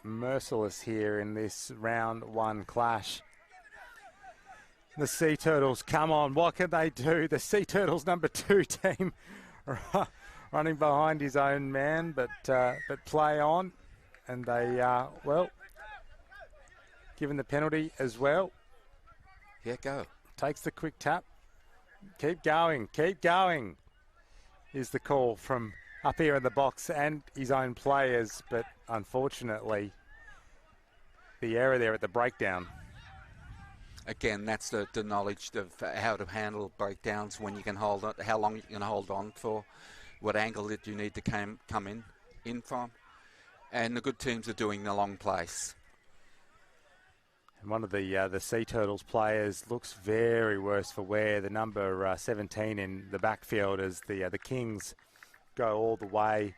merciless here in this round 1 clash. The Sea Turtles, come on, what can they do? The Sea Turtles number 2 team running behind his own man, but play on, and they well, given the penalty as well. Yeah, go. Takes the quick tap. Keep going, is the call from up here in the box and his own players, but unfortunately the error there at the breakdown. Again, that's the knowledge of how to handle breakdowns, when you can hold on, how long you can hold on for, what angle that you need to come in from. And the good teams are doing the long place. And one of the Sea Turtles players looks very worse for wear. The number 17 in the backfield as the Kings go all the way,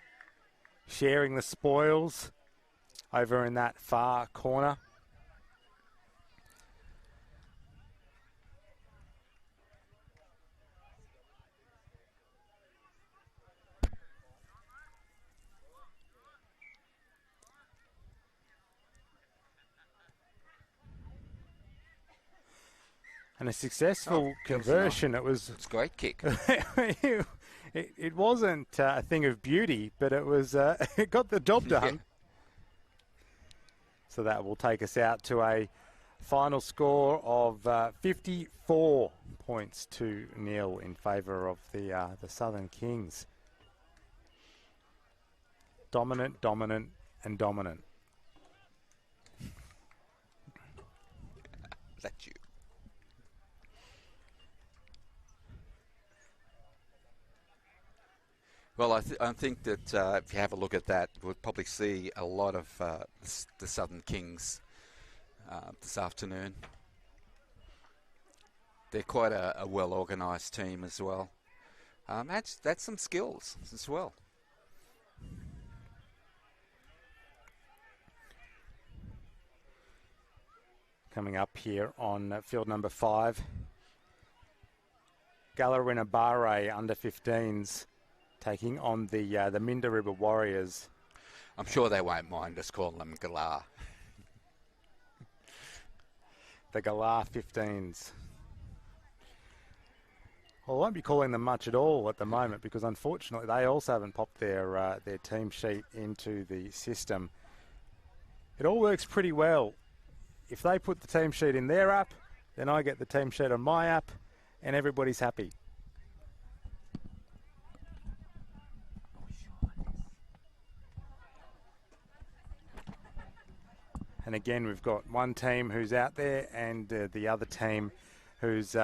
sharing the spoils over in that far corner. And a successful conversion. It's a great kick. It wasn't a thing of beauty, but it was. It got the job done. Yeah. So that will take us out to a final score of 54 points to 0 in favour of the Southern Kings. Dominant, and dominant. That's you. Well, I think that if you have a look at that, we'll probably see a lot of the Southern Kings this afternoon. They're quite a well-organised team as well. That's some skills as well. Coming up here on field number 5, Galar under 15s. Taking on the Minda Warriors. I'm sure they won't mind us calling them Galar. The Galar 15s. Well, I won't be calling them much at all at the moment because unfortunately they also haven't popped their team sheet into the system. It all works pretty well. If they put the team sheet in their app, then I get the team sheet on my app and everybody's happy. And again, we've got one team who's out there and the other team who's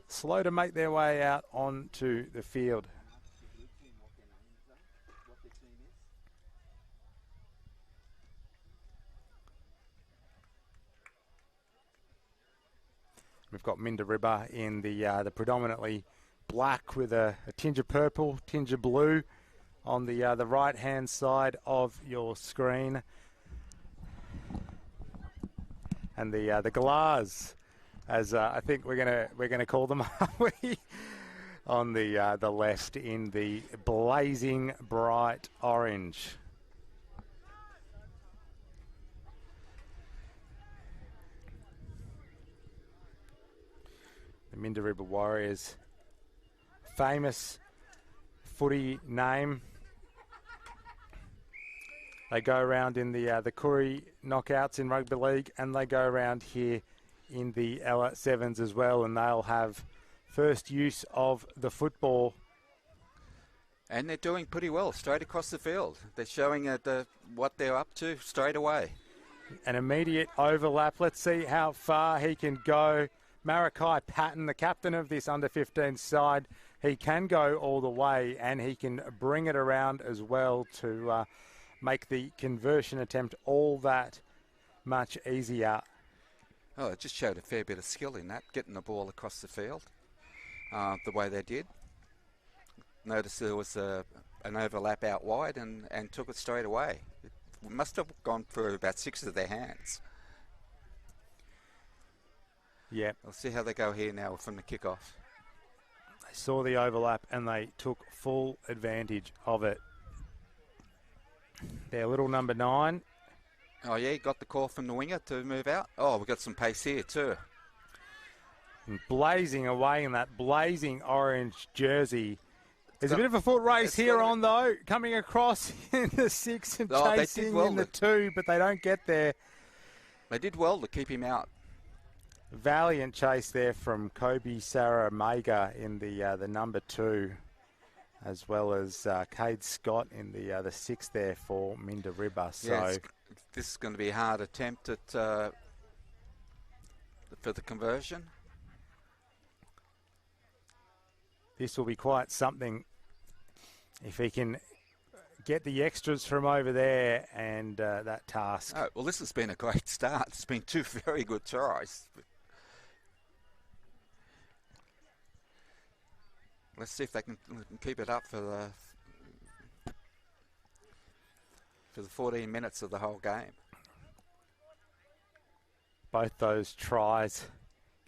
slow to make their way out onto the field. We've got Minda Ribba in the predominantly black with a tinge of purple, tinge of blue on the right-hand side of your screen. And the Galars, as I think we're gonna call them, on the left in the blazing bright orange. The Minda Ribba Warriors, famous footy name. They go around in the Koori knockouts in rugby league, and they go around here in the Ella Sevens as well, and they'll have first use of the football. And they're doing pretty well straight across the field. They're showing what they're up to straight away. An immediate overlap. Let's see how far he can go. Marikai Patton, the captain of this under-15 side, he can go all the way, and he can bring it around as well to make the conversion attempt all that much easier. Oh, it just showed a fair bit of skill in that, getting the ball across the field the way they did. Notice there was an overlap out wide and took it straight away. It must have gone through about 6 of their hands. Yeah. We'll see how they go here now from the kickoff. They saw the overlap and they took full advantage of it. Their little number 9 Oh, yeah, he got the call from the winger to move out. Oh, we've got some pace here too. And blazing away in that blazing orange jersey. There's a bit of a foot race here on, though, coming across in the 6 and chasing in the 2, but they don't get there. They did well to keep him out. Valiant chase there from Kobe Saramega in the number 2, as well as Cade Scott in the 6 there for Minderibba. So yeah, this is going to be a hard attempt at for the conversion. This will be quite something if he can get the extras from over there and that task. Oh, well, this has been a great start. It's been 2 very good tries. Let's see if they can keep it up for the 14 minutes of the whole game. Both those tries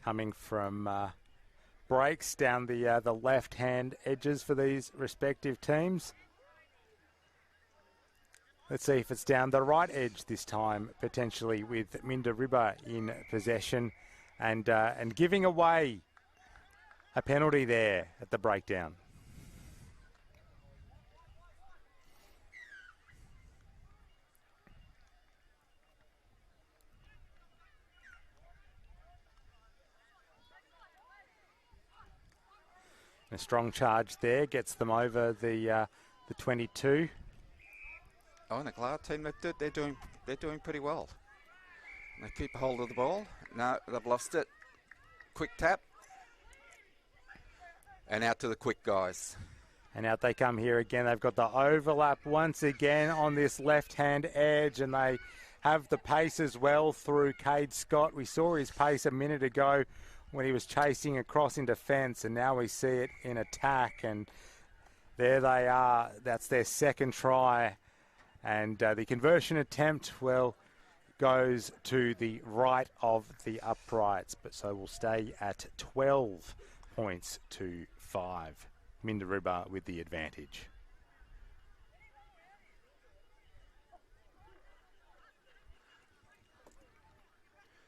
coming from breaks down the left-hand edges for these respective teams. Let's see if it's down the right edge this time, potentially with Minderibba in possession and giving away a penalty there at the breakdown. A strong charge there gets them over the 22. Oh, and the Galar team, they're doing pretty well. They keep hold of the ball. No, they've lost it. Quick tap. And out to the quick guys. And out they come here again. They've got the overlap once again on this left-hand edge, and they have the pace as well through Cade Scott. We saw his pace a minute ago when he was chasing across into fence, and now we see it in attack, and there they are. That's their second try, and the conversion attempt, well, goes to the right of the uprights, but so we'll stay at 12 points to 5. Minderibba with the advantage.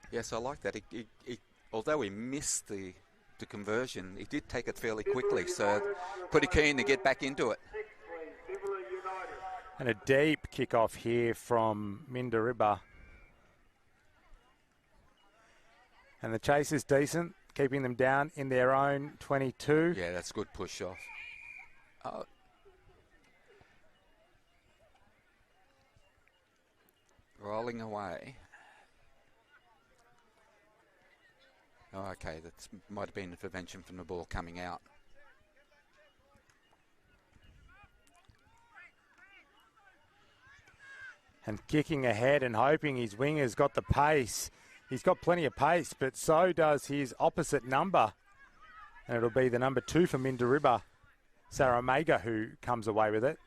Yes, I like that. Although he missed the conversion, he did take it fairly quickly, so pretty keen to get back into it. And a deep kick-off here from Minderibba. And the chase is decent, keeping them down in their own 22. Yeah, that's good push off. Oh. Rolling away. Oh, okay, that might have been a prevention from the ball coming out. And kicking ahead and hoping his winger's got the pace. He's got plenty of pace, but so does his opposite number. And it'll be the number 2 for Minderibba, Saramega, who comes away with it.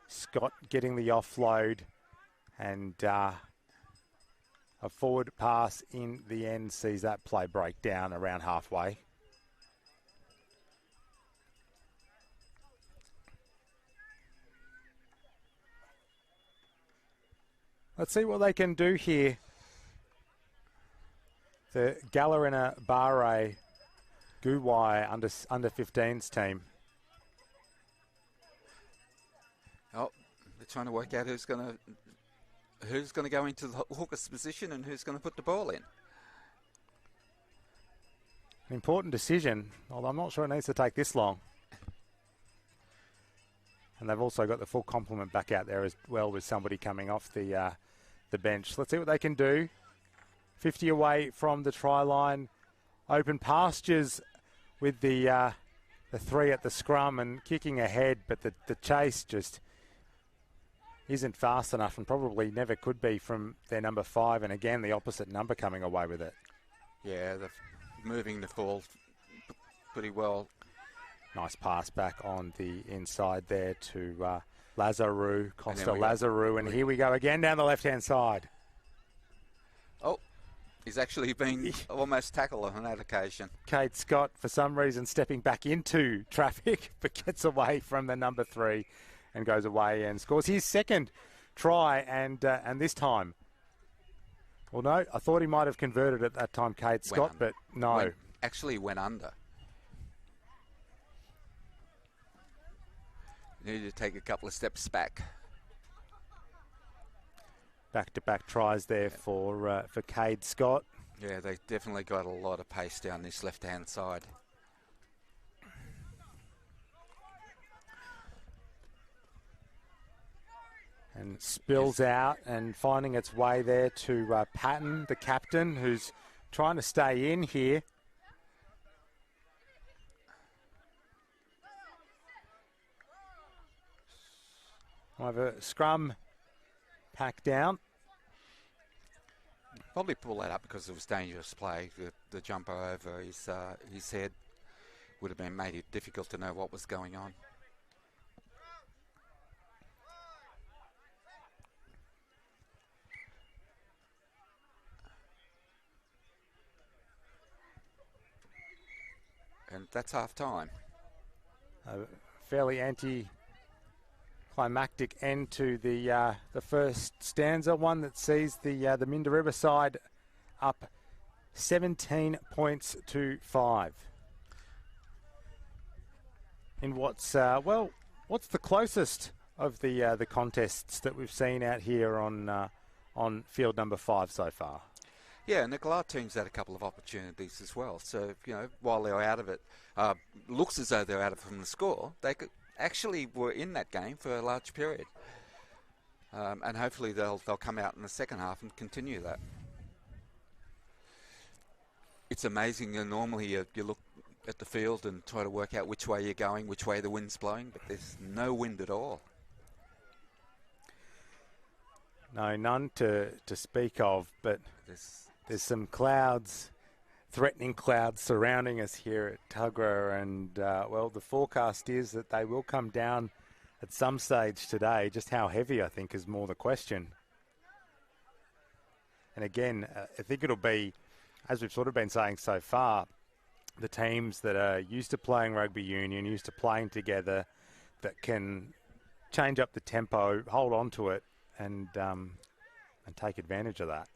Scott getting the offload. And a forward pass in the end sees that play break down around halfway. Let's see what they can do here. The Galar and a Barre Guwai under 15s team. Oh, they're trying to work out who's going to go into the hooker's position and who's going to put the ball in. An important decision, although I'm not sure it needs to take this long. And they've also got the full complement back out there as well with somebody coming off the bench. Let's see what they can do. 50 away from the try line. Open pastures with the 3 at the scrum and kicking ahead, but the chase just isn't fast enough and probably never could be from their number 5, and again the opposite number coming away with it. Yeah, they're moving the ball pretty well. Nice pass back on the inside there to Lazarou, Costa Lazarou, and here we go again down the left-hand side. Oh, He's actually been almost tackled on that occasion. Cade Scott, for some reason, stepping back into traffic, but gets away from the number 3 and goes away and scores his second try. And this time, well, no, I thought he might have converted at that time, Cade Scott, but no. Actually went under. Needed to take a couple of steps back. Back-to-back tries there for Cade Scott. Yeah, they definitely got a lot of pace down this left-hand side. And spills out and finding its way there to Patton, the captain, who's trying to stay in here. We'll have a scrum pack down. Probably pull that up because it was dangerous play. The jumper over his head would have made it difficult to know what was going on. And that's half time. A fairly anti-climactic end to the first stanza, one that sees the Minda side up 17 points to 5. In what's the closest of the contests that we've seen out here on field number 5 so far. Yeah, and the Galar team's had a couple of opportunities as well. So, while they're out of it, looks as though they're out of it from the score, they actually were in that game for a large period. And hopefully they'll come out in the second half and continue that. It's amazing. Normally you look at the field and try to work out which way you're going, which way the wind's blowing, but there's no wind at all. No, none to speak of, but there's some clouds, threatening clouds surrounding us here at Tuggerah, and the forecast is that they will come down at some stage today. Just how heavy, I think, is more the question. And again, I think it'll be, as we've sort of been saying so far, the teams that are used to playing rugby union, used to playing together, that can change up the tempo, hold on to it, and take advantage of that.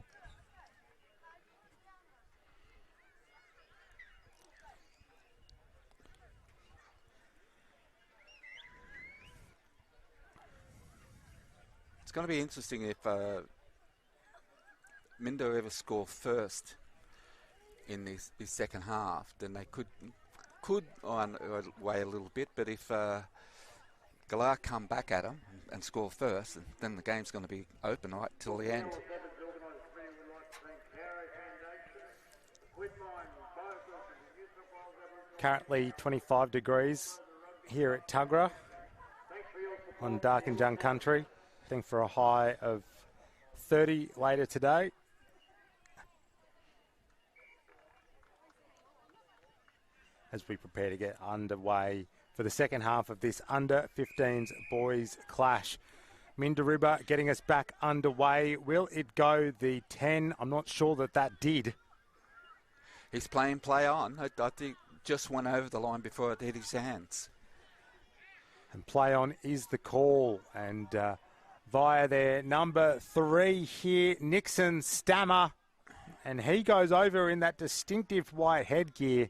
It's going to be interesting if Minda ever score first in this second half, then they could on way a little bit. But if Galar come back at them and score first, then the game's going to be open right till the end. Currently 25 degrees here at Tuggerah on Dark and Jung Country. I think for a high of 30 later today. As we prepare to get underway for the second half of this under-15s boys clash. Minda getting us back underway. Will it go the 10? I'm not sure that did. He's playing play on. I think just went over the line before it hit his hands. And play on is the call. And via their number 3 here, Nixon Stammer. And he goes over in that distinctive white headgear.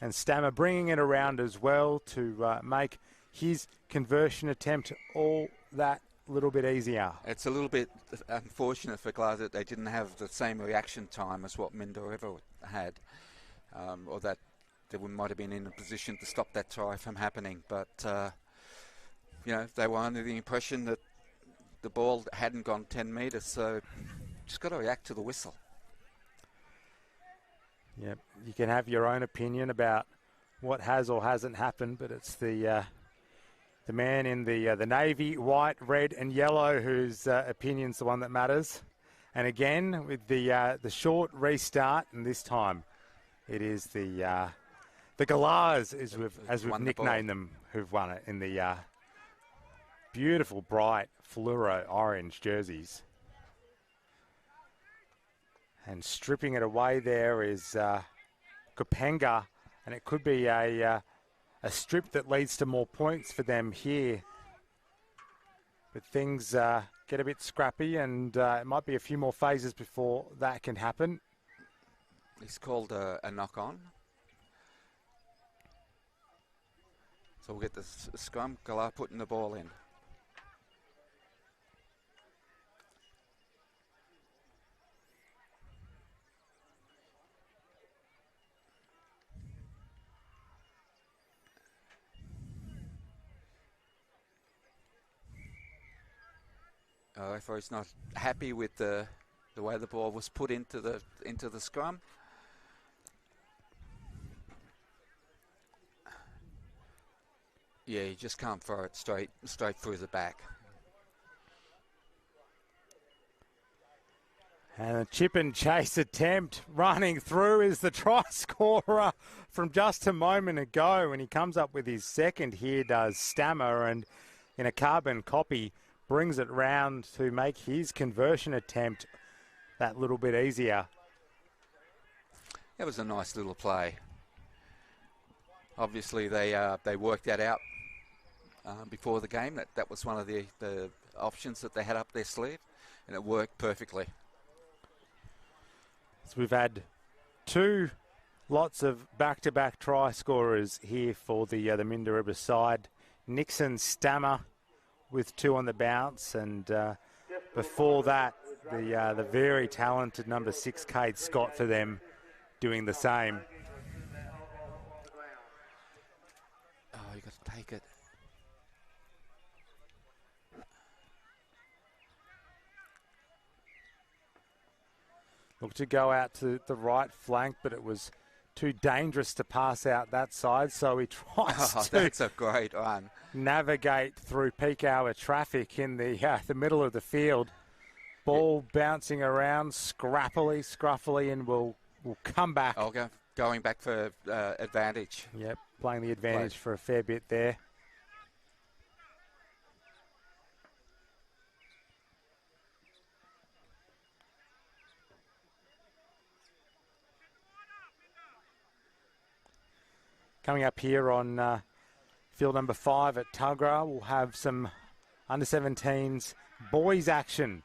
And Stammer bringing it around as well to make his conversion attempt all that little bit easier. It's a little bit unfortunate for Galar that they didn't have the same reaction time as what Minda ever had, or that they might have been in a position to stop that try from happening. But, they were under the impression that the ball hadn't gone 10 metres, so just got to react to the whistle. Yep, you can have your own opinion about what has or hasn't happened, but it's the man in the navy, white, red, and yellow whose opinion's the one that matters. And again, with the short restart, and this time it is the Galars, as we've nicknamed them, who've won it in the beautiful, bright fluoro orange jerseys. And stripping it away there is Kupenga, and it could be a strip that leads to more points for them here. But things get a bit scrappy, and it might be a few more phases before that can happen. It's called a knock-on. So we'll get the scrum. Galar putting the ball in. If he's not happy with the way the ball was put into the scrum. Yeah, you just can't throw it straight through the back. And a chip and chase attempt running through is the try scorer from just a moment ago. When he comes up with his second here, does Stammer, and in a carbon copy brings it round to make his conversion attempt that little bit easier. That was a nice little play. Obviously, they worked that out before the game. That was one of the options that they had up their sleeve, and it worked perfectly. So we've had two lots of back-to-back try scorers here for the Mindaribba side. Nixon, Stammer with two on the bounce, and before that, the very talented number 6, Cade Scott, for them doing the same. Oh, you got to take it. Looked to go out to the right flank, but it was too dangerous to pass out that side, so he tries to that's a great one. Navigate through peak hour traffic in the middle of the field. Ball bouncing around scruffily, and will come back. Going back for advantage. Yep, playing the advantage for a fair bit there. Coming up here on field number 5 at Tuggerah, we'll have some under-17s boys action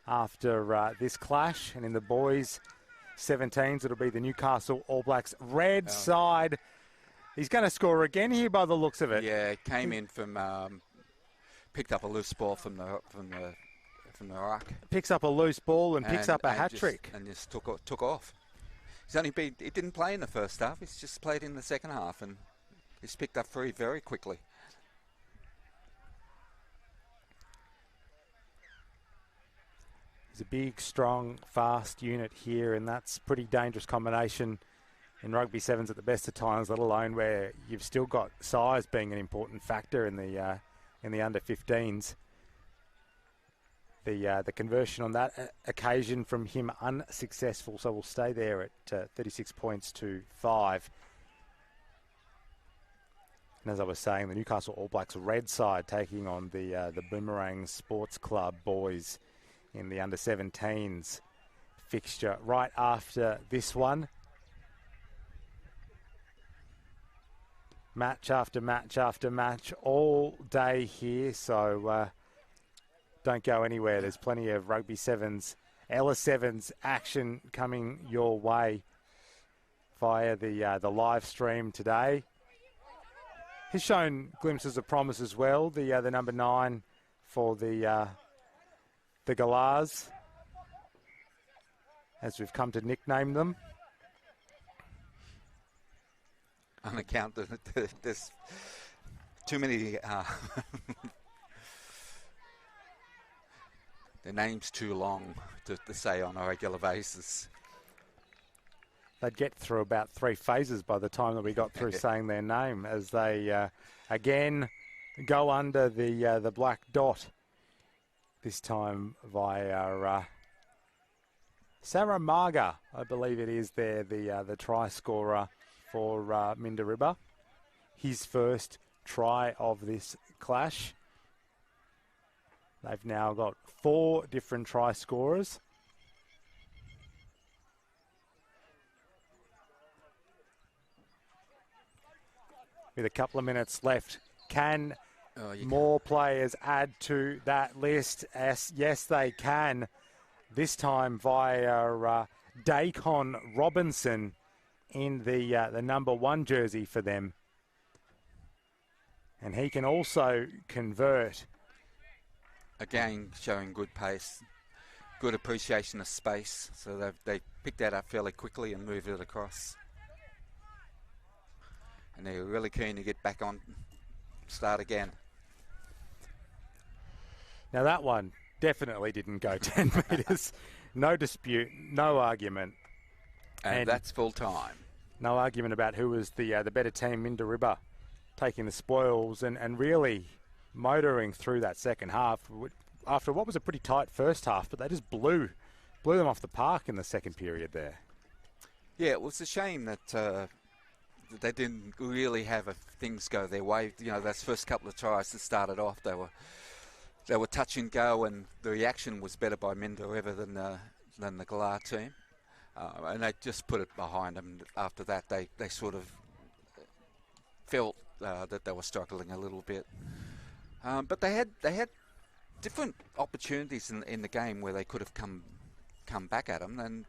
after this clash. And in the boys 17s, it'll be the Newcastle All Blacks red side. He's going to score again here by the looks of it. Yeah, it came in from picked up a loose ball from the ruck. Picks up a loose ball and picks up a hat trick. And just took off. He didn't play in the first half. He's just played in the second half, and he's picked up free very quickly. He's a big, strong, fast unit here, and that's a pretty dangerous combination in rugby sevens at the best of times, let alone where you've still got size being an important factor in the under 15s. The conversion on that occasion from him unsuccessful, so we'll stay there at 36 points to 5. And as I was saying, the Newcastle All Blacks red side taking on the Boomerangs Sports Club boys in the under 17s fixture right after this one. Match after match after match all day here, so don't go anywhere. There's plenty of rugby sevens, Ella sevens action coming your way via the live stream today. He's shown glimpses of promise as well. The number 9 for the Galars, as we've come to nickname them. On account of there's too many. Their name's too long to say on a regular basis. They'd get through about 3 phases by the time that we got through saying their name, as they again go under the black dot. This time via Saramaga, I believe it is there, the try scorer for Mindaribba. His first try of this clash. They've now got 4 different try scorers. with a couple of minutes left. Can Oh, more players add to that list? Yes, they can. This time via Dacon Robinson in the number 1 jersey for them. And he can also convert. Again, showing good pace, good appreciation of space. So they picked that up fairly quickly and moved it across. And they're really keen to get back on, start again. Now that one definitely didn't go 10 metres. No dispute, no argument. And that's full time. No argument about who was the better team. Mindaribba taking the spoils and really motoring through that second half after what was a pretty tight first half, but they just blew them off the park in the second period there. Yeah, it was a shame that they didn't really have things go their way. You know, those first couple of tries that started off, they were touch and go, and the reaction was better by Mindaribba than the Galar team. And they just put it behind them. After that, they sort of felt that they were struggling a little bit. But they had different opportunities in the game where they could have come back at them. And,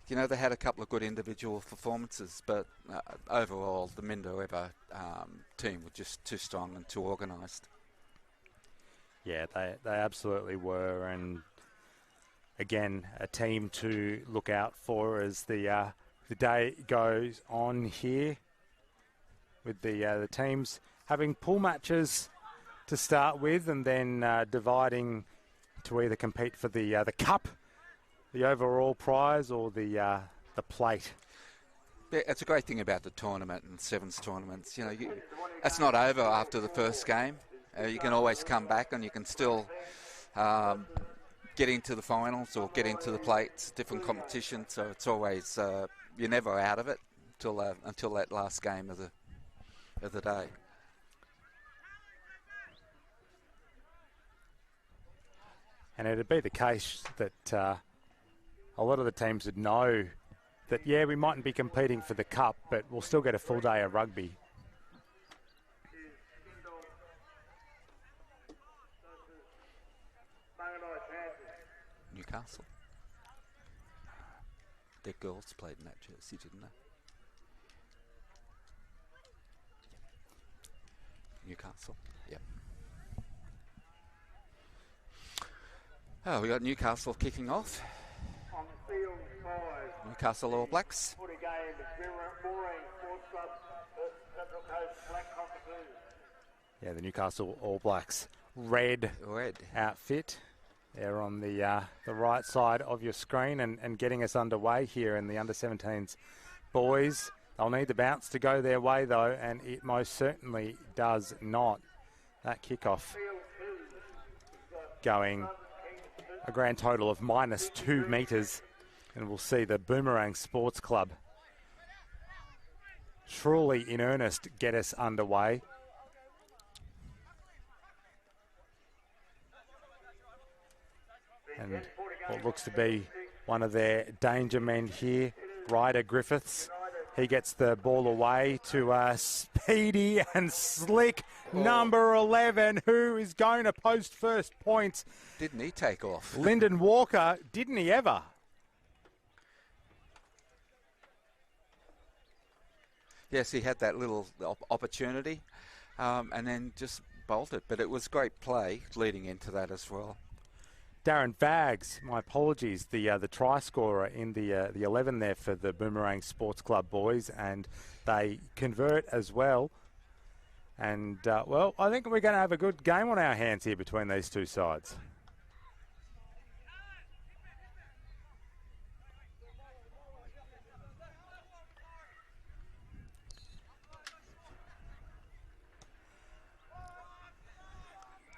you know, they had a couple of good individual performances. But overall, the Mindaribba team were just too strong and too organised. Yeah, they absolutely were. And again, a team to look out for as the day goes on here, with the teams having pool matches to start with, and then dividing to either compete for the cup, the overall prize, or the plate. Yeah, it's a great thing about the tournament and sevens tournaments. You know, it's not over after the first game. You can always come back, and you can still get into the finals or get into the plates, different competition. So it's always you're never out of it until that last game of the day. And it'd be the case that a lot of the teams would know that, yeah, we mightn't be competing for the cup, but we'll still get a full day of rugby. Newcastle. Their girls played in that jersey, didn't they? Newcastle, yep. Oh, we got Newcastle kicking off. Newcastle All Blacks. Yeah, the Newcastle All Blacks red outfit. They're on the right side of your screen and getting us underway here in the under-17s boys. They'll need the bounce to go their way, though, and it most certainly does not. That kickoff going a grand total of -2 metres, and we'll see the Boomerangs Sports Club truly in earnest get us underway. And what looks to be one of their danger men here, Ryder Griffiths. He gets the ball away to speedy and slick number 11, who is going to post first points. Didn't he take off? Lyndon Walker, didn't he ever? Yes, he had that little opportunity and then just bolted. But it was great play leading into that as well. Darren Vags, my apologies, the try scorer in the 11 there for the Boomerang Sports Club boys, and they convert as well. And, well, I think we're going to have a good game on our hands here between these two sides.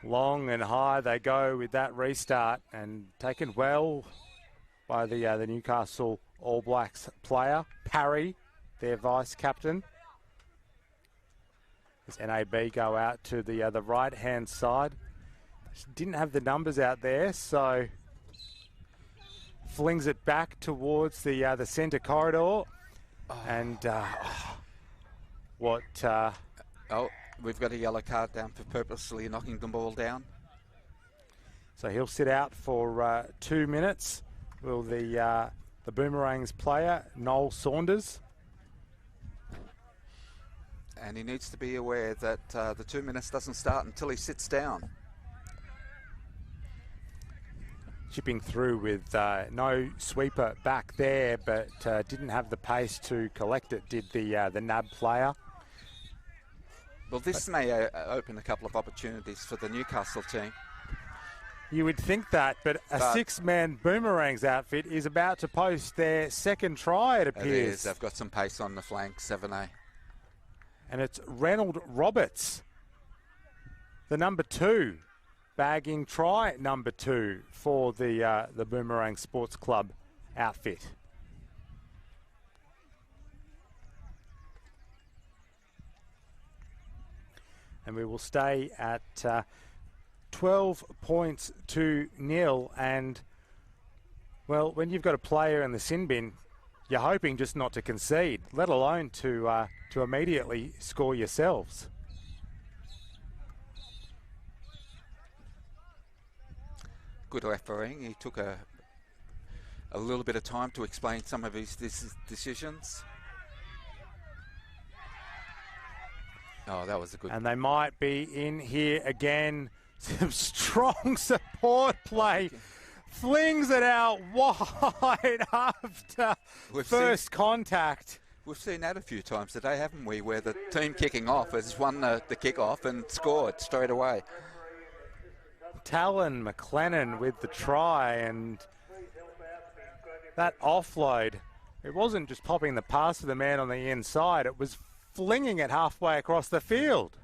Long and high they go with that restart, and taken well by the Newcastle All Blacks player, Parry, their vice-captain. As NAB go out to the right-hand side. Didn't have the numbers out there, so flings it back towards the centre corridor. Oh. And what Oh, we've got a yellow card down for purposely knocking the ball down. So he'll sit out for 2 minutes. Will the Boomerangs player, Noel Saunders. And he needs to be aware that the 2 minutes doesn't start until he sits down. Chipping through with no sweeper back there, but didn't have the pace to collect it, did the NAB player. Well, this may open a couple of opportunities for the Newcastle team. You would think that, but a six-man Boomerangs outfit is about to post their second try, it appears. It is. They've got some pace on the flank, 7A. And it's Reynold Roberts, the number 2, bagging try number 2 for the Boomerang Sports Club outfit. And we will stay at 12 points to 0. And, well, when you've got a player in the sin bin, you're hoping just not to concede, let alone to immediately score yourselves. Good refereeing. He took a little bit of time to explain some of his decisions. Oh, that was a good... And they might be in here again. Some strong support play. Flings it out wide after first contact. We've seen that a few times today, haven't we, where the team kicking off has won the kick-off and scored straight away. Talon McLennan with the try, and that offload, it wasn't just popping the pass to the man on the inside, it was flinging it halfway across the field.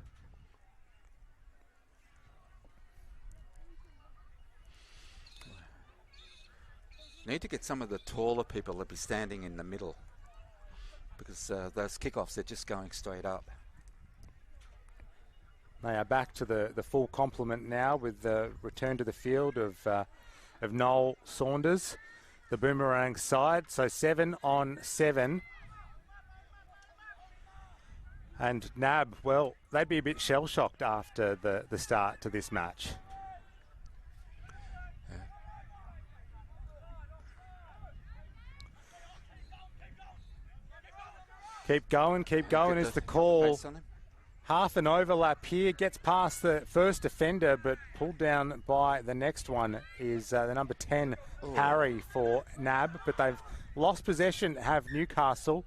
Need to get some of the taller people to be standing in the middle, because those kickoffs, they're just going straight up. They are back to the full complement now with the return to the field of Noel Saunders, the Boomerang side. So 7 on 7. And NAB, well, they'd be a bit shell-shocked after the start to this match. Keep going is the call. Half an overlap here, gets past the first defender, but pulled down by the next one is the number 10, Harry, for NAB. But they've lost possession, have Newcastle.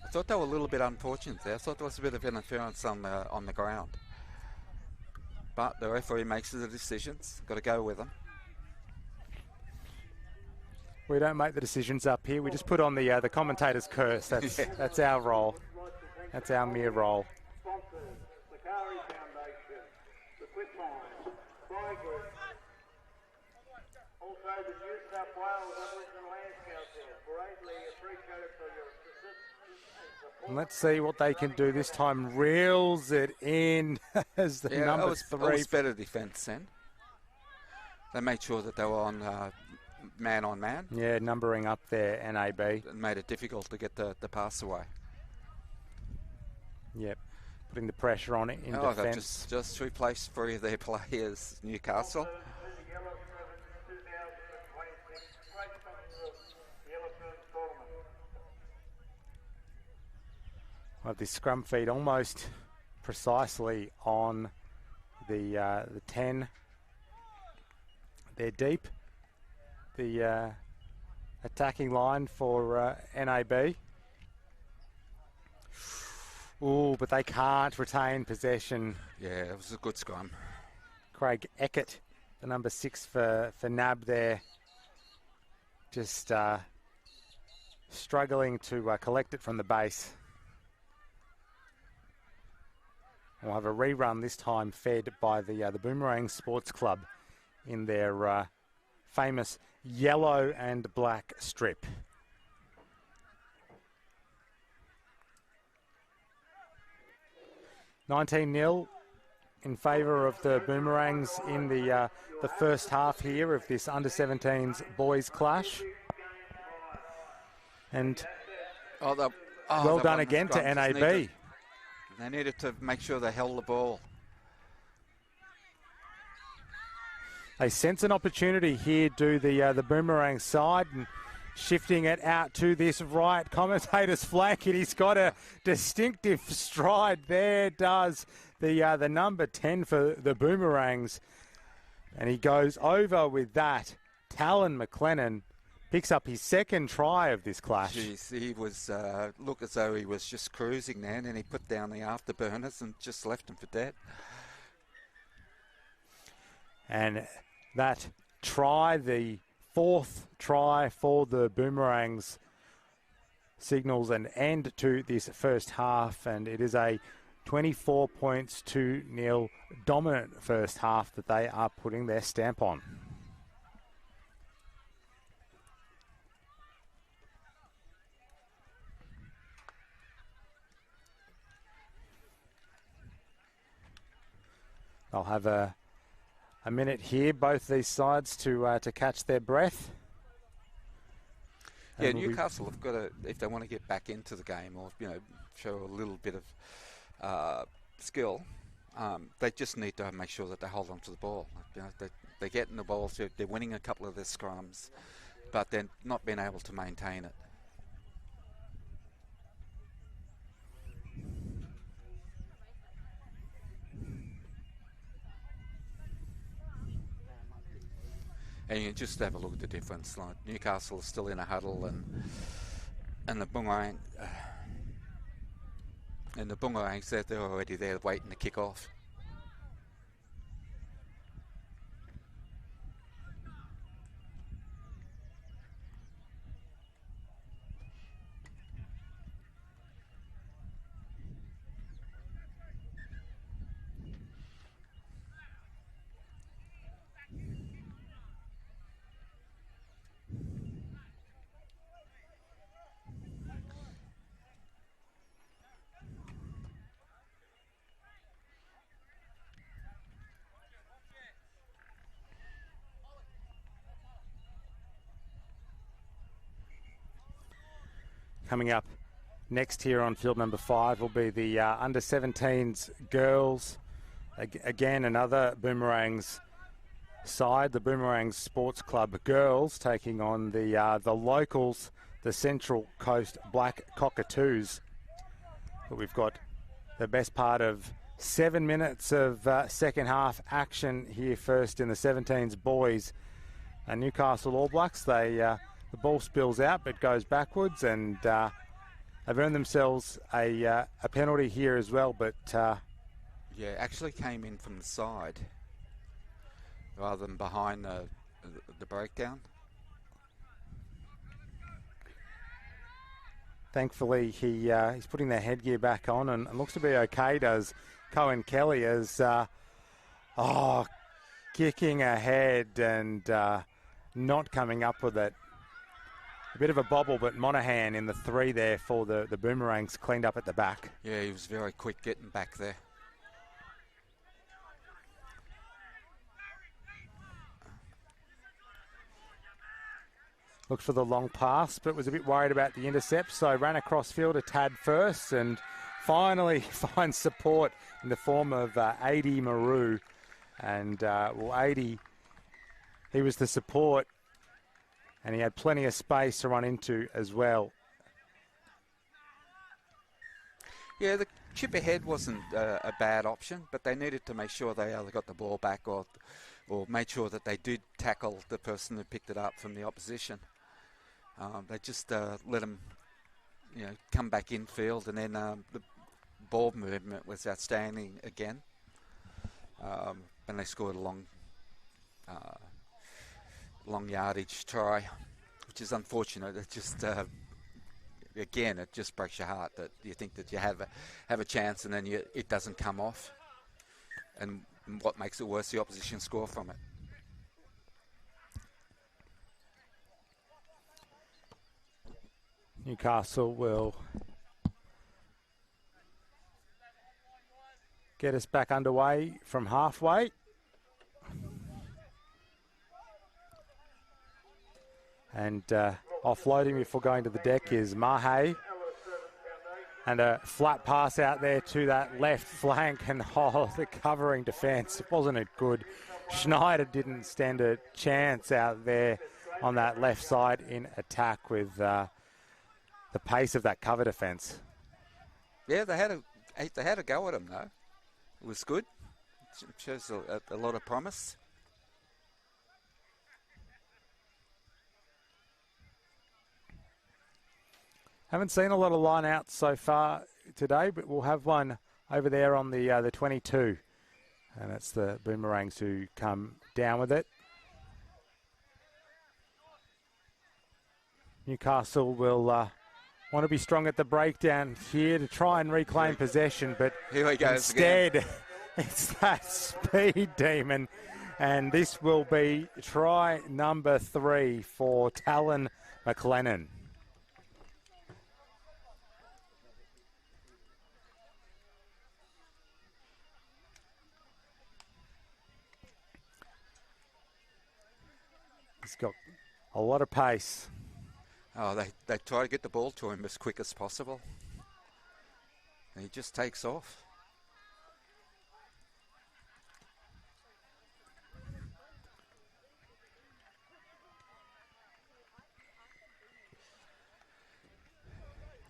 I thought they were a little bit unfortunate there. I thought there was a bit of interference on the ground. But the referee makes the decisions. Got to go with them. We don't make the decisions up here. We just put on the commentator's curse. That's that's our role. That's our mere role. The Kari Foundation, the Quitline, Group, also the New South Wales Aboriginal Land Council. Greatly appreciated for your assistance. And let's see what they can do this time. Reels it in as the number 3. That was better defence then. They made sure that they were on man on man. Yeah, numbering up there, NAB. It made it difficult to get the pass away. Yep, putting the pressure on it in defence. Just replaced 3 of their players, Newcastle. Well, this scrum feed almost precisely on the 10. They're deep. The attacking line for NAB. Oh, but they can't retain possession. Yeah, it was a good scrum. Craig Eckert, the number 6 for NAB there, just struggling to collect it from the base. We'll have a rerun this time, fed by the Boomerang Sports Club in their famous yellow and black strip. $19-0 in favour of the Boomerangs in the first half here of this under-17s boys clash. And well done again to NAB. They needed to make sure they held the ball. They sense an opportunity here, do the Boomerang side, and shifting it out to this right commentator's flank, and he's got a distinctive stride there, does the number 10 for the Boomerangs. And he goes over with that. Talon McLennan picks up his second try of this clash. Jeez, he was, look as though he was just cruising then, and he put down the afterburners and just left him for dead. And that try, the fourth try for the Boomerangs, signals an end to this first half, and it is a 24 points to 0 dominant first half that they are putting their stamp on. They'll have a minute here, both these sides, to catch their breath. Yeah, Newcastle have got to, if they want to get back into the game or, show a little bit of skill, they just need to make sure that they hold on to the ball. They're getting the ball, so they're winning a couple of their scrums, but they're not being able to maintain it. And you just have a look at the difference. Like Newcastle is still in a huddle, and the Boomerang and the Boomerangs, they're already there waiting to kick off. Coming up next here on field number 5 will be the under-17s girls. Again, another Boomerangs side, the Boomerangs Sports Club girls, taking on the locals, the Central Coast Black Cockatoos. But we've got the best part of 7 minutes of second half action here first in the 17s boys. And Newcastle All Blacks, the ball spills out but goes backwards, and they've earned themselves a penalty here as well. But yeah, actually came in from the side rather than behind the breakdown. Thankfully, he's putting the headgear back on and looks to be okay, does Cohen Kelly, as kicking ahead and not coming up with it. A bit of a bobble, but Monaghan in the 3 there for the Boomerangs, cleaned up at the back. Yeah, he was very quick getting back there. Looked for the long pass, but was a bit worried about the intercept, so ran across field a tad first and finally finds support in the form of 80 Maru. And 80, he was the support, and he had plenty of space to run into as well. Yeah, the chip ahead wasn't a bad option, but they needed to make sure they either got the ball back or made sure that they did tackle the person who picked it up from the opposition. They just let them, come back in field, and then the ball movement was outstanding again. And they scored a long yardage try, which is unfortunate. It just again, it just breaks your heart that you think that you have a chance, and then it doesn't come off. And what makes it worse, the opposition score from it. Newcastle will get us back underway from halfway. And offloading before going to the deck is Mahe. And a flat pass out there to that left flank, and the covering defence, wasn't it good? Schneider didn't stand a chance out there on that left side in attack with the pace of that cover defence. Yeah, they had a go at him though. It was good. It shows a lot of promise. Haven't seen a lot of line-outs so far today, but we'll have one over there on the 22. And that's the Boomerangs who come down with it. Newcastle will want to be strong at the breakdown here to try and reclaim possession, but here he goes instead, again. It's that speed demon. And this will be try number 3 for Talon McLennan. He's got a lot of pace. Oh, they try to get the ball to him as quick as possible. And he just takes off.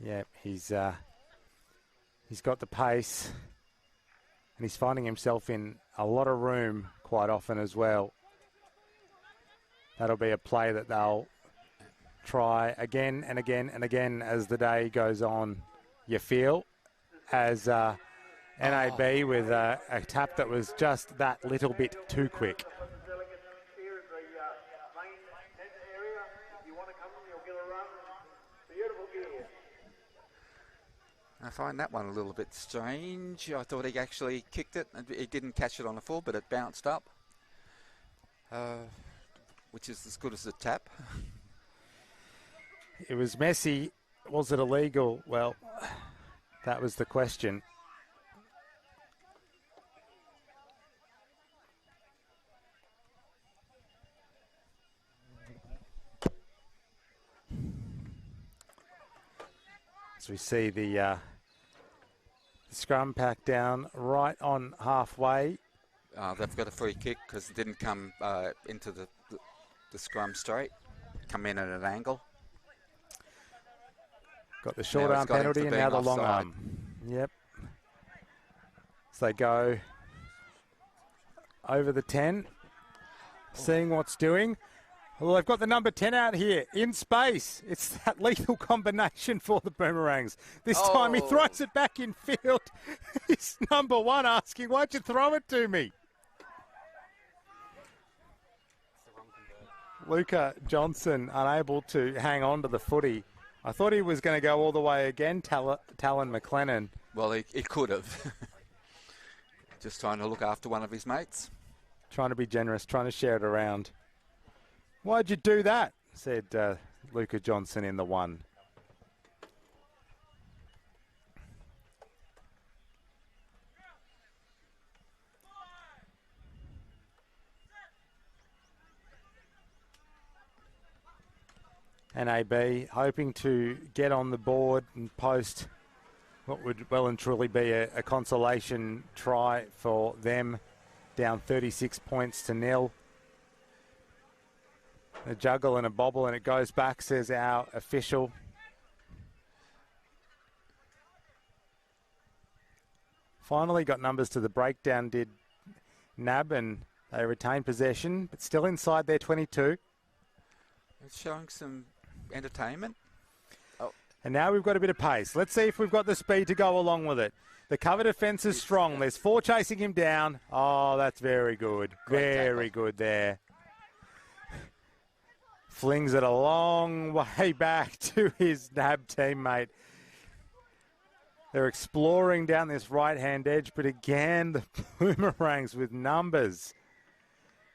Yeah, he's got the pace, and he's finding himself in a lot of room quite often as well. That'll be a play that they'll try again and again and again as the day goes on, you feel, as NAB with a tap that was just that little bit too quick. Here's the main tent area. If you want to come in, you'll get a run. Beautiful gear. I find that one a little bit strange. I thought he actually kicked it. He didn't catch it on the full, but it bounced up. Which is as good as a tap. It was messy. Was it illegal? Well, that was the question. As we see the scrum pack down right on halfway. They've got a free kick because it didn't come into the scrum straight. Come in at an angle. Got the short arm penalty and now the long offside. arm. Yep. So they go over the 10, seeing what's doing. Well, they've got the number 10 out here in space. It's that lethal combination for the Boomerangs. This time he throws it back in field. It's number 1 asking, why'd you throw it to me? Luca Johnson unable to hang on to the footy. I thought he was going to go all the way again, Talon McLennan. Well, he could have. Just trying to look after one of his mates. Trying to be generous, trying to share it around. Why'd you do that? Said Luca Johnson in the 1. NAB hoping to get on the board and post what would well and truly be a consolation try for them, down 36 points to 0. A juggle and a bobble and it goes back, says our official. Finally got numbers to the breakdown, did NAB, and they retain possession, but still inside their 22. It's showing some entertainment. And now we've got a bit of pace. Let's see if we've got the speed to go along with it. The cover defence is strong. There's 4 chasing him down. Oh, that's very good. Very good there. Flings it a long way back to his NAB teammate. They're exploring down this right-hand edge, but again, the Boomerangs with numbers.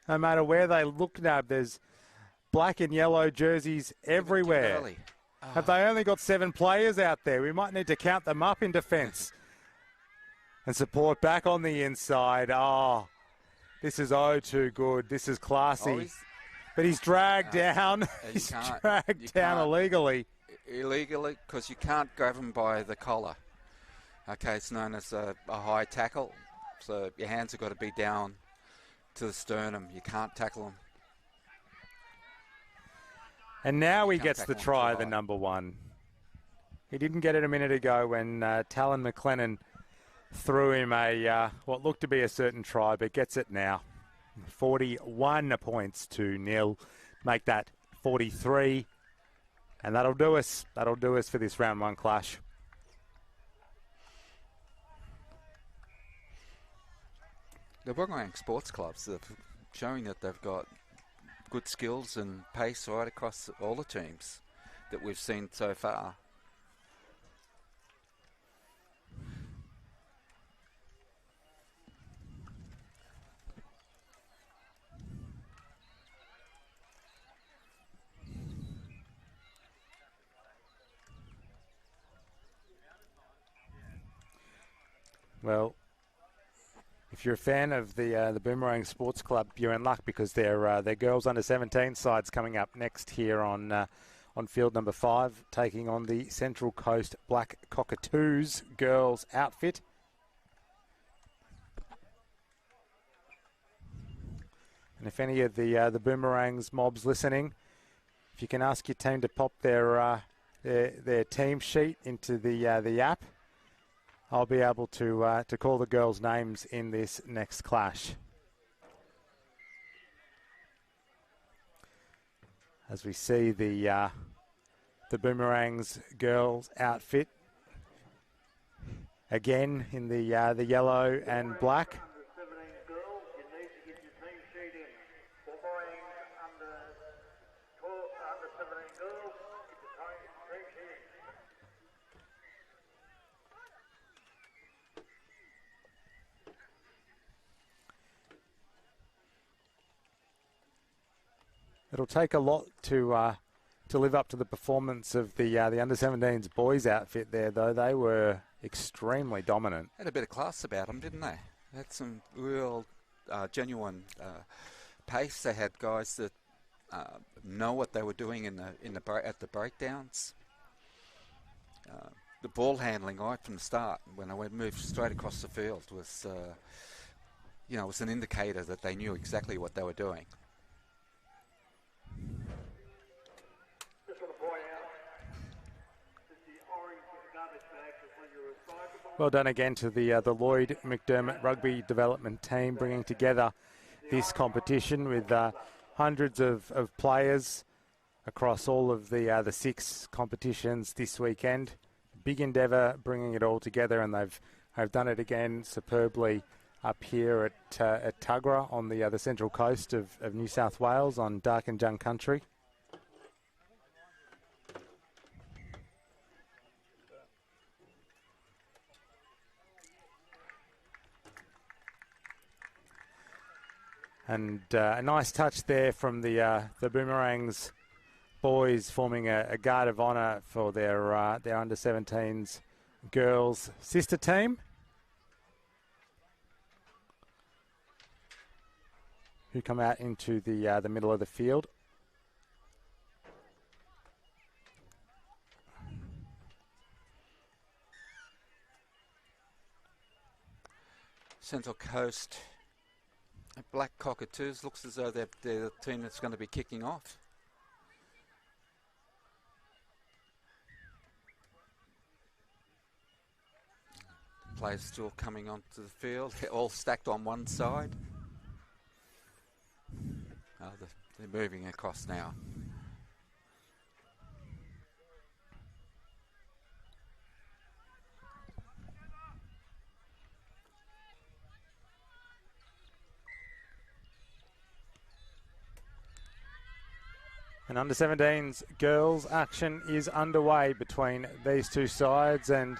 No matter where they look, NAB, there's black and yellow jerseys everywhere. Have they only got 7 players out there? We might need to count them up in defence. And support back on the inside. Oh, this is too good. This is classy. But he's dragged down. He's dragged down illegally. Illegally, because you can't grab him by the collar. Okay, it's known as a high tackle. So your hands have got to be down to the sternum. You can't tackle them. And now he Can't gets the tackle him try, too the high. number one. He didn't get it a minute ago when Talon McLennan threw him a what looked to be a certain try, but gets it now. 41 points to nil. Make that 43. And that'll do us. That'll do us for this round one clash. The Boomerang Sports Clubs are showing that they've got good skills and pace right across all the teams that we've seen so far. Well, if you're a fan of the Boomerang Sports Club, you're in luck because their girls under 17 side's coming up next here on field number 5, taking on the Central Coast Black Cockatoos girls outfit. And if any of the Boomerangs mobs listening, if you can ask your team to pop their team sheet into the app, I'll be able to call the girls' names in this next clash. As we see the Boomerangs girls outfit again in the yellow and black. Under 17 girls, you need to get your team sheet in. Boomerangs under 17 girls, get your team sheet in. It'll take a lot to live up to the performance of the under 17s boys outfit there, though. They were extremely dominant. Had a bit of class about them, didn't they? Had some real genuine pace. They had guys that know what they were doing at the breakdowns. The ball handling right from the start, when I moved straight across the field, was was an indicator that they knew exactly what they were doing. Just want to point out that the orange garbage bags are for your recyclable. Well done again to the Lloyd McDermott Rugby Development Team, bringing together this competition with hundreds of players across all of the 6 competitions this weekend. Big endeavour bringing it all together, and they've done it again superbly up here at Tuggerah on the central coast of New South Wales on Dark and Jung country. And a nice touch there from the Boomerangs boys, forming a guard of honour for their under 17s girls sister team, who come out into the middle of the field. Central Coast Black Cockatoos looks as though they're the team that's going to be kicking off. Players still coming onto the field, all stacked on one side. They're moving across now. And under 17s girls action is underway between these two sides, and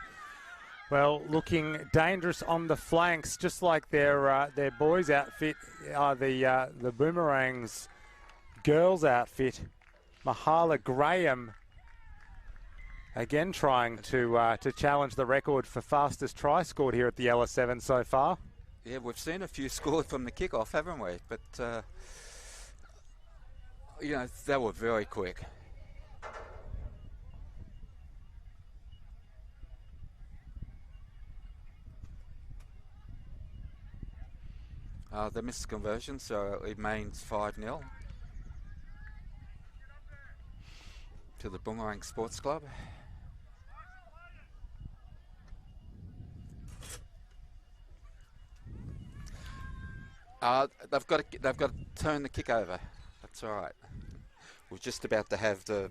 well, looking dangerous on the flanks, just like their boys outfit, the Boomerangs girls outfit. Mahala Graham again trying to challenge the record for fastest try scored here at the LS7 so far. Yeah, we've seen a few scored from the kickoff, haven't we? But they were very quick. They missed the conversion, so it remains 5-0 to the Boomerang Sports Club. They've got to turn the kick over. That's all right. We're just about to have the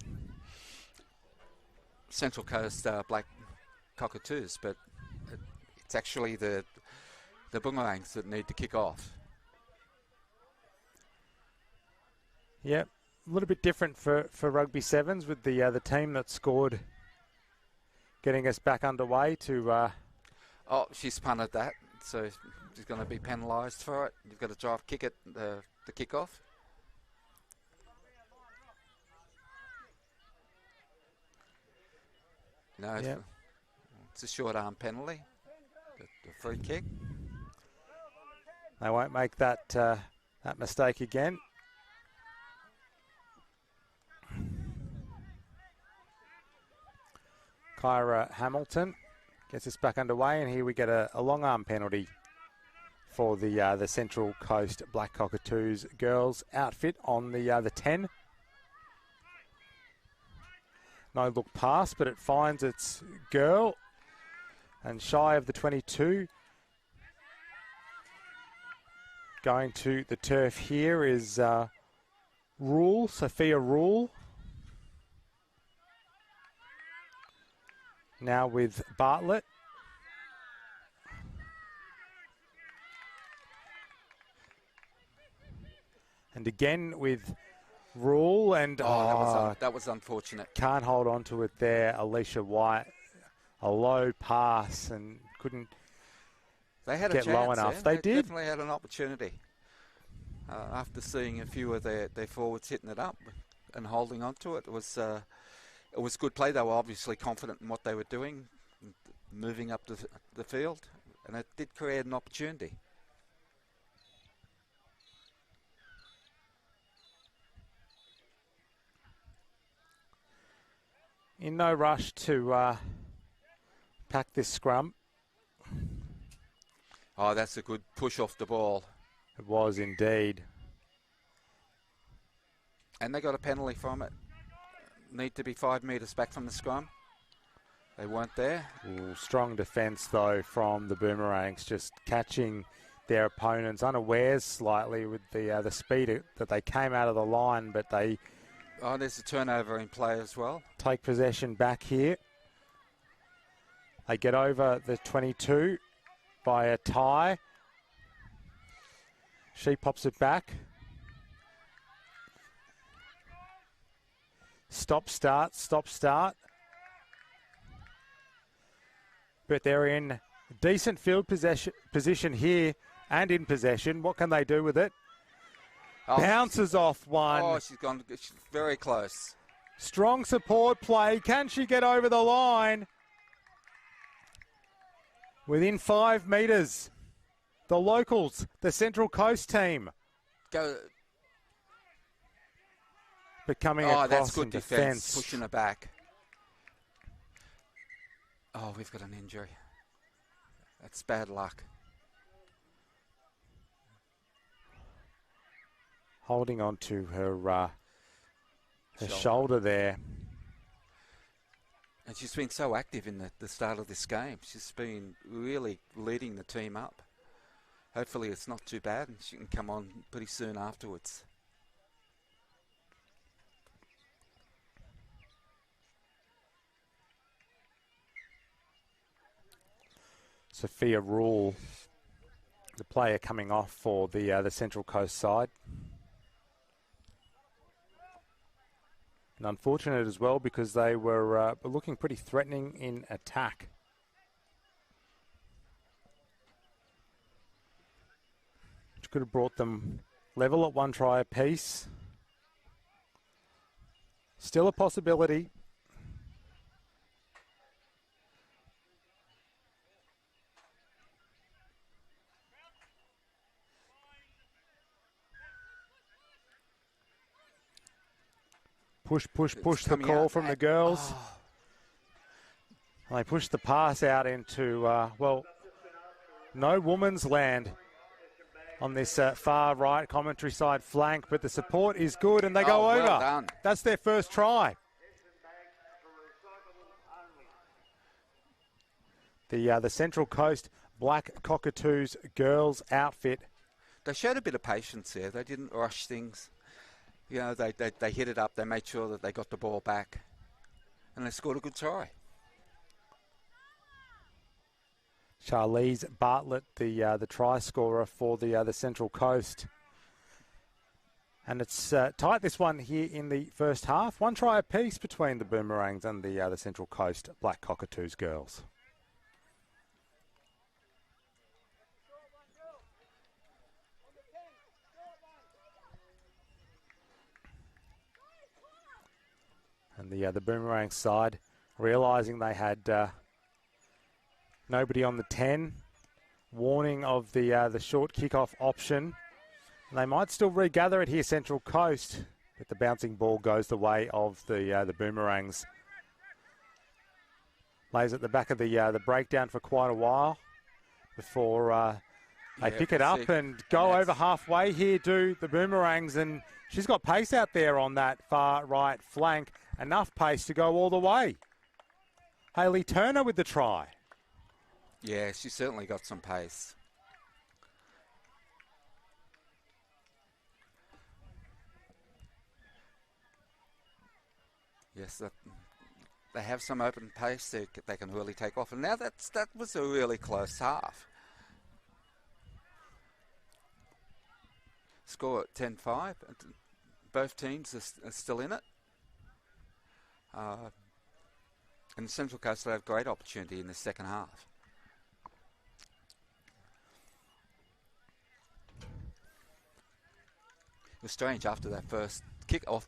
Central Coast Black Cockatoos, but it's actually the Boomerangs that need to kick off. Yep, a little bit different for Rugby Sevens with the team that scored, getting us back underway to... Oh, she's punted that, so she's going to be penalised for it. You've got to drive kick it, the kick-off. No, yep. It's a short arm penalty, the free kick. They won't make that mistake again. Kyra Hamilton gets us back underway, and here we get a long arm penalty for the Central Coast Black Cockatoos girls outfit on the 10. No look pass, but it finds its girl, and shy of the 22. Going to the turf here is Sophia Rule. Now with Bartlett. And again with Rule, and that was unfortunate. Can't hold on to it there. Alicia White, a low pass, and couldn't get low enough. They did. Definitely had an opportunity. After seeing a few of their forwards hitting it up and holding on to it, it was good play. They were obviously confident in what they were doing, moving up the field, and it did create an opportunity. In no rush to pack this scrum. Oh, that's a good push off the ball. It was indeed. And they got a penalty from it. Need to be 5 metres back from the scrum. They weren't there. Ooh, strong defence, though, from the Boomerangs, just catching their opponents unawares slightly with the speed that they came out of the line, but they... Oh, there's a turnover in play as well. Take possession back here. They get over the 22 by a tie. She pops it back. Stop, start. But they're in decent field position here and in possession. What can they do with it? Oh, bounces off one. Oh, she's very close. Strong support play. Can she get over the line? Within 5 metres. The locals, the Central Coast team. Go. But coming across that's good in defence. Pushing it back. Oh, we've got an injury. That's bad luck. Holding on to her shoulder there. And she's been so active in the start of this game. She's been really leading the team up. Hopefully it's not too bad and she can come on pretty soon afterwards. Sophia Rule, the player coming off for the Central Coast side. And unfortunate as well because they were looking pretty threatening in attack. Which could have brought them level at 1 try apiece. Still a possibility. Push, the call from the girls. Oh. And they push the pass out into, no woman's land. on this far right commentary side flank, but the support is good and they go over. Well done. That's their first try. The Central Coast Black Cockatoos girls outfit. They showed a bit of patience there. They didn't rush things. You know, they hit it up. They made sure that they got the ball back, and they scored a good try. Charlize Bartlett, the try scorer for the Central Coast. And it's tight, this one here in the first half. One try apiece between the Boomerangs and the Central Coast Black Cockatoos girls. And the Boomerang side realising they had nobody on the 10. Warning of the short kick-off option. And they might still regather it here, Central Coast. But the bouncing ball goes the way of the Boomerangs. Lays at the back of the breakdown for quite a while before they pick it up and go over halfway here, do the Boomerangs. And she's got pace out there on that far right flank. Enough pace to go all the way. Hayley Turner with the try. Yeah, she certainly got some pace. Yes, they have some open pace they can really take off. And now that was a really close half. Score at 10-5. Both teams are still in it. And the Central Coast will have great opportunity in the second half. It was strange after that first kick-off.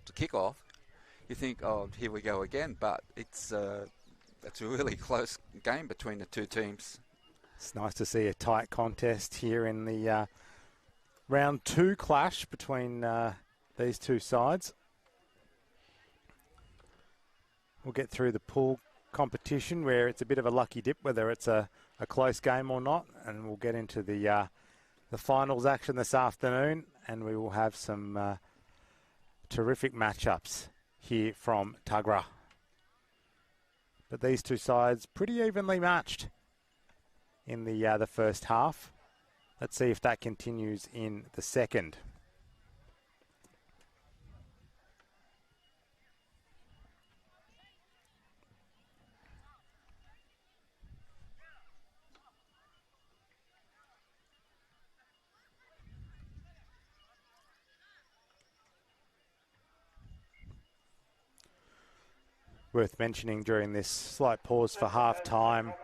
You think, oh, here we go again, but it's a really close game between the two teams. It's nice to see a tight contest here in the round 2 clash between these two sides. We'll get through the pool competition where it's a bit of a lucky dip, whether it's a close game or not, and we'll get into the finals action this afternoon, and we will have some terrific matchups here from Tuggerah. But these two sides pretty evenly matched in the first half. Let's see if that continues in the second. Worth mentioning during this slight pause for half-time,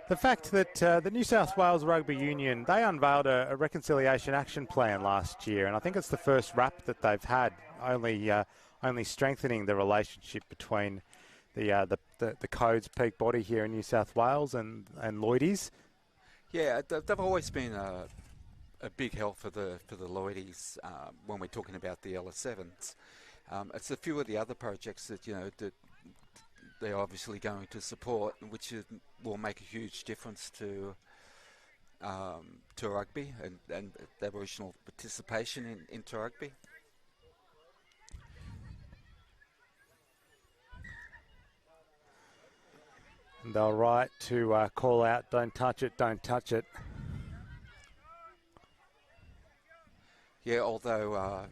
the fact that the New South Wales Rugby Union, they unveiled a reconciliation action plan last year, and I think it's the first rap that they've had, only strengthening the relationship between the Code's peak body here in New South Wales and Lloydies. Yeah, they've always been a big help for the Lloydies when we're talking about the LS7s. It's a few of the other projects that that they're obviously going to support, which will make a huge difference to rugby and the Aboriginal participation into rugby. And they'll write to call out, don't touch it, don't touch it. Yeah, although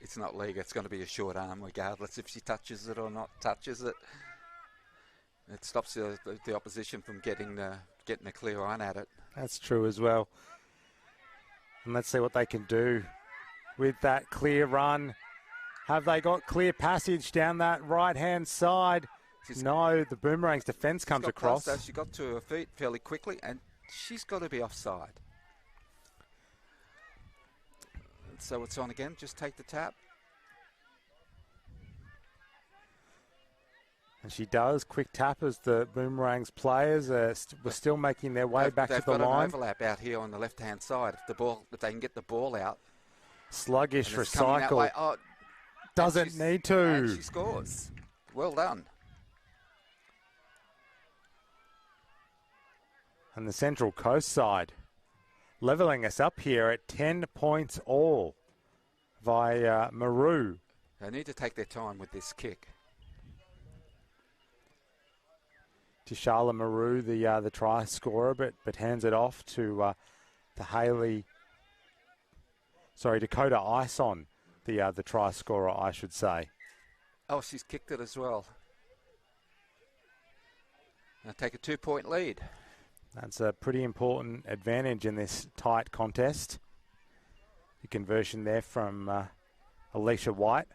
it's not legal, it's going to be a short arm regardless if she touches it or not touches it. It stops the opposition from getting a clear run at it. That's true as well. And let's see what they can do with that clear run. Have they got clear passage down that right-hand side? No, the Boomerang's defence comes across. She got to her feet fairly quickly, and she's got to be offside. So it's on again. Just take the tap. And she does. Quick tap as the Boomerangs players were still making their way back to the line. They've got an overlap out here on the left-hand side. If they can get the ball out. Sluggish recycle. Doesn't need to. And she scores. Well done. And the Central Coast side levelling us up here at 10 points all via Maru. They need to take their time with this kick. Tishala Maru, the try scorer, but hands it off to Dakota Ison, the try scorer, I should say. Oh, she's kicked it as well. Now take a 2-point lead. That's a pretty important advantage in this tight contest. The conversion there from Alicia White.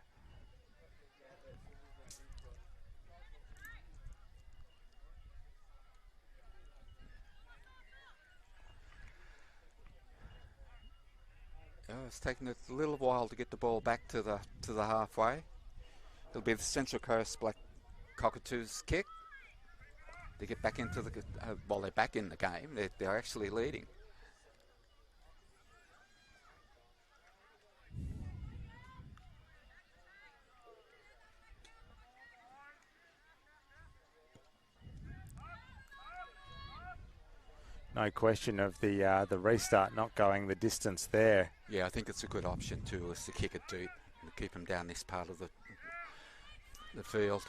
It's taken a little while to get the ball back to the halfway. It'll be the Central Coast Black Cockatoos kick. They get back into they're back in the game. They're actually leading. No question of the restart not going the distance there. Yeah, I think it's a good option too, is to kick it deep and keep them down this part of the field.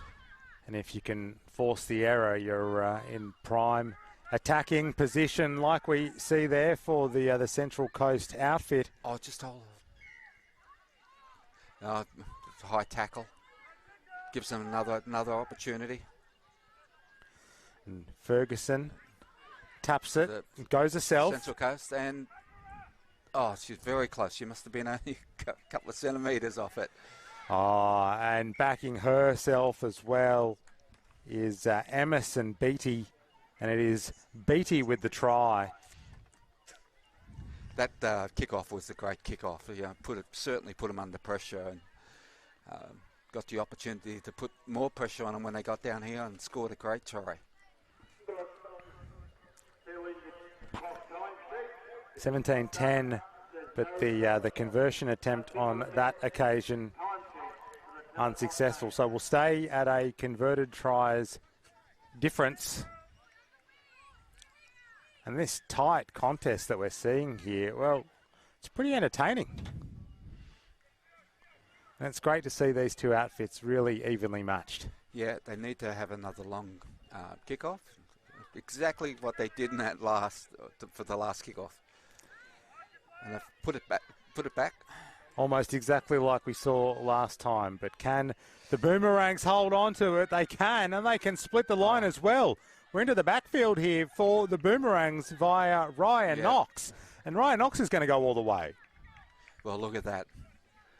And if you can force the error, you're in prime attacking position like we see there for the Central Coast outfit. Oh, just hold on. High tackle. Gives them another opportunity. And Ferguson taps it, goes herself. Central Coast, and she's very close. She must have been only a couple of centimetres off it. And backing herself as well is Emerson Beattie, and it is Beattie with the try. That kickoff was a great kickoff. Certainly put them under pressure, and got the opportunity to put more pressure on them when they got down here and scored a great try. 17-10, but the conversion attempt on that occasion unsuccessful. So we'll stay at a converted tries difference. And this tight contest that we're seeing here, well, it's pretty entertaining. And it's great to see these two outfits really evenly matched. Yeah, they need to have another long kickoff. Exactly what they did in that for the last kickoff. And they've put it back. Almost exactly like we saw last time. But can the Boomerangs hold on to it? They can, and they can split the line as well. We're into the backfield here for the Boomerangs via Ryan Knox. And Ryan Knox is going to go all the way. Well, look at that.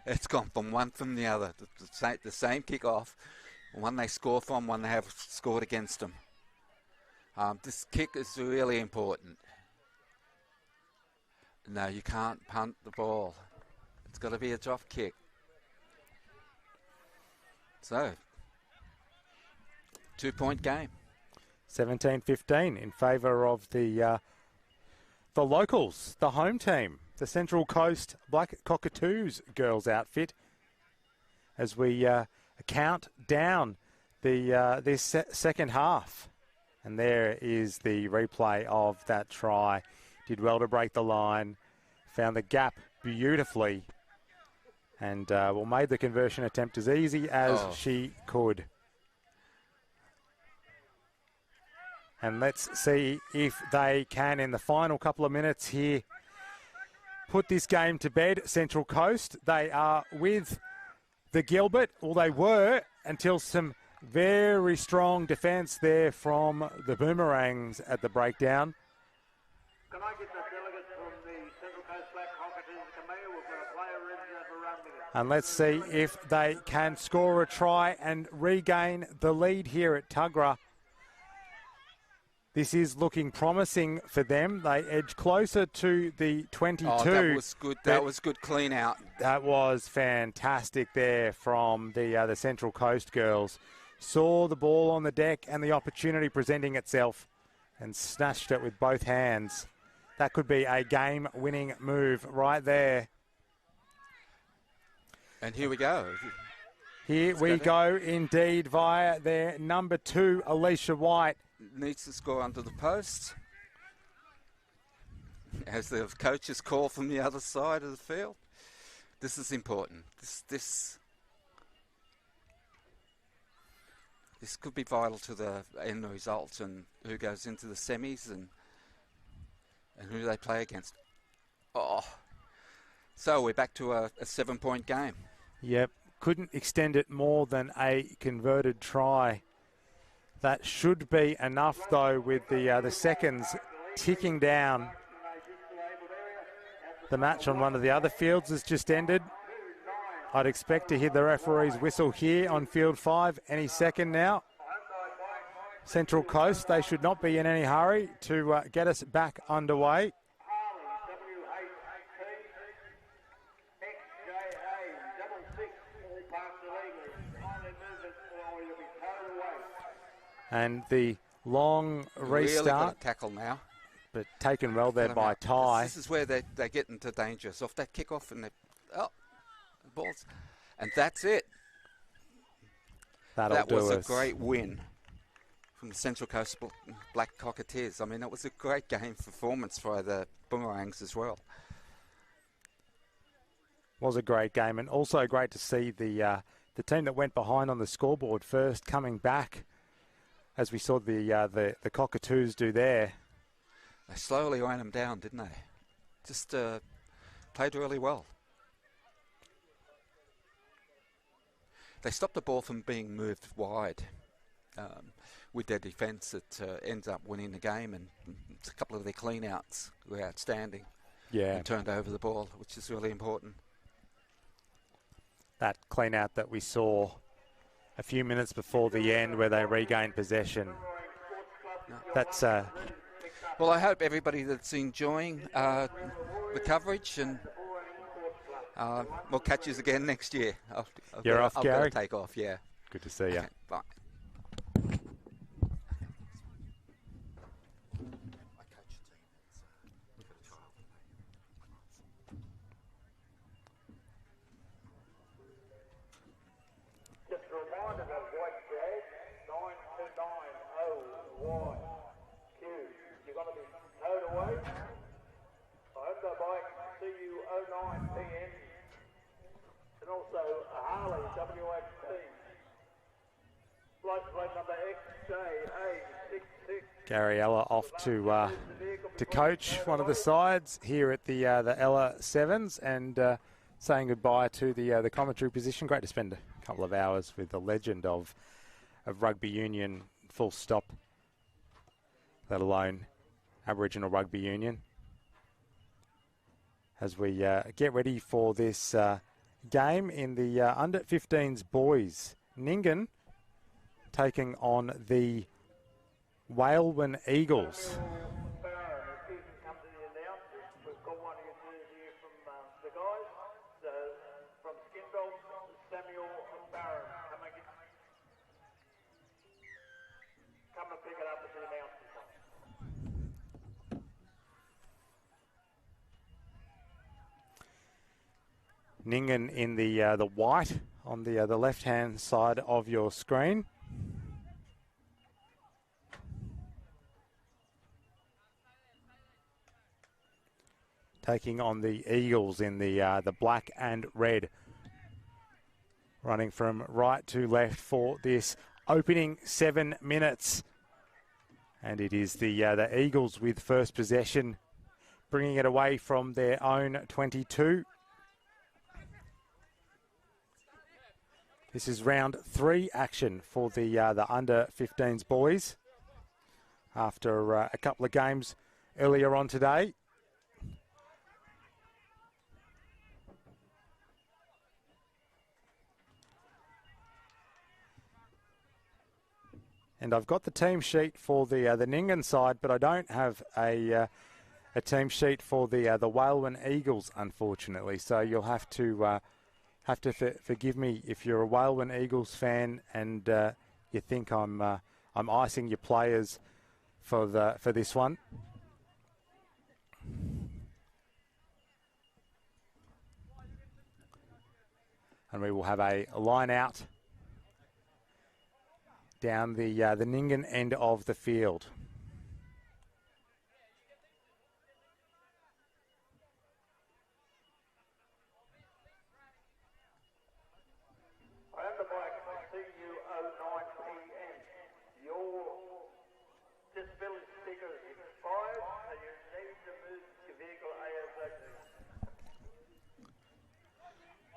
It's gone from one from the other. The same kickoff. One they score from, one they have scored against them. This kick is really important. No, you can't punt the ball. It's got to be a drop kick. So, 2-point game. 17-15 in favour of the locals, the home team, the Central Coast Black Cockatoos girls outfit, as we count down this second half. And there is the replay of that try. Did well to break the line, found the gap beautifully, and made the conversion attempt as easy as she could. And let's see if they can, in the final couple of minutes here, put this game to bed. Central Coast, they are with the Gilbert, or they were, until some very strong defence there from the Boomerangs at the breakdown. Can I get the delegates from the Central Coast Black Cockatoos to come here? We've got a player ready for rugby. And let's see if they can score a try and regain the lead here at Tuggerah. This is looking promising for them. They edge closer to the 22. Oh, that was good. That was good clean out. That was fantastic there from the Central Coast girls. Saw the ball on the deck and the opportunity presenting itself and snatched it with both hands. That could be a game-winning move right there. And here we go. Here we go indeed via their number 2, Alicia White. Needs to score under the post. as the coaches call from the other side of the field. This is important. This could be vital to the end result and who goes into the semis and who they play against. Oh, so we're back to a 7-point game. Yep, couldn't extend it more than a converted try. That should be enough, though, with the seconds ticking down. The match on one of the other fields has just ended. I'd expect to hear the referee's whistle here on field 5 any second now. Central Coast, they should not be in any hurry to get us back underway. And the long restart. Really got to tackle now. But taken well there by Ty. This is where they get into danger. So off that kick-off and the balls. And that's it. That was a great win from the Central Coast Black Cockatiers. I mean, it was a great game performance by the Boomerangs as well. Was a great game, and also great to see the team that went behind on the scoreboard first coming back, as we saw the Cockatoos do there. They slowly ran them down, didn't they? Just played really well. They stopped the ball from being moved wide with their defence. It ends up winning the game, and a couple of their clean-outs were outstanding. Yeah. And turned over the ball, which is really important. That clean-out that we saw a few minutes before the end where they regained possession. That's... Well, I hope everybody that's enjoying the coverage, and we'll catch you again next year. You're off, Gary? I've got to take off, yeah. Good to see you. Okay, bye. Just a reminder of White Jag, 9290YQ. You're going to be towed away. Honda bike CU09 PM. And also a Harley WXT. License plate number XJA66. Gary Ella off to coach one of the sides here at the Ella Sevens, and saying goodbye to the commentary position. Great to spend a couple of hours with the legend of rugby union, full stop, let alone Aboriginal rugby union. As we get ready for this game in the under 15s boys, Ningan taking on the Whalewin Eagles. Ningan in the white on the left-hand side of your screen. Taking on the Eagles in the black and red. Running from right to left for this opening 7 minutes. And it is the Eagles with first possession, bringing it away from their own 22. This is round 3 action for the under 15s boys after a couple of games earlier on today. And I've got the team sheet for the Ningan side, but I don't have a team sheet for the Whalewin Eagles, unfortunately. So you'll have to forgive me if you're a Whalewin Eagles fan and you think I'm icing your players for this one. And we will have a line out down the Ningan end of the field.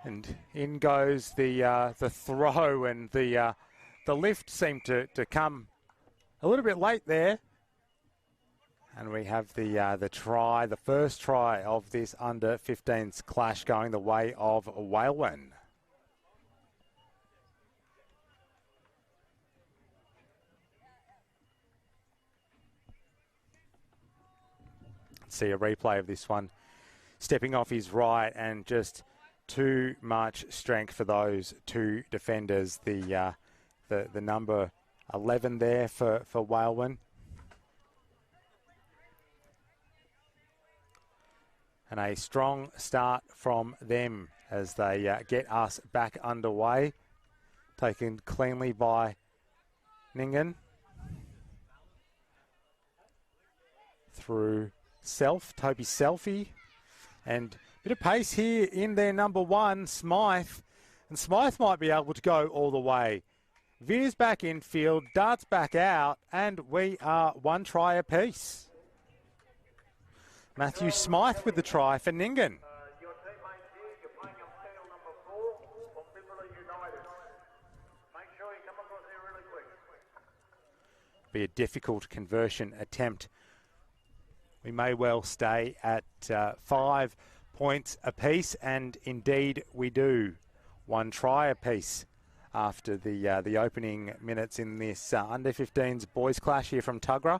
And in goes the throw, and the lift seemed to come a little bit late there. And we have the try, the first try of this under-15s clash going the way of Whalewin. See a replay of this one. Stepping off his right, and just too much strength for those two defenders. The number 11 there for Whalewin. And a strong start from them as they get us back underway. Taken cleanly by Ningan. Through Toby Selfie. And a bit of pace here in their number one, Smythe. And Smythe might be able to go all the way. Veers back infield, darts back out, and we are one try apiece. Matthew Smythe with the try for Ningan. Your teammates here, you're playing on field number 4 from Boomerangs United. Make sure you come across here really quick. Be a difficult conversion attempt. We may well stay at 5 points apiece, and indeed we do. One try apiece after the opening minutes in this under-15s boys clash here from Tuggerah.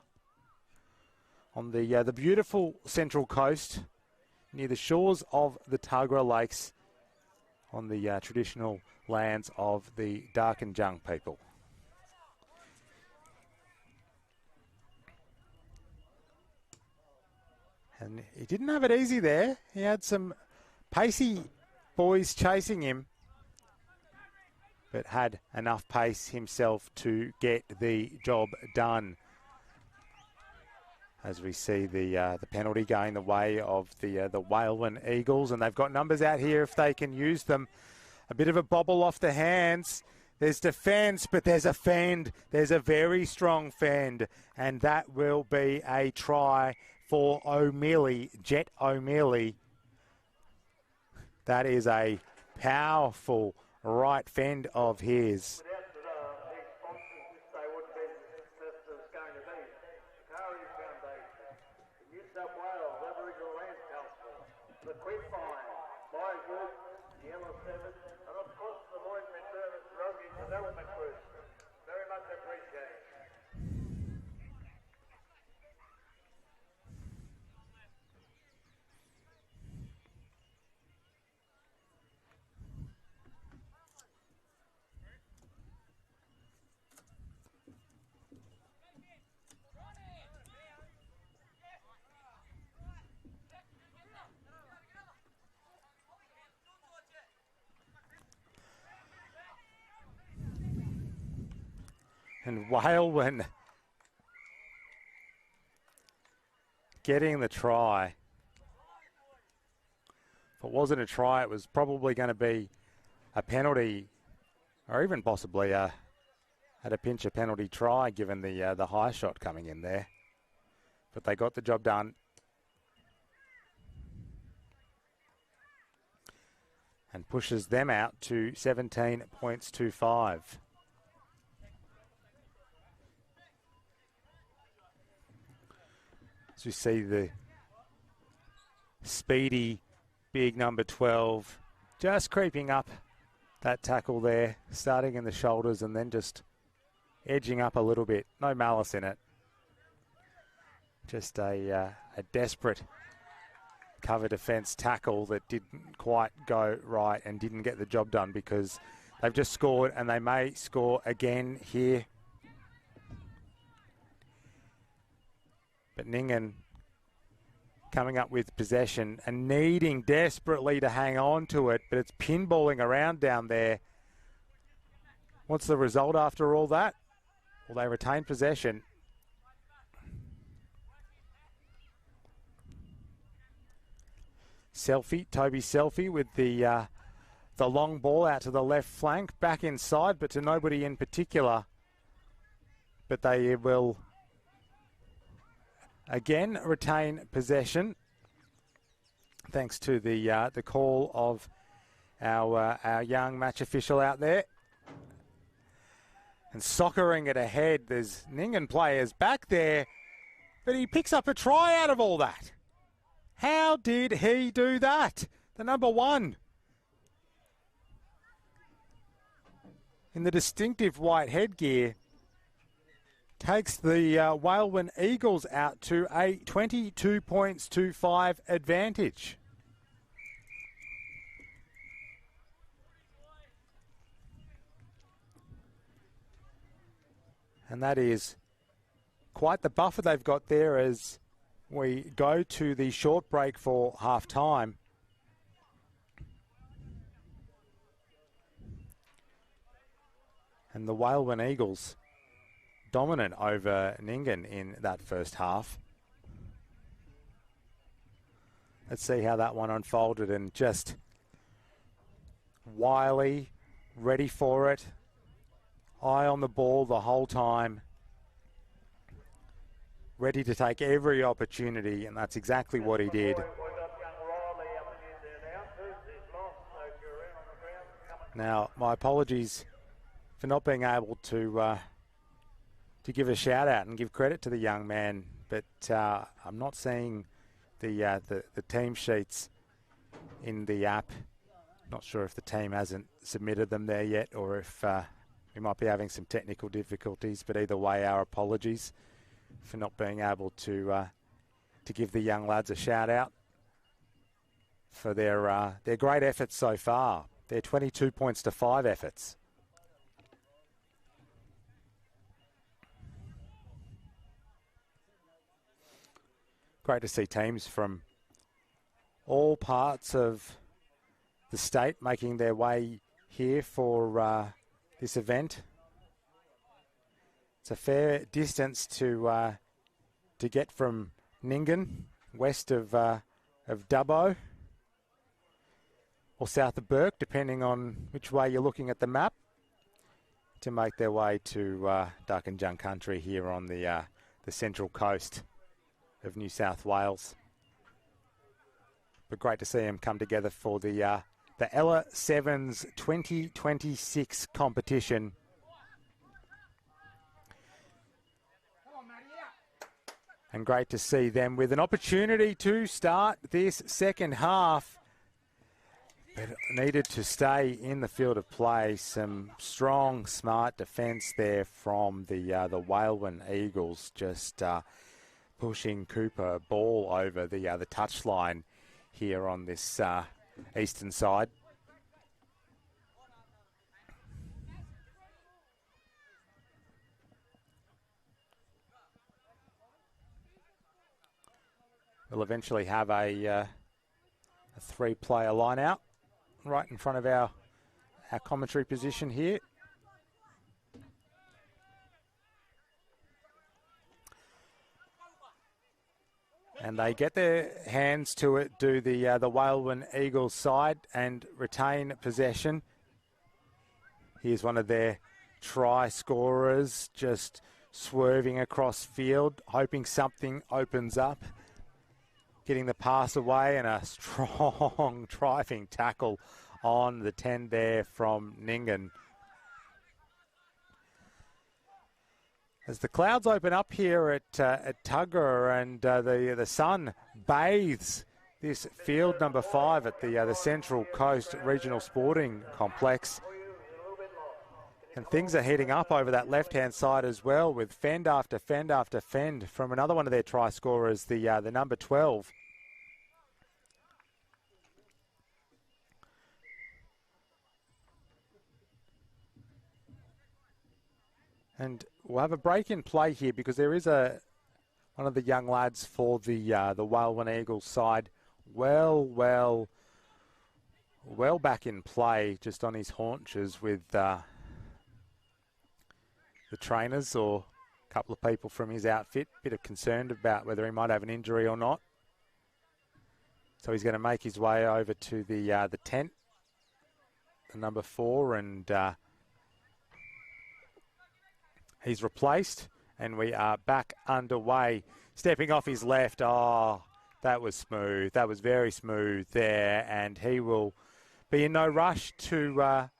On the beautiful Central Coast, near the shores of the Tuggerah Lakes, on the traditional lands of the Darkinjung people. And he didn't have it easy there. He had some pacey boys chasing him, but had enough pace himself to get the job done. As we see the penalty going the way of the Whalewin Eagles, and they've got numbers out here if they can use them. A bit of a bobble off the hands. There's defence, but there's a fend. There's a very strong fend, and that will be a try for O'Mealy, Jet O'Mealy. That is a powerful right fend of his. Without the sponsors, this day wouldn't be the success that it's going to be. The Kari Foundation, the New South Wales Aboriginal Land Council, the Queensland, My Group, the LS7, and of course the Lloyd McDermott Rugby Development Group. Very much appreciated. And Whalewin getting the try. If it wasn't a try, it was probably going to be a penalty, or even possibly at a pinch a penalty try, given the high shot coming in there. But they got the job done. And pushes them out to 17 points to 5. As we see the speedy big number 12 just creeping up that tackle there, starting in the shoulders and then just edging up a little bit. No malice in it. Just a desperate cover defence tackle that didn't quite go right and didn't get the job done, because they've just scored and they may score again here. But Ningan coming up with possession and needing desperately to hang on to it, but it's pinballing around down there. What's the result after all that? Well, they retain possession. Toby Selfie with the long ball out to the left flank, back inside, but to nobody in particular. But they will again retain possession, thanks to the call of our young match official out there. And soccering it ahead. There's Ningan players back there, but he picks up a try out of all that. How did he do that? The number 1. In the distinctive white headgear, takes the Whalewin Eagles out to a 22 points to 5 advantage. And that is quite the buffer they've got there as we go to the short break for half time. And the Whalewin Eagles dominant over Ningan in that first half. Let's see how that one unfolded, and just wily, ready for it, eye on the ball the whole time, ready to take every opportunity, and that's exactly what he did. Now, my apologies for not being able to give a shout out and give credit to the young man, but I'm not seeing the team sheets in the app. Not sure if the team hasn't submitted them there yet, or if we might be having some technical difficulties. But either way, our apologies for not being able to give the young lads a shout out for their great efforts so far. Their 22 points to 5 efforts. Great to see teams from all parts of the state making their way here for this event. It's a fair distance to get from Ningan, west of Dubbo, or south of Burke, depending on which way you're looking at the map, to make their way to Darkinjung country here on the central coast of New South Wales. But great to see them come together for the Ella Sevens 2026 competition. And great to see them with an opportunity to start this second half. But needed to stay in the field of play. Some strong, smart defence there from the Whalewin Eagles, just pushing Cooper ball over the touchline here on this eastern side. We'll eventually have a 3-player line out right in front of our commentary position here. And they get their hands to it, do the Whalewin Eagles side, and retain possession. Here's one of their try scorers, just swerving across field, hoping something opens up. Getting the pass away, and a strong driving tackle on the 10 there from Ningan. As the clouds open up here at Tuggerah, and the sun bathes this field number 5 at the Central Coast Regional Sporting Complex. And things are heating up over that left-hand side as well, with fend after fend after fend from another one of their try scorers, the number 12. And we'll have a break in play here because there is one of the young lads for the Whalewin Eagles side well back in play, just on his haunches with the trainers or a couple of people from his outfit. Bit of concerned about whether he might have an injury or not. So he's going to make his way over to the tent, the number 4, and he's replaced, and we are back underway. Stepping off his left, oh, that was smooth. That was very smooth there, and he will be in no rush to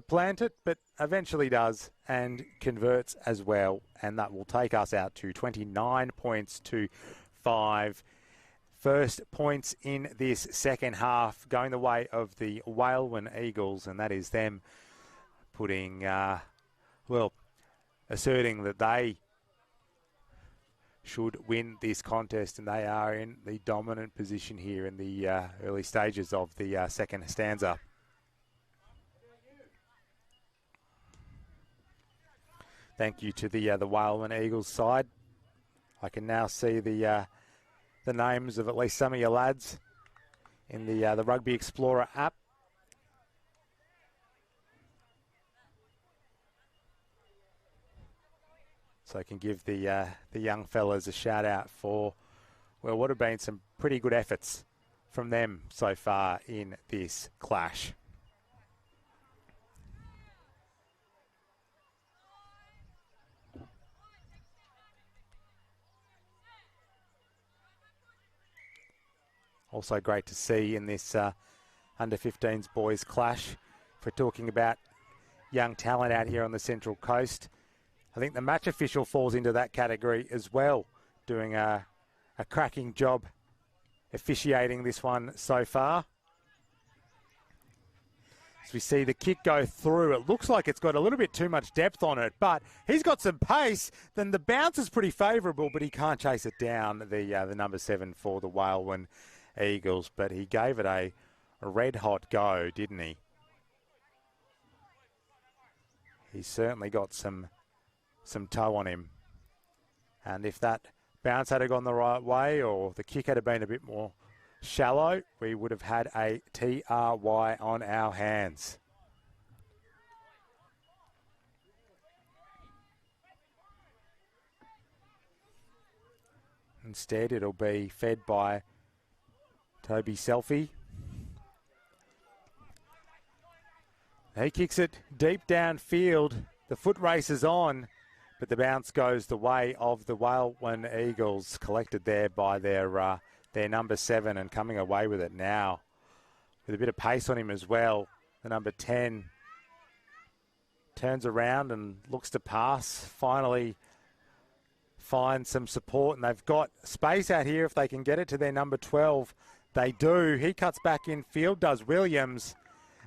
plant it, but eventually does and converts as well. And that will take us out to 29 points to 5. First points in this second half going the way of the Whalewin Eagles, and that is them putting, asserting that they should win this contest, and they are in the dominant position here in the early stages of the second stanza. Thank you to the Whalewin Eagles side. I can now see the names of at least some of your lads in the Rugby Explorer app. So I can give the young fellas a shout out for, well, what have been some pretty good efforts from them so far in this clash. Also great to see in this under-15s boys clash. If we're talking about young talent out here on the Central Coast, I think the match official falls into that category as well, doing a cracking job officiating this one so far. As we see the kick go through, it looks like it's got a little bit too much depth on it, but he's got some pace. Then the bounce is pretty favourable, but he can't chase it down, the number 7 for the Whalewin Eagles. But he gave it a red-hot go, didn't he? He's certainly got some toe on him. And if that bounce had gone the right way, or the kick had been a bit more shallow, we would have had a TRY on our hands. Instead, it'll be fed by Toby Selfie. He kicks it deep downfield. The foot race is on, but the bounce goes the way of the Whalewin Eagles, collected there by their number 7 and coming away with it now. With a bit of pace on him as well. The number 10 turns around and looks to pass. Finally finds some support, and they've got space out here if they can get it to their number 12. They do. He cuts back in field, does Williams.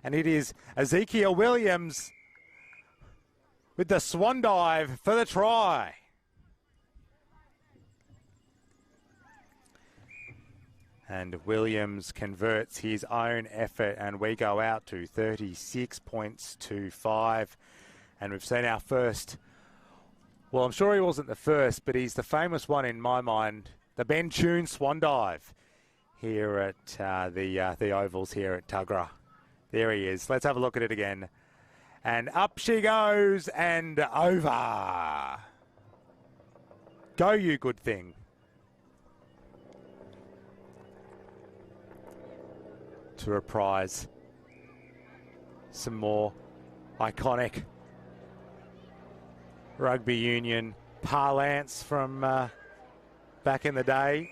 And it is Ezekiel Williams with the swan dive for the try. And Williams converts his own effort, and we go out to 36 points to 5. And we've seen our first, well, I'm sure he wasn't the first, but he's the famous one in my mind, the Ben Tune swan dive here at the Ovals here at Tuggerah. There he is. Let's have a look at it again. And up she goes and over. Go, you good thing. To reprise some more iconic rugby union parlance from back in the day.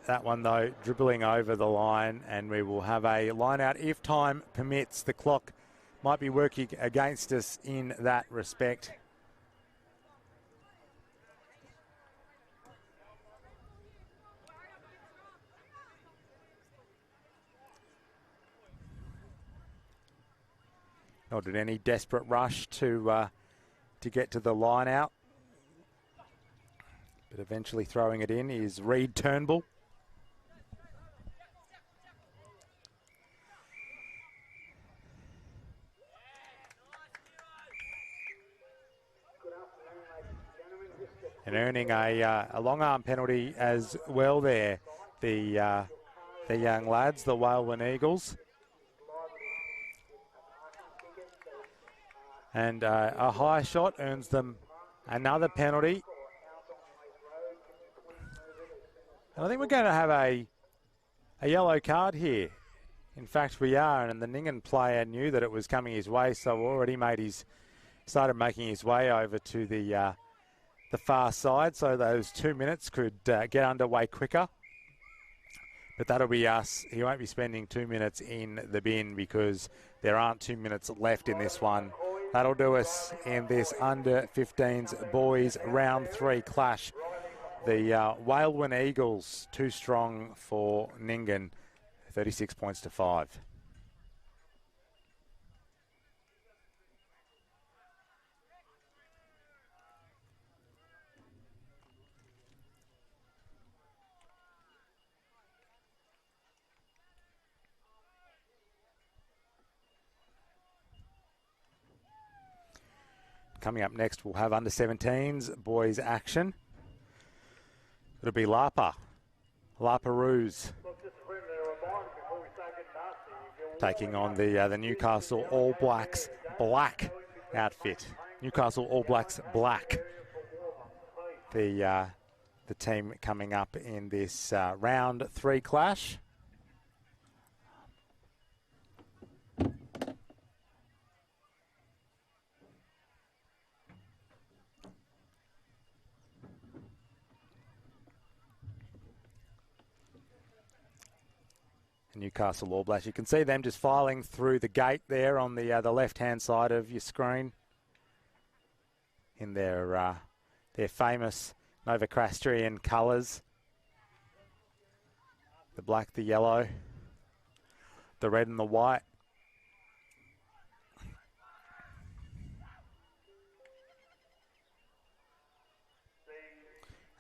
That one, though, dribbling over the line, and we will have a line out if time permits. The clock might be working against us in that respect. Not in any desperate rush to get to the line out. But eventually throwing it in is Reed Turnbull. And earning a long arm penalty as well there, the young lads, the Whalewin Eagles. And a high shot earns them another penalty. And I think we're going to have a yellow card here. In fact, we are, and the Ningan player knew that it was coming his way, so already started making his way over to the far side, so those 2 minutes could get underway quicker. But that'll be us. He won't be spending 2 minutes in the bin because there aren't 2 minutes left in this one. That'll do us in this under-15s boys round 3 clash. The Whalewin Eagles too strong for Ningan, 36 points to 5. Coming up next, we'll have under-17s boys action. It'll be Perouse taking on the Newcastle All Blacks black outfit. Newcastle All Blacks black. The team coming up in this round 3 clash. Newcastle All Blacks. You can see them just filing through the gate there on the left-hand side of your screen in their famous Novocastrian colours. The black, the yellow, the red and the white.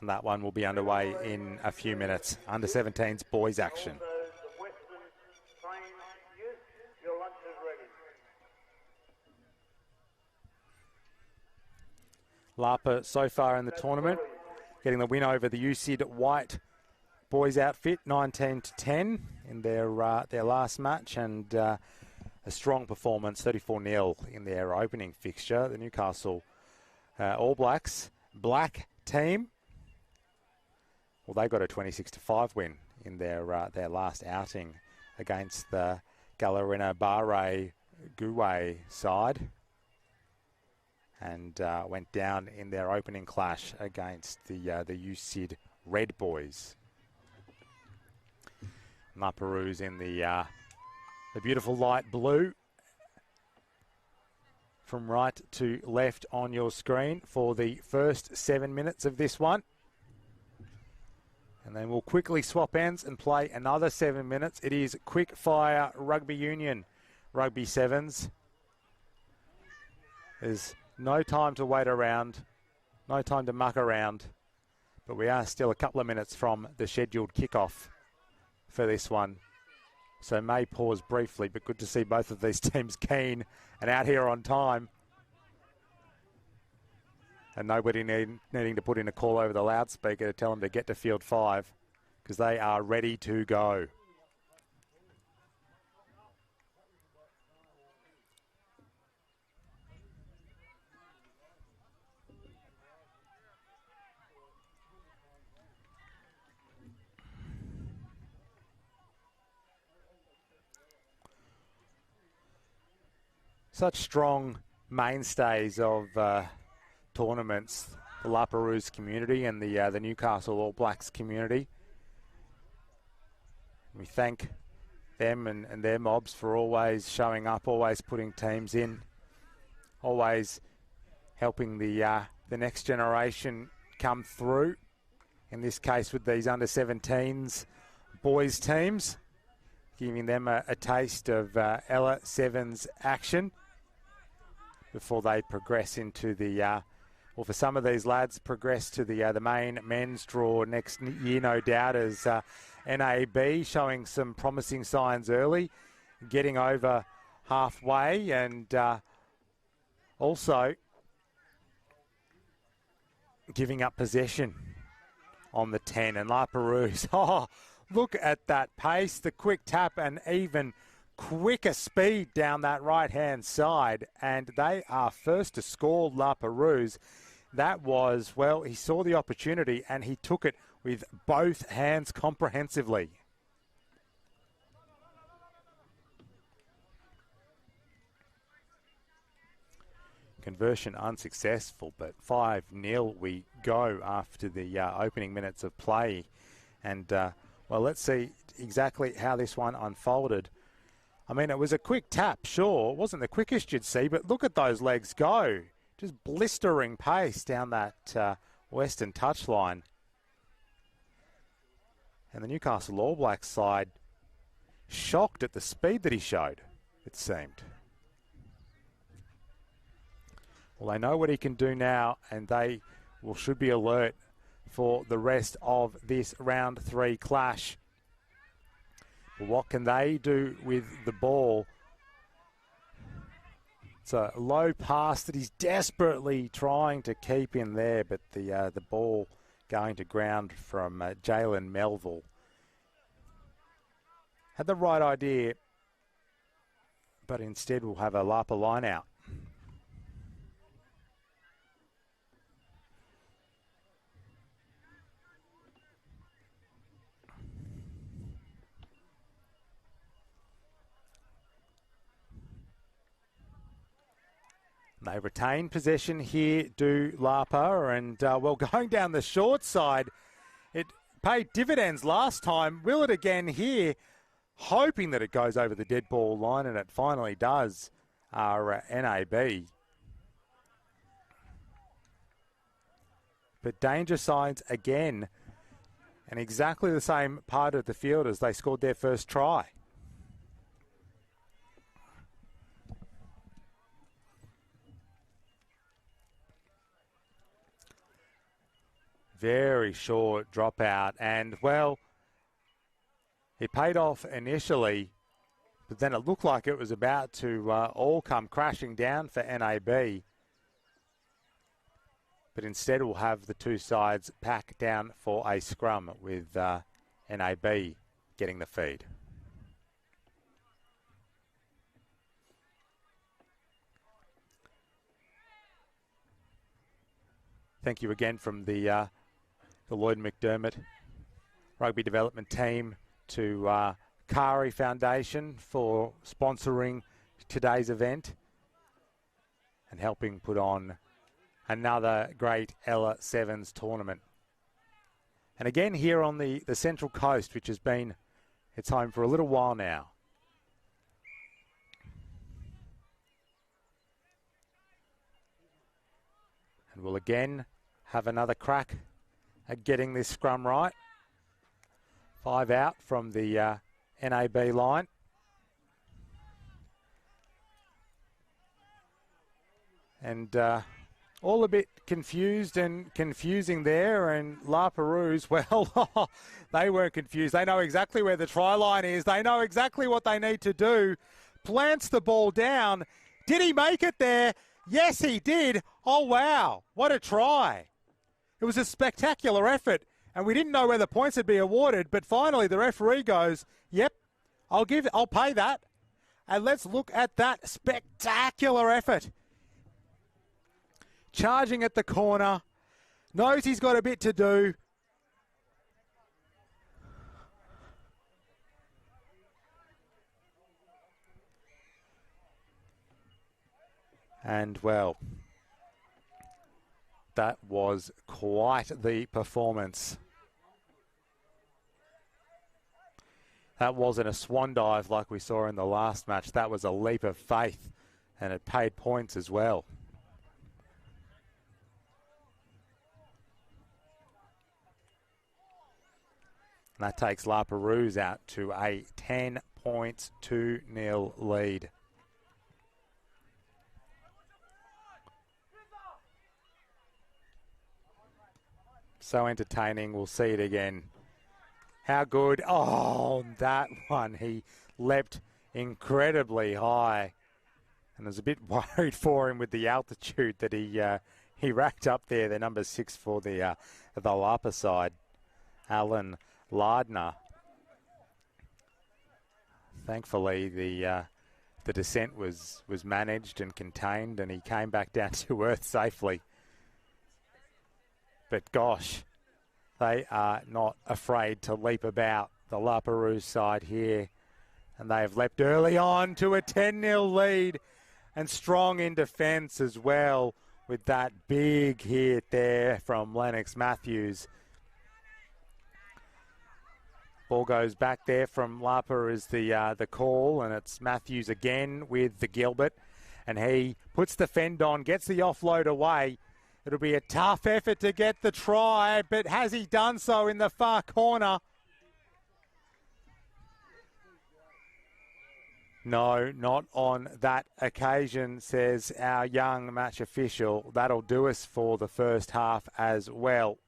And that one will be underway in a few minutes. Under-17s boys action. Lapa so far in the tournament, getting the win over the UCID White boys outfit, 19-10 in their last match, and a strong performance, 34-0 in their opening fixture. The Newcastle All Blacks black team, well, they got a 26-5 win in their last outing against the Galar Barre Gouet side. And went down in their opening clash against the UCID Red Boys. Perouse in the beautiful light blue from right to left on your screen for the first 7 minutes of this one. And then we'll quickly swap ends and play another 7 minutes. It is quick fire rugby union, rugby sevens. There's no time to wait around, no time to muck around, but we are still a couple of minutes from the scheduled kickoff for this one. So may pause briefly, but good to see both of these teams keen and out here on time. And nobody needing to put in a call over the loudspeaker to tell them to get to field 5 because they are ready to go. Such strong mainstays of tournaments, the Perouse community and the Newcastle All Blacks community. We thank them and their mobs for always showing up, always putting teams in, always helping the next generation come through. In this case with these under-17s boys teams, giving them a taste of Ella Sevens action before they progress into the, well, for some of these lads, progress to the main men's draw next year, no doubt, as NAB showing some promising signs early, getting over halfway, and also giving up possession on the 10. And Perouse, oh, look at that pace, the quick tap, and even quicker speed down that right-hand side. And they are first to score, Perouse. That was, well, he saw the opportunity and he took it with both hands comprehensively. Conversion unsuccessful, but 5-0 we go after the opening minutes of play. And Well, let's see exactly how this one unfolded. I mean, it was a quick tap, sure. It wasn't the quickest you'd see, but look at those legs go. Just blistering pace down that western touchline. And the Newcastle All Blacks side shocked at the speed that he showed, it seemed. Well, they know what he can do now, and they should be alert for the rest of this round 3 clash. But what can they do with the ball? It's a low pass that he's desperately trying to keep in there, but the ball going to ground from Jalen Melville. Had the right idea, but instead we'll have a Lapa line out. They retain possession here, do Lapa, and well, going down the short side, it paid dividends last time. Will it again here? Hoping that it goes over the dead ball line, and it finally does. Our NAB. But danger signs again, and exactly the same part of the field as they scored their first try. Very short dropout, and well, it paid off initially, but then it looked like it was about to all come crashing down for NAB. But instead we'll have the two sides pack down for a scrum with NAB getting the feed. Thank you again from the Lloyd McDermott Rugby Development Team to Kari Foundation for sponsoring today's event and helping put on another great Ella Sevens tournament. And again here on the Central Coast, which has been its home for a little while now. And we'll again have another crack at getting this scrum right. 5 out from the NAB line. And all a bit confused and confusing there. And La Perouse, well, they weren't confused. They know exactly where the try line is. They know exactly what they need to do. Plants the ball down. Did he make it there? Yes, he did. Oh, wow. What a try. It was a spectacular effort. And we didn't know where the points would be awarded, but finally the referee goes, yep, I'll pay that. And let's look at that spectacular effort. Charging at the corner, knows he's got a bit to do. And well, that was quite the performance. That wasn't a swan dive like we saw in the last match. That was a leap of faith, and it paid points as well. And that takes La Perouse out to a 10 points, 2-0 lead. So entertaining. We'll see it again. How good. Oh, that one. He leapt incredibly high. And I was a bit worried for him with the altitude that he racked up there. The number 6 for the Lapa side, Alan Lardner. Thankfully, the descent was managed and contained, and he came back down to earth safely. But gosh, they are not afraid to leap about, the La Perouse side here. And they have leapt early on to a 10-0 lead, and strong in defence as well, with that big hit there from Lennox Matthews. Ball goes back there from Lapa is the call, and it's Matthews again with the Gilbert. And he puts the fend on, gets the offload away. It'll be a tough effort to get the try, but has he done so in the far corner? No, not on that occasion, says our young match official. That'll do us for the first half as well.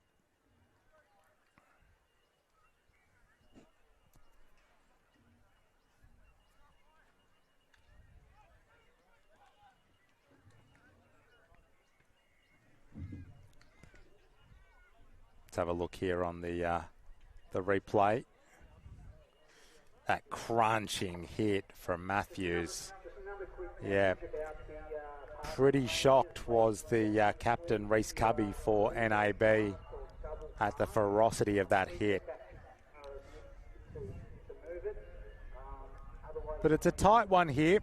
Let's have a look here on the replay. That crunching hit from Matthews. Yeah. Pretty shocked was the captain, Reece Cubby, for NAB at the ferocity of that hit. But it's a tight one here.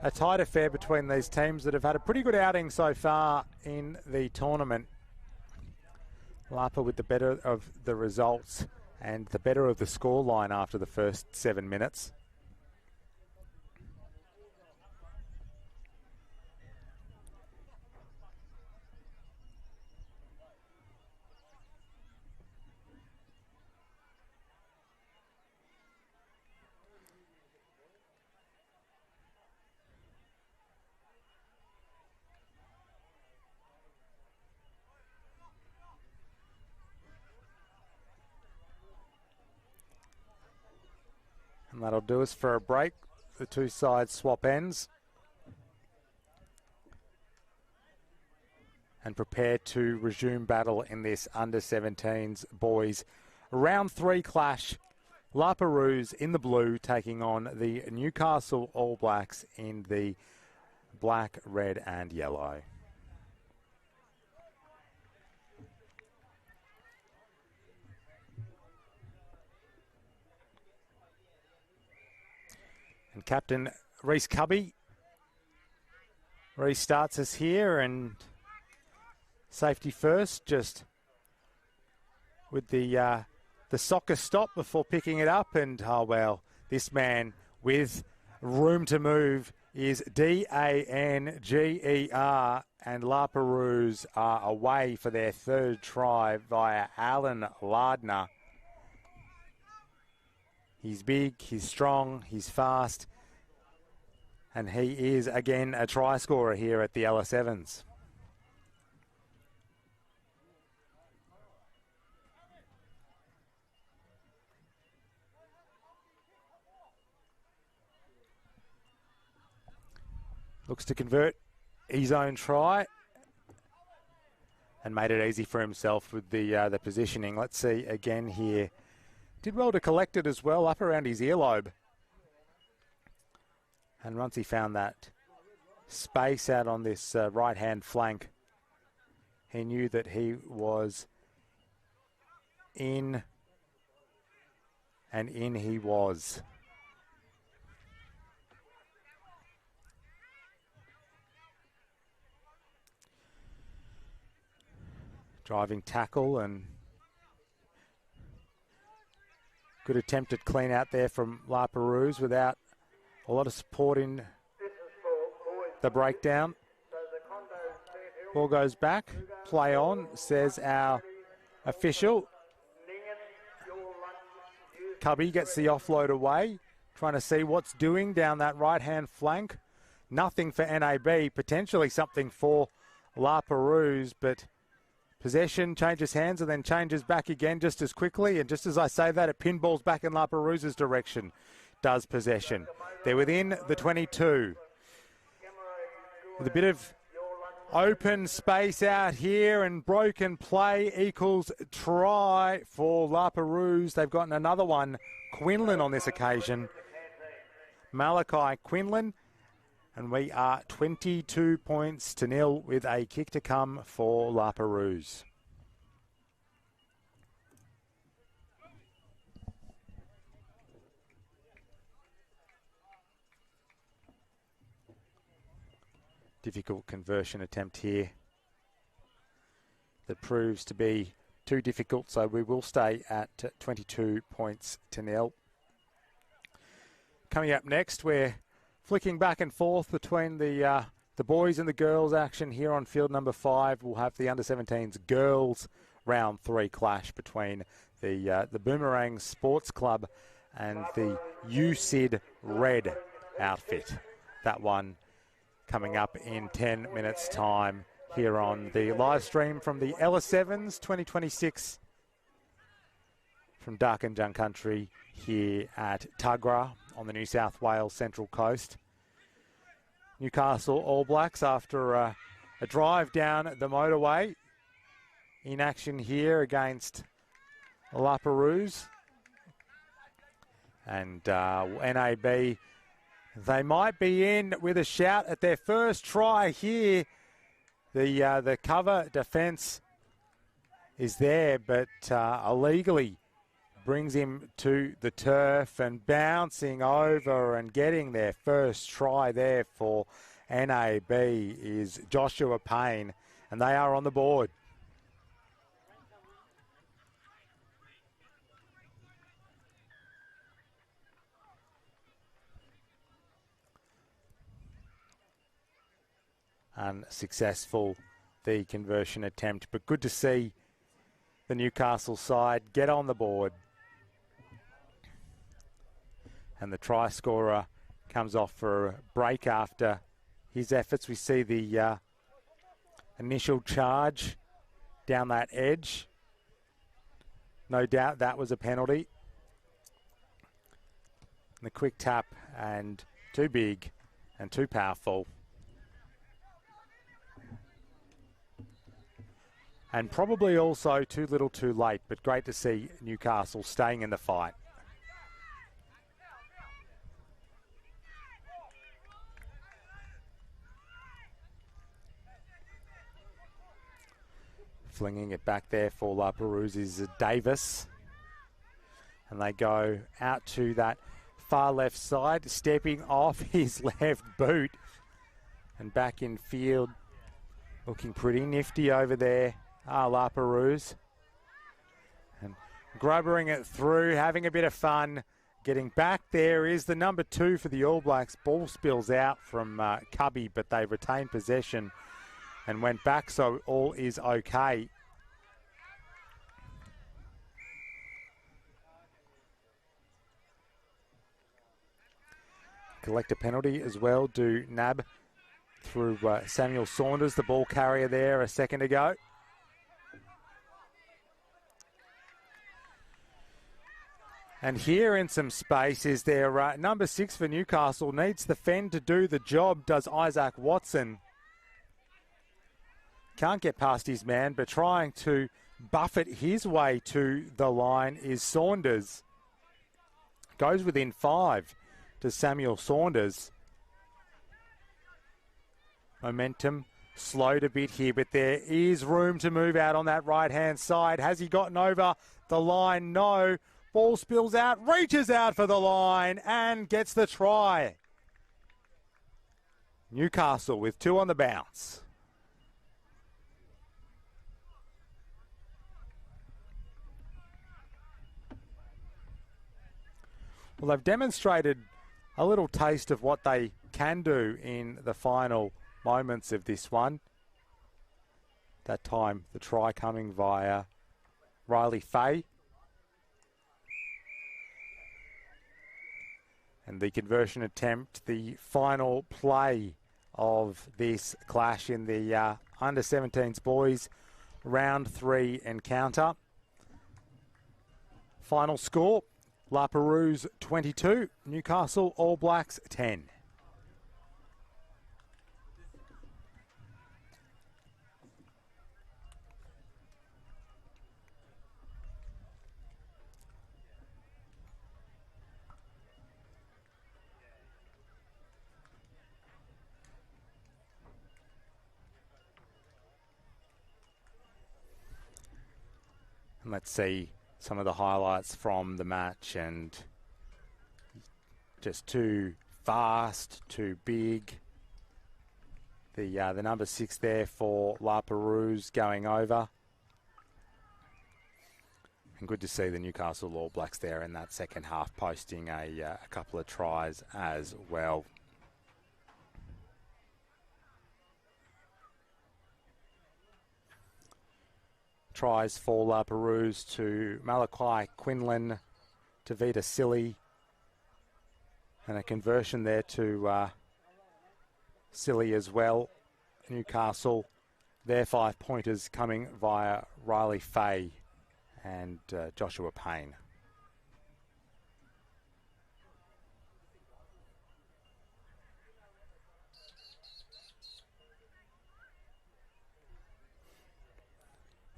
A tight affair between these teams that have had a pretty good outing so far in the tournament. Lapa with the better of the results and the better of the scoreline after the first 7 minutes. And that'll do us for a break. The two sides swap ends and prepare to resume battle in this under-17s boys round 3 clash. La Perouse in the blue taking on the Newcastle All Blacks in the black, red and yellow. And Captain Reece Cubby restarts us here, and safety first, just with the soccer stop before picking it up. And oh well, this man with room to move is Danger, and La Perouse are away for their third try via Alan Lardner. He's big, he's strong, he's fast, and he is, again, a try scorer here at the Ellis Evans. Looks to convert his own try and made it easy for himself with the positioning. Let's see again here. Did well to collect it as well, up around his earlobe. And once he found that space out on this right-hand flank, he knew that he was in, and in he was. Driving tackle and good attempt at clean out there from La Perouse without a lot of support in the breakdown. Ball goes back, play on, says our official. Cubby gets the offload away, trying to see what's doing down that right-hand flank. Nothing for NAB, potentially something for La Perouse, but possession changes hands and then changes back again just as quickly. And just as I say that, it pinballs back in La Perouse's direction. Does possession. They're within the 22. With a bit of open space out here and broken play equals try for La Perouse. They've gotten another one. Quinlan on this occasion. Malachi Quinlan. And we are 22 points to nil with a kick to come for La Perouse. Difficult conversion attempt here that proves to be too difficult, so we will stay at 22 points to nil. Coming up next, we're flicking back and forth between the boys and the girls action here on field number 5. We'll have the under-17s girls round 3 clash between the Boomerangs Sports Club and the USID Red outfit. That one coming up in 10 minutes' time here on the live stream from the Ella Sevens 2026 from Darkinjung Country here at Tuggerah on the New South Wales Central Coast. Newcastle All Blacks, after a drive down the motorway, in action here against La Perouse. And NAB, they might be in with a shout at their first try here. The cover defence is there, but illegally brings him to the turf, and bouncing over and getting their first try there for NAB is Joshua Payne, and they are on the board. Unsuccessful, the conversion attempt, but good to see the Newcastle side get on the board. And the try scorer comes off for a break after his efforts. We see the initial charge down that edge. No doubt that was a penalty. And the quick tap, and too big and too powerful. And probably also too little too late, but great to see Newcastle staying in the fight. Flinging it back there for La Perouse is Davis. And they go out to that far left side, stepping off his left boot. And back in field, looking pretty nifty over there. La Perouse. And grubbering it through, having a bit of fun. Getting back there is the number 2 for the All Blacks. Ball spills out from Cubby, but they retain possession and went back, so all is okay. Collect a penalty as well, do NAB through Samuel Saunders, the ball carrier there a second ago. And here in some space is their number 6 for Newcastle. Needs the fend to do the job, does Isaac Watson. Can't get past his man, but trying to buffet his way to the line is Saunders. Goes within 5 to Samuel Saunders. Momentum slowed a bit here, but there is room to move out on that right-hand side. Has he gotten over the line? No. Ball spills out, reaches out for the line and gets the try. Newcastle with 2 on the bounce. Well, they've demonstrated a little taste of what they can do in the final moments of this one. That time, the try coming via Riley Fay. And the conversion attempt, the final play of this clash in the under-17s boys round 3 encounter. Final score, La Perouse 22, Newcastle All Blacks 10. And let's see some of the highlights from the match, and just too fast, too big. The number 6 there for La Perouse going over. And good to see the Newcastle All Blacks there in that second half, posting a couple of tries as well. Tries for Perouse to Malachi Quinlan, to Vita Silly, and a conversion there to Silly as well. Newcastle, their 5-pointers coming via Riley Fay and Joshua Payne.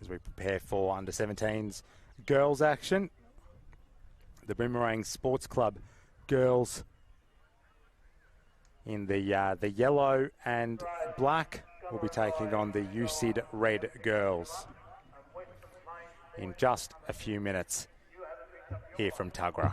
As we prepare for under-17s girls action, the Boomerangs Sports Club girls in the yellow and black will be taking on the UCID Red girls in just a few minutes here from Tuggerah.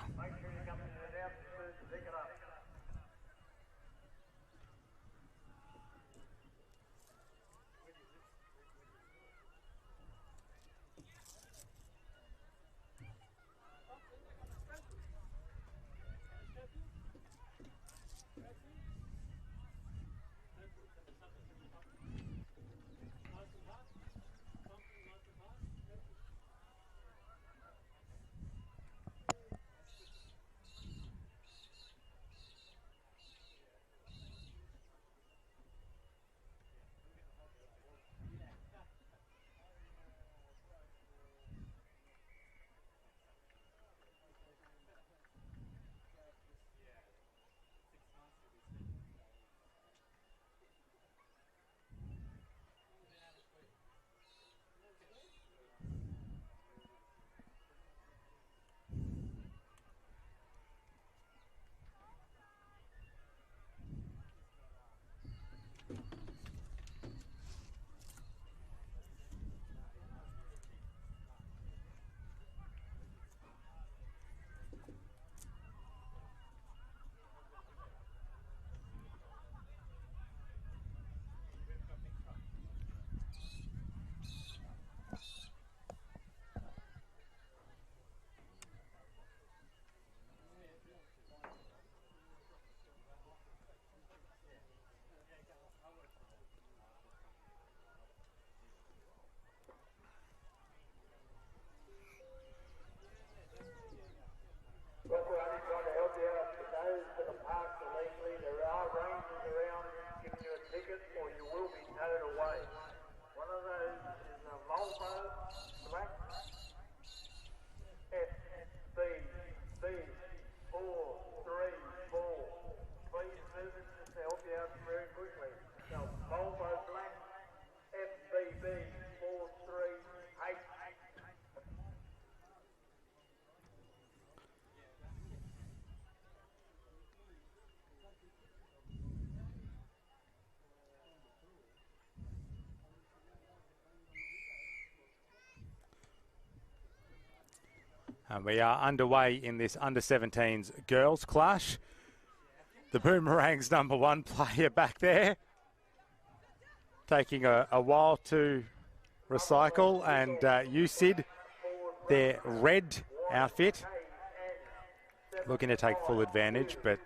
And we are underway in this under-17s girls clash. The Boomerangs #1 player back there, taking a while to recycle, and UCID, their red outfit, looking to take full advantage, but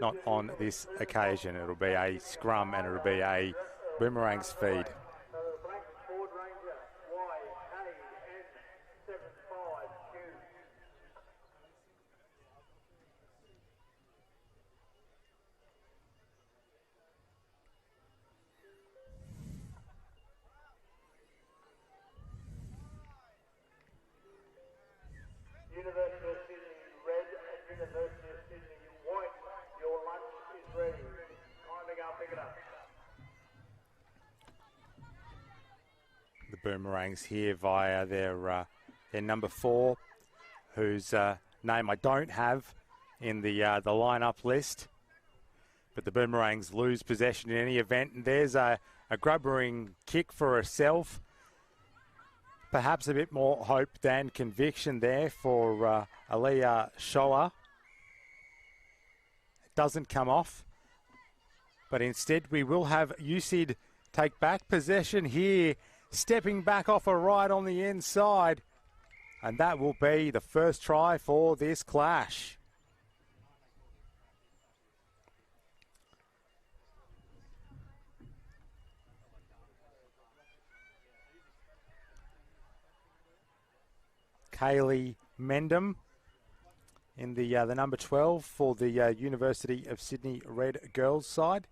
not on this occasion. It'll be a scrum and it'll be a Boomerangs feed. University of Sydney red and University of Sydney white. Your lunch is ready. Kindly go pick it up. The Boomerangs here via their #4, whose name I don't have in the lineup list. But the Boomerangs lose possession in any event, and there's a grubbering kick for herself. Perhaps a bit more hope than conviction there for Aliyah Shoa. It doesn't come off, but instead we will have UCID take back possession here, stepping back off a right on the inside. And that will be the first try for this clash. Kaylee Mendham in the number 12 for the University of Sydney Red girls side.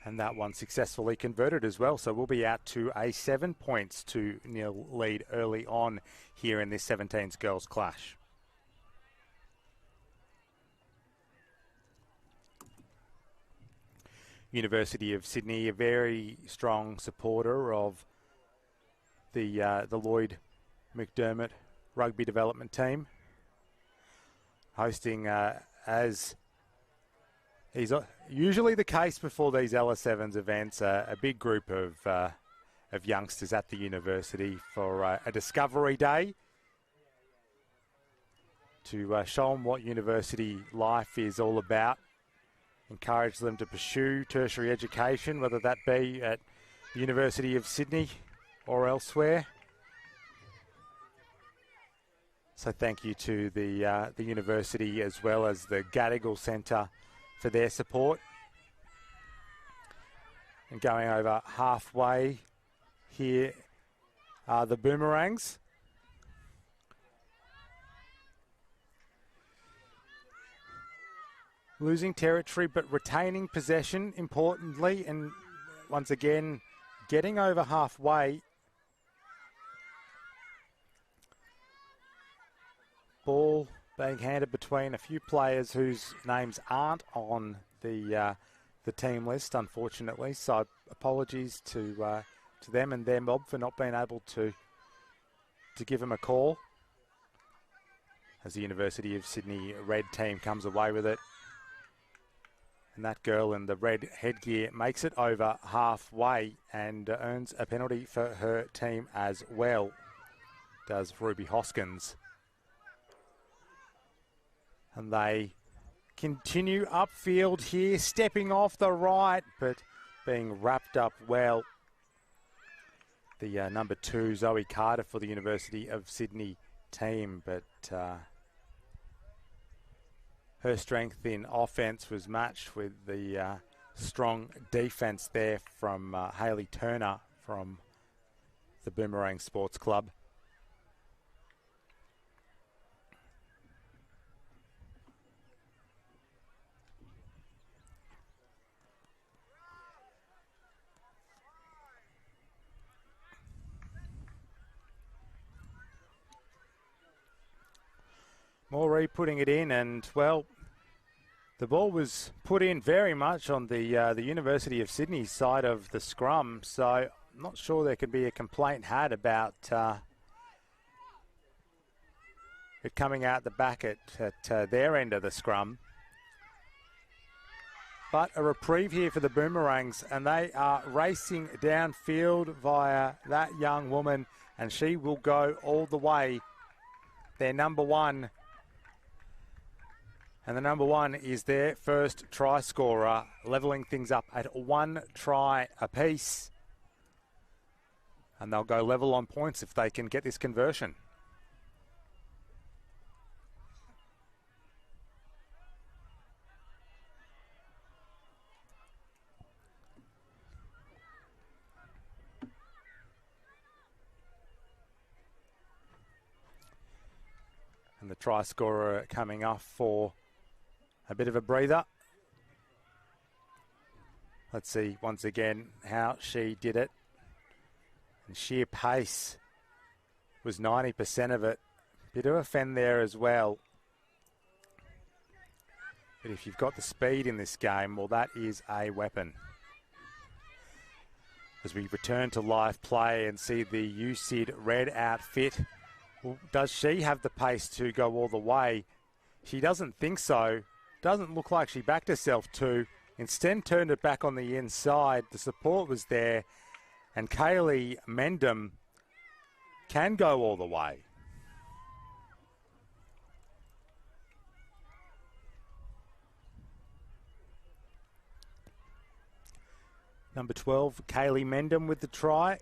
And that one successfully converted as well. So we'll be out to a 7 points to nil lead early on here in this 17s girls clash. University of Sydney, a very strong supporter of the Lloyd McDermott rugby development team, hosting as is usually the case before these LS7s events, a big group of youngsters at the university for a discovery day to show them what university life is all about. Encourage them to pursue tertiary education, whether that be at the University of Sydney or elsewhere. So thank you to the university as well as the Gadigal Centre for their support. And going over halfway here are the Boomerangs. Losing territory but retaining possession importantly, and once again getting over halfway. Ball being handed between a few players whose names aren't on the team list, unfortunately. So apologies to them and their mob for not being able to give them a call, as the University of Sydney red team comes away with it. And that girl in the red headgear makes it over halfway and earns a penalty for her team as well, does Ruby Hoskins. And they continue upfield here, stepping off the right, but being wrapped up well. The number 2, Zoe Carter for the University of Sydney team, but her strength in offence was matched with the strong defence there from Hayley Turner from the Boomerang Sports Club. Moree putting it in, and well, the ball was put in very much on the University of Sydney side of the scrum, so I'm not sure there could be a complaint had about it coming out the back at their end of the scrum. But a reprieve here for the Boomerangs, and they are racing downfield via that young woman, and she will go all the way. Their number 1. And the number 1 is their first try scorer, levelling things up at 1 try apiece. And they'll go level on points if they can get this conversion. And the try scorer coming off for a bit of a breather. Let's see once again how she did it. And sheer pace was 90% of it. Bit of a fend there as well. But if you've got the speed in this game, well, that is a weapon. As we return to live play and see the USyd red outfit, well, does she have the pace to go all the way? She doesn't think so. Doesn't look like she backed herself to. Instead turned it back on the inside. The support was there. And Kaylee Mendham can go all the way. Number 12, Kaylee Mendham with the try.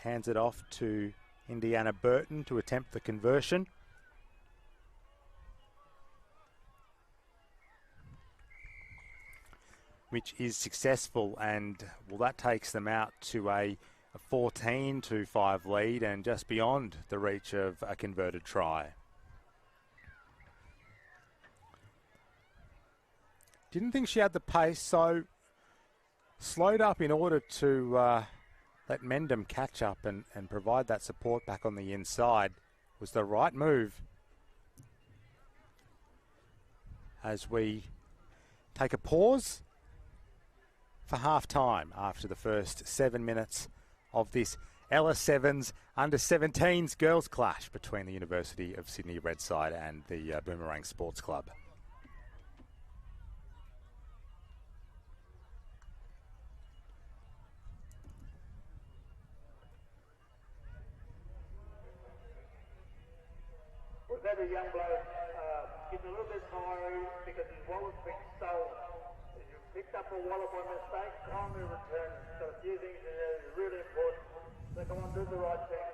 Hands it off to Indiana Burton to attempt the conversion. Which is successful, and well, that takes them out to a 14-5 lead and just beyond the reach of a converted try. Didn't think she had the pace, so slowed up in order to let Mendham catch up and provide that support back on the inside. Was the right move. As we take a pause for half time after the first 7 minutes of this Ella Sevens under-17s girls clash between the University of Sydney Red Side and the Boomerangs Sports Club. Was that a young bloke getting a little bit tiring because his wallet's been stolen? If you picked up a wallet by mistake, kindly return it. So a few things in there is really important. So come on, do the right thing.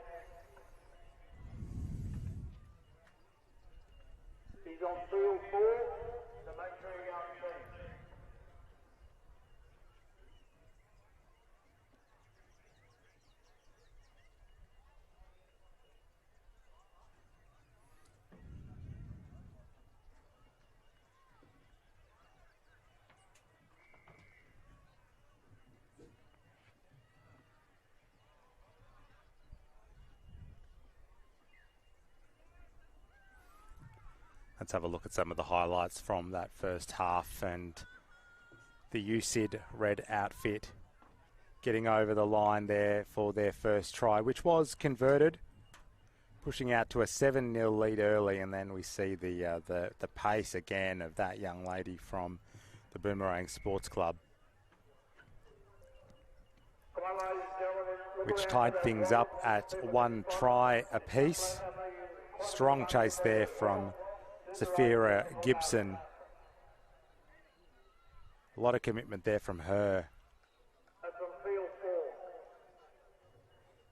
He's on field 4, so make sure you go and see. Let's have a look at some of the highlights from that first half, and the USyd red outfit getting over the line there for their first try, which was converted, pushing out to a 7-0 lead early, and then we see the pace again of that young lady from the Boomerang Sports Club, which tied things up at 1 try apiece. Strong chase there from Zafira Gibson. A lot of commitment there from her.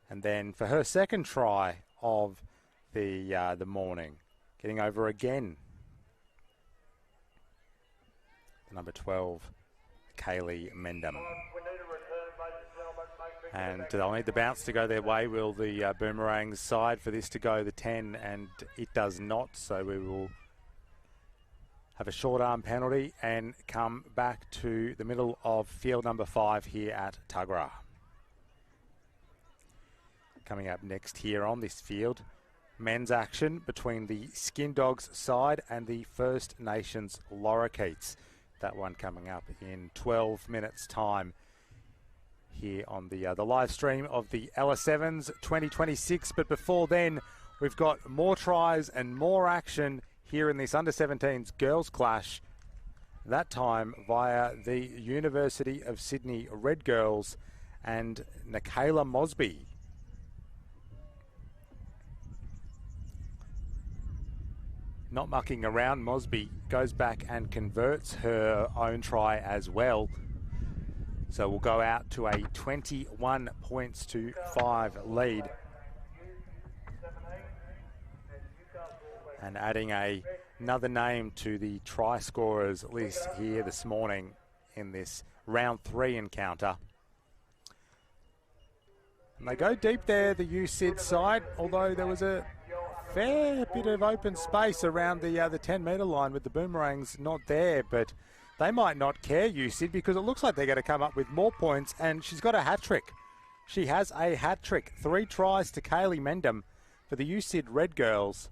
And then for her second try of the morning, getting over again. Number 12, Kaylee Mendham. And they'll need the bounce to go their way, will the Boomerangs side, for this to go the 10, and it does not, so we will have a short arm penalty and come back to the middle of field number 5 here at Tuggerah. Coming up next here on this field, men's action between the Skin Dogs side and the First Nations Lorikeets. That one coming up in 12 minutes' time here on the live stream of the Ella Sevens 2026. But before then, we've got more tries and more action here in this under-17s girls clash, that time via the University of Sydney Red Girls and Nikayla Mosby. Not mucking around, Mosby goes back and converts her own try as well. So we'll go out to a 21 points to 5 lead. And adding another name to the try scorers list here this morning in this round 3 encounter. And they go deep there, the USyd side, although there was a fair bit of open space around the 10-metre line with the Boomerangs not there, but they might not care, USyd, because it looks like they're going to come up with more points, and she's got a hat-trick. She has a hat-trick. 3 tries to Kaylee Mendham for the USyd Red Girls.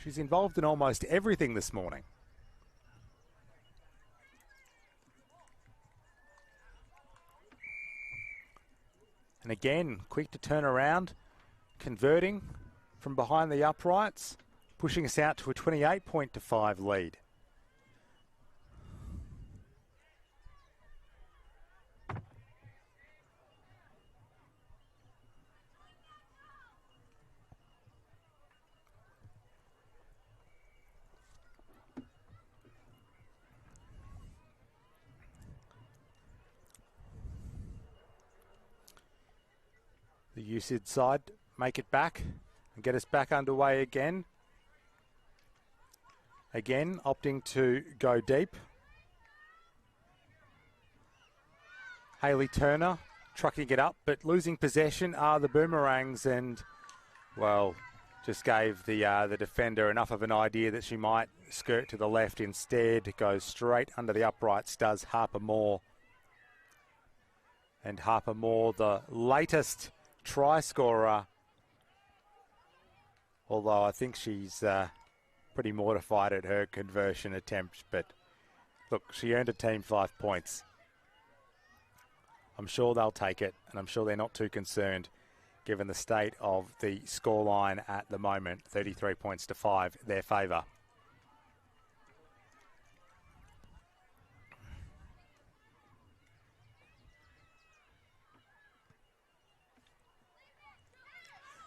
She's involved in almost everything this morning. And again, quick to turn around, converting from behind the uprights, pushing us out to a 28 to 5 lead. USID side make it back and get us back underway again. Again, opting to go deep. Hayley Turner trucking it up, but losing possession are the Boomerangs, and, well, just gave the defender enough of an idea that she might skirt to the left. Instead, goes straight under the uprights, does Harper Moore. And Harper Moore, the latest try scorer, although I think she's pretty mortified at her conversion attempt. But look, she earned a team 5 points. I'm sure they'll take it, and I'm sure they're not too concerned given the state of the scoreline at the moment. 33 points to 5, their favour.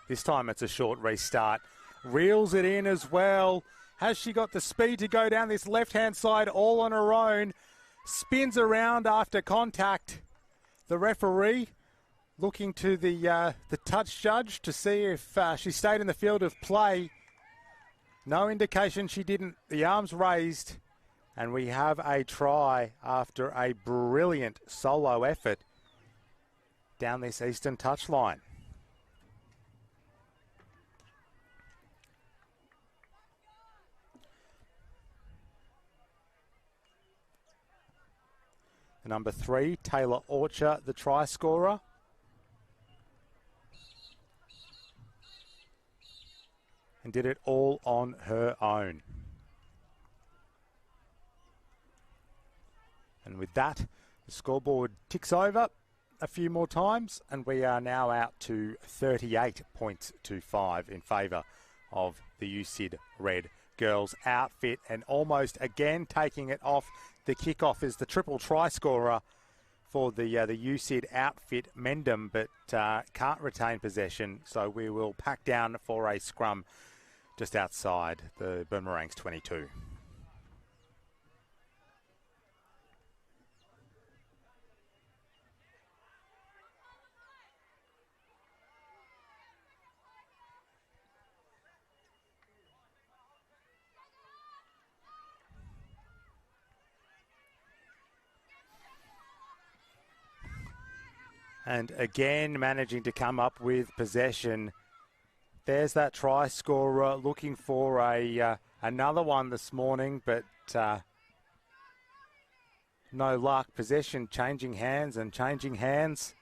This time it's a short restart. Reels it in as well. Has she got the speed to go down this left-hand side all on her own? Spins around after contact. The referee looking to the touch judge to see if she stayed in the field of play. No indication she didn't. The arms raised. And we have a try after a brilliant solo effort down this eastern touchline. Number 3, Taylor Orcher, the try scorer. And did it all on her own. And with that, the scoreboard ticks over a few more times, and we are now out to 38 points to 5 in favour of the USID Red Girls outfit, and almost again taking it off. The kickoff is the triple try scorer for the USID outfit, Mendham, but can't retain possession, so we will pack down for a scrum just outside the Boomerangs 22. And again, managing to come up with possession. There's that try scorer looking for another one this morning, but no luck. Possession changing hands and changing hands.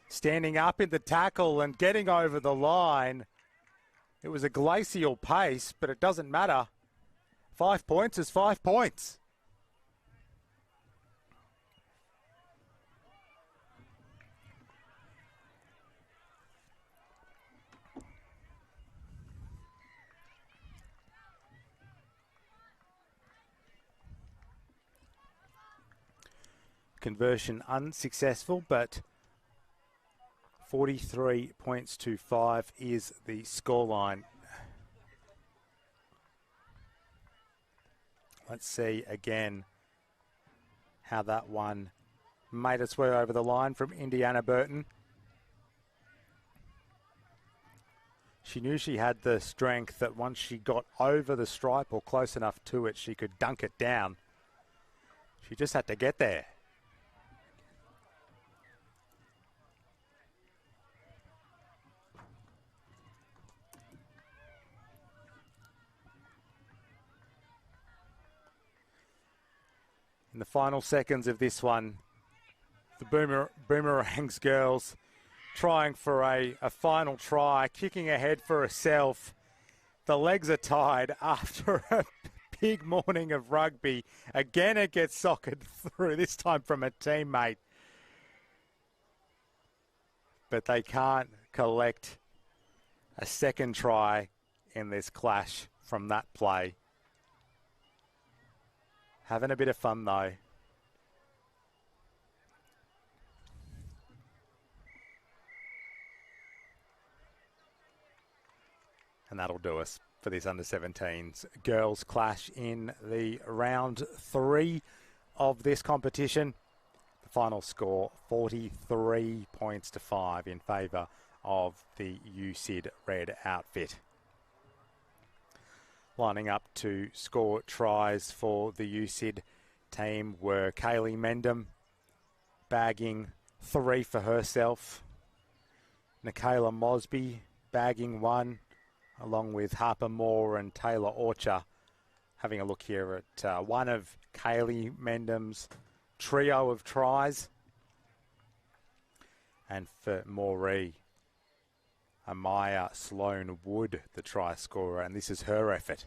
Standing up in the tackle and getting over the line. It was a glacial pace, but it doesn't matter. 5 points is 5 points. Conversion unsuccessful, but 43 points to 5 is the scoreline. Let's see again how that one made its way over the line from Indiana Burton. She knew she had the strength that once she got over the stripe or close enough to it, she could dunk it down. She just had to get there. In the final seconds of this one, the Boomerangs girls trying for a final try, kicking ahead for herself. The legs are tied after a big morning of rugby. Again, it gets socked through, this time from a teammate. But they can't collect a second try in this clash from that play. Having a bit of fun though. And that'll do us for this under-17s girls clash in the round 3 of this competition. The Final score 43 points to 5 in favour of the USyd red outfit. Lining up to score tries for the USyd team were Kaylee Mendham, bagging 3 for herself. Nicola Mosby bagging 1, along with Harper Moore and Taylor Orcher. Having a look here at one of Kaylee Mendham's trio of tries. And for Moree, Amaya Sloan Wood, the try scorer, and this is her effort.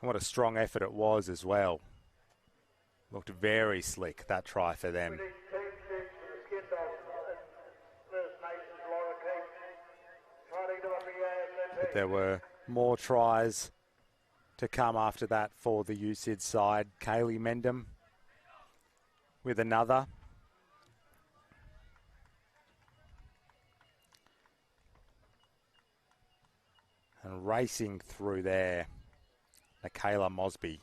And what a strong effort it was as well. Looked very slick, that try for them. But there were more tries to come after that for the USyd side. Kaylee Mendham with another. And racing through there, Nicola Mosby.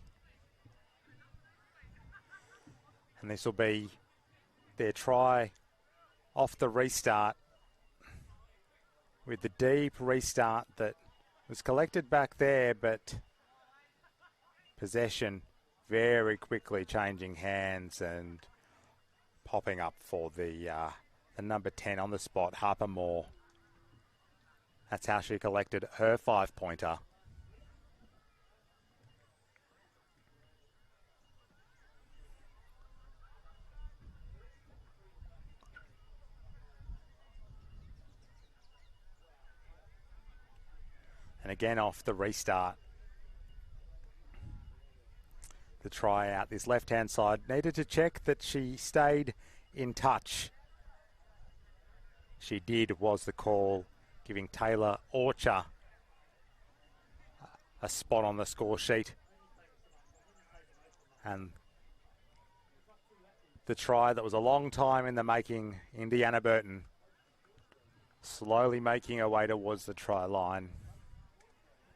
And this will be their try off the restart, with the deep restart that was collected back there, but possession very quickly changing hands and popping up for the number 10 on the spot, Harper Moore. That's how she collected her 5-pointer. And again off the restart. The try out this left-hand side. Needed to check that she stayed in touch. She did, was the call, giving Taylor Orcher a spot on the score sheet. And the try that was a long time in the making, Indiana Burton, slowly making her way towards the try line.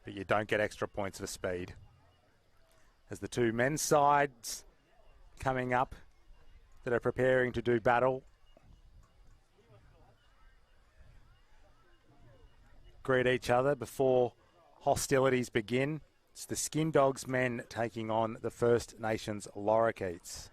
But you don't get extra points for speed. As the two men's sides coming up that are preparing to do battle. Greet each other before hostilities begin. It's the Skin Dogs men taking on the First Nations Lorikeets.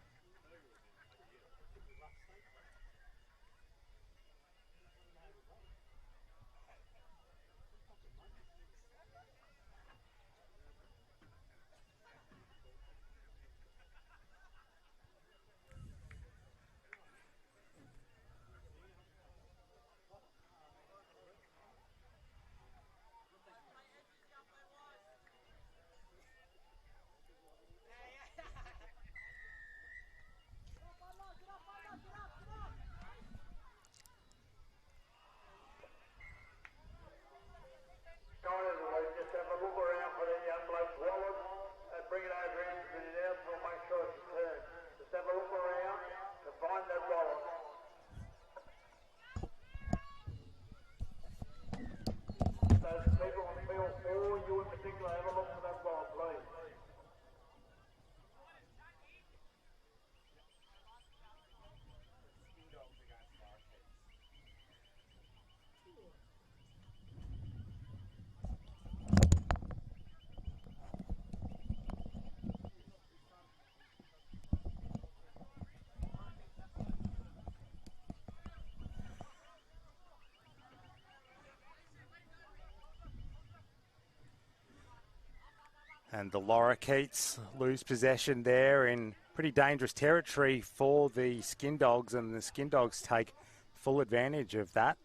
And the Lorikeets lose possession there in pretty dangerous territory for the Skin Dogs, and the Skin Dogs take full advantage of that.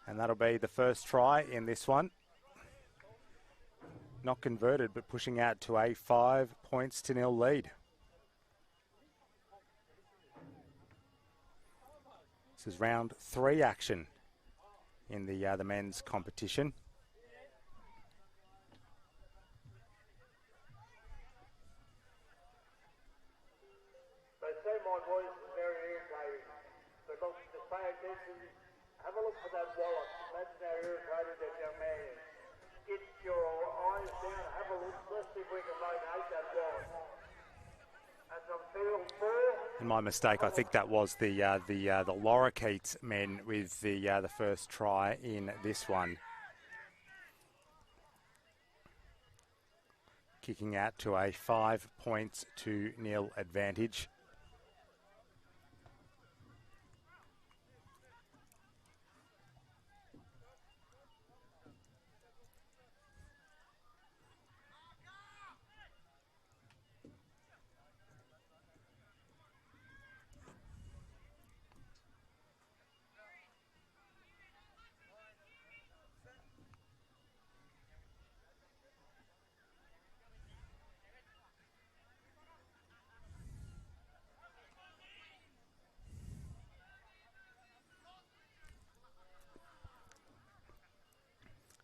And that'll be the first try in this one. Not converted, but pushing out to a 5-0 lead. This is round 3 action in the men's competition. They say my voice is very irritating. So look, just pay attention. Have a look for that wallet. Imagine how irritated that young man is. get your eyes down, have a look, let's see if we can locate that wide. That's on field 4. And my mistake, I think that was the Lorikeets men with the first try in this one. Kicking out to a 5-0 advantage.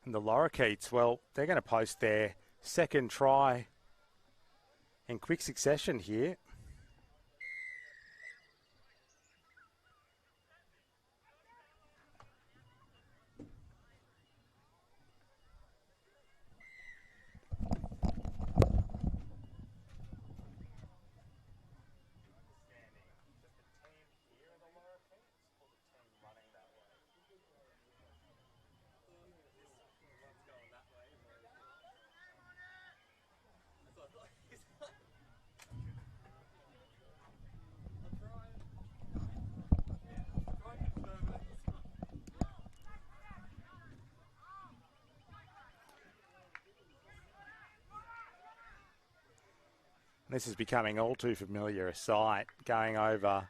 And the Lorikeets, well, they're going to post their second try in quick succession here. This is becoming all too familiar a sight, going over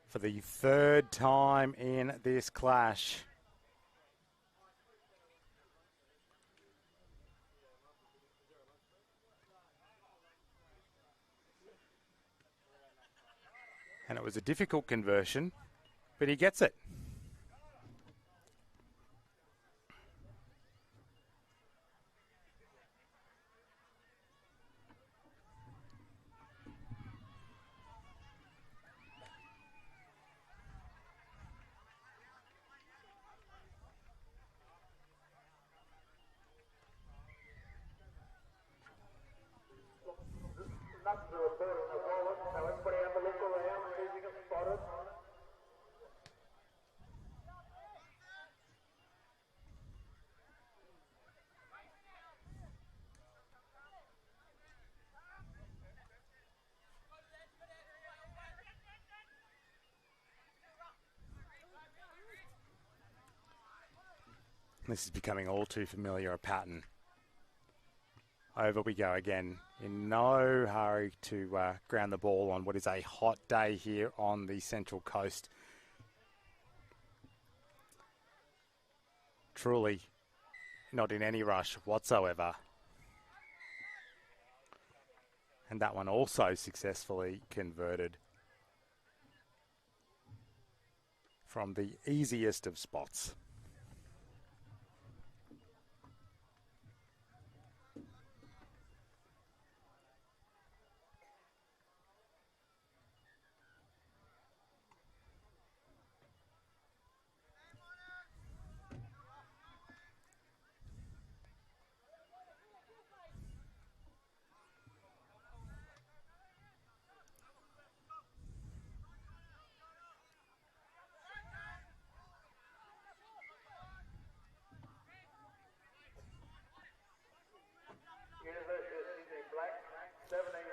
for the third time in this clash. And it was a difficult conversion, but he gets it. Nothing to report on the wallet, so everybody have a look around and see if you can spot it. This is becoming all too familiar a pattern. Over we go again. In no hurry to ground the ball on what is a hot day here on the Central Coast. Truly not in any rush whatsoever. And that one also successfully converted from the easiest of spots.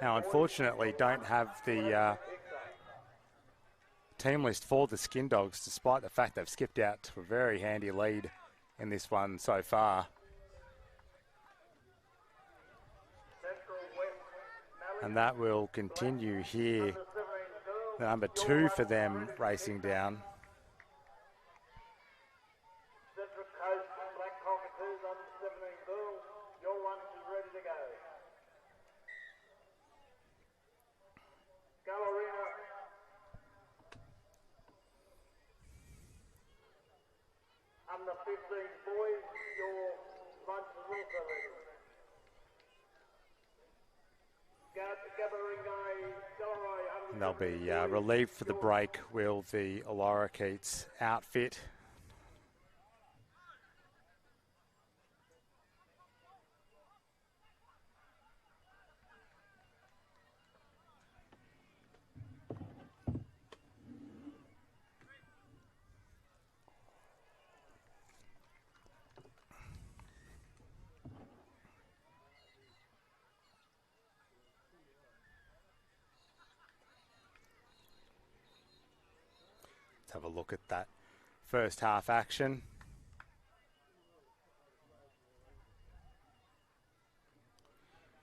Now, unfortunately, don't have the team list for the Skin Dogs, despite the fact they've skipped out to a very handy lead in this one so far. And that will continue here. The number 2 for them racing down. Central Coast, Black Cockatoos, under 17 girls. Your lunch is ready to go. Galar. Under 15 boys, your lunch is also ready. And they'll be relieved for the break, will the Lorikeets outfit. have a look at that first half action.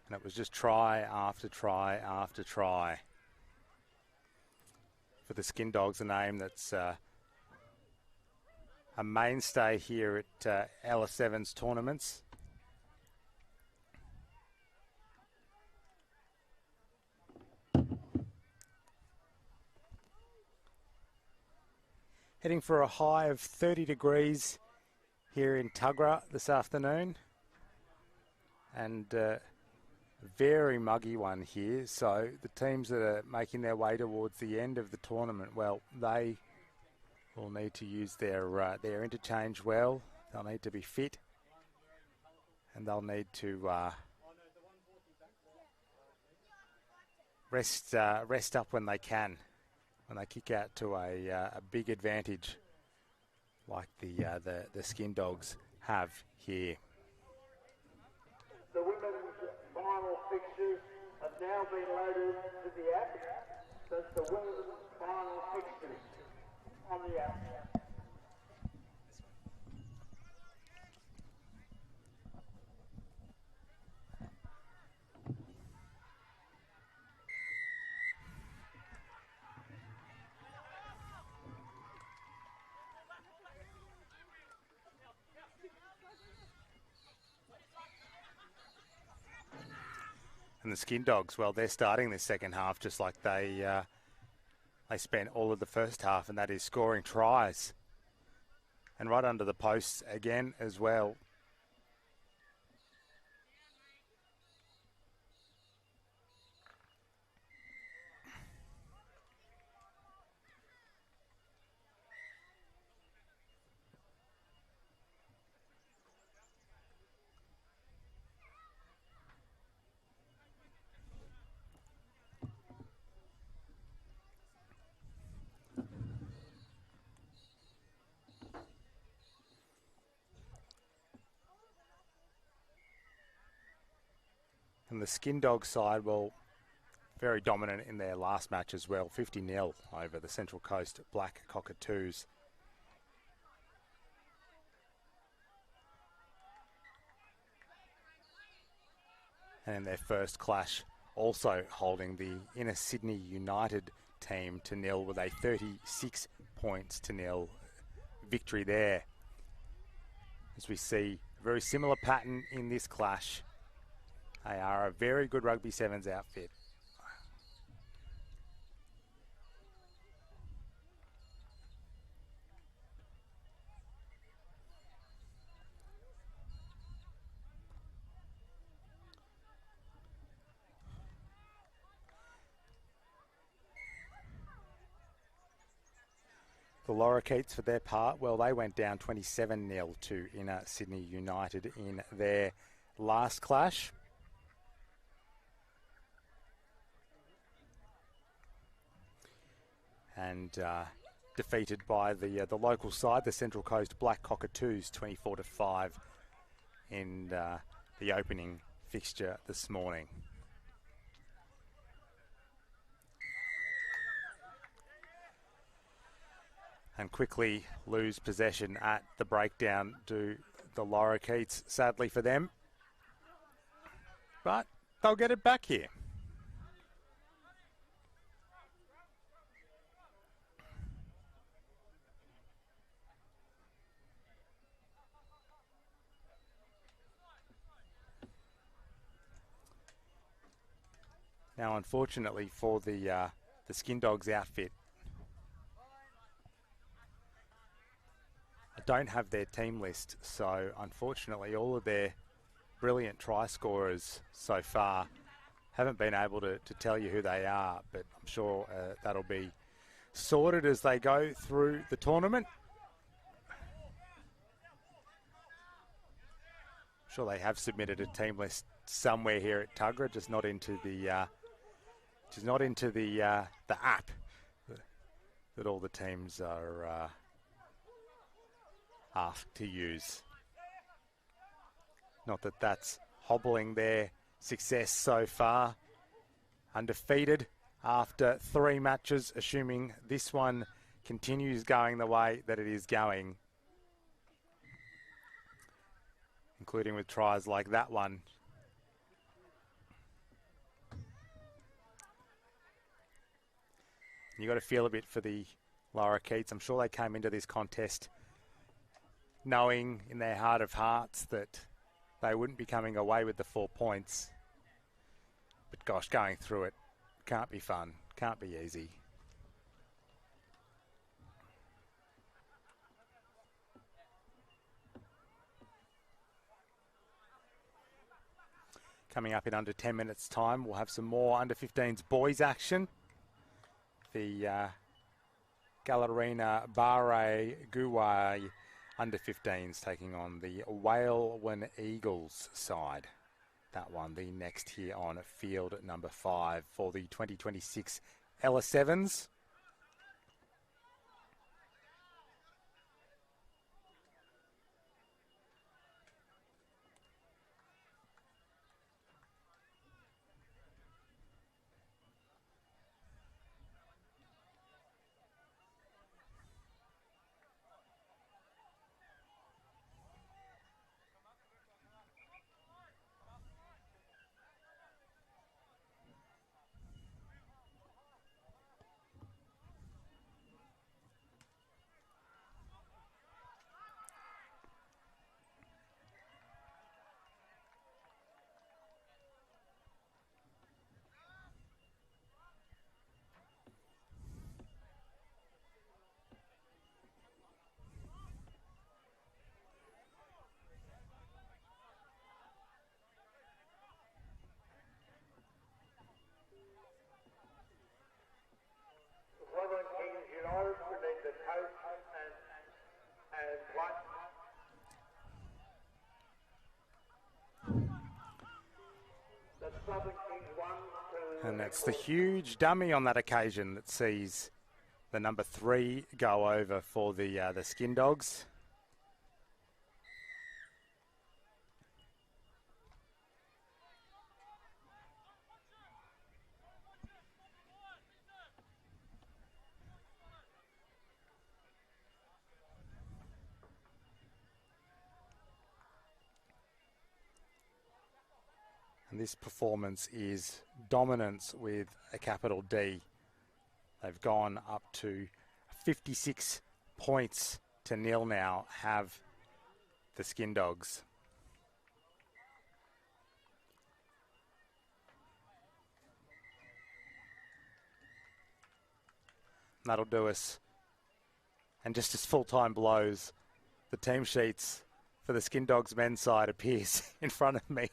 And it was just try after try after try for the Skin Dogs, a name that's a mainstay here at Ella Sevens tournaments. Heading for a high of 30 degrees here in Tuggerah this afternoon. And very muggy one here. So the teams that are making their way towards the end of the tournament, well, they will need to use their interchange well. They'll need to be fit. And they'll need to rest up when they can. When they kick out to a big advantage like the Skin Dogs have here. The women's final fixtures have now been loaded to the app. That's the women's final fixtures on the app. And the Skin Dogs, well, they're starting this second half just like they spent all of the first half, and that is scoring tries. And right under the posts again as well. And the Skin Dog side, well, very dominant in their last match as well, 50-0 over the Central Coast Black Cockatoos. And in their first clash, also holding the Inner Sydney United team to nil with a 36 points to nil victory there. As we see a very similar pattern in this clash. They are a very good Rugby Sevens outfit. The Lorikeets, for their part, well, they went down 27-0 to Inner Sydney United in their last clash. And defeated by the local side, the Central Coast Black Cockatoos, 24-5 in the opening fixture this morning. And quickly lose possession at the breakdown do the Lorikeets, sadly for them. But they'll get it back here. Now, unfortunately for the Skin Dogs outfit, I don't have their team list, so unfortunately all of their brilliant try scorers so far haven't been able to tell you who they are, but I'm sure that'll be sorted as they go through the tournament. I'm sure they have submitted a team list somewhere here at Tuggerah, just not into the app that all the teams are asked to use. Not that that's hobbling their success so far. Undefeated after 3 matches, assuming this one continues going the way that it is going, including with tries like that one. You got to feel a bit for the lorikeets. I'm sure they came into this contest knowing in their heart of hearts that they wouldn't be coming away with the 4 points. But gosh, going through it can't be fun, can't be easy. Coming up in under 10 minutes time, we'll have some more under 15s boys action. The Galarina Barre Guwai under 15s taking on the Whalewen Eagles side. That one, the next here on field number 5 for the 2026 Ella Sevens. And that's the huge dummy on that occasion that sees the number 3 go over for the Skin Dogs. And this performance is dominance with a capital D. They've gone up to 56 points to nil now, have the Skin Dogs. And that'll do us. And just as full-time blows, the team sheets for the Skin Dogs men's side appears in front of me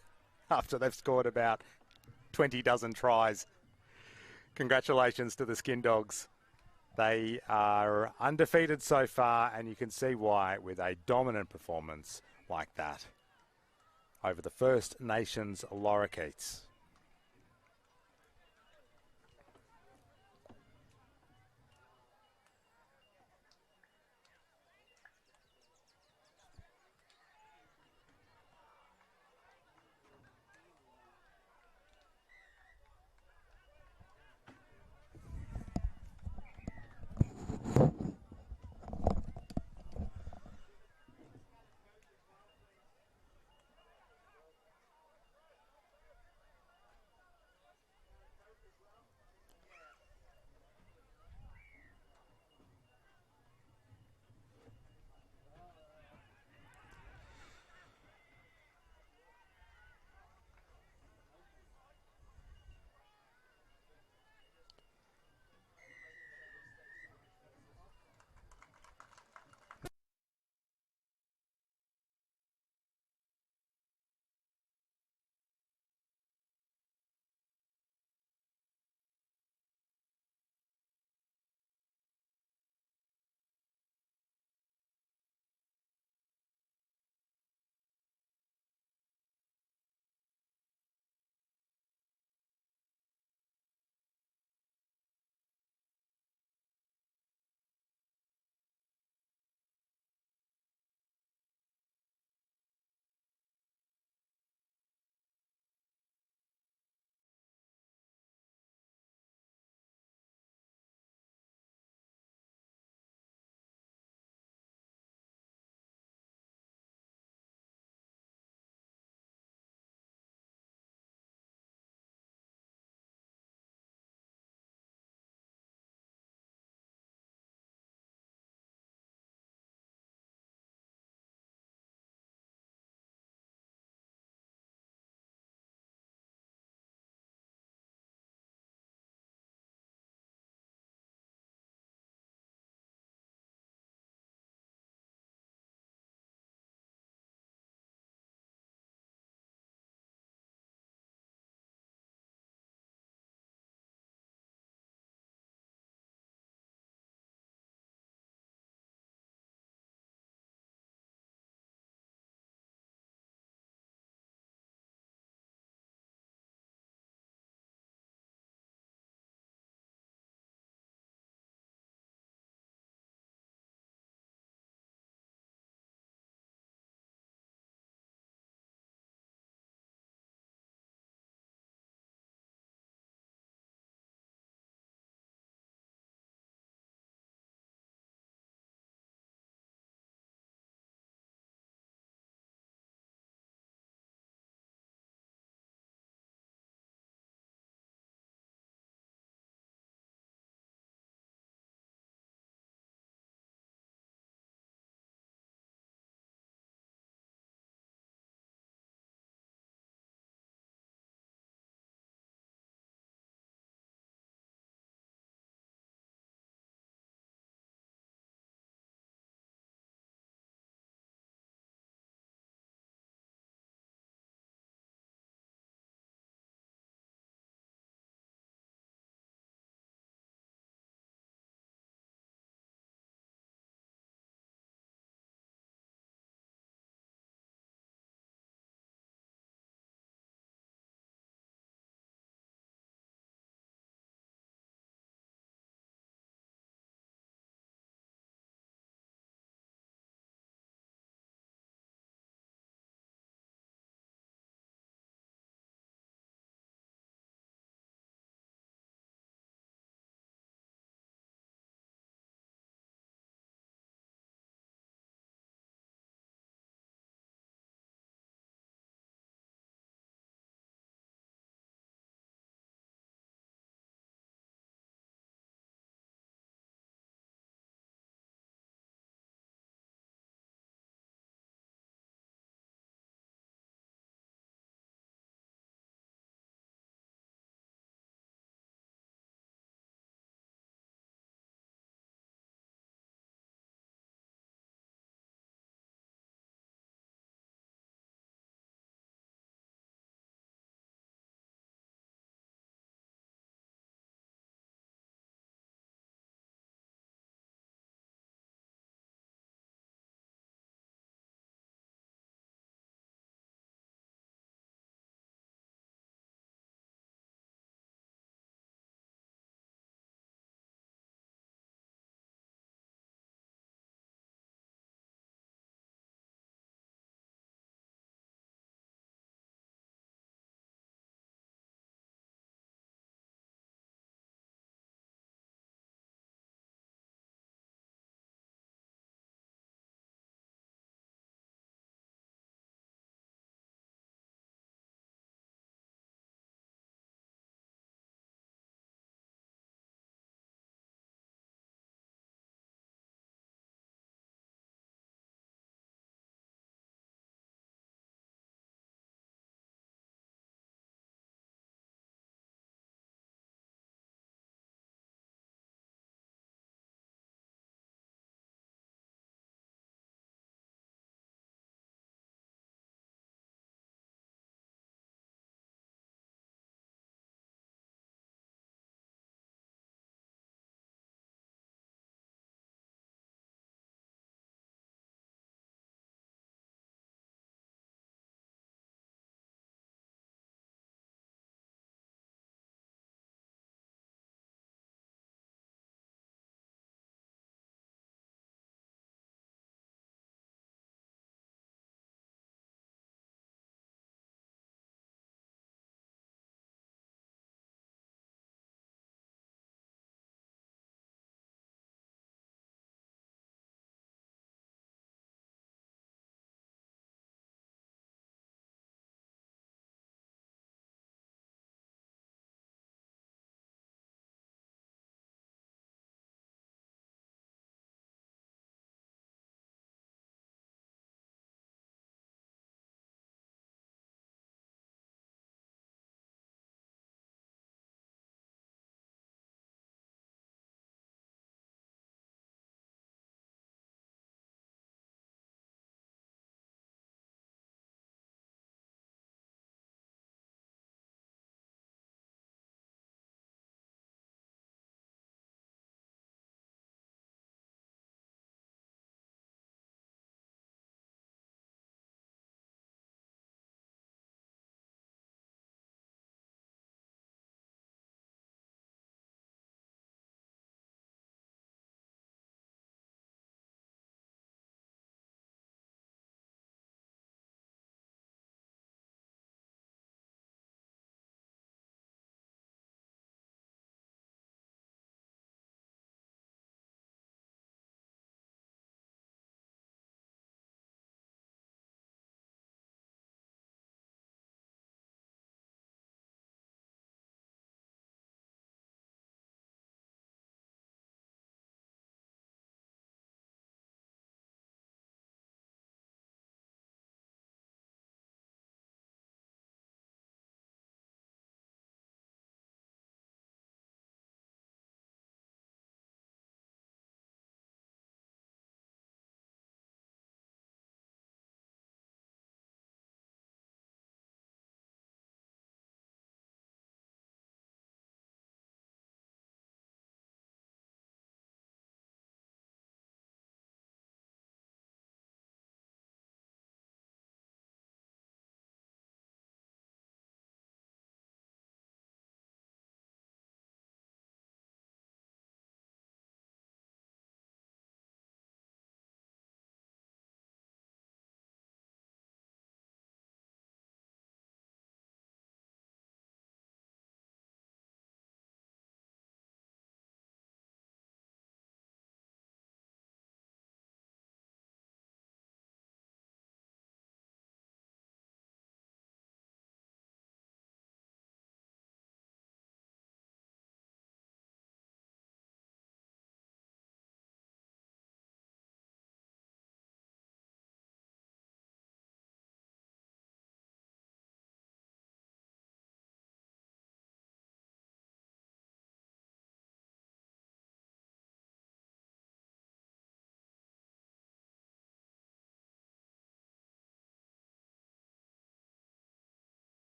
after they've scored about 20 dozen tries. Congratulations to the Skin Dogs. They are undefeated so far, and you can see why with a dominant performance like that over the First Nations lorikeets.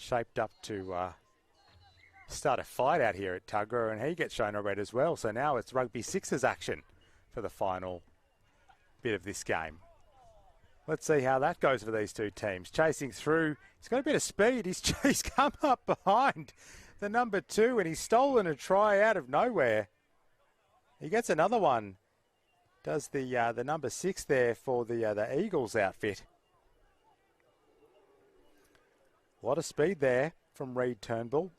shaped up to start a fight out here at Tuggerah, and he gets shown a red as well. So now it's rugby sixes action for the final bit of this game. Let's see how that goes for these two teams. Chasing through. He's got a bit of speed. He's come up behind the number 2, and he's stolen a try out of nowhere. He gets another one. Does the number 6 there for the Eagles outfit. A lot of speed there from Reed Turnbull.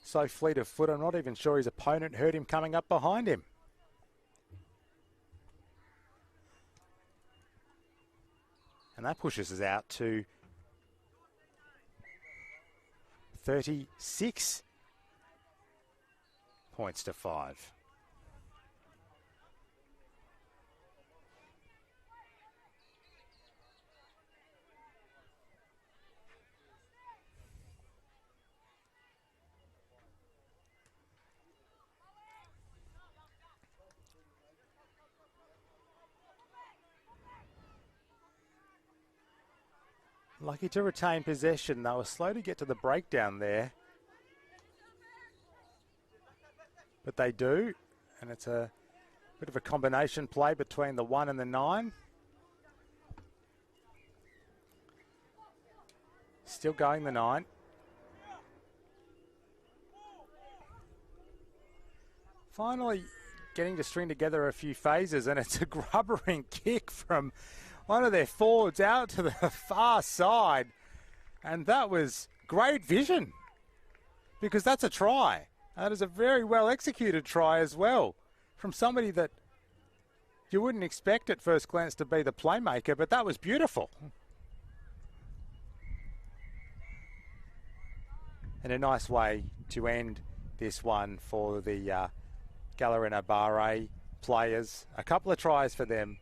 So fleet of foot, I'm not even sure his opponent heard him coming up behind him. And that pushes us out to 36 points to 5. Lucky to retain possession. They were slow to get to the breakdown there. But they do. And it's a bit of a combination play between the 1 and the 9. Still going the 9. Finally getting to string together a few phases, and it's a grubbering kick from one of their forwards out to the far side. And that was great vision, because that's a try. That is a very well executed try as well, from somebody that you wouldn't expect at first glance to be the playmaker, but that was beautiful. And a nice way to end this one for the Galar and Barre players. A couple of tries for them.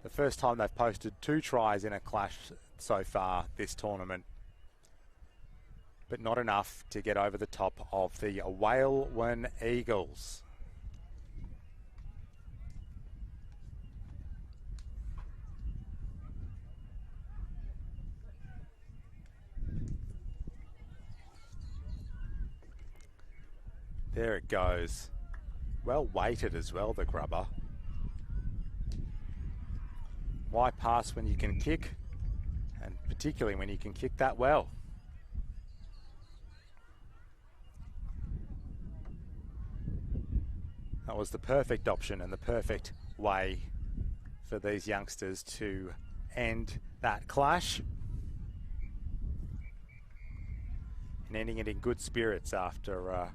The first time they've posted 2 tries in a clash so far this tournament. But not enough to get over the top of the Whalewen Eagles. There it goes. Well weighted as well, the grubber. Why pass when you can kick? And particularly when you can kick that well. That was the perfect option and the perfect way for these youngsters to end that clash. And ending it in good spirits after a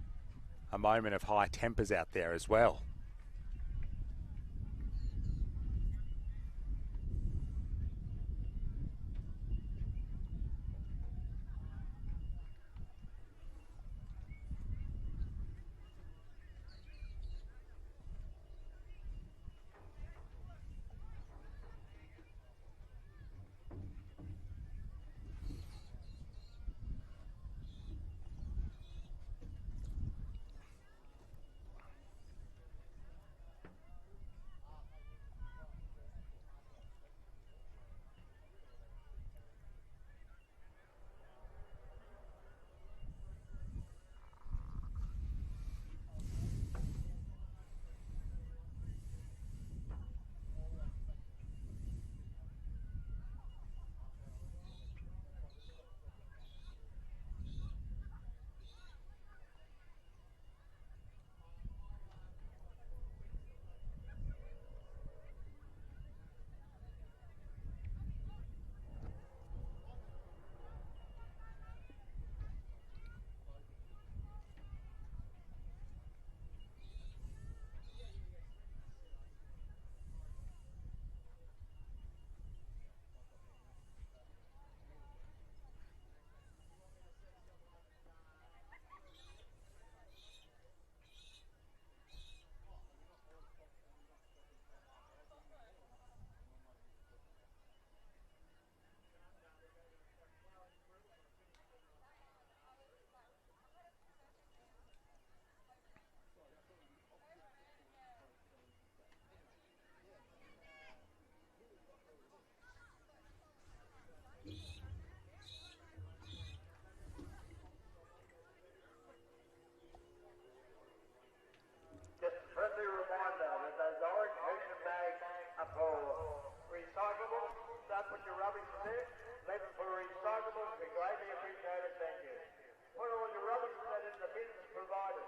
moment of high tempers out there as well. put your rubbish there. Leave it for recyclables. Be greatly appreciated. Thank you. Put all your rubbish that in the bins provided.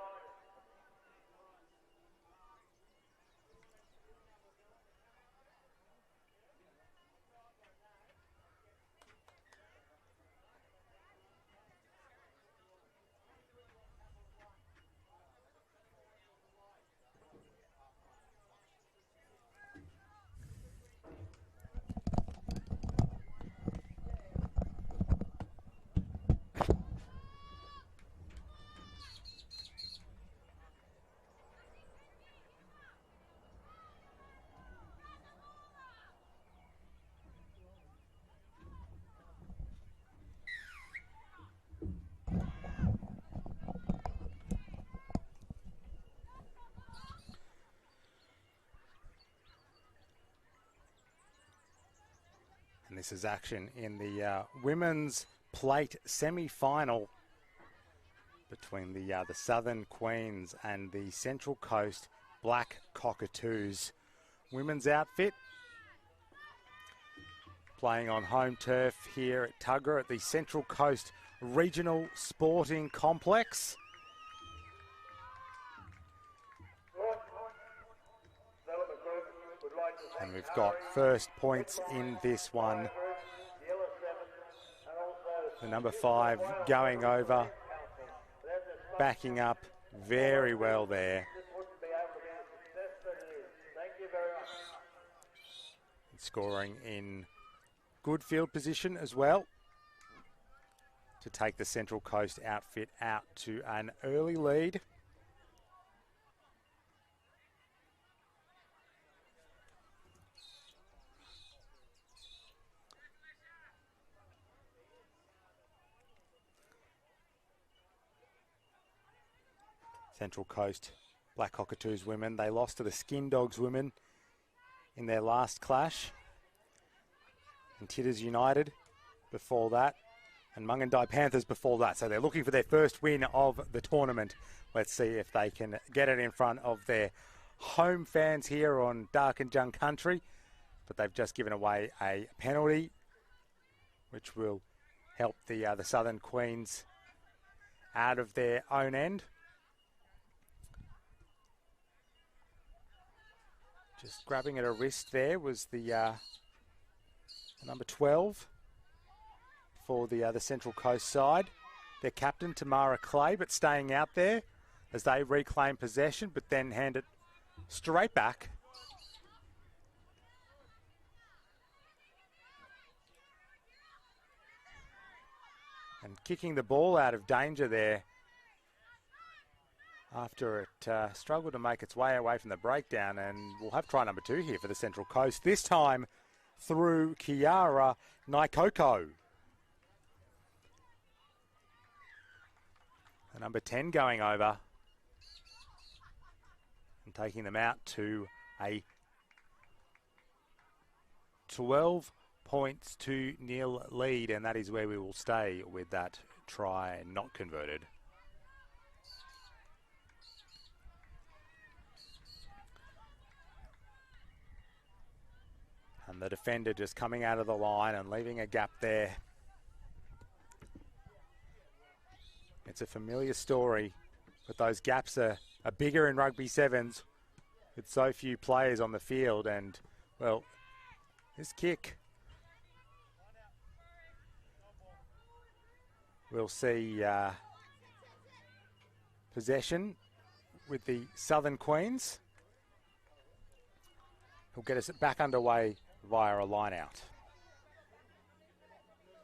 And this is action in the women's plate semi-final between the Southern Queens and the Central Coast Black Cockatoos. Women's outfit playing on home turf here at Tuggerah at the Central Coast Regional Sporting Complex. And we've got first points in this one. The number 5 going over, backing up very well there. Scoring in good field position as well to take the Central Coast outfit out to an early lead. Central Coast Black Cockatoos women, they lost to the Skin Dogs women in their last clash. And Titters United before that, and Mungandai Panthers before that. So they're looking for their first win of the tournament. Let's see if they can get it in front of their home fans here on Darkinjung country. But they've just given away a penalty, which will help the Southern Queens out of their own end. Just grabbing at a wrist there was the number 12 for the Central Coast side. Their captain, Tamara Clay, but staying out there as they reclaim possession, but then hand it straight back. And kicking the ball out of danger there after it struggled to make its way away from the breakdown. And we'll have try number 2 here for the Central Coast, this time through Kiara Naikoko. The number 10 going over and taking them out to a 12 points to nil lead, and that is where we will stay with that try not converted. And the defender just coming out of the line and leaving a gap there. It's a familiar story, but those gaps are bigger in rugby sevens with so few players on the field. And, well, this kick, we'll see possession with the Southern Queens. He'll get us back underway via a line out.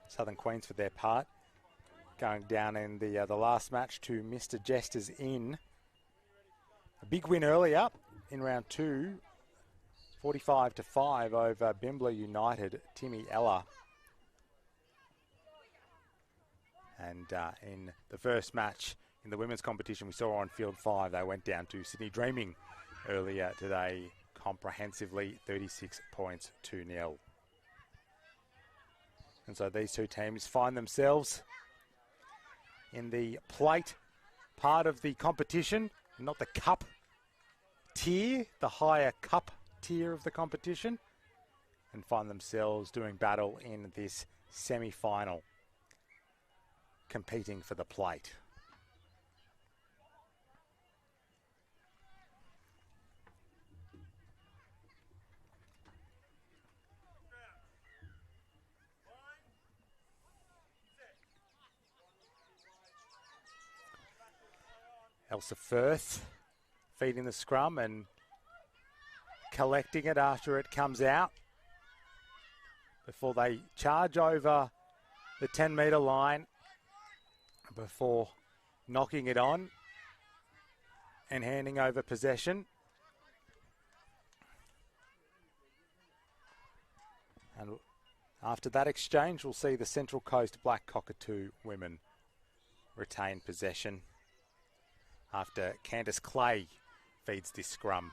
Southern Queens, for their part, going down in the last match to Mr. Jester's Inn. A big win earlier in round 2, 45-5 over Bimbler United, Timmy Ella. And in the first match in the women's competition we saw on field 5, they went down to Sydney Dreaming earlier today, comprehensively 36 points to nil. And so these two teams find themselves in the plate part of the competition, not the cup tier, the higher cup tier of the competition. and find themselves doing battle in this semi-final, competing for the plate. Elsa Firth feeding the scrum and collecting it after it comes out before they charge over the 10-metre line, before knocking it on and handing over possession. And after that exchange, we'll see the Central Coast Black Cockatoo women retain possession after Candice Clay feeds this scrum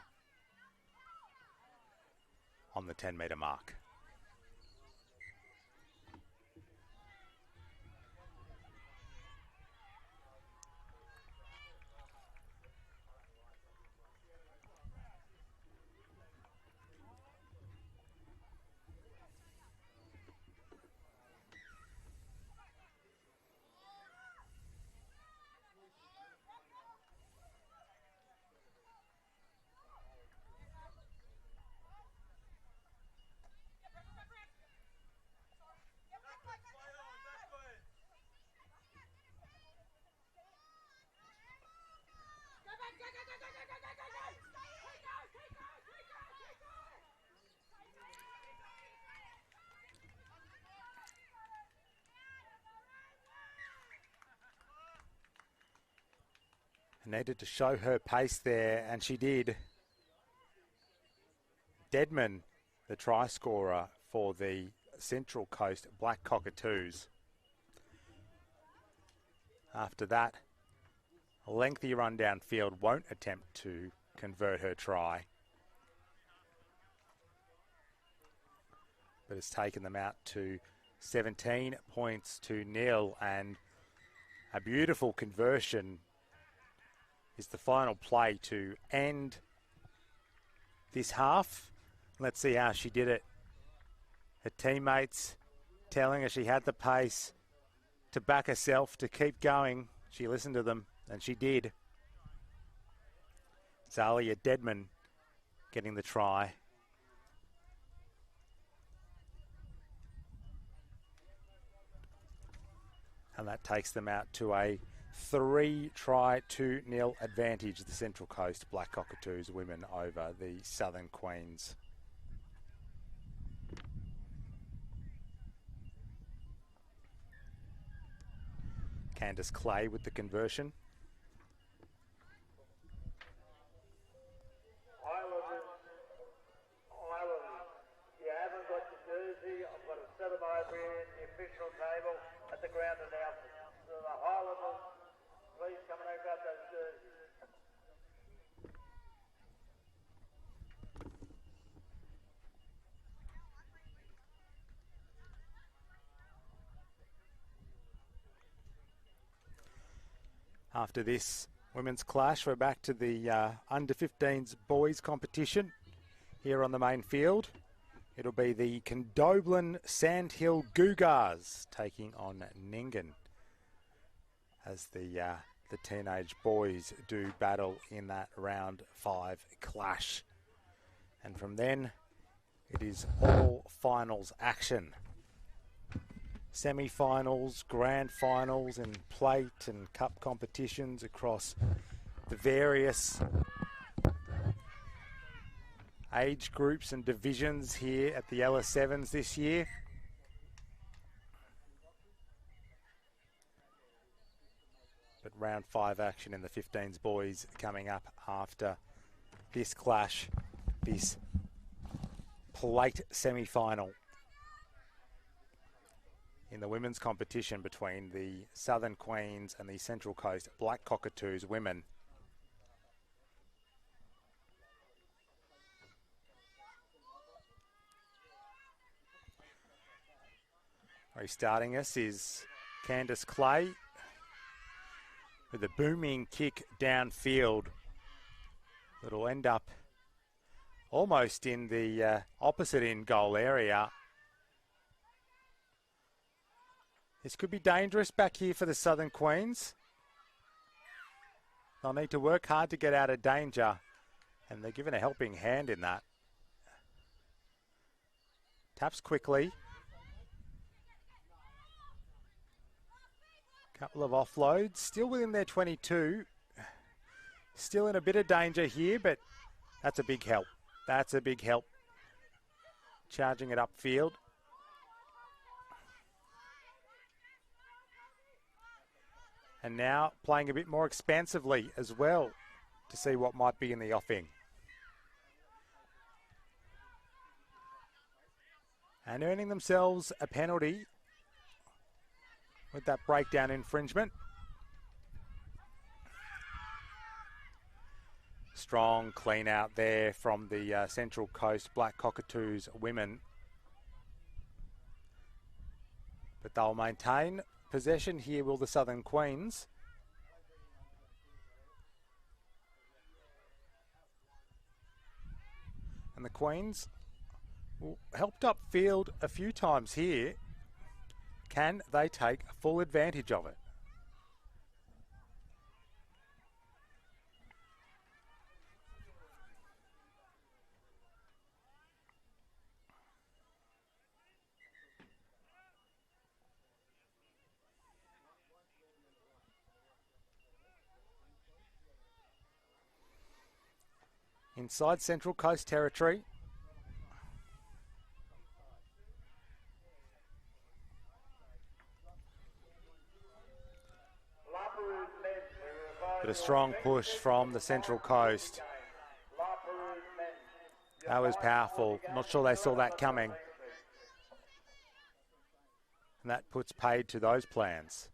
on the 10-metre mark. Needed to show her pace there, and she did. Deadman, the try scorer for the Central Coast Black Cockatoos. After that, a lengthy run downfield, won't attempt to convert her try, but it's taken them out to 17 points to nil, and a beautiful conversion is the final play to end this half. Let's see how she did it. Her teammates telling her she had the pace to back herself, to keep going. She listened to them, and she did. Zalia Deadman getting the try. And that takes them out to a 3-2-0 advantage, the Central Coast Black Cockatoos women over the Southern Queens. Candice Clay with the conversion. Islanders, you haven't got your jersey. I've got to set them over here at the official table at the ground announcement. So the Highlanders, please come and grab those jerseys. After this women's clash, we're back to the under-15s boys competition here on the main field. It'll be the Condoblin Sandhill Googars taking on Ningan as the teenage boys do battle in that round 5 clash. And from then, it is all finals action. Semi-finals, grand finals and plate and cup competitions across the various age groups and divisions here at the LS7s this year. But round 5 action in the 15s boys coming up after this clash, this plate semi-final in the women's competition between the Southern Queens and the Central Coast Black Cockatoos women. Restarting us is Candice Clay with a booming kick downfield that'll end up almost in the opposite in goal area. This could be dangerous back here for the Southern Queens. They'll need to work hard to get out of danger, and they're given a helping hand in that. Taps quickly. Couple of offloads, still within their 22. Still in a bit of danger here, but that's a big help. That's a big help. Charging it upfield. And now playing a bit more expansively as well to see what might be in the offing. And earning themselves a penalty with that breakdown infringement. Strong clean out there from the Central Coast Black Cockatoos women. But they'll maintain possession here, will the Southern Queens. And the Queens helped upfield a few times here. Can they take full advantage of it? Inside Central Coast territory. But a strong push from the Central Coast. That was powerful. Not sure they saw that coming. And that puts paid to those plans.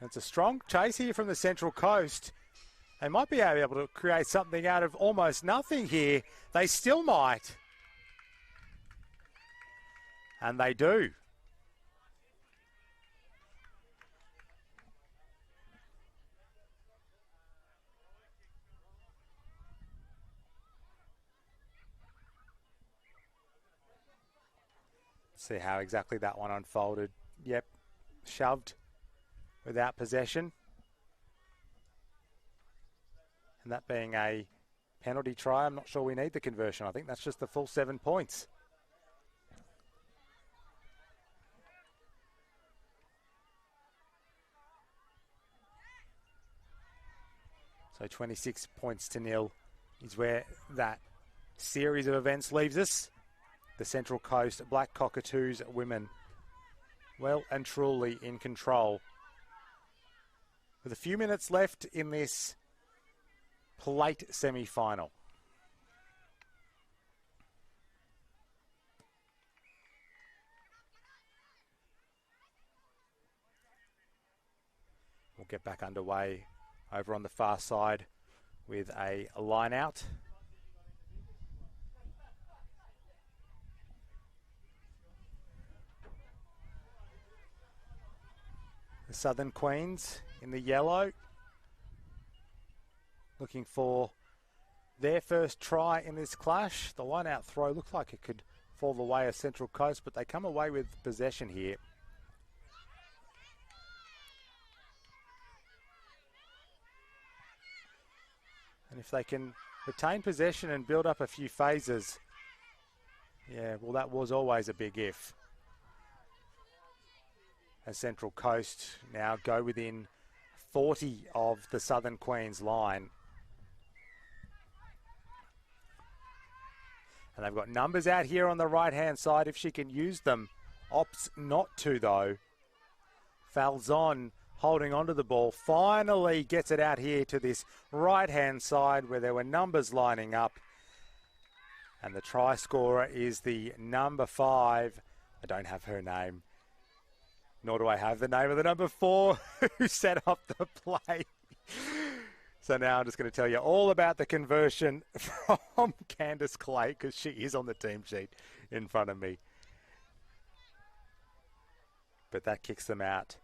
It's a strong chase here from the Central Coast. They might be able to create something out of almost nothing here. They still might. And they do. See how exactly that one unfolded. Yep, shoved without possession. And that being a penalty try, I'm not sure we need the conversion. I think that's just the full 7 points. So 26 points to nil is where that series of events leaves us. The Central Coast Black Cockatoos women well and truly in control. With a few minutes left in this plate semi-final. We'll get back underway over on the far side with a line out. The Southern Queens in the yellow, looking for their first try in this clash. The line out throw looked like it could fall the way of Central Coast, but they come away with possession here. And if they can retain possession and build up a few phases, yeah, well, that was always a big if. As Central Coast now go within 40 of the Southern Queens line. And they've got numbers out here on the right-hand side if she can use them. Opts not to, though. Falzon holding onto the ball. Finally gets it out here to this right-hand side where there were numbers lining up. And the try scorer is the number 5. I don't have her name. Nor do I have the name of the number 4 who set up the play. So now I'm just going to tell you all about the conversion from Candice Clay because she is on the team sheet in front of me. But that kicks them out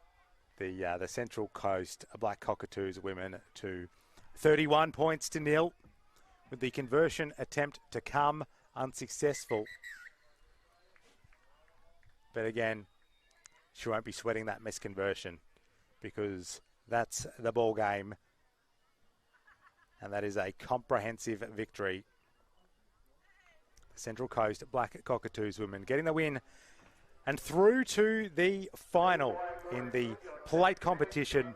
the Central Coast Black Cockatoos women to 31 points to nil, with the conversion attempt to come unsuccessful. But again, she won't be sweating that misconversion because that's the ball game, and that is a comprehensive victory. The Central Coast Black Cockatoos women getting the win and through to the final in the plate competition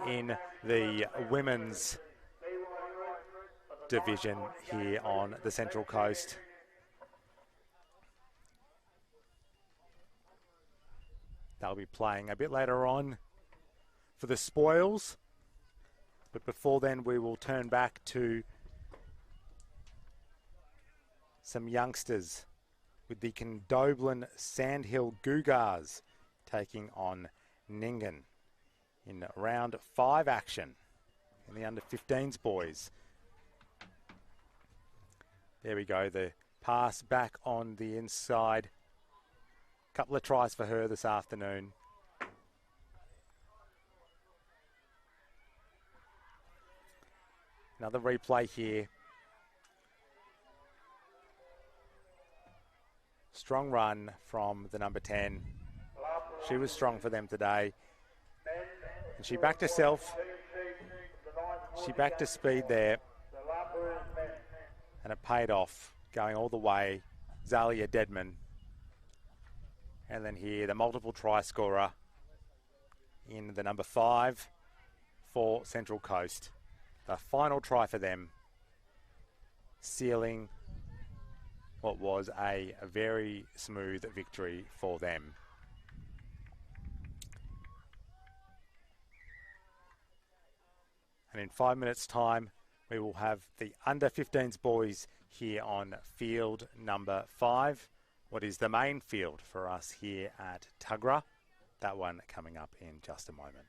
in the women's division here on the Central Coast. They'll be playing a bit later on for the spoils, but before then we will turn back to some youngsters with the Condobolin Sandhill Googars taking on Ningan in round 5 action in the under-15s boys. There we go, the pass back on the inside. Couple of tries for her this afternoon. Another replay here. Strong run from the number 10. She was strong for them today. And she backed herself. She backed her speed there. And it paid off, going all the way. Zalia Deadman. And then here, the multiple try scorer in the number 5 for Central Coast. The final try for them, sealing what was a very smooth victory for them. And in 5 minutes' time, we will have the under-15s boys here on field number 5. What is the main field for us here at Tuggerah? That one coming up in just a moment.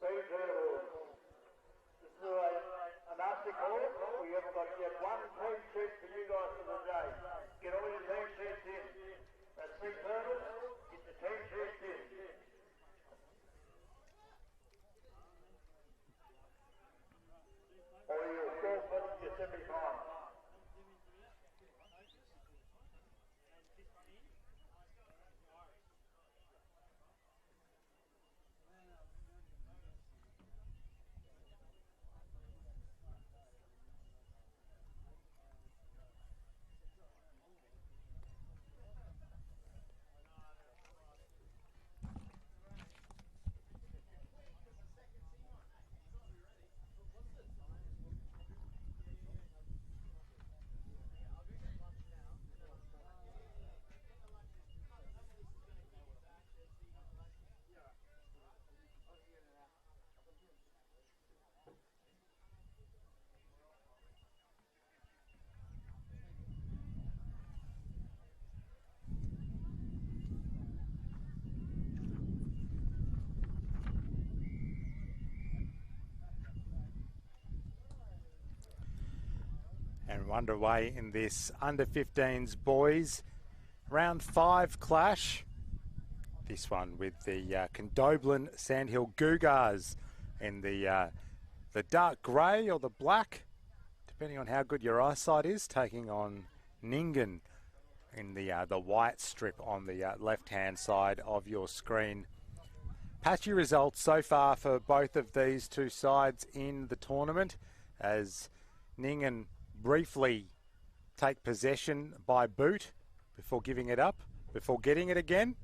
This is an article. We have got yet one team sheet for you guys for the day. Get all your team sheets in. That's 3 turtles. Get the team sheets in. Or you'll forfeit your semi-final. And we're underway in this under-15s boys round 5 clash. This one with the Condoblin Sandhill Cougars in the dark grey or the black, depending on how good your eyesight is, taking on Ningan in the white strip on the left-hand side of your screen. Patchy results so far for both of these two sides in the tournament, as Ningan briefly take possession by boot before giving it up, before getting it again.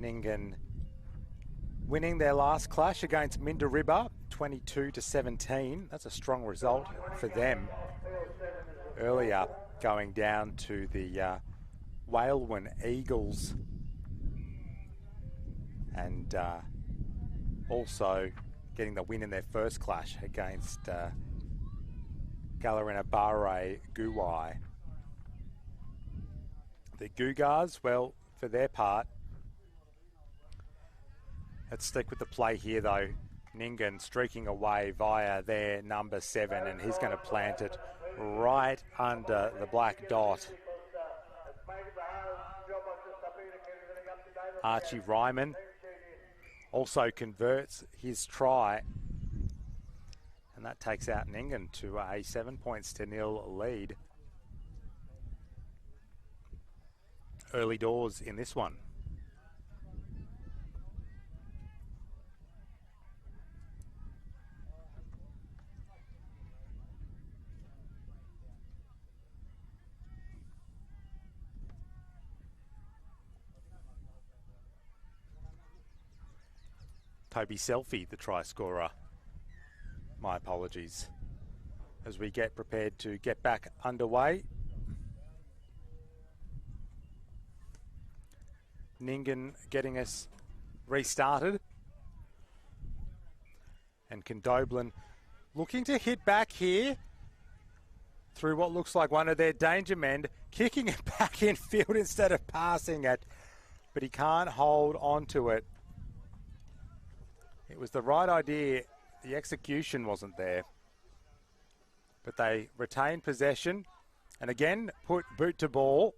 Ningan winning their last clash against Mindaribba, 22-17. That's a strong result for them. Earlier, going down to the Whalewin Eagles, and also getting the win in their first clash against Galar and Abare Guwai. The Cougars, well, for their part, let's stick with the play here though. Ningan streaking away via their number 7, and he's going to plant it right under the black dot. Archie Ryman also converts his try, and that takes out Ningan to a 7-0 lead. Early doors in this one. Toby Selfie, the try scorer. My apologies. As we get prepared to get back underway. Ningan getting us restarted. And Condoblin looking to hit back here through what looks like one of their danger men, kicking it back in field instead of passing it. But he can't hold on to it. It was the right idea, the execution wasn't there. But they retained possession and again put boot to ball.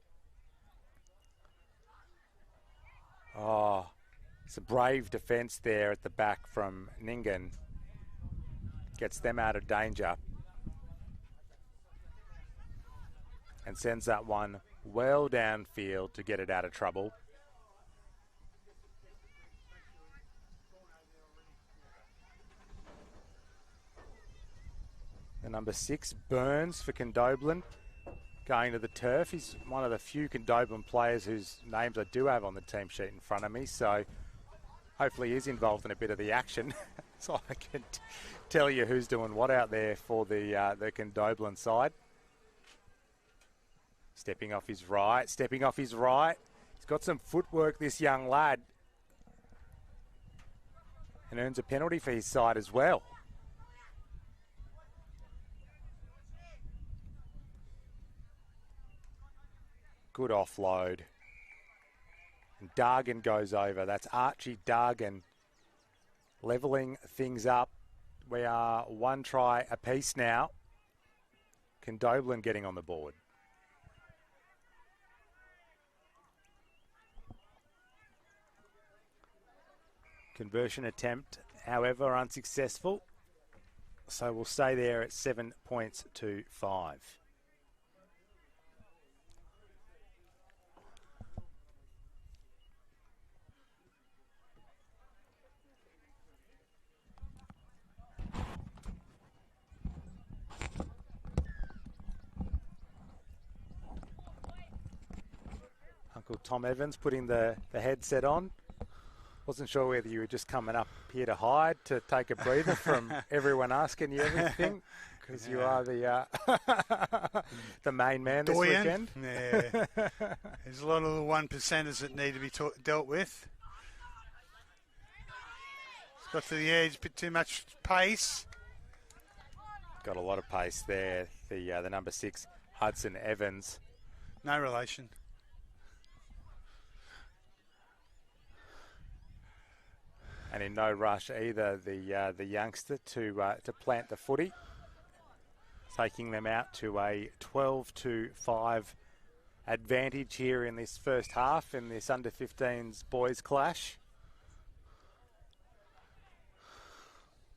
Oh, it's a brave defence there at the back from Ningan. Gets them out of danger. And sends that one well downfield to get it out of trouble. The number 6, Burns for Condoblin, going to the turf. He's one of the few Condoblin players whose names I do have on the team sheet in front of me, so hopefully he's involved in a bit of the action, so I can tell you who's doing what out there for the Condoblin side. Stepping off his right. He's got some footwork, this young lad, and earns a penalty for his side as well. Good offload. And Dargan goes over. That's Archie Dargan levelling things up. We are 1 try apiece now. Condoblin getting on the board. Conversion attempt, however, unsuccessful. So we'll stay there at 7 points to 5. Uncle Tom Evans putting the headset on. Wasn't sure whether you were just coming up here to hide, to take a breather from everyone asking you everything, because you are the main man this weekend. Yeah. There's a lot of the 1%ers that need to be dealt with. It's got to the edge, a bit too much pace. Got a lot of pace there. The number 6, Hudson Evans. No relation. And in no rush either, the youngster to plant the footy, taking them out to a 12-5 advantage here in this first half in this under-15s boys clash.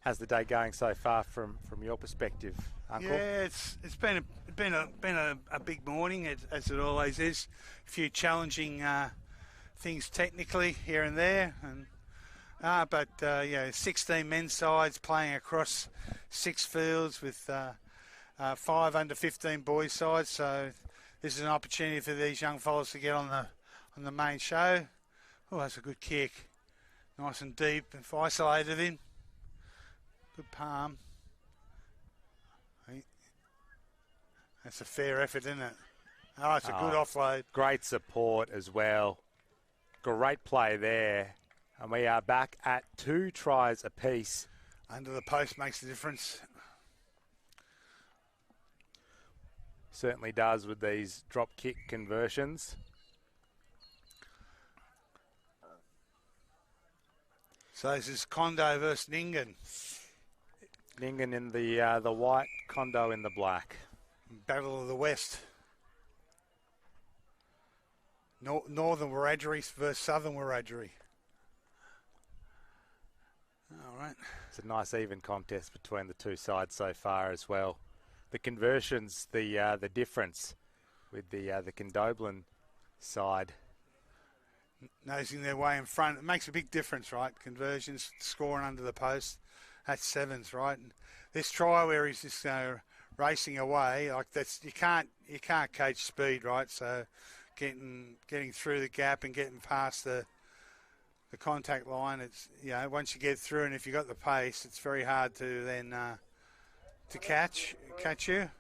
How's the day going so far from your perspective, Uncle? Yeah, it's been a big morning, as it always is. A few challenging things technically here and there, and but 16 men's sides playing across 6 fields with 5 under-15 boys sides. So this is an opportunity for these young fellas to get on the main show. Oh, that's a good kick, nice and deep, and isolated in. Good palm. That's a fair effort, isn't it? Oh, it's a good offload. Great support as well. Great play there. And we are back at 2 tries apiece. Under the post makes a difference. Certainly does with these drop kick conversions. So this is Kondo versus Ningan. Ningan in the white, Kondo in the black. Battle of the West. Northern Wiradjuri versus Southern Wiradjuri. All right. It's a nice even contest between the two sides so far as well. The conversions, the difference with the Condoblin side. Nosing their way in front. It makes a big difference, right? Conversions, scoring under the post. That's 7s, right? And this try where he's just racing away, like that's you can't coach speed, right? So getting through the gap and getting past the contact line, it's once you get through, and if you got the pace, it's very hard to then to catch you.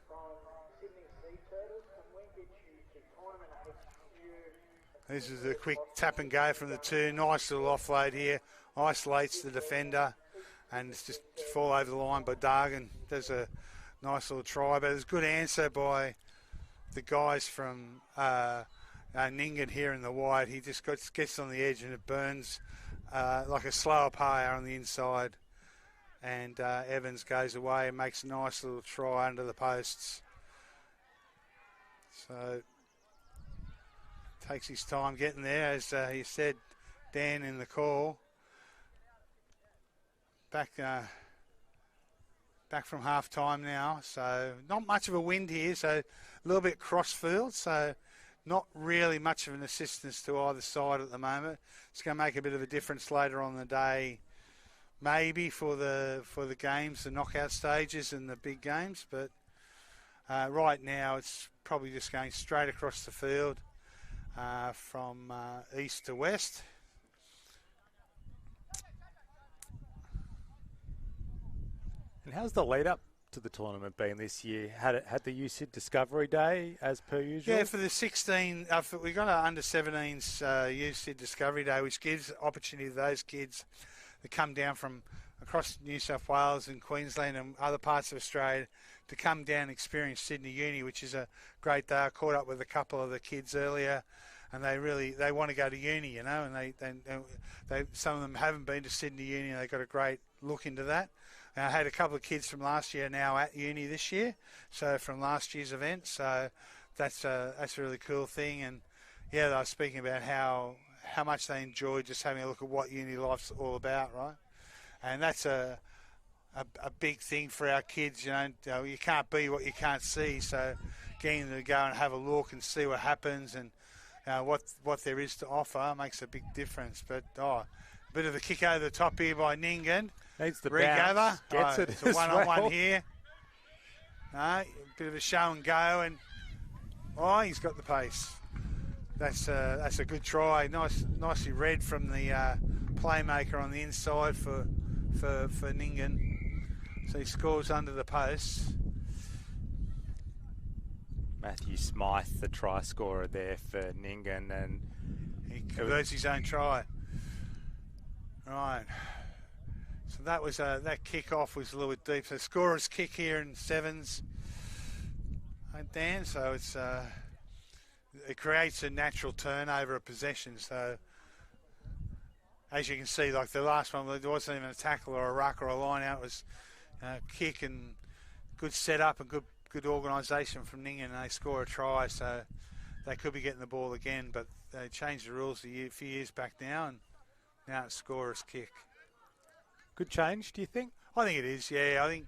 This is a quick tap and go from the 2. Nice little offload here. Isolates the defender. And it's just fall over the line by Dargan. Does a nice little try. But it's a good answer by the guys from Ningan here in the white. He just gets on the edge and it burns like a slower player on the inside. And Evans goes away and makes a nice little try under the posts. So takes his time getting there, as he said, Dan, in the call. Back from half time now, so not much of a wind here, so a little bit cross field, so not really much of an assistance to either side at the moment. It's going to make a bit of a difference later on in the day, maybe for the games, the knockout stages and the big games, but right now it's probably just going straight across the field from east to west. And how's the lead up to the tournament been this year? Had the USID Discovery Day as per usual? Yeah, for the 16, we got our under 17s USID Discovery Day, which gives opportunity to those kids that come down from across New South Wales and Queensland and other parts of Australia to come down and experience Sydney Uni, which is a great day. I caught up with a couple of the kids earlier, and they want to go to uni, and they some of them haven't been to Sydney Uni, and they got a great look into that. And I had a couple of kids from last year now at uni this year, so from last year's event, so that's a really cool thing. And yeah, they were speaking about how much they enjoy just having a look at what uni life's all about, right? And that's a big thing for our kids. You can't be what you can't see, so getting them to go and have a look and see what happens and what there is to offer makes a big difference. But a bit of a kick over the top here by Ningan. Needs the bounce. Gets it. It's a one-on-one here. A bit of a show and go, and he's got the pace. That's a good try. Nicely read from the playmaker on the inside for Ningan. So he scores under the post. Matthew Smythe, the try scorer there for Ningan, and he converts his own try. Right. So that was that kick-off was a little bit deep. So scorer's kick here in 7s. Dan, so it creates a natural turnover of possession. So as you can see, like the last one, there wasn't even a tackle or a ruck or a line out. It was kick and good setup and good organisation from Ningan, and they score a try, so they could be getting the ball again, but they changed the rules a few years back now, and now it's scorer's kick. Good change, do you think? I think it is, yeah. I think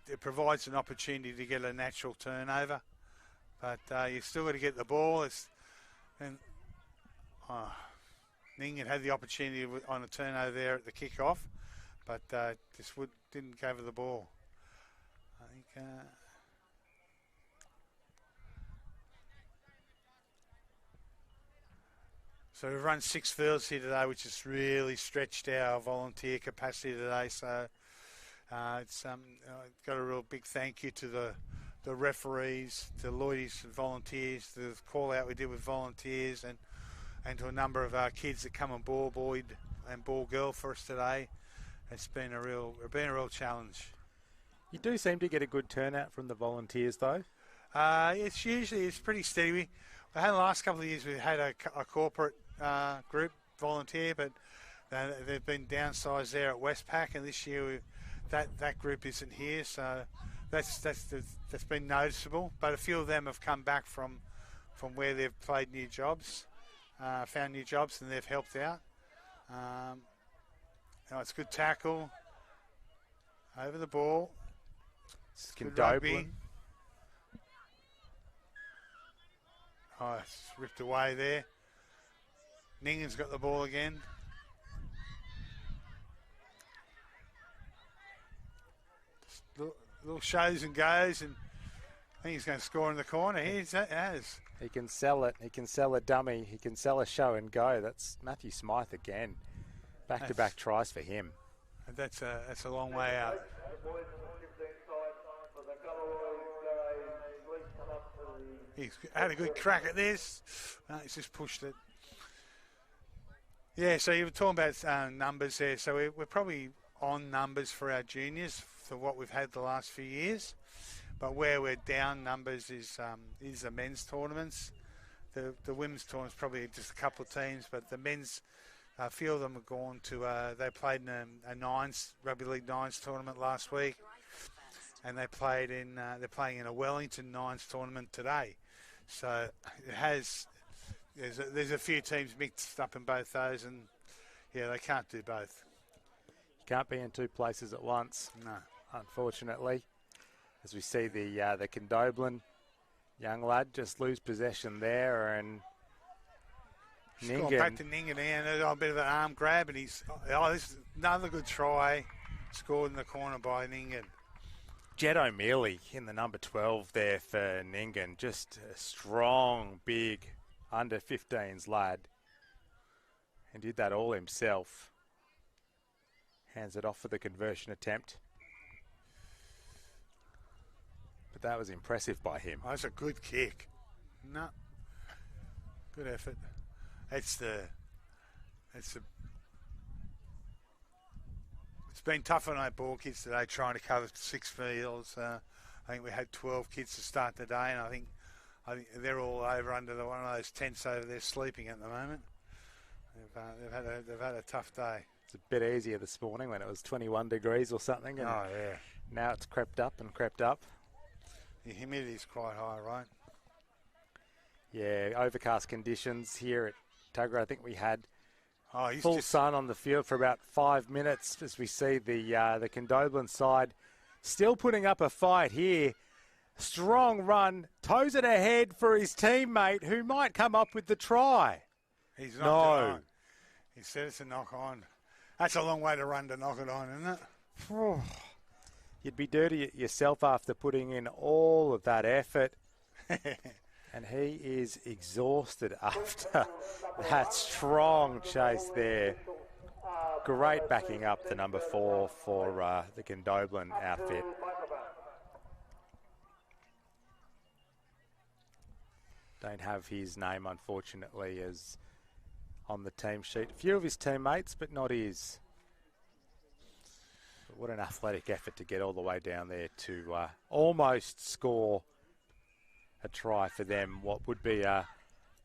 it provides an opportunity to get a natural turnover, but you've still got to get the ball. Ningan had the opportunity on a turnover there at the kick-off, but just didn't go for the ball. I think... So we've run 6 fields here today, which has really stretched our volunteer capacity today. So it's got a real big thank you to the referees, to Lloydie's volunteers, the call out we did with volunteers, and to a number of our kids that come on ball boy and ball girl for us today. It's been a real challenge. You do seem to get a good turnout from the volunteers, though. It's pretty steady. We had the last couple of years we had a corporate group volunteer, but they've been downsized there at Westpac, and this year that group isn't here, so that's been noticeable. But a few of them have come back from where they've played new jobs, found new jobs, and they've helped out. It's a good tackle over the ball. Good rugby. Oh, it's ripped away there. Ningan's got the ball again. Just little shows and goes, and I think he's going to score in the corner. He has. He can sell it. He can sell a dummy. He can sell a show and go. That's Matthew Smythe again. Back-to-back tries for him. And that's a long way out. He's had a good crack at this. He's just pushed it. Yeah, so you were talking about numbers there. So we're probably on numbers for our juniors for what we've had the last few years. But where we're down numbers is the men's tournaments. The women's tournament's probably just a couple of teams, but the men's, a few of them have gone to, they played in a nines, Rugby League Nines tournament last week. And they're playing in a Wellington Nines tournament today. So it has... There's a few teams mixed up in both those, and yeah, they can't do both. You can't be in two places at once. No, unfortunately. As we see the Condoblin young lad just lose possession there, and Ningan. Gone back to Ningan, and there's a bit of an arm grab, and this is another good try, scored in the corner by Ningan. Jed O'Mealy in the number 12 there for Ningan, just a strong, big under 15s lad, and did that all himself. Hands it off for the conversion attempt. But that was impressive by him. Oh, that's a good kick. No. Good effort. It's been tough on our ball kids today trying to cover 6 fields. I think we had 12 kids to start the day, and I think they're all over under one of those tents over there sleeping at the moment. They've had a tough day. It's a bit easier this morning when it was 21 degrees or something. And oh, yeah. Now it's crept up and crept up. The humidity's quite high, right? Yeah, overcast conditions here at Tuggerah. I think we had full sun on the field for about 5 minutes as we see the Condoblin side still putting up a fight here. Strong run, toes it ahead for his teammate who might come up with the try. He's knocked it on. He said it's a knock on. That's a long way to run to knock it on, isn't it? You'd be dirty yourself after putting in all of that effort. And he is exhausted after that strong chase there. Great backing up the number 4 for the Condoblin outfit. Don't have his name, unfortunately, as on the team sheet. A few of his teammates, but not his. But what an athletic effort to get all the way down there to almost score a try for them. What would be a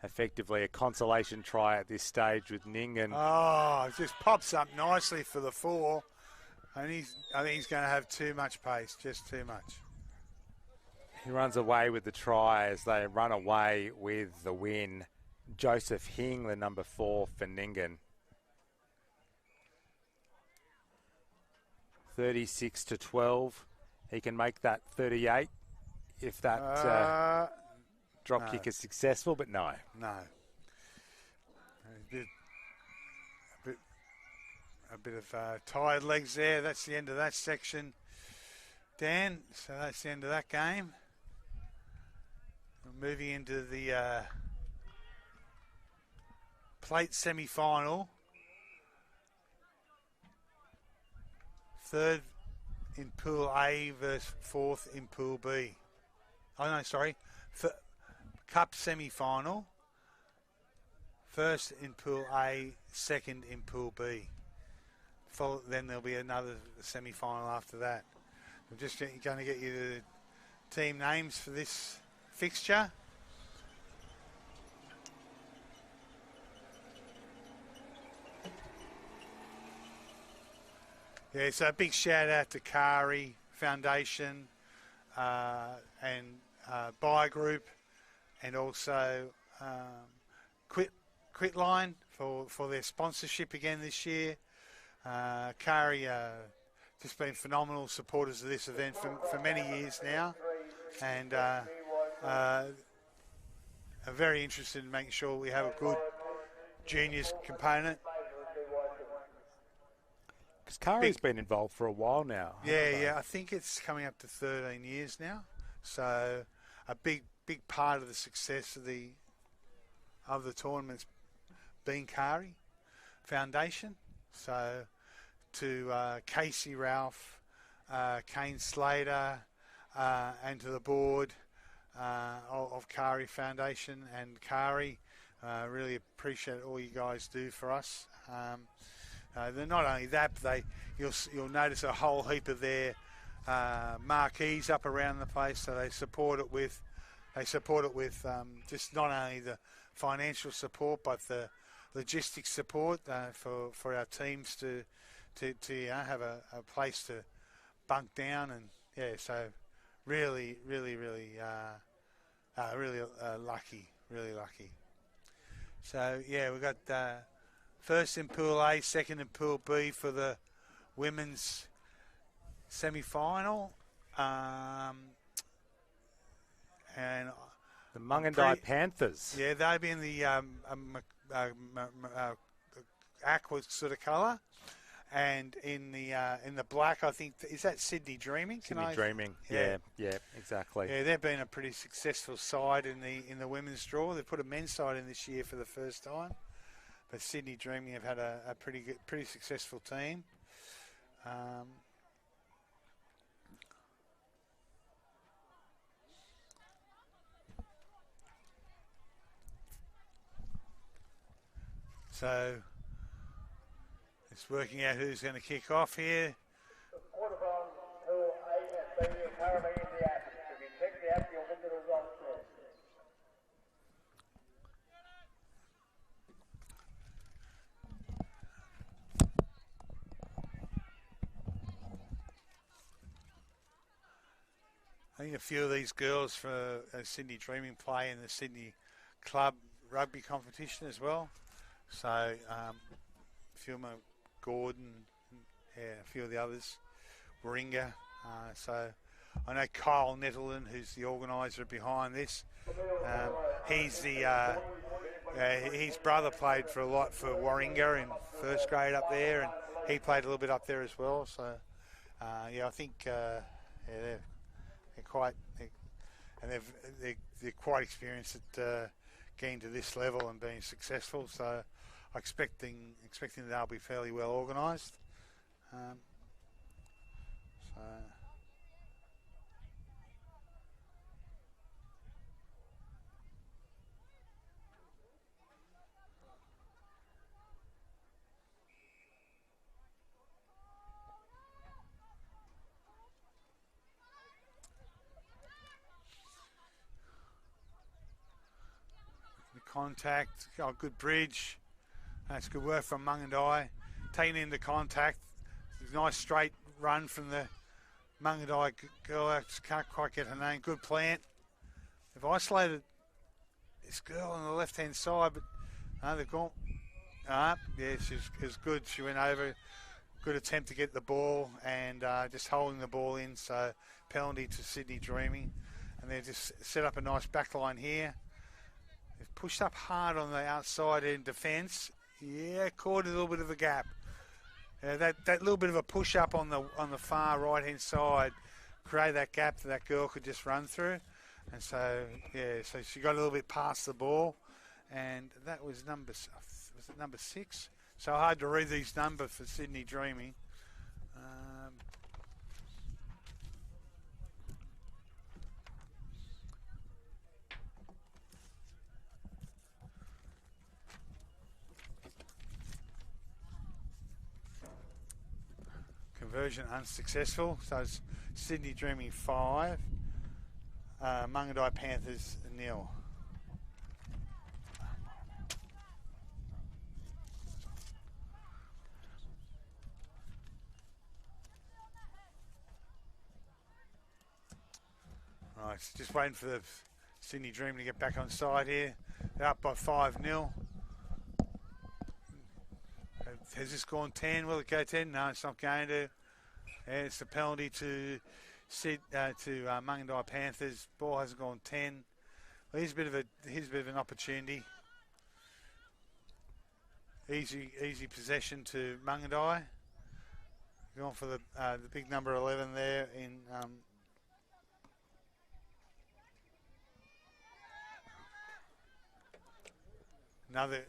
effectively a consolation try at this stage with Ningan. Oh, it just pops up nicely for the 4. And I think he's going to have too much pace, just too much. He runs away with the try as they run away with the win. Joseph Hing, the number 4 for Ningan. 36-12. He can make that 38 if that drop kick is successful, but no. No. A bit of tired legs there. That's the end of that section, Dan. So that's the end of that game. We're moving into the plate semi-final. Third in Pool A versus fourth in Pool B. Oh, no, sorry. Cup semi-final. First in Pool A, second in Pool B. Then there'll be another semi-final after that. I'm just going to get you the team names for this fixture. Yeah, so a big shout out to Kari Foundation and Buy Group, and also Quitline for their sponsorship again this year. Kari just been phenomenal supporters of this event for many years now, and are very interested in making sure we have a good juniors component. Because Kari's been involved for a while now. Yeah, I think it's coming up to 13 years now. So a big part of the success of the tournament's been Kari Foundation. So to Casey Ralph, Kane Slater, and to the board of Kari Foundation and Kari, really appreciate all you guys do for us. They're not only that, but you'll notice a whole heap of their marquees up around the place. So they support it with just not only the financial support, but the logistics support for our teams to have a place to bunk down. And yeah, so really lucky. So yeah, we've got first in Pool A, second in Pool B for the women's semi-final. And the Mungandai Panthers. Yeah, they'll be in the aqua sort of colour, and in the black, I think, is that Sydney Dreaming? Dreaming. Yeah, exactly. Yeah, they've been a pretty successful side in the women's draw. They've put a men's side in this year for the first time. But Sydney Dreaming have had a pretty successful team. So it's working out who's going to kick off here. The quarterfinals, Pool A and B are currently in the app. If you check the app, you'll get the results there. I think a few of these girls for Sydney Dreaming play in the Sydney Club rugby competition as well. So a few of them are Gordon, a few of the others, Warringah. So I know Kyle Nettleton, who's the organiser behind this. He's his brother played for a lot for Warringah in first grade up there, and he played a little bit up there as well. So I think they're quite experienced at getting to this level and being successful. So I'm expecting they'll be fairly well organised. contact. Oh, good bridge. That's good work from Mungandai. Taking into contact. Nice straight run from the Mungandai girl. I can't quite get her name. Good plant. They've isolated this girl on the left-hand side, but they've gone. Yeah, she's good. She went over. Good attempt to get the ball and just holding the ball in. So penalty to Sydney Dreaming. And they just set up a nice back line here. They've pushed up hard on the outside in defence. Yeah, caught a little bit of a gap. That little bit of a push up on the far right hand side created that gap that girl could just run through. And so so she got a little bit past the ball, and that was number 6? So hard to read these numbers for Sydney Dreaming. Conversion unsuccessful, so it's Sydney Dreaming 5, Mungandai Panthers 0. Right, just waiting for the Sydney Dreaming to get back on side here. They're up by 5-0. Has this gone 10? Will it go 10? No, it's not going to. Yeah, it's the penalty to Mungandai Panthers. Ball hasn't gone 10. Well, here's a bit of an opportunity. Easy possession to Mungandai. Going for the big number 11 there in.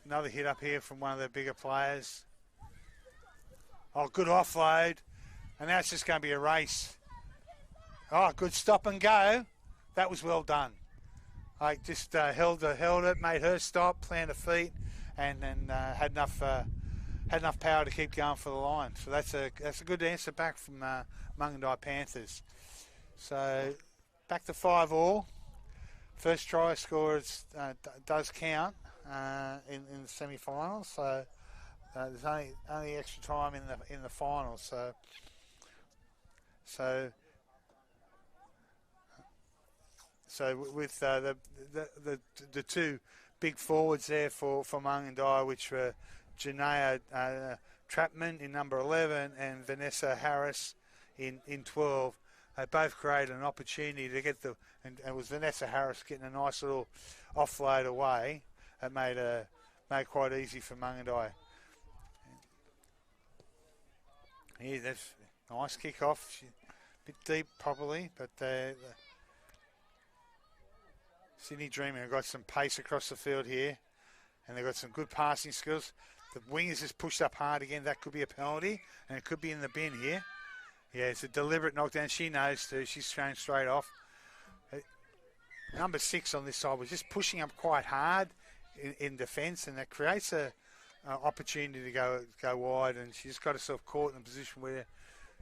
Another hit up here from one of the bigger players. Oh, good offload. And now it's just going to be a race. Oh, good stop and go. That was well done. I just held it, made her stop, planted her feet, and then had enough power to keep going for the line. So that's a good answer back from Mungandai Panthers. So back to 5-all. First try score does count in the semi-finals. So there's only extra time in the finals. So with the two big forwards there for Mungandai, which were Janaea Trapman in number 11 and Vanessa Harris in 12, they both created an opportunity to get and it was Vanessa Harris getting a nice little offload away. It made quite easy for Mungandai. Yeah, that's nice kick off. A bit deep probably, but Sydney Dreaming have got some pace across the field here, and they've got some good passing skills. The wingers just pushed up hard again. That could be a penalty, and it could be in the bin here. Yeah, it's a deliberate knockdown. She knows too. She's thrown straight off. Number 6 on this side was just pushing up quite hard in defence, and that creates a opportunity to go wide. And she just got herself caught in a position where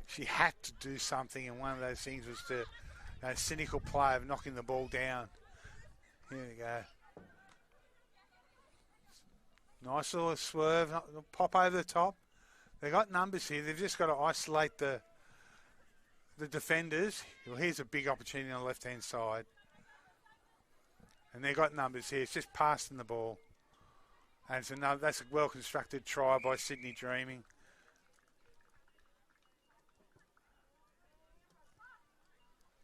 she had to do something, and one of those things was to cynical play of knocking the ball down. Here we go. Nice little swerve, pop over the top. They got numbers here. They've just got to isolate the defenders. Well, here's a big opportunity on the left-hand side. And they've got numbers here. It's just passing the ball. And that's a well-constructed try by Sydney Dreaming.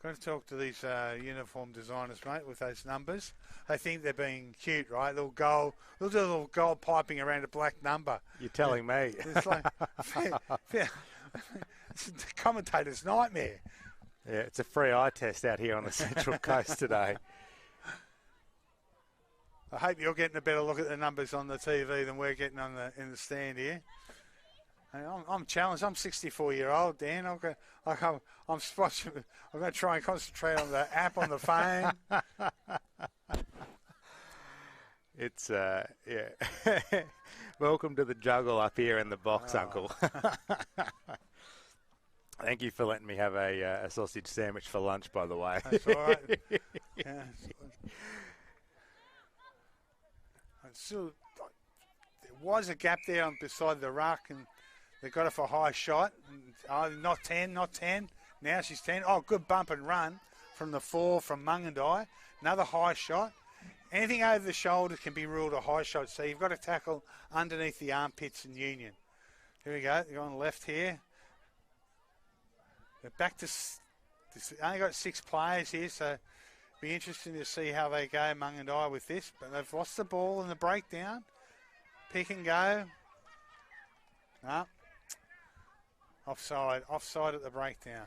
Got to talk to these uniform designers, mate, with those numbers. They think they're being cute, right? They'll do a little gold piping around a black number. You're telling me. It's like it's the commentator's nightmare. Yeah, it's a free eye test out here on the Central Coast today. I hope you're getting a better look at the numbers on the TV than we're getting in the stand here. I'm challenged. I'm 64-year-old, Dan. I'm going to try and concentrate on the app on the phone. It's yeah. Welcome to the juggle up here in the box, Uncle. Thank you for letting me have a sausage sandwich for lunch, by the way. That's all right. Yeah. still, there was a gap there on beside the ruck, and they got it for a high shot. Not 10. Now she's 10. Oh, good bump and run from the 4 from Mungandai. Another high shot. Anything over the shoulder can be ruled a high shot, so you've got to tackle underneath the armpits in Union. Here we go. They're on the left here. They're back to... only got 6 players here, so be interesting to see how they go, Mungandai, with this. But they've lost the ball in the breakdown. Pick and go. No. Offside at the breakdown.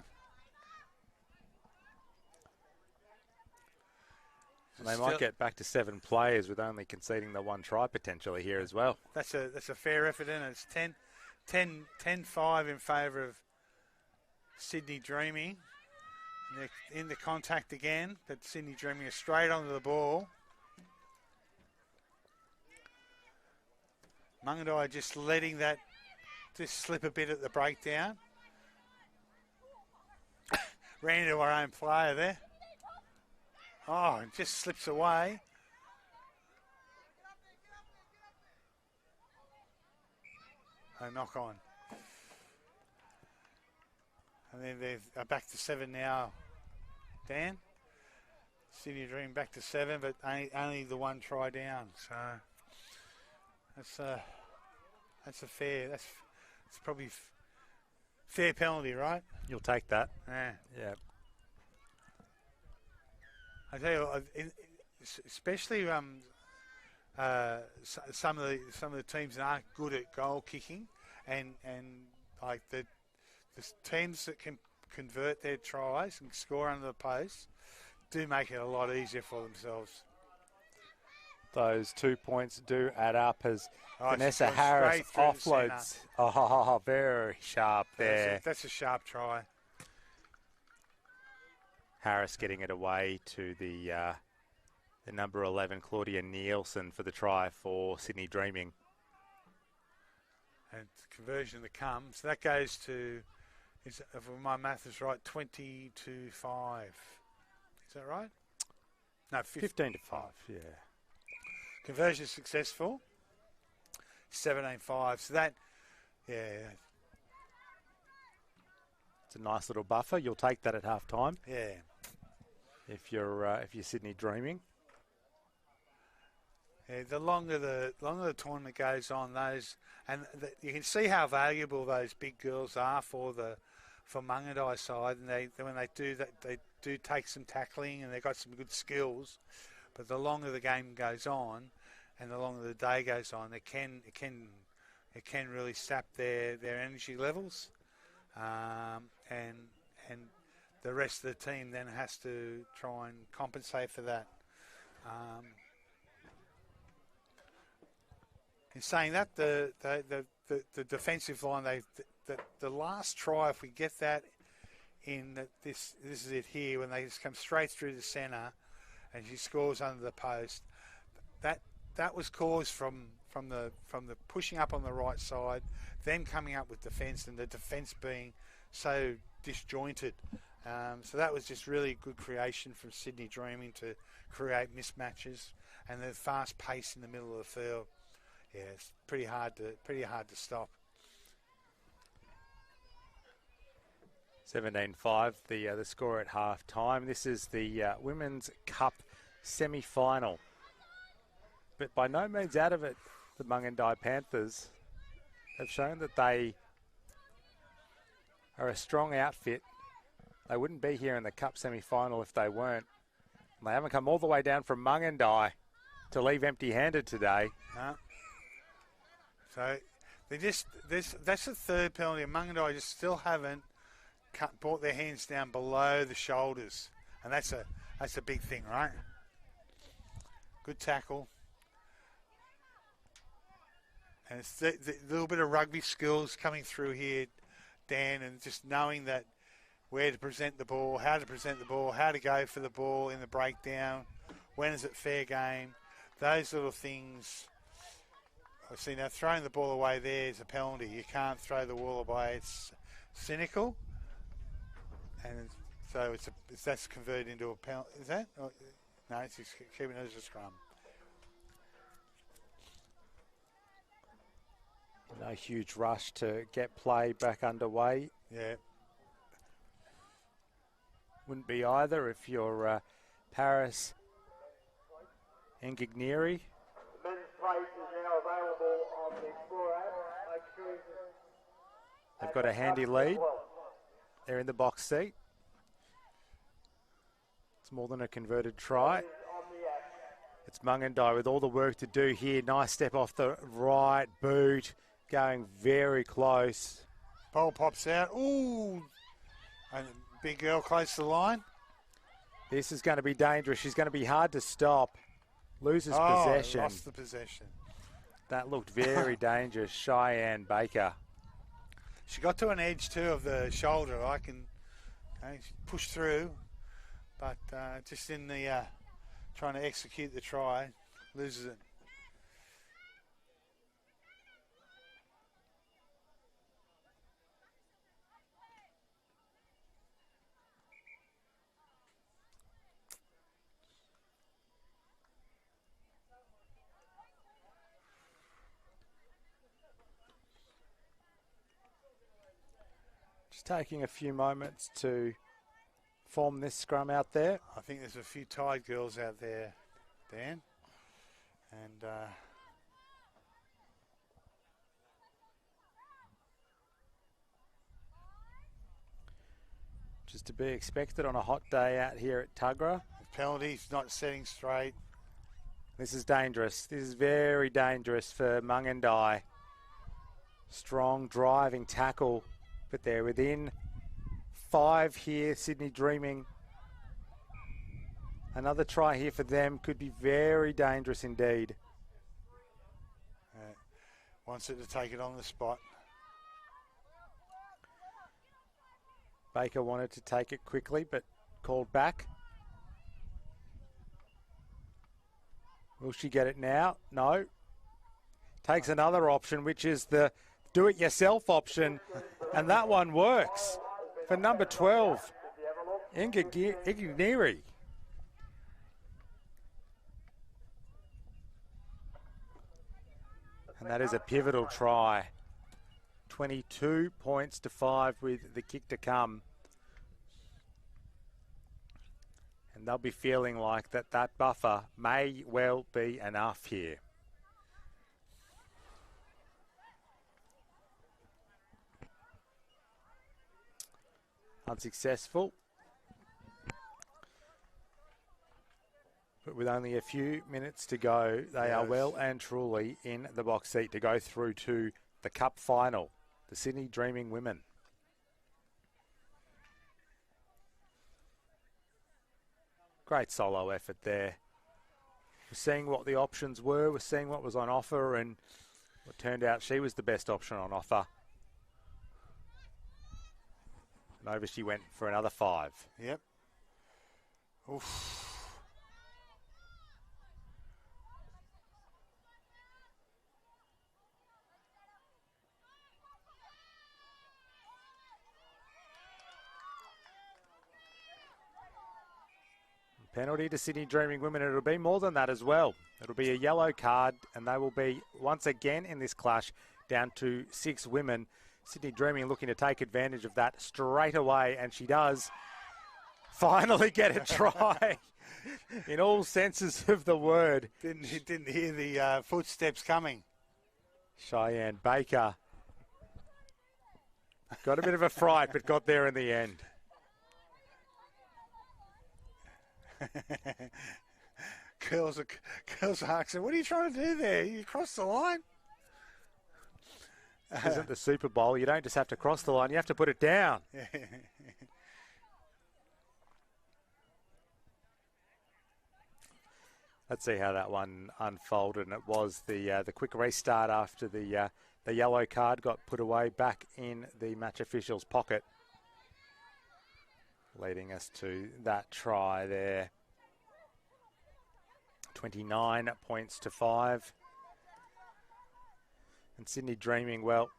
And they might get back to 7 players with only conceding the 1 try potentially here as well. That's a fair effort, and it's 10-5 in favour of Sydney Dreaming. And they're in the contact again, but Sydney Dreaming is straight onto the ball. Mungandai just letting that just slip a bit at the breakdown. Ran into our own player there. Oh, it just slips away. A knock on. And then they're back to 7 now. Dan? Sydney Dream back to 7, but only the 1 try down. So that's probably fair penalty, right? You'll take that. Yeah. I tell you, especially some of the teams that aren't good at goal kicking, and like the teams that can convert their tries and score under the post do make it a lot easier for themselves. Those 2 points do add up as Vanessa she's gone Harris straight through the offloads. Oh, very sharp there. That's a sharp try. Harris getting it away to the number 11, Claudia Nielsen, for the try for Sydney Dreaming. And conversion to come. So that goes to, if my math is right, 20-5. Is that right? No, 15-5, yeah. Conversion successful. 17-5. So that, yeah. It's a nice little buffer. You'll take that at half time. Yeah. If you're Sydney Dreaming. Yeah, the longer the tournament goes on, you can see how valuable those big girls are for Mungandai side, and when they do that, they do take some tackling and they've got some good skills. But the longer the game goes on, and the longer the day goes on, it can really sap their energy levels, and the rest of the team then has to try and compensate for that. In saying that, the defensive line, the last try, if we get that in, this is it here, when they just come straight through the centre and she scores under the post, that was caused from the pushing up on the right side, them coming up with defence, and the defence being so disjointed. So that was just really good creation from Sydney Dreaming to create mismatches, and the fast pace in the middle of the field. Yeah, it's pretty hard to stop. 17-5, the score at half time. This is the Women's Cup Semi-Final. But by no means out of it, the Mungandai Panthers have shown that they are a strong outfit. They wouldn't be here in the Cup Semi-Final if they weren't. They haven't come all the way down from Mungandai to leave empty-handed today. No. So that's the third penalty. And Mungandai just still haven't brought their hands down below the shoulders, and that's a big thing, right? Good tackle, and it's the little bit of rugby skills coming through here, Dan, and just knowing that where to present the ball, how to present the ball, how to go for the ball in the breakdown, when is it fair game, those little things. I see now throwing the ball away there is a penalty. You can't throw the ball away. It's cynical, and so that's converted into a penalty. Is that? No, it's just keeping it as a scrum. No huge rush to get play back underway. Yeah. Wouldn't be either if you're Paris Engigneri. The men's place is now available on the Explore app. Make sure you They've got a handy lead. They're in the box seat. It's more than a converted try. It's Mungandai with all the work to do here. Nice step off the right boot. Going very close. Pole pops out. Ooh. And big girl close to the line. This is going to be dangerous. She's going to be hard to stop. Loses possession. Lost the possession. That looked very dangerous. Cheyenne Baker. She got to an edge too of the shoulder. I can push through, but just in the trying to execute the try, loses it. Just taking a few moments to form this scrum out there. I think there's a few tired girls out there, Dan. And just to be expected on a hot day out here at Tuggerah. penalties not setting straight. This is dangerous. This is very dangerous for Mungandai. Strong driving tackle, but they're within 5 here. Sydney Dreaming. Another try here for them could be very dangerous indeed. Wants it to take it on the spot. Baker wanted to take it quickly, but called back. Will she get it now? No. Takes another option, which is the do-it-yourself option, and that one works for number 12, Engigneri. And that is a pivotal try. 22 points to 5 with the kick to come. And they'll be feeling like that buffer may well be enough here. Unsuccessful. But with only a few minutes to go, they are well and truly in the box seat to go through to the Cup Final, the Sydney Dreaming Women. Great solo effort there. We're seeing what the options were, we're seeing what was on offer, and it turned out she was the best option on offer. And over she went for another 5. Yep. Oof. Penalty to Sydney Dreaming Women. It'll be more than that as well. It'll be a yellow card, and they will be once again in this clash down to 6 women. Sydney Dreaming looking to take advantage of that straight away, and she does finally get a try in all senses of the word. Didn't hear the footsteps coming. Cheyenne Baker got a bit of a fright, but got there in the end. Girls are asking, what are you trying to do there? You crossed the line? This isn't the Super Bowl. You don't just have to cross the line. You have to put it down. Let's see how that one unfolded. And it was the quick restart after the yellow card got put away back in the match official's pocket, leading us to that try there. 29 points to 5. And Sydney Dreaming, well...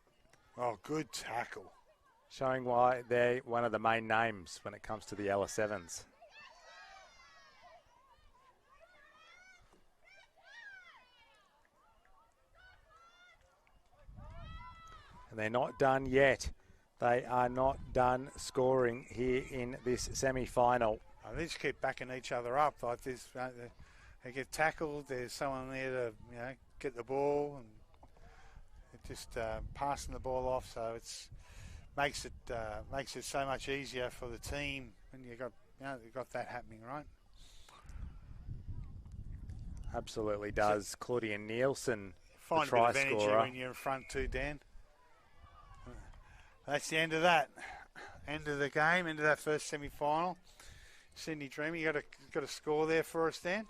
Oh, good tackle. Showing why they're one of the main names when it comes to the LS7s. And they're not done yet. They are not done scoring here in this semi-final. They just keep backing each other up like this. They get tackled. There's someone there to get the ball and just passing the ball off. So it's makes it so much easier for the team when you've got that happening, right? Absolutely does. So Claudian Nielsen, find the try a bit of energy scorer. when you're in front too, Dan. That's the end of that. End of the game. End of that first semi-final. Sydney Dreamer, you got a score there for us, Dan?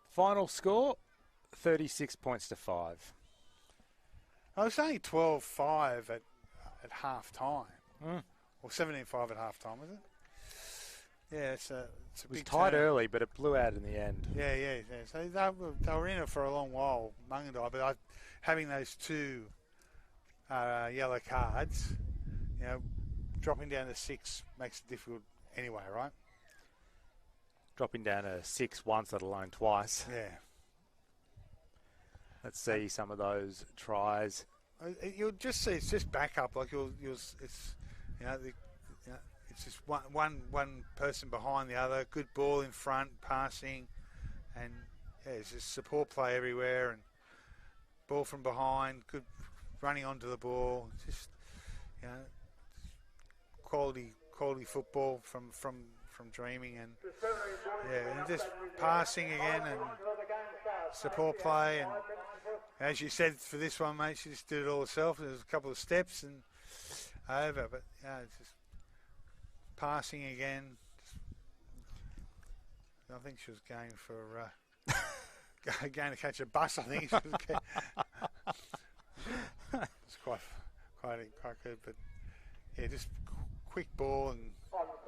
Final score, 36 points to 5. I was only 12-5 at half time. Or 17-5 at half time, was it? Yeah, it's a it was big tight turn. early, but it blew out in the end. Yeah. So they were in it for a long while, Mungandai, but having those two yellow cards, dropping down to 6 makes it difficult anyway, right? Dropping down to 6 once, let alone twice. Yeah. Let's see some of those tries. You'll just see it's just backup. Like it's it's just one person behind the other. Good ball in front, passing, and it's just support play everywhere and ball from behind. Good running onto the ball. Just quality football from Dreaming and and just passing again and support play and. As you said for this one, mate, she just did it all herself. There's a couple of steps and over, but it's just passing again. I think she was going for going to catch a bus. I think she was it's quite good, but yeah, just quick ball and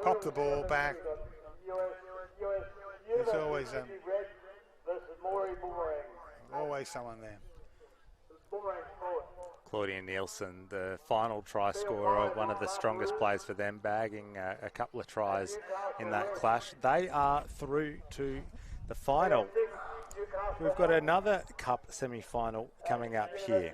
pop the ball back. There's always someone there. Claudian Nielsen, the final try scorer, one of the strongest players for them, bagging a couple of tries in that clash. They are through to the final. We've got another Cup semi-final coming up here.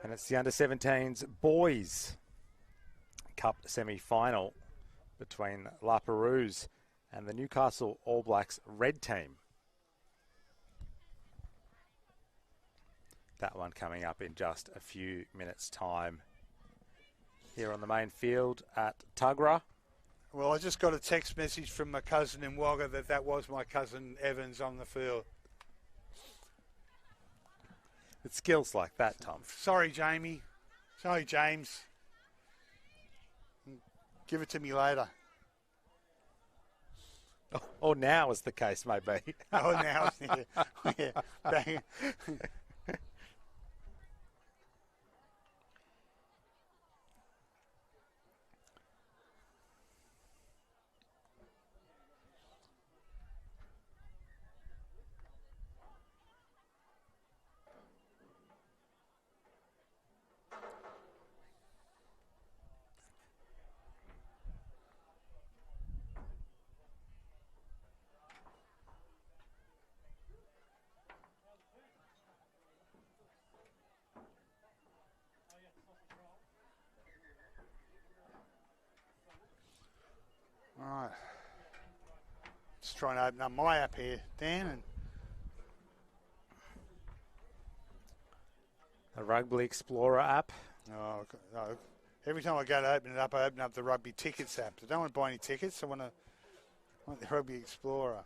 And it's the under-17s boys Cup semi-final between La Perouse and the Newcastle All Blacks red team. That one coming up in just a few minutes' time here on the main field at Tuggerah. Well, I just got a text message from my cousin in Wagga that was my cousin Evans on the field. It's skills like that, Tom. Sorry, Jamie. Sorry, James. Give it to me later. Or now is the case, maybe. Oh, now. Yeah. Bang. All right. Just trying to open up my app here, Dan. And the Rugby Explorer app. no. Every time I go to open it up, I open up the Rugby Tickets app. I don't want to buy any tickets. I want the Rugby Explorer.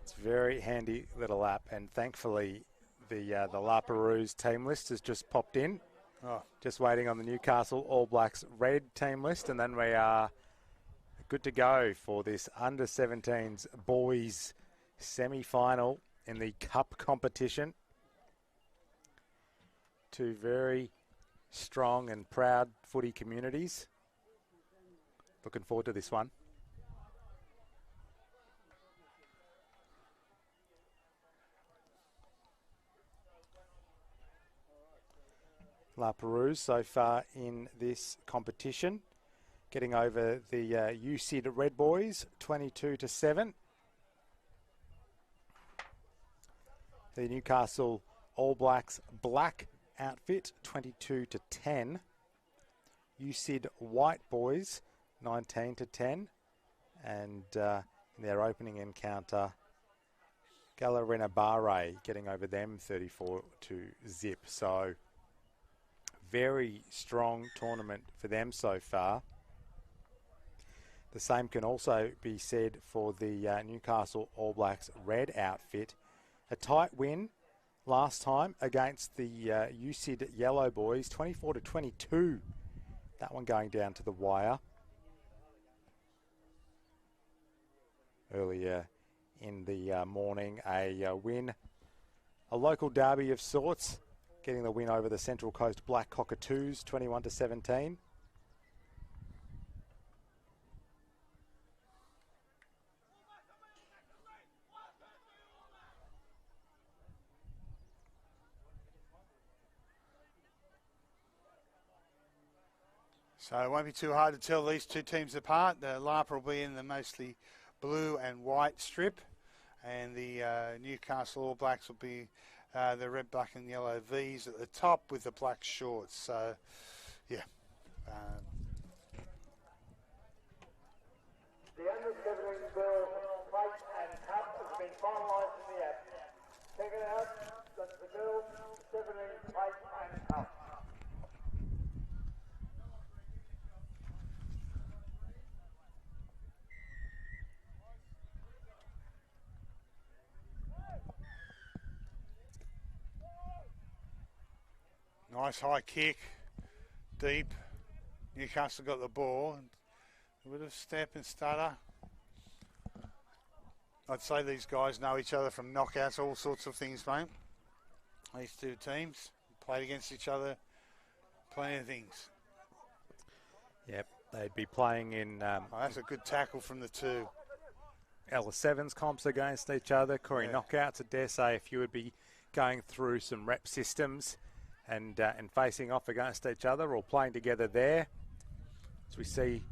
It's a very handy little app, and thankfully the La Perouse team list has just popped in. Oh. Just waiting on the Newcastle All Blacks red team list, and then we are good to go for this under-17s boys semi-final in the Cup competition. Two very strong and proud footy communities. Looking forward to this one. La Perouse so far in this competition, getting over the UCID Red Boys 22-7. The Newcastle All Blacks black outfit 22-10. UCID White Boys 19-10. And in their opening encounter, Galar getting over them 34-0. So very strong tournament for them so far. The same can also be said for the Newcastle All Blacks red outfit. A tight win last time against the UCID Yellow Boys, 24-22. That one going down to the wire. Earlier in the morning, a win, a local derby of sorts, getting the win over the Central Coast Black Cockatoos, 21-17. So it won't be too hard to tell these two teams apart. The Lapa will be in the mostly blue and white strip, and the Newcastle All Blacks will be the red, black and yellow V's at the top with the black shorts. So, yeah. The under-17 girls plate and cup has been finalised in the app. Check it out. That's the girls 17 plate and cup. Nice high kick, deep. Newcastle got the ball. A bit of step and stutter. I'd say these guys know each other from knockouts, all sorts of things, mate. These two teams played against each other, plenty of things. Yep, they'd be playing in... that's a good tackle from the two. LS7's comps against each other. Corey knockouts, I dare say, if you would be going through some rep systems and facing off against each other or playing together there. As we see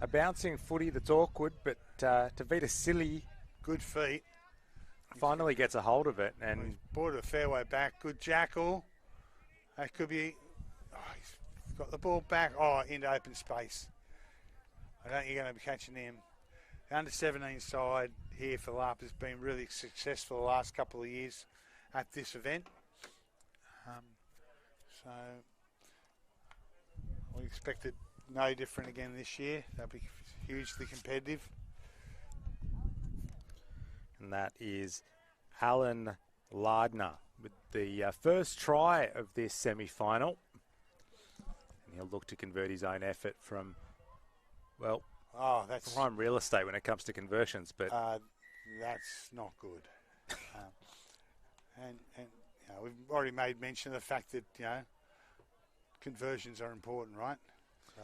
a bouncing footy that's awkward, but Tavita Silly, good feet, finally gets a hold of it and he's brought it a fair way back. Good jackal. That could be. Oh, he's got the ball back. Oh, into open space. I don't think you're going to be catching him. The under-17 side here for LARP has been really successful the last couple of years at this event. So we expect it no different again this year. They'll be hugely competitive. And that is Alan Lardner with the first try of this semi-final. And he'll look to convert his own effort from, well, that's prime real estate when it comes to conversions, but that's not good. And we've already made mention of the fact that, conversions are important, right? So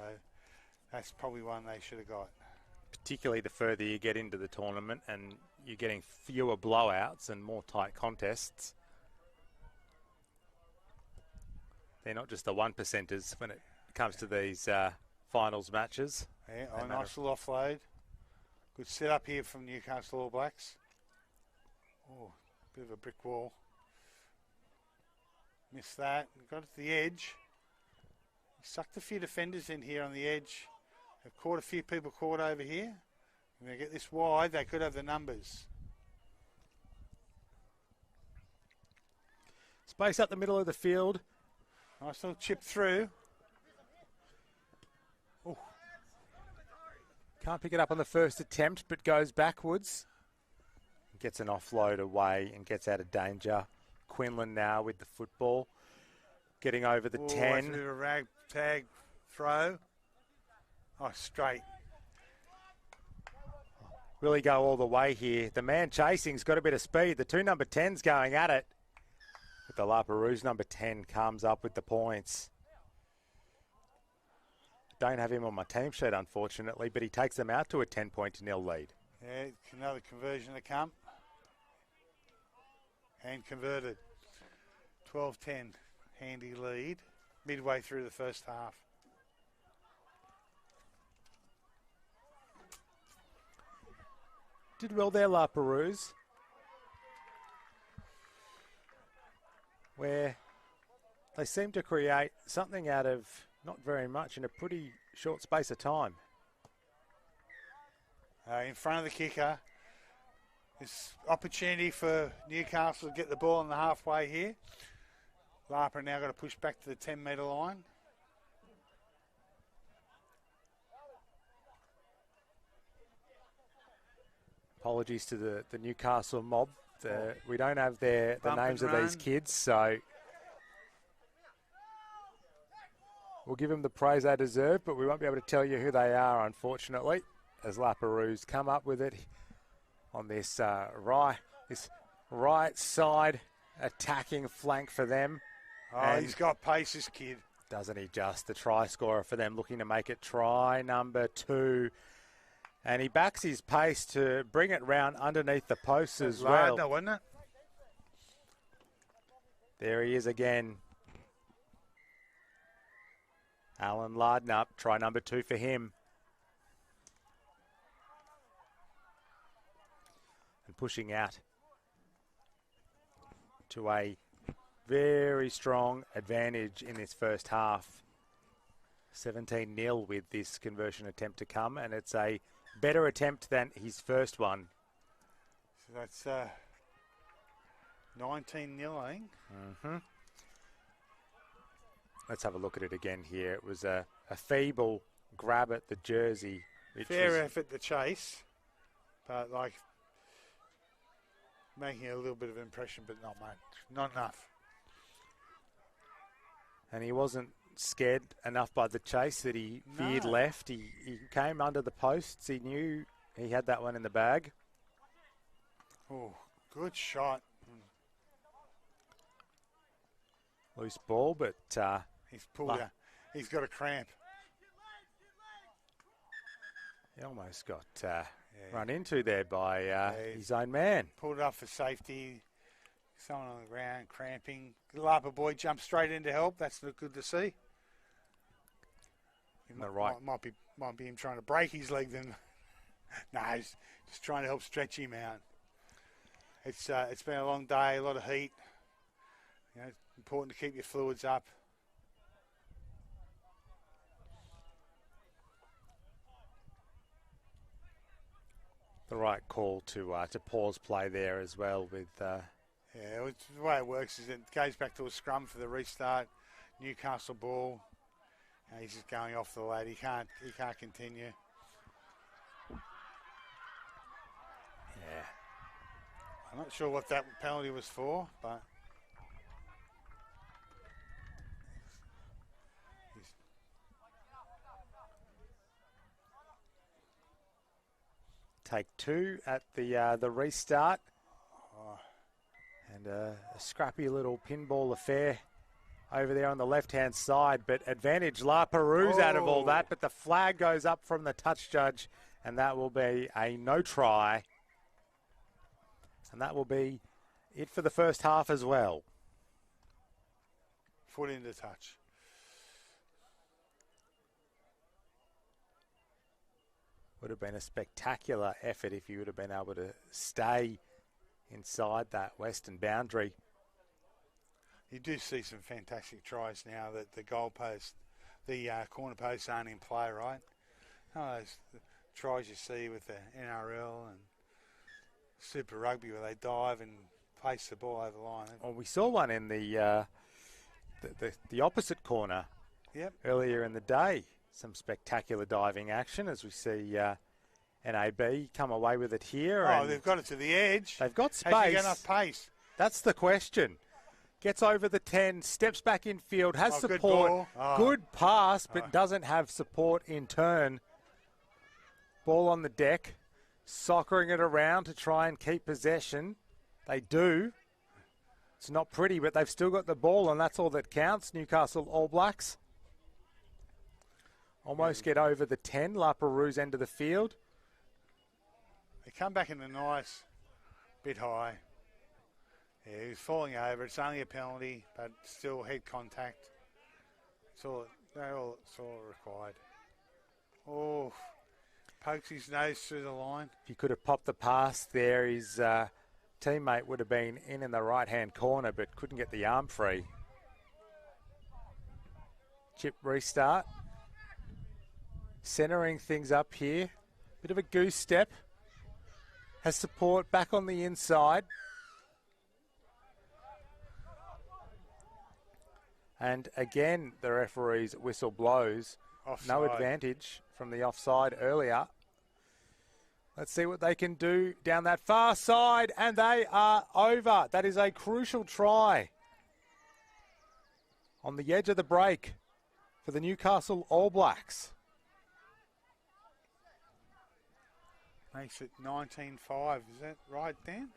that's probably one they should have got. Particularly the further you get into the tournament and you're getting fewer blowouts and more tight contests. They're not just the 1%ers when it comes to these finals matches. Yeah, nice little offload. Good set up here from Newcastle All Blacks. Oh, bit of a brick wall. Missed that. Got it to the edge. Sucked a few defenders in here on the edge. They've caught a few people caught over here. When they get this wide, they could have the numbers. Space up the middle of the field. Nice little chip through. Ooh. Can't pick it up on the first attempt, but goes backwards. Gets an offload away and gets out of danger. Quinlan now with the football. Getting over the 10. A bit of a ragtag throw. Oh, straight. Really go all the way here. The man chasing's got a bit of speed. The two number 10s going at it. But the La Perouse number 10 comes up with the points. Don't have him on my team sheet, unfortunately, but he takes them out to a 10-0 lead. Yeah, another conversion to come. And converted. 12-10, handy lead. midway through the first half. Did well there, La Perouse, where they seem to create something out of not very much in a pretty short space of time. In front of the kicker. This opportunity for Newcastle to get the ball on the halfway here. Lapa now got to push back to the 10-metre line. Apologies to the Newcastle mob. We don't have the Bump names of and these run. kids, so we'll give them the praise they deserve, but we won't be able to tell you who they are, unfortunately, as La Perouse come up with it on this right side attacking flank for them. Oh, And he's got pace, this kid. doesn't he just? The try scorer for them, looking to make it try number 2. And he backs his pace to bring it round underneath the posts as well. Lardner, wasn't it? There he is again. Alan Lardner, try number 2 for him. And pushing out to a very strong advantage in this first half. 17-0 with this conversion attempt to come, and it's a better attempt than his first one. So that's 19-0, I think. Mm-hmm. Let's have a look at it again here. It was a feeble grab at the jersey. Fair effort to chase, but like making a little bit of impression, but not much. Not enough. And he wasn't scared enough by the chase that he veered No. left. He came under the posts. He knew he had that one in the bag. Oh, good shot. Loose ball, but He's pulled out. He's got a cramp. he almost got run into there by his own man. Pulled it up for safety. Someone on the ground cramping. The Lapa boy jumped straight in to help. That's not good to see. Might be him trying to break his leg then. No, he's just trying to help stretch him out. It's been a long day, a lot of heat. You know, it's important to keep your fluids up. The right call to pause play there as well with. Yeah, the way it works is it goes back to a scrum for the restart. Newcastle ball. And he's just going off the lad. He can't continue. Yeah. I'm not sure what that penalty was for, but Take 2 at the restart. And a scrappy little pinball affair over there on the left-hand side. But advantage La Perouse out of all that. But the flag goes up from the touch judge. And that will be a no try. And that will be it for the first half as well. foot into touch. Would have been a spectacular effort if you would have been able to stay inside that western boundary. You do see some fantastic tries now that the goal post, the corner posts aren't in play, right? Oh, those tries you see with the NRL and Super Rugby where they dive and place the ball over the line. Well, we saw one in the opposite corner earlier in the day. Some spectacular diving action as we see NAB come away with it here. Oh, they've got it to the edge. They've got space. Has he got enough pace? That's the question. Gets over the 10, steps back in field, has Good support. ball. Oh. Good pass, but doesn't have support in turn. Ball on the deck, soccering it around to try and keep possession. They do. It's not pretty, but they've still got the ball, and that's all that counts. Newcastle All Blacks almost get over the 10. La Perouse end of the field. They come back in the nice, bit high. Yeah, he was falling over. It's only a penalty, but still head contact. That's all required. Oh, pokes his nose through the line. If he could have popped the pass there, his teammate would have been in the right-hand corner, but couldn't get the arm free. Chip restart. Centering things up here. Bit of a goose step. Has support back on the inside. And again, the referee's whistle blows. Offside. No advantage from the offside earlier. Let's see what they can do down that far side, and they are over. That is a crucial try on the edge of the break for the Newcastle All Blacks. Makes it 19-5. Is that right, Dan?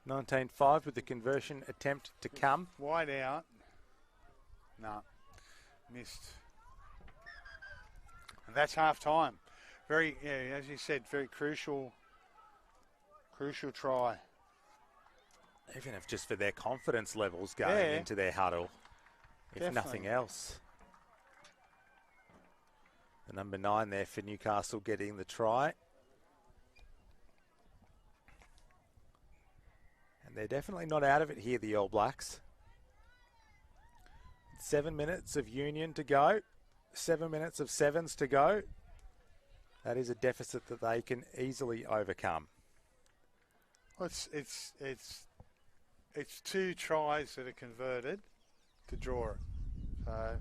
19-5 with the conversion attempt to come. Wide out. No. Missed. And that's half time. Very, as you said, very crucial try. Even if just for their confidence levels going into their huddle, if Definitely. nothing else. The number 9 there for Newcastle getting the try. And they're definitely not out of it here, the All Blacks. 7 minutes of union to go. 7 minutes of sevens to go. That is a deficit that they can easily overcome. Well, it's 2 tries that are converted to draw it. So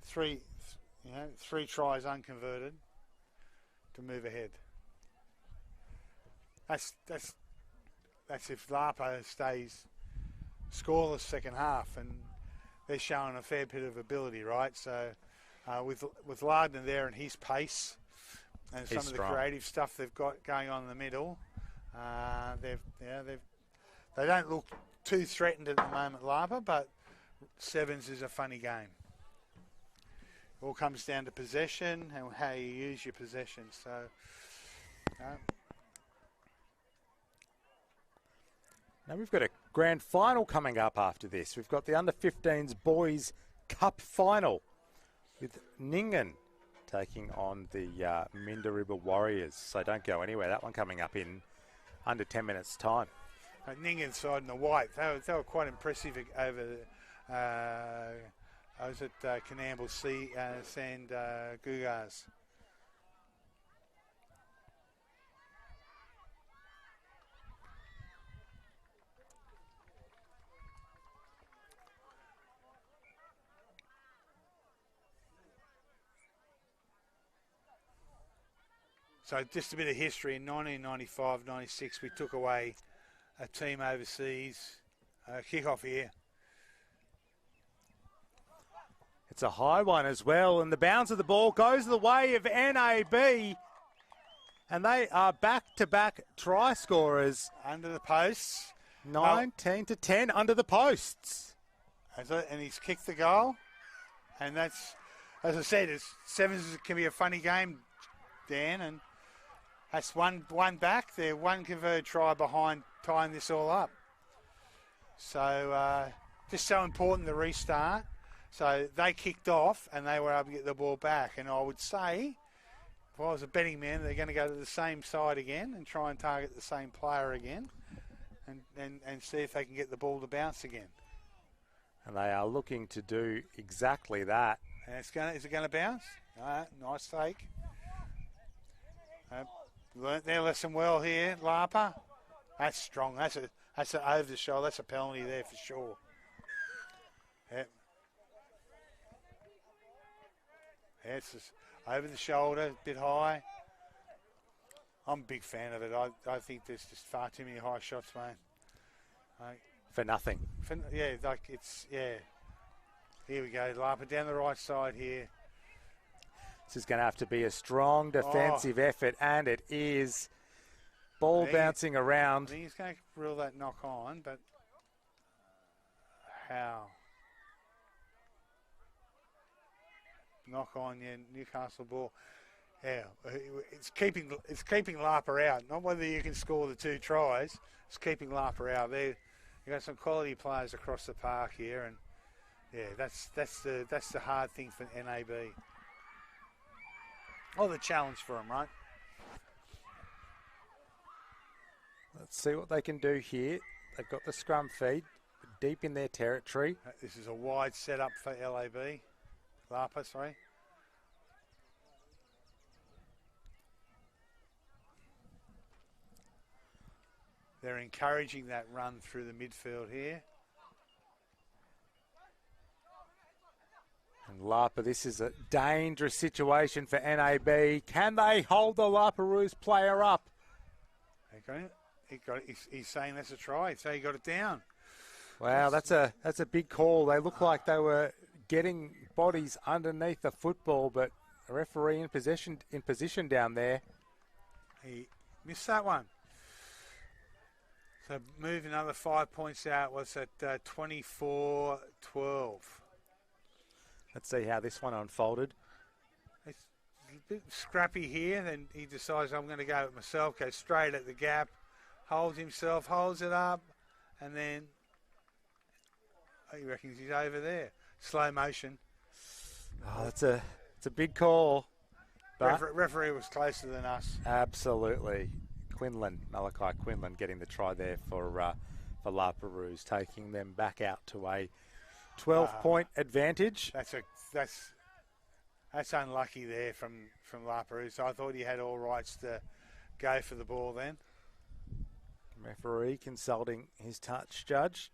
3 tries unconverted to move ahead. That's if Lapo stays scoreless second half, and they're showing a fair bit of ability, right? So with Lardner there and his pace and some of the creative stuff they've got going on in the middle, they don't look too threatened at the moment, Lapa, but sevens is a funny game. It all comes down to possession and how you use your possession. So. Now we've got a grand final coming up after this. We've got the under-15s boys Cup Final with Ningan taking on the Mindaribba Warriors. So don't go anywhere. That one coming up in under 10 minutes' time. Ningan side in the white. They were quite impressive over. I was at Canamble Sand Cougars. So just a bit of history. In 1995-96, we took away a team overseas. Kick-off here. It's a high one as well, and the bounce of the ball goes the way of NAB, and they are back-to-back try scorers. Under the posts. 19-10 under the posts. And he's kicked the goal. And that's, as I said, sevens can be a funny game, Dan, and that's one back. They're one converted try behind tying this all up. So just so important, the restart. So they kicked off and they were able to get the ball back. And I would say, if I was a betting man, they're going to go to the same side again and try and target the same player again and see if they can get the ball to bounce again. And they are looking to do exactly that. And is it going to bounce? Nice take. Learnt their lesson well here, Lapa. That's strong. That's an over the shoulder. That's a penalty there for sure. Yep. Yeah, it's just over the shoulder, a bit high. I'm a big fan of it. I think there's just far too many high shots, mate. For nothing. Here we go. Lapa down the right side here. This is going to have to be a strong defensive effort, and it is. Ball bouncing around. I think he's going to rule that knock on, but how? Knock on, Newcastle ball. Yeah, it's keeping Lapa out. Not whether you can score the 2 tries. It's keeping Lapa out. You got some quality players across the park here, and Yeah, that's the hard thing for NAB. Oh, the challenge for them, right? Let's see what they can do here. They've got the scrum feed deep in their territory. This is a wide setup for Lapa, sorry. They're encouraging that run through the midfield here. And Lapa, this is a dangerous situation for NAB. Can they hold the Laperouse player up? He's saying that's a try, so he got it down. Wow, that's a big call. They look like they were getting bodies underneath the football, but a referee in position down there. He missed that one. So move another 5 points out. Was at 24-12. Let's see how this one unfolded. It's a bit scrappy here. Then he decides, I'm going to go with myself, go straight at the gap, holds himself, holds it up, and then he reckons he's over there. Slow motion. Oh, it's a big call. Referee was closer than us. Absolutely. Malachi Quinlan getting the try there for Laperouse, taking them back out to a 12-point advantage. That's unlucky there from Laperouse. I thought he had all rights to go for the ball then. Referee consulting his touch judge.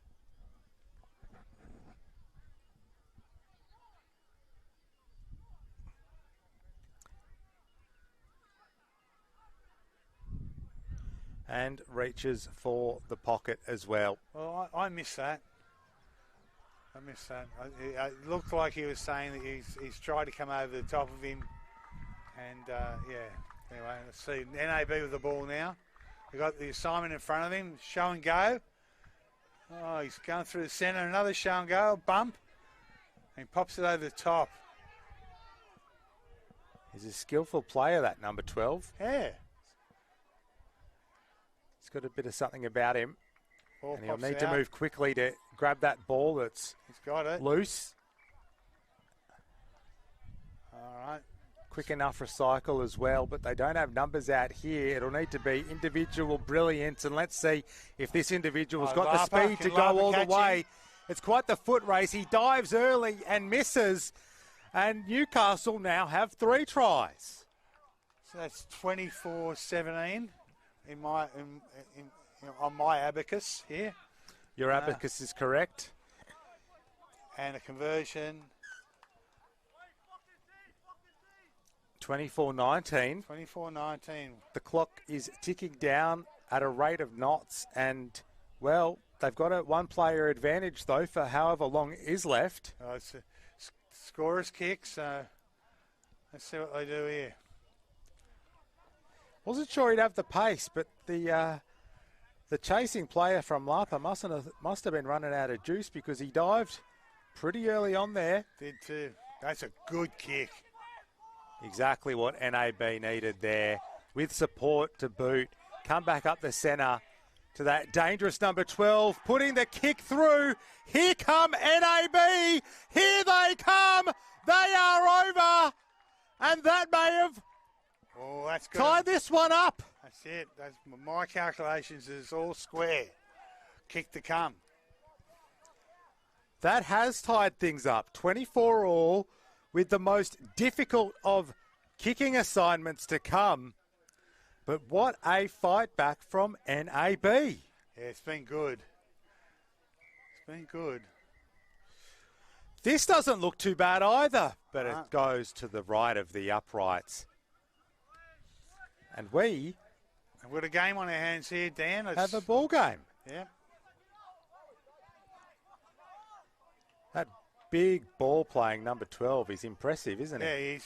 And reaches for the pocket as well. Well, I miss that. It looked like he was saying that he's tried to come over the top of him. And, anyway, let's see. NAB with the ball now. We've got the assignment in front of him. Show and go. Oh, he's going through the centre. Another show and go. Bump. And he pops it over the top. He's a skillful player, that number 12. Yeah. He's got a bit of something about him. Ball and he'll pops need out. to move quickly to grab that ball that's He's got it. loose. All right. Quick enough recycle as well, but they don't have numbers out here. It'll need to be individual brilliance, and let's see if this individual's got the speed to go all the way. It's quite the foot race. He dives early and misses, and Newcastle now have 3 tries. So that's 24-17 on my abacus here. Your abacus is correct. And a conversion. 24-19. 24-19. The clock is ticking down at a rate of knots, and, well, they've got a one-player advantage, though, for however long is left. It's a scorer's kick, so let's see what they do here. Wasn't sure he'd have the pace, but the chasing player from Lapa must have been running out of juice because he dived pretty early on there. Did too. That's a good kick. Exactly what NAB needed there, with support to boot. Come back up the centre to that dangerous number 12, putting the kick through. Here come NAB. Here they come. They are over. And that may have tied this one up. That's it. My calculations is all square. Kick to come. That has tied things up. 24 all, with the most difficult of kicking assignments to come. But what a fight back from NAB. Yeah, it's been good. It's been good. This doesn't look too bad either, but it goes to the right of the uprights. And we've got a game on our hands here, Dan. Have a ball game. Yeah. That big ball playing number 12 is impressive, isn't he? Yeah,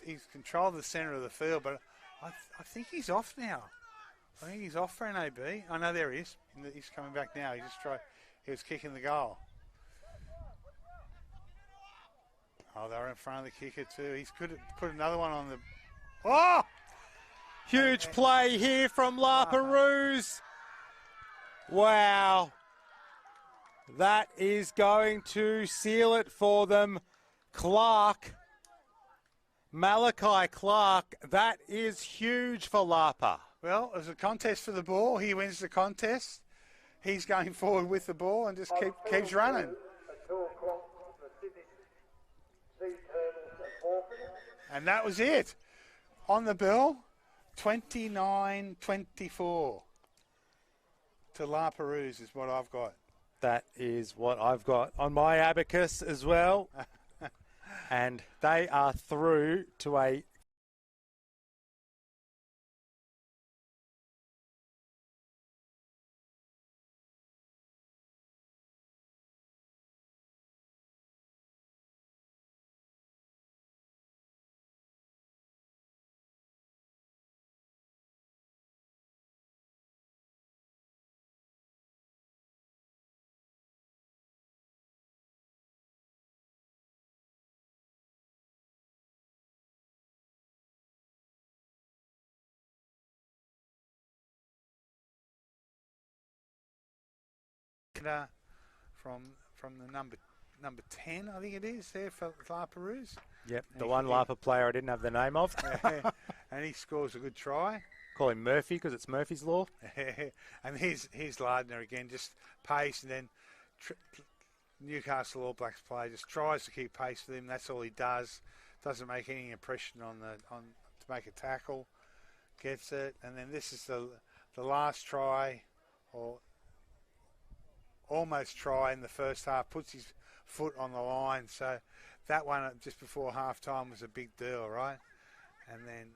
he's controlled the centre of the field, but I think he's off now. I think he's off for NAB. Oh, no, there he is. He's coming back now. He was kicking the goal. Oh, they were in front of the kicker too. He's could put another one on the... Oh! Huge play here from Laperouse. Wow. That is going to seal it for them. Clark, Malachi Clark, that is huge for Lapa. Well, there's a contest for the ball. He wins the contest. He's going forward with the ball and just keeps running. At 2 o'clock, the Sydney Sea Turtles at Hawkins. And that was it. On the bell, 29-24 to La Perouse is what I've got. That is what I've got on my abacus as well. And they are through to a From the number 10, I think it is, there for La Perouse. Yep, the one Lapa player I didn't have the name of. And he scores a good try. Call him Murphy because it's Murphy's Law. And here's Lardner again, just pace, and then Newcastle All Blacks player just tries to keep pace with him. That's all he does. Doesn't make any impression on to make a tackle. Gets it, and then this is the last try, or almost try in the first half. Puts his foot on the line. So that one just before half time was a big deal, right? And then.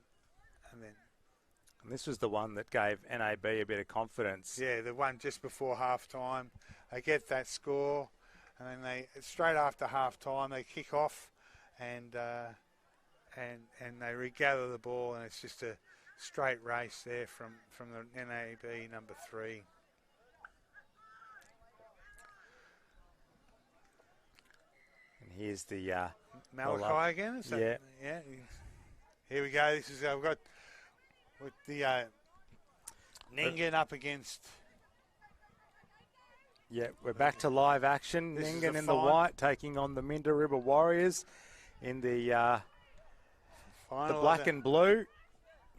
And this was the one that gave NAB a bit of confidence. Yeah, the one just before half time. They get that score, and then straight after half time they kick off, and they regather the ball, and it's just a straight race there from the NAB number 3. And here's the Malachi again. Is that, yeah. Here we go. This is we've got with the Ningan up against. Yeah, we're back to live action. Ningan in the white taking on the Minda River Warriors in the black and blue.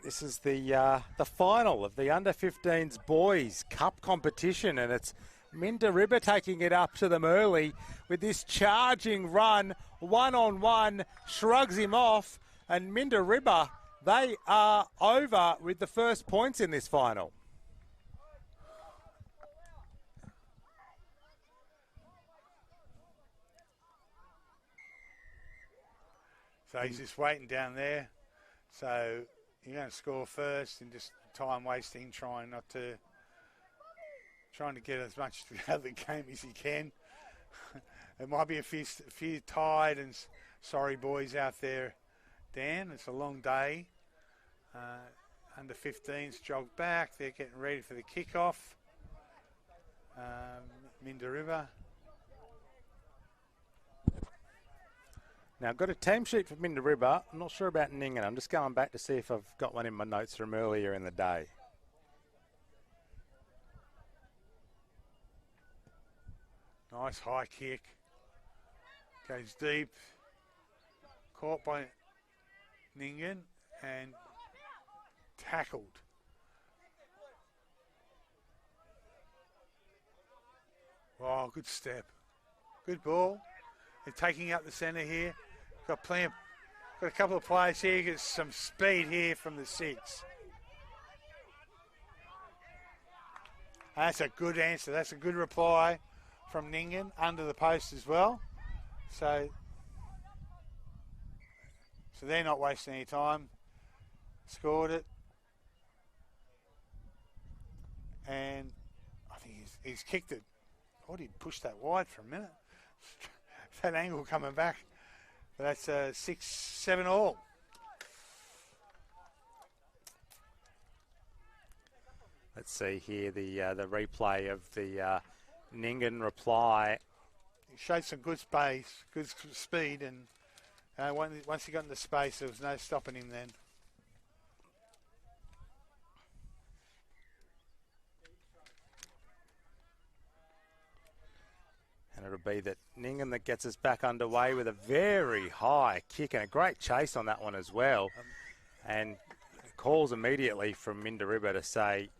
This is the final of the under-15s boys cup competition, and it's Minda River taking it up to them early with this charging run, one-on-one, shrugs him off, and Minda River, they are over with the first points in this final. So he's just waiting down there. So you're going to score first and just time wasting, trying to get as much out of the game as he can. There might be a few tired and sorry boys out there, Dan. It's a long day. Under 15s jog back. They're getting ready for the kickoff. Minda River. Now, I've got a team sheet for Minda River. I'm not sure about Ningan. I'm just going back to see if I've got one in my notes from earlier in the day. Nice high kick. Goes deep. Caught by Ningan and tackled. Oh, good step. Good ball. They're taking up the centre here. Got a couple of players here. Get some speed here from the 6. That's a good answer. That's a good reply from Ningan under the post as well. So they're not wasting any time. Scored it. And I think he's kicked it. I thought he'd pushed that wide for a minute. That angle coming back. But that's 6-7 all. Let's see here the replay of the Ningan reply. He showed some good space, good speed, and once he got into space, there was no stopping him then. And it'll be that Ningan that gets us back underway with a very high kick and a great chase on that one as well. And calls immediately from Minderibba to say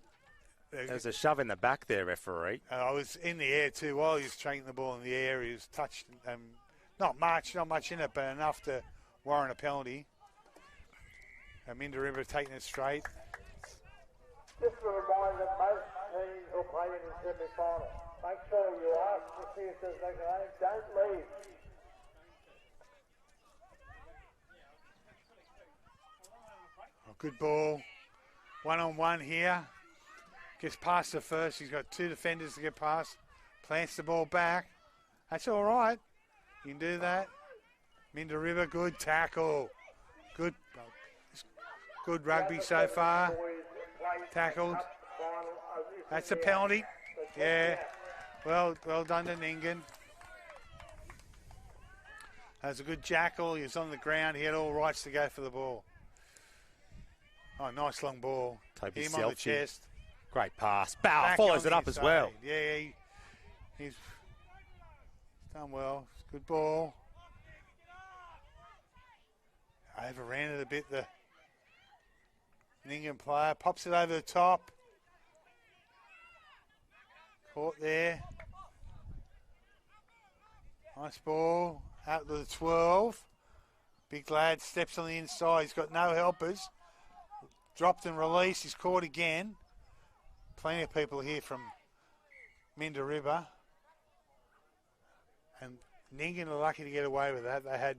there's a shove in the back there, referee. I was in the air too. While he was tracking the ball in the air, he was touched. Not much in it, but enough to warrant a penalty. Minderibba taking it straight. Just a reminder that most teams will play in the semi-final. Make sure you ask to see if there's no game. Don't leave. Oh, good ball. 1-on-1 here. Gets past the first. He's got 2 defenders to get past. Plants the ball back. That's all right. You can do that. Minderibba, good tackle. Good rugby so far. Tackled. That's a penalty. Yeah. Well done to Ningan. That was a good jackal. He was on the ground. He had all rights to go for the ball. Oh, nice long ball. Toby Hit him on the chest. Great pass. Bow Back follows on it up the as inside. well. Yeah, he's done well. Good ball. Overran it a bit, the Ningan player. Pops it over the top. Caught there. Nice ball. Out to the 12. Big lad steps on the inside. He's got no helpers. Dropped and released. He's caught again. Plenty of people here from Minderibba. And Ningan are lucky to get away with that. They had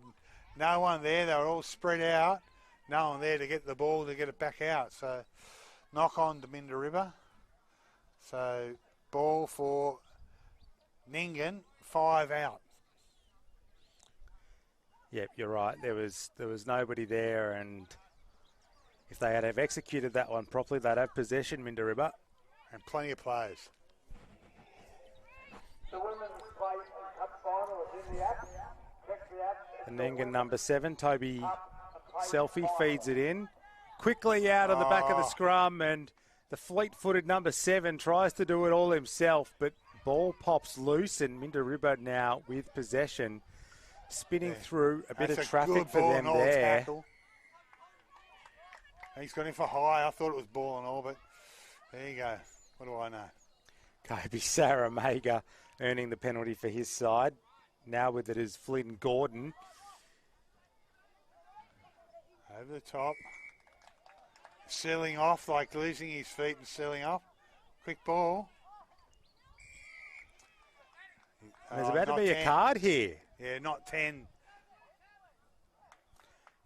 no one there. They were all spread out. No one there to get the ball to get it back out. So knock on to Minderibba. So ball for Ningan, 5 out. Yep, you're right. There was nobody there, and if they had have executed that one properly, they'd have possession, Minderibba. And plenty of players. The women's play in Cup Final is in the app. Check the app. And Ningan number 7, Toby Selfie feeds it in. Quickly out of the back of the scrum, and the fleet-footed number 7 tries to do it all himself, but ball pops loose, and Minderibba now with possession. Spinning through a bit of traffic for them there. Tackle. He's got him for high. I thought it was ball and all, but there you go. What do I know? Kobe Saramega earning the penalty for his side. Now with it is Flynn Gordon. Over the top. Sealing off, like losing his feet and sealing off. Quick ball. There's about to be 10. a card here. Yeah, not 10.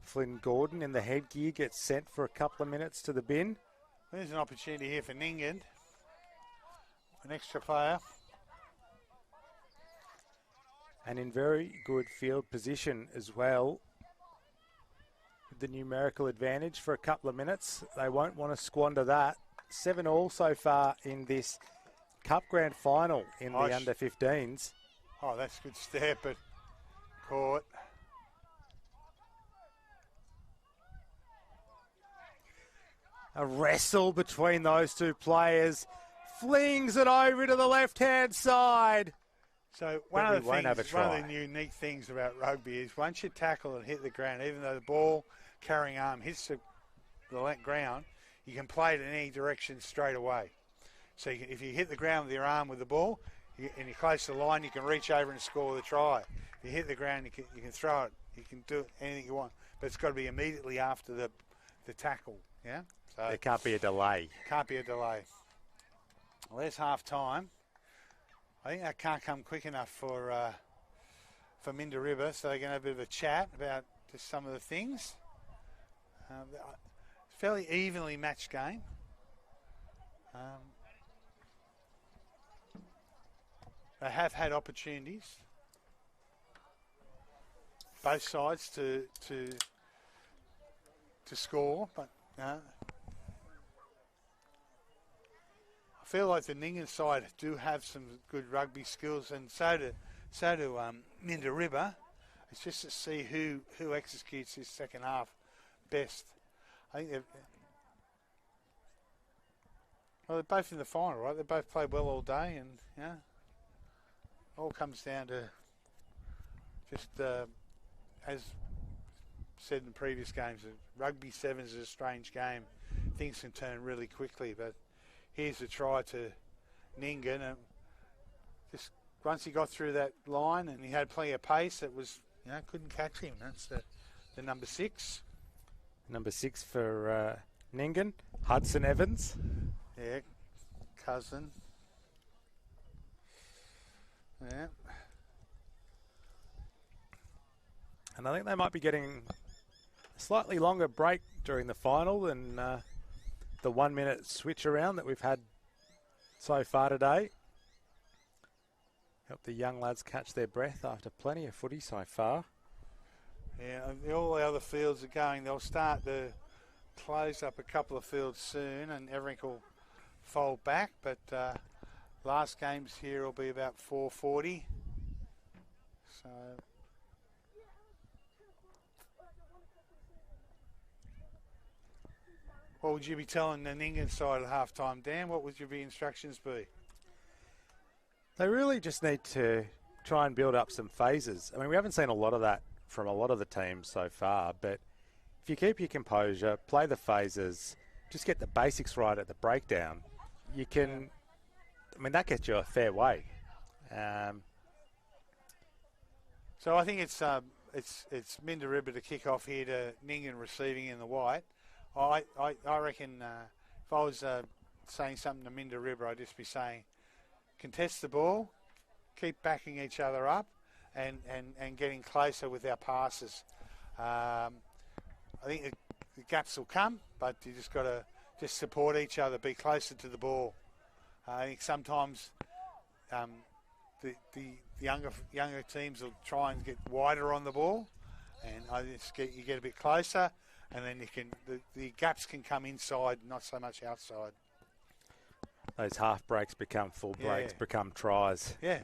Flynn Gordon in the headgear gets sent for a couple of minutes to the bin. There's an opportunity here for Ningan. An extra player. And in very good field position as well. With the numerical advantage for a couple of minutes. They won't want to squander that. 7-all so far in this Cup Grand Final in the under-15s. Oh, that's a good step, but caught. A wrestle between those two players. Flings it over to the left-hand side. So one of the unique things about rugby is once you tackle and hit the ground, even though the ball carrying arm hits the ground, you can play it in any direction straight away. So if you hit the ground with your arm with the ball and you're close to the line, you can reach over and score the try. If you hit the ground, you can throw it. You can do anything you want, but it's got to be immediately after the tackle. Yeah. So there can't be a delay. Can't be a delay. Well, there's half time. I think that can't come quick enough for Minderibba, so they're going to have a bit of a chat about just some of the things. Fairly evenly matched game. They have had opportunities, both sides to score, but I feel like the Ningan side do have some good rugby skills, and so do Minderibba. It's just to see who executes this second half best. I think they're both in the final, right? They both played well all day, and all comes down to just, as said in previous games, rugby sevens is a strange game. Things can turn really quickly, but here's a try to Ningan. And just once he got through that line and he had plenty of pace, it was, couldn't catch him. That's the number 6. Number 6 for Ningan, Hudson Evans. Yeah, cousin. Yeah. And I think they might be getting a slightly longer break during the final than the 1 minute switch around that we've had so far today. Help the young lads catch their breath after plenty of footy so far. Yeah, all the other fields are going. They'll start to close up a couple of fields soon and everything will fold back. But last games here will be about 4:40. So... What would you be telling the Ningan side at half-time, Dan? What would your instructions be? They really just need to try and build up some phases. I mean, we haven't seen a lot of that from a lot of the teams so far, but if you keep your composure, play the phases, just get the basics right at the breakdown, you can, I mean, that gets you a fair way. So I think it's Mindaribba to kick off here to Ningan receiving in the white. I reckon if I was saying something to Mindaribba, I'd just be saying, contest the ball, keep backing each other up, and getting closer with our passes. I think the gaps will come, but you just got to just support each other, be closer to the ball. I think sometimes the younger teams will try and get wider on the ball, and you get a bit closer. And then the gaps can come inside, not so much outside. Those half breaks become full breaks, become tries. Yeah.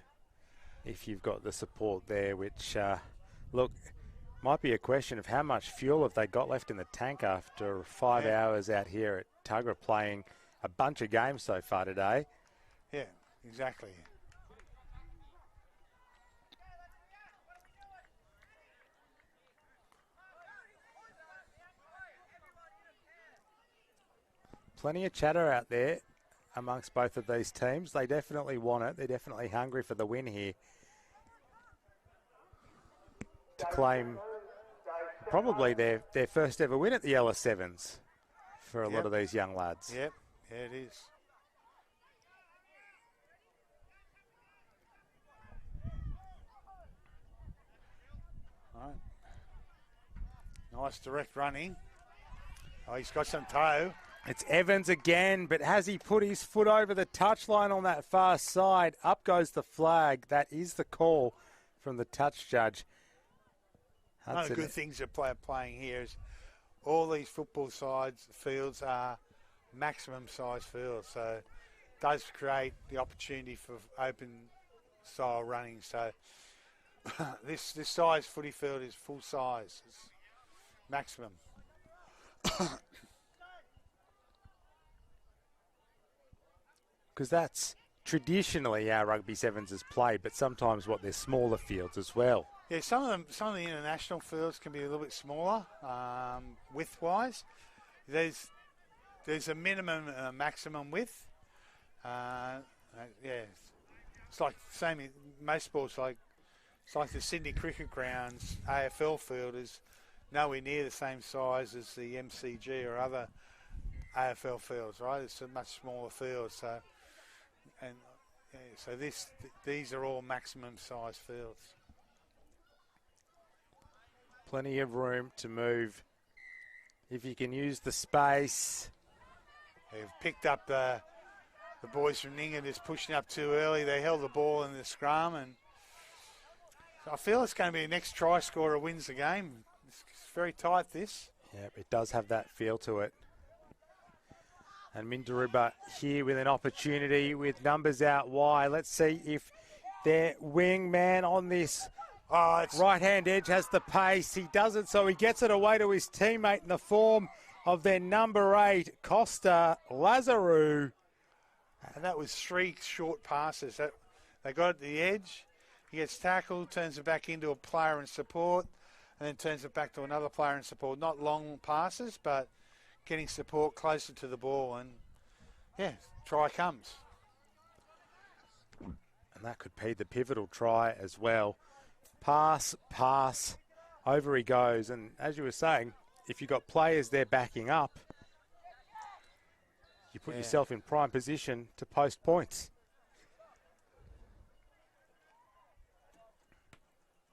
If you've got the support there, which, look, might be a question of how much fuel have they got left in the tank after 5 hours out here at Tuggerah playing a bunch of games so far today. Yeah, exactly. Plenty of chatter out there amongst both of these teams. They definitely want it. They're definitely hungry for the win here to claim probably their first ever win at the Ella Sevens for a lot of these young lads. Yep, yeah, it is. All right. Nice direct running. Oh, he's got some toe. It's Evans again, but has he put his foot over the touchline on that far side? Up goes the flag. That is the call from the touch judge. One of the good things that playing here is all these football fields are maximum size fields, so it does create the opportunity for open style running. So this size footy field is full size, it's maximum. Because that's traditionally how rugby sevens is played, but sometimes they're smaller fields as well. Yeah, some of the international fields can be a little bit smaller, width-wise. There's a minimum and a maximum width. It's like same in most sports. It's like the Sydney Cricket Ground's AFL field is nowhere near the same size as the MCG or other AFL fields, right? It's a much smaller field, so. So these are all maximum size fields. Plenty of room to move if you can use the space. They've picked up the boys from Ningan just pushing up too early. They held the ball in the scrum, and so I feel it's going to be the next try scorer wins the game. It's very tight, this. Yeah, it does have that feel to it. And Mindaribba here with an opportunity with numbers out wide. Let's see if their wingman on this right-hand edge has the pace. He doesn't, so he gets it away to his teammate in the form of their number 8, Costa Lazarou. And that was 3 short passes. They got at the edge. He gets tackled, turns it back into a player in support, and then turns it back to another player in support. Not long passes, but getting support closer to the ball. And, yeah, try comes. And that could be the pivotal try as well. Pass, pass, over he goes. And as you were saying, if you've got players there backing up, you put yourself in prime position to post points.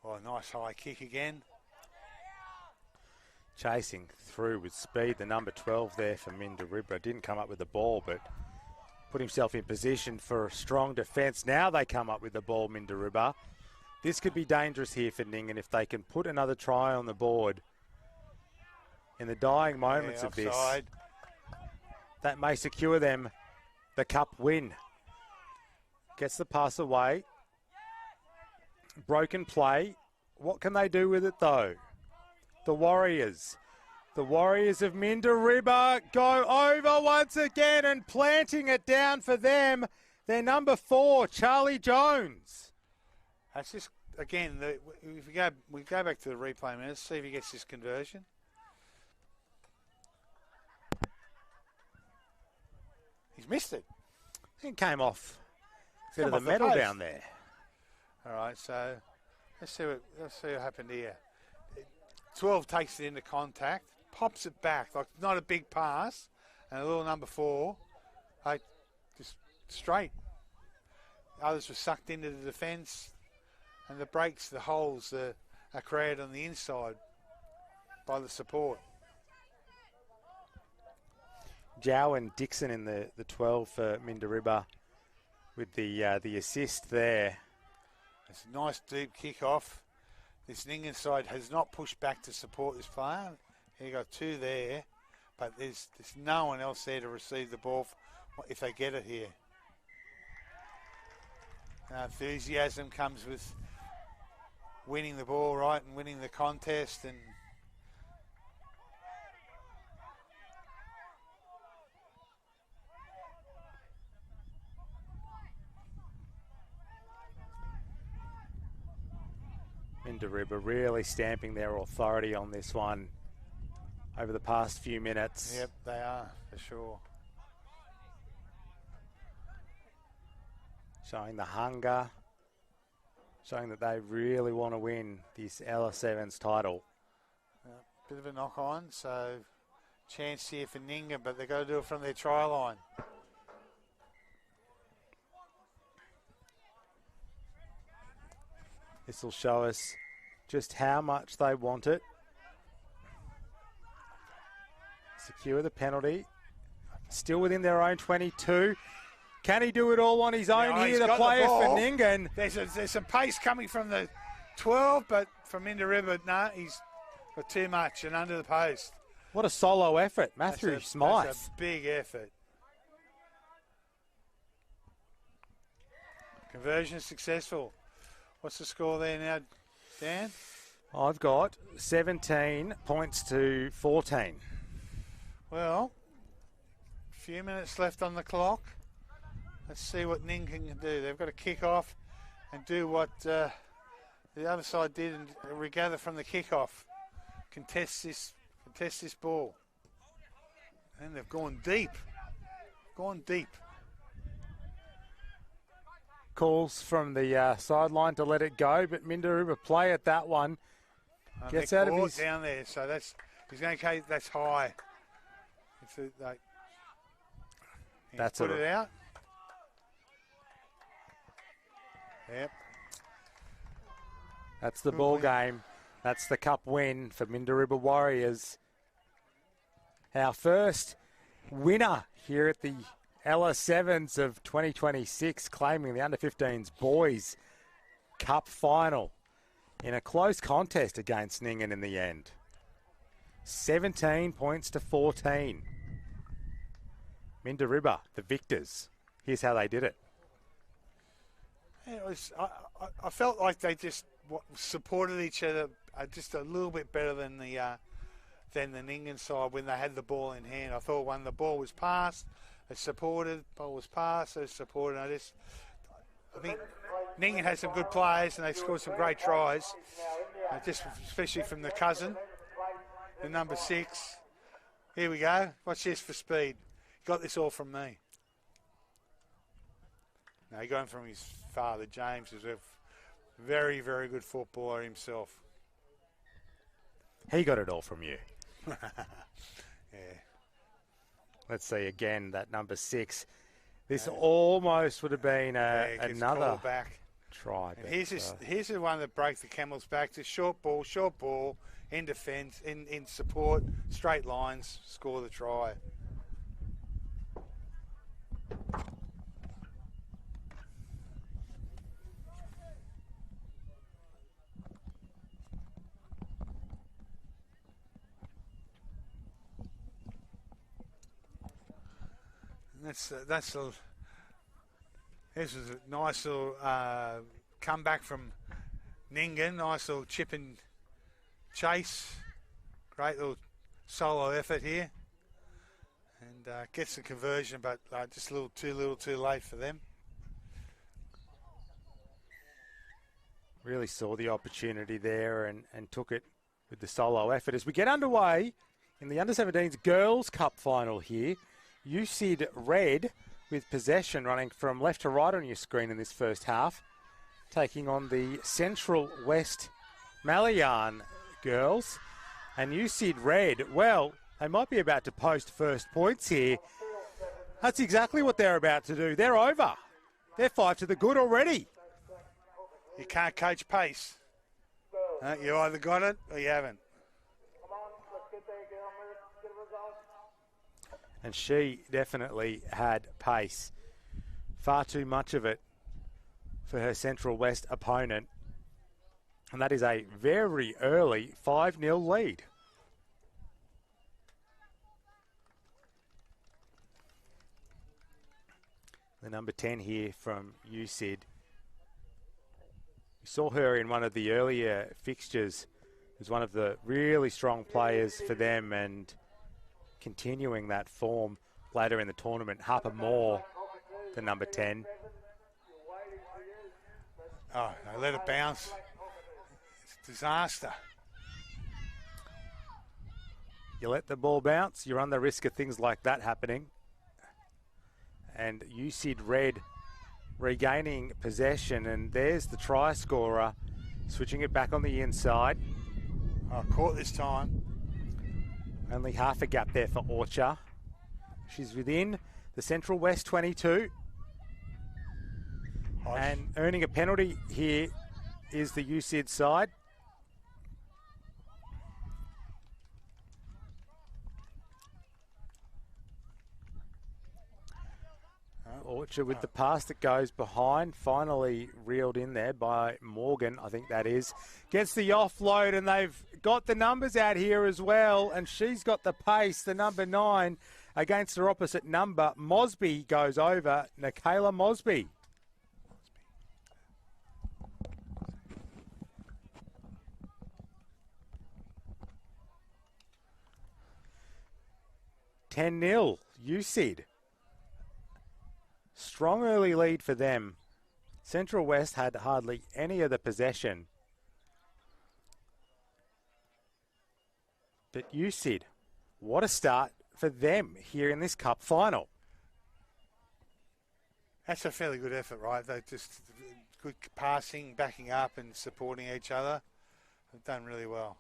Oh, nice high kick again. Chasing through with speed, the number 12 there for Minderibba. Didn't come up with the ball, but put himself in position for a strong defence. Now they come up with the ball, Minderibba. This could be dangerous here for Ningan if they can put another try on the board in the dying moments of this. That may secure them the cup win. Gets the pass away. Broken play. What can they do with it, though? The Warriors of Minderibba go over once again and planting it down for them. Their number 4, Charlie Jones. That's just, again, if we go back to the replay minutes, see if he gets this conversion. He's missed it. It came off. Bit of the metal down there. All right, so let's see what happened here. 12 takes it into contact, pops it back, like not a big pass, and a little number 4, just straight. Others were sucked into the defence, and the breaks, the holes are created on the inside by the support. Jow and Dixon in the 12 for Minderibba with the assist there. It's a nice deep kick off. This Ningan side has not pushed back to support this player. You got 2 there, but there's no one else there to receive the ball if they get it here. Enthusiasm comes with winning the ball right and winning the contest, and Minderibba really stamping their authority on this one over the past few minutes. Yep, they are, for sure. Showing the hunger, showing that they really want to win this LS7's title. Bit of a knock on, so chance here for Ningan, but they've got to do it from their try line. This will show us just how much they want it. Secure the penalty. Still within their own 22. Can he do it all on his own here, the player for Ningan? There's some pace coming from the 12, but from Minderibba, he's got too much and under the post. What a solo effort, Matthew Smythe. That's a big effort. Conversion successful. What's the score there now, Dan? I've got 17 points to 14. Well, a few minutes left on the clock. Let's see what Ningan can do. They've got to kick off and do what the other side did and regather from the kickoff. Contest this ball. And they've gone deep. Calls from the sideline to let it go, but Minderibba play at that one. Gets out of his down there, so he's going to that's high. That's put it out. Yep. That's the ball game. That's the cup win for Minderibba Warriors. Our first winner here at the LS7s of 2026, claiming the under-15s boys cup final in a close contest against Ningan in the end. 17 points to 14. Minderibba, the victors. Here's how they did it. I felt like they just supported each other just a little bit better than the Ningan side when they had the ball in hand. I thought when the ball was passed, they supported. Ball was passed, they supported. I think Ningan has some good players and they scored some great tries, just especially from the cousin, the number 6. Here we go. Watch this for speed. Got this all from me. No, he got him from his father, James, who's a very, very good footballer himself. He got it all from you. Yeah. Let's see again, that number 6. This almost would have been another try. And here's the one that broke the camel's back. Just short ball, in defence, in support, straight lines, score the try. This is a nice little comeback from Ningan. Nice little chip and chase. Great little solo effort here. And gets the conversion, but just a little too late for them. Really saw the opportunity there and took it with the solo effort. As we get underway in the Under-17s Girls Cup Final here, USyd Red with possession running from left to right on your screen in this first half, taking on the Central West Malayan girls. And USyd Red, well, they might be about to post first points here. That's exactly what they're about to do. They're over. They're 5 to the good already. You can't coach pace. You either got it or you haven't. And she definitely had pace. Far too much of it for her Central West opponent. And that is a very early 5-0 lead. The number 10 here from USyd. We saw her in one of the earlier fixtures as one of the really strong players for them, and continuing that form later in the tournament. Harper Moore, the number 10. Oh, they let it bounce. It's a disaster. You let the ball bounce, you run the risk of things like that happening. And USyd Red regaining possession, and there's the try scorer, switching it back on the inside. Oh, caught this time. Only half a gap there for Orcha. She's within the Central West 22. And earning a penalty here is the USyd side. Orchard with the pass that goes behind, finally reeled in there by Morgan, I think that is. Gets the offload, and they've got the numbers out here as well, and she's got the pace, the number 9, against her opposite number. Mosby goes over, Nikayla Mosby. $10-0, USyd. Strong early lead for them. Central West had hardly any of the possession. But USyd, what a start for them here in this cup final. That's a fairly good effort, right? They just good passing, backing up and supporting each other. They've done really well.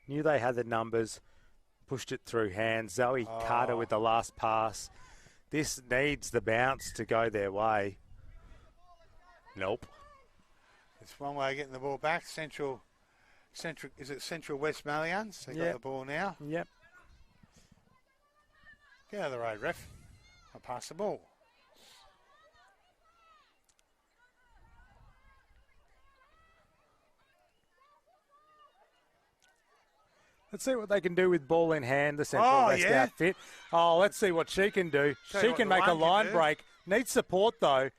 Knew they had the numbers. Pushed it through hands. Zoe Carter with the last pass. This needs the bounce to go their way. Nope. It's one way of getting the ball back. Central, is it Central West Malians? They got the ball now. Yep. Get out of the road, ref. I'll pass the ball. Let's see what they can do with ball in hand, the Central West outfit. Oh, let's see what she can do. She can make a line break. Needs support, though.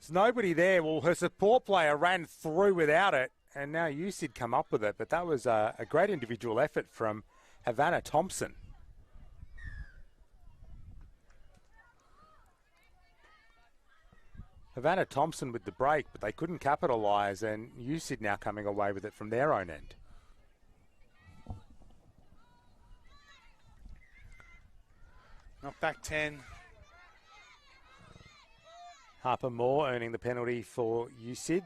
There's nobody there. Well, her support player ran through without it, and now USyd come up with it. But that was a great individual effort from Havana Thompson. Havana Thompson with the break, but they couldn't capitalise, and USyd now coming away with it from their own end. Knock back 10. Harper Moore earning the penalty for USyd.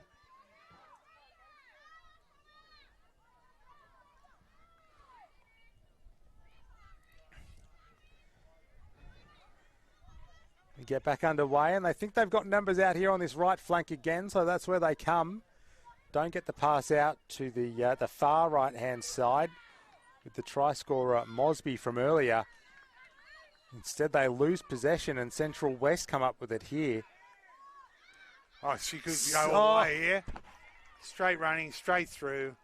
We get back underway, and they think they've got numbers out here on this right flank again, so that's where they come. Don't get the pass out to the far right-hand side with the try scorer Mosby from earlier. Instead, they lose possession, and Central West come up with it here. Oh, she could go all the way here. Straight running, straight through.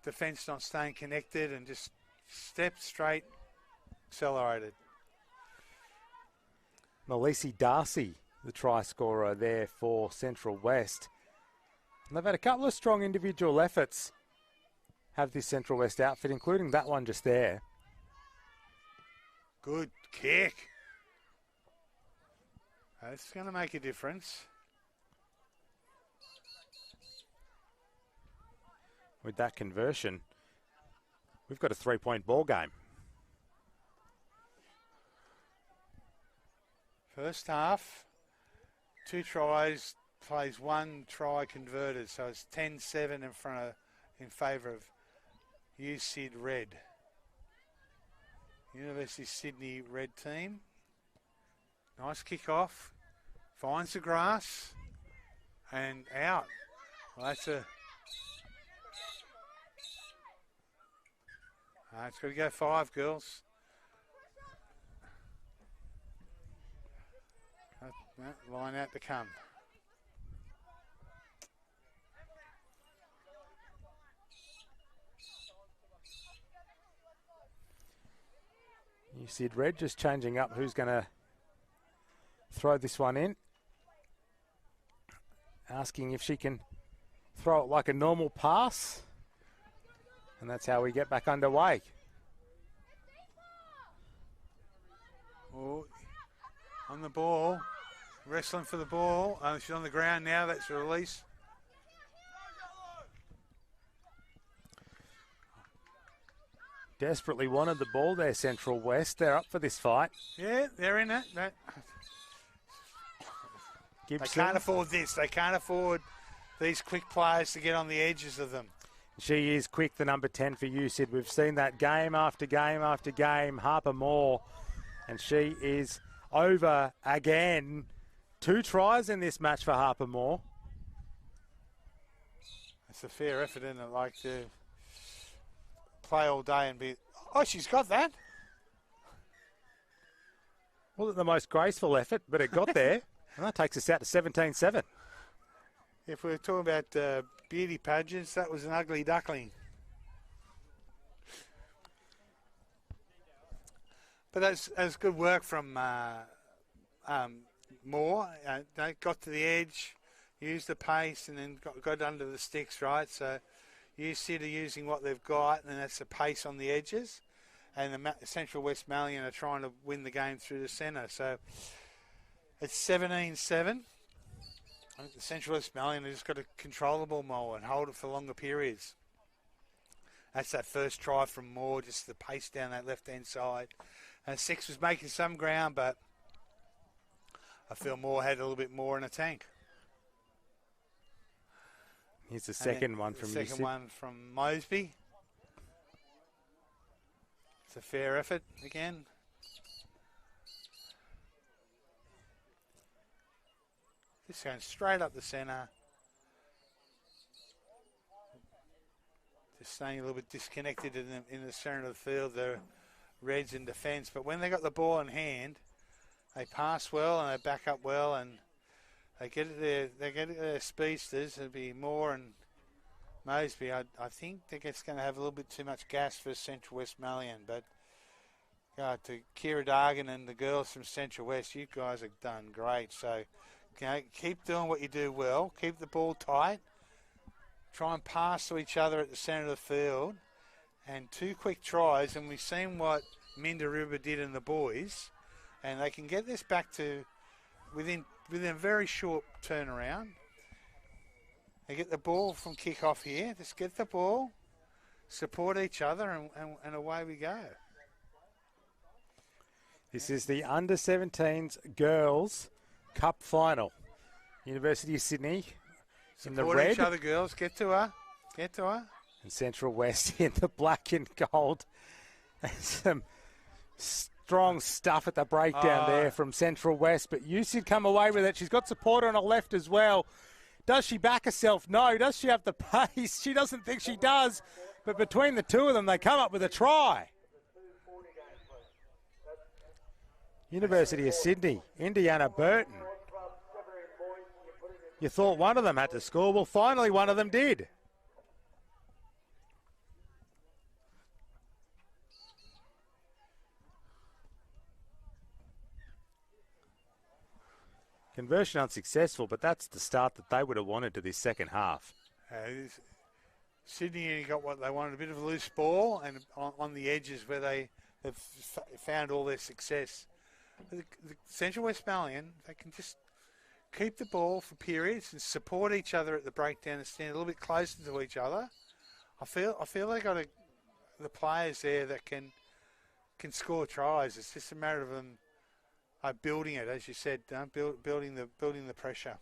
Defence not staying connected and just stepped straight, accelerated. Melisi Darcy, the try scorer there for Central West. And they've had a couple of strong individual efforts, have this Central West outfit, including that one just there. Good kick. That's going to make a difference. With that conversion, we've got a 3-point ball game. First half, 2 tries, plays 1 try converted, so it's 10-7 in favour of USyd Red. University of Sydney Red team. Nice kick off. Finds the grass and out. Well, that's a. It's got to go 5, girls. That line out to come. USyd Red just changing up who's going to throw this one in. Asking if she can throw it like a normal pass. And that's how we get back underway. Oh, on the ball. Wrestling for the ball. She's on the ground now. That's a release. Desperately wanted the ball there, Central West. They're up for this fight. Yeah, they're in it. They can't afford this. They can't afford these quick players to get on the edges of them. She is quick, the number 10 for USyd. We've seen that game after game after game. Harper Moore, and she is over again. 2 tries in this match for Harper Moore. It's a fair effort, isn't it? Like to play all day and be... Oh, she's got that. Wasn't the most graceful effort, but it got there. And that takes us out to 17-7. If we're talking about beauty pageants, that was an ugly duckling. But that's good work from Moore. They got to the edge, used the pace, and then got under the sticks, right? So USyd are using what they've got, and that's the pace on the edges. And the Central West Malian are trying to win the game through the centre. So it's 17-7. I think the Central West Malian has just got to control the ball more and hold it for longer periods. That's that first try from Moore, just the pace down that left-hand side. And 6 was making some ground, but I feel Moore had a little bit more in a tank. Here's the second one from USyd. Second one from Mosby. It's a fair effort again. Just going straight up the centre. Just staying a little bit disconnected in the centre of the field. The Reds in defence. But when they got the ball in hand, they pass well and they back up well, and they get it their speedsters. It'll be Moore and Mosby. I think they're just going to have a little bit too much gas for Central West Malian. But to Kira Dargan and the girls from Central West, you guys have done great. So keep doing what you do well. Keep the ball tight. Try and pass to each other at the centre of the field. And 2 quick tries, and we've seen what Minda River did in the boys. And they can get this back to within within a very short turnaround. They get the ball from kick-off here. Just get the ball, support each other, and away we go. This is the Under-17s Girls Cup Final. University of Sydney in the Support red. each other, girls. Get to her. Get to her. And Central West in the black and gold. Some strong stuff at the breakdown there from Central West. But UCID come away with it. She's got support on her left as well. Does she back herself? No. Does she have the pace? She doesn't think she does. But between the two of them, they come up with a try. University of Sydney, Indiana Burton. You thought one of them had to score. Well, finally one of them did. Conversion unsuccessful, but that's the start that they would have wanted to this second half. Sydney got what they wanted, a bit of a loose ball, and on the edges where they have found all their success. The Central Westphalian, they can just keep the ball for periods and support each other at the breakdown and stand a little bit closer to each other. I feel they got the players there that can score tries. It's just a matter of them building it, as you said, building the pressure.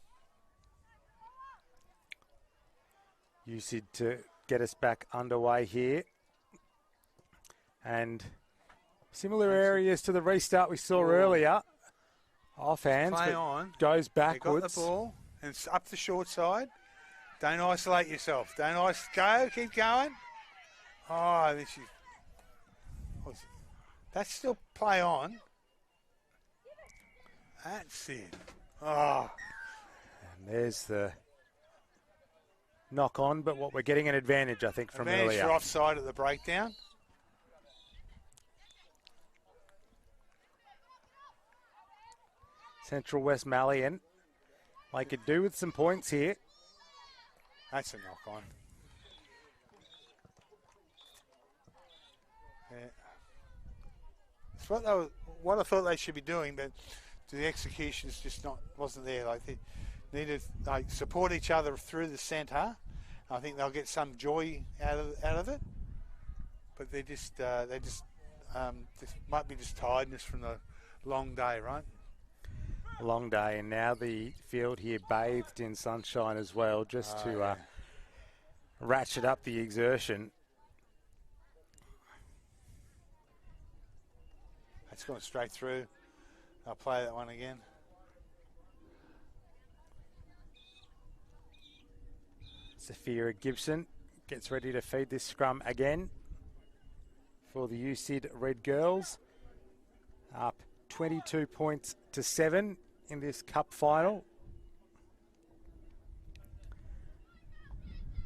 UCID to get us back underway here. And similar areas to the restart we saw earlier. Offhands, Play but on. goes backwards. They got the ball and it's up the short side. Don't isolate yourself. Go. Keep going. Oh, that's still play on. That's it. Oh. And there's the knock on, but what we're getting an advantage, I think, from advantage earlier. for offside at the breakdown. Central Westphalian. They could do with some points here. That's a knock on. Yeah. It's what I thought they should be doing, but the execution's just wasn't there. Like they needed support each other through the centre. I think they'll get some joy out of it, but they just might be just tiredness from the long day, right? A long day, and now the field here bathed in sunshine as well, just to ratchet up the exertion. That's gone straight through. I'll play that one again. Sophia Gibson gets ready to feed this scrum again for the UCID Red Girls. Up 22 points to 7 in this cup final.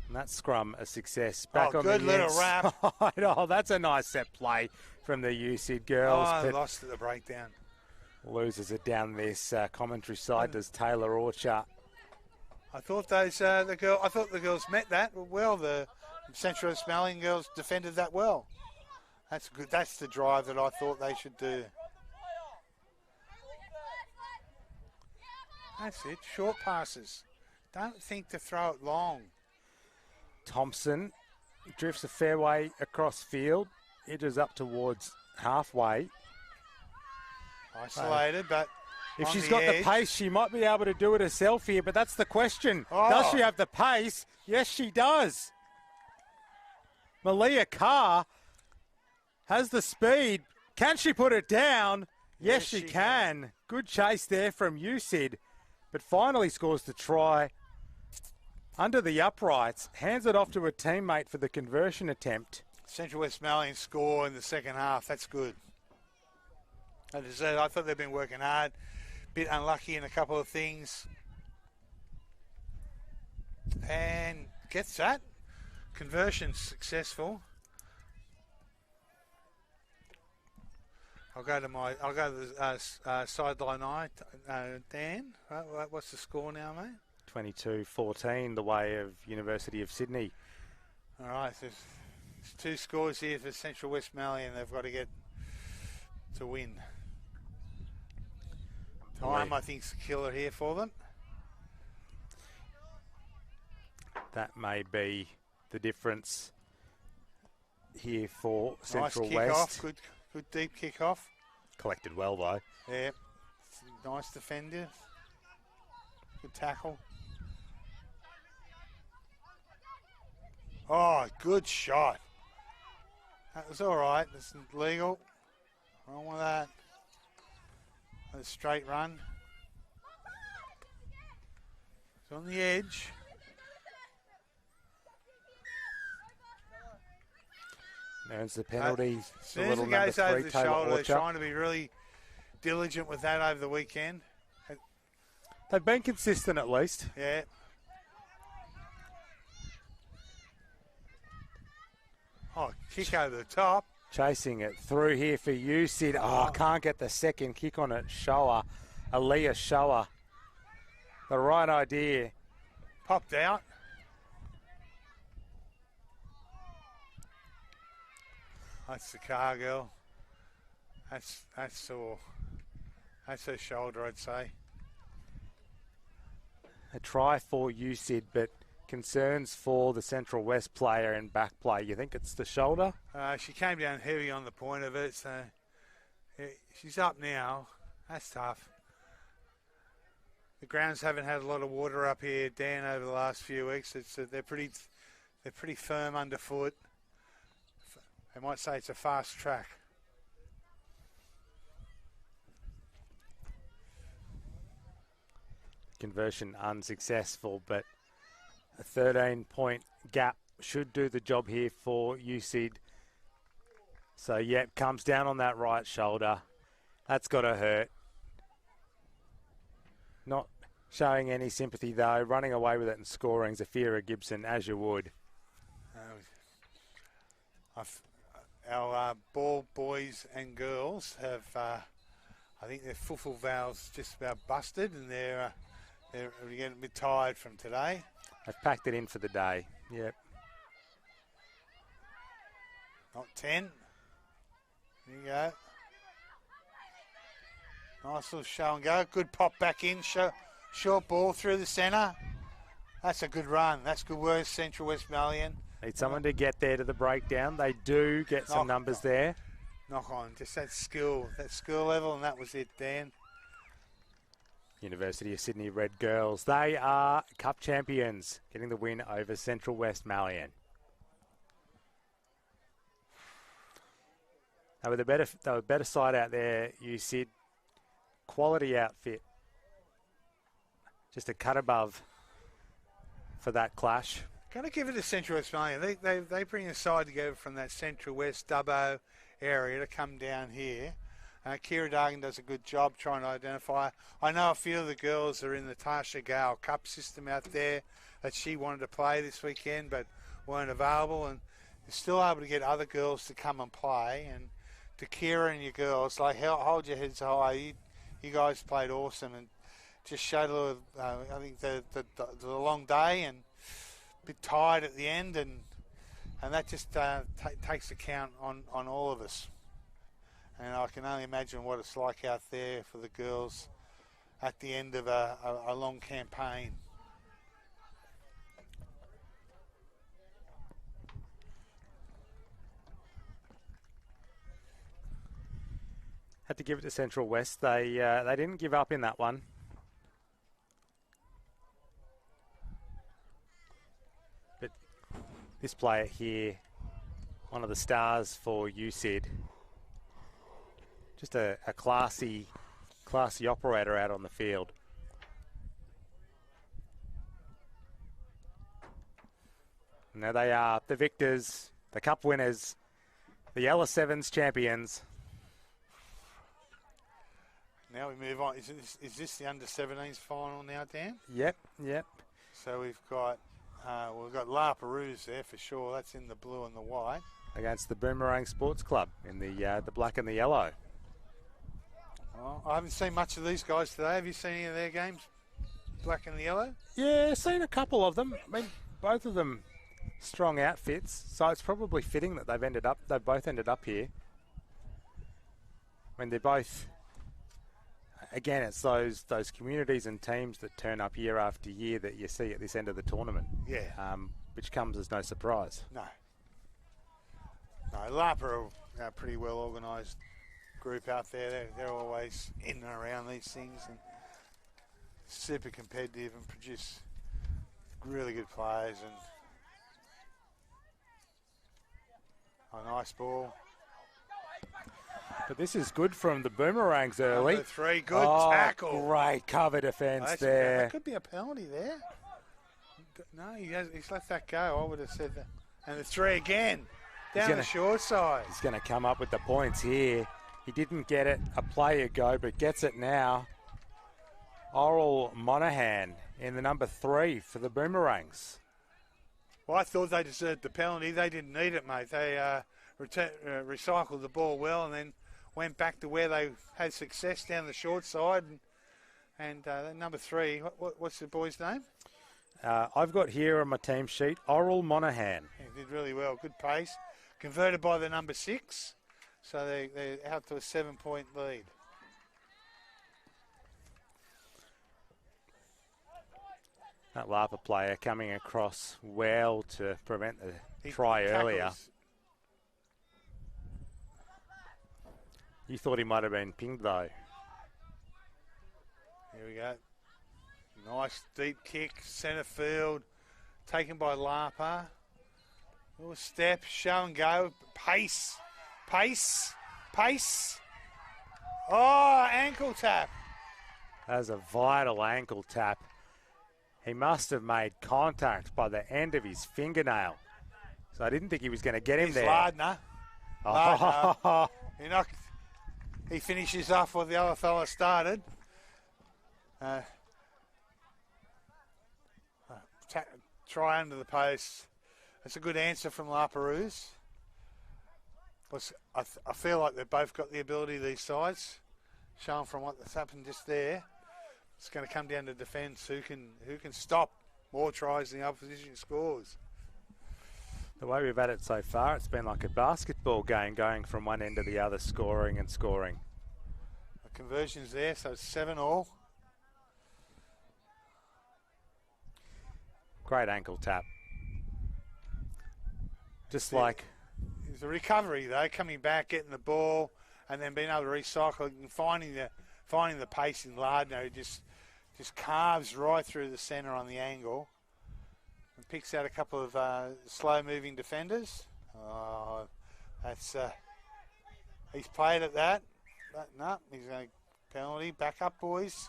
And that scrum a success. Back on good the little wrap. Oh, that's a nice set play from the UCID girls. Oh, lost at the breakdown. Loses it down this commentary side. Does Taylor Orchard. I thought the girls met that well. The Central Westphalian girls defended that well. That's good. That's the drive that I thought they should do. That's it. Short passes. Don't think to throw it long. Thompson drifts a fair way across field. Edges up towards halfway. Isolated, but if she's got the pace, she might be able to do it herself here, but that's the question. Does she have the pace? Yes, she does. Malia Carr has the speed. Can she put it down? Yes, she can. Good chase there from UCID, but finally scores the try under the uprights. Hands it off to a teammate for the conversion attempt. Central Westphalian score in the second half. That's good. As I said, I thought they've been working hard. Bit unlucky in a couple of things. And gets that. Conversion successful. I'll go to the sideline eye. Dan, what's the score now, mate? 22-14, the way of University of Sydney. All right, there's 2 scores here for Central Westphalian. They've got to get to win. Time, I think, is the killer here for them. That may be the difference here for Central Nice West. kick-off, good deep kick-off. Collected well, though. Yeah, nice defender. Good tackle. Oh, good shot. That was all right. That's legal. Wrong with that. A straight run. It's on the edge. Earns the penalty. As soon as it goes over the shoulder, they're Orchard. trying to be really diligent with that over the weekend. They've been consistent at least. Yeah. Oh, kick over the top. Chasing it through here for you, Sid. Oh, can't get the second kick on it. Shower. Aaliyah Shower. The right idea. Popped out. That's the car girl. That's sore. That's her shoulder, I'd say. A try for you, Sid, but concerns for the Central West player in back play. You think it's the shoulder? She came down heavy on the point of it, so yeah, she's up now. That's tough. The grounds haven't had a lot of water up here, Dan, over the last few weeks. They're pretty firm underfoot. They might say it's a fast track. Conversion unsuccessful, but a 13-point gap should do the job here for UCID. So, yep, comes down on that right shoulder. That's got to hurt. Not showing any sympathy, though. Running away with it and scoring Zafira Gibson, as you would. Our ball boys and girls have, I think their fufu valves just about busted, and they're getting a bit tired from today. They've packed it in for the day. Yep. Not 10. There you go. Nice little show and go. Good pop back in. Short ball through the centre. That's a good run. That's good work, Central West Malyon. Need someone to get there to the breakdown. They do get some numbers there. Knock on. Just that skill level, and that was it, Dan. University of Sydney Red Girls. They are Cup champions, getting the win over Central West Malyon. They were the better side out there, you said. Quality outfit. Just a cut above for that clash. Got to give it to Central West Malyon. They bring a side together from that Central West Dubbo area to come down here. Kira Dargan does a good job trying to identify. I know a few of the girls are in the Tasha Gale Cup system out there that she wanted to play this weekend but weren't available, and you're still able to get other girls to come and play. And to Kira and your girls, like, hold your heads high. You guys played awesome and just showed a little, I think the long day and a bit tired at the end, and that just takes account on all of us. And I can only imagine what it's like out there for the girls at the end of a long campaign. Had to give it to Central West. They didn't give up in that one. But this player here, one of the stars for UCID. Just a classy operator out on the field. Now they are the victors, the cup winners, the Ella Sevens champions. Now we move on. Is this the under-17s final now, Dan? Yep. So we've got La Perouse there for sure. That's in the blue and the white. Against the Boomerangs Sports Club in the black and the yellow. Well, I haven't seen much of these guys today. Have you seen any of their games, black and the yellow? Yeah, seen a couple of them. I mean, both of them strong outfits, so it's probably fitting that they've both ended up here. I mean, they're both again, it's those communities and teams that turn up year after year that you see at this end of the tournament. Yeah. Which comes as no surprise. No, Lapa are a pretty well organised group out there. They're always in and around these things and super competitive and produce really good players. And a nice ball. But this is good from the Boomerangs early. Number 3, good tackle. Great cover defence there. That could be a penalty there. No, he's let that go. I would have said that. And the 3 again, down the short side. He's going to come up with the points here. He didn't get it a play ago, but gets it now. Oral Monaghan in the number 3 for the Boomerangs. Well, I thought they deserved the penalty. They didn't need it, mate. They recycled the ball well and then went back to where they had success down the short side. And number 3, what's the boy's name? I've got here on my team sheet, Oral Monaghan. He did really well. Good pace. Converted by the number 6. So they're out to a 7-point lead. That Lapa player coming across well to prevent the try earlier. You thought he might have been pinged though. Here we go. Nice deep kick, centre field, taken by Lapa. Little step, show and go, pace. Oh, ankle tap. That was a vital ankle tap. He must have made contact by the end of his fingernail. So I didn't think he was going to get him there. Lardner. Oh. He finishes off what the other fella started. Try under the post. That's a good answer from La Perouse. I feel like they've both got the ability, these sides, shown from what's happened just there. It's going to come down to defence. Who can stop more tries than the opposition scores? The way we've had it so far, it's been like a basketball game, going from one end to the other, scoring and scoring. The conversion's there, so it's 7-all. Great ankle tap. Just like... It's a recovery, though, coming back, getting the ball, and then being able to recycle it and finding the pace in Lardner, who just carves right through the centre on the angle and picks out a couple of slow-moving defenders. Oh, that's he's played at that. But no, he's going to penalty. Back up, boys.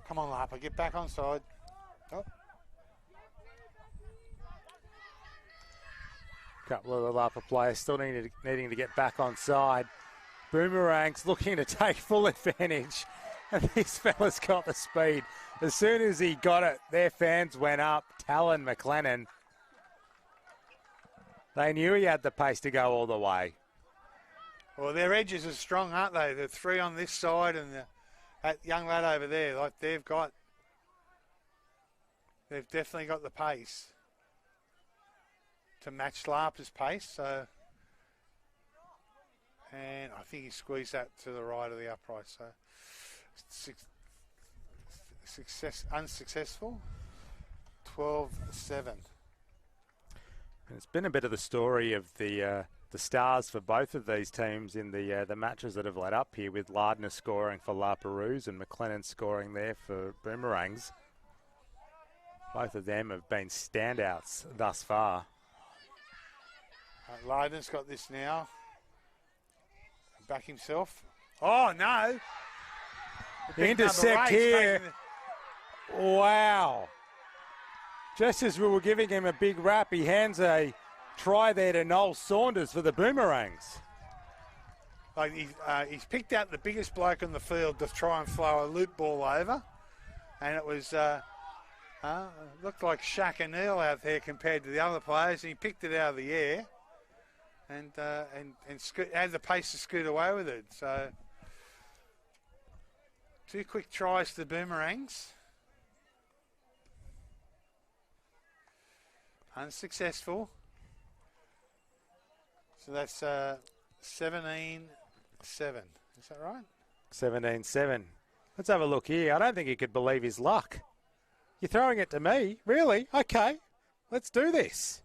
Come on, Lapa, get back on side. Oh. Couple of the Lapa players still needing to get back on side. Boomerangs looking to take full advantage. And these fellas got the speed. As soon as he got it, their fans went up. Talon McLennan. They knew he had the pace to go all the way. Well, their edges are strong, aren't they? The 3 on this side and that young lad over there. Like they've definitely got the pace to match Lapa's pace. So, and I think he squeezed that to the right of the upright. So, unsuccessful. 12-7. And it's been a bit of the story of the stars for both of these teams in the matches that have led up here, with Lardner scoring for La Perouse and McLennan scoring there for Boomerangs. Both of them have been standouts thus far. Lardner's got this now. Back himself. Oh, no. The intercept here. Wow. Just as we were giving him a big rap, he hands a try there to Noel Saunders for the Boomerangs. Like he's picked out the biggest bloke on the field to try and flow a loop ball over. And it was looked like Shaq O'Neal out there compared to the other players. And he picked it out of the air and had the pace to scoot away with it. So 2 quick tries to the Boomerangs. Unsuccessful. So that's 17-7. Is that right? 17-7. Let's have a look here. I don't think he could believe his luck. You're throwing it to me? Really? Okay. Let's do this.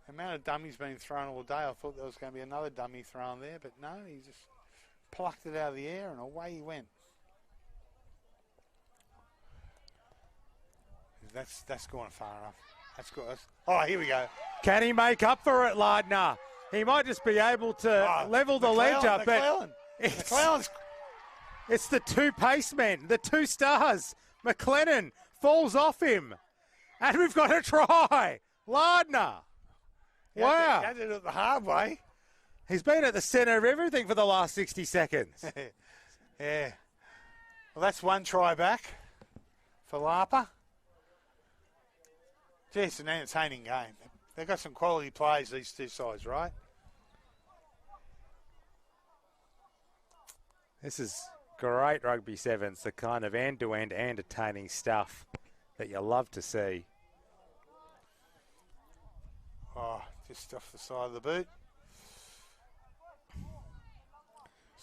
The amount of dummies being thrown all day, I thought there was going to be another dummy thrown there, but no, he just plucked it out of the air and away he went. That's going far enough. That's good. Oh, here we go. Can he make up for it, Lardner? He might just be able to level the ledge up. But it's the two pacemen, the two stars. McLennan falls off him. And we've got a try. Lardner. Wow. He had to do it the hard way. He's been at the centre of everything for the last 60 seconds. Yeah. Well, that's one try back for Lapa. Gee, it's an entertaining game. They've got some quality players, these two sides, right? This is great rugby sevens, the kind of end-to-end entertaining stuff that you love to see. Oh, just off the side of the boot.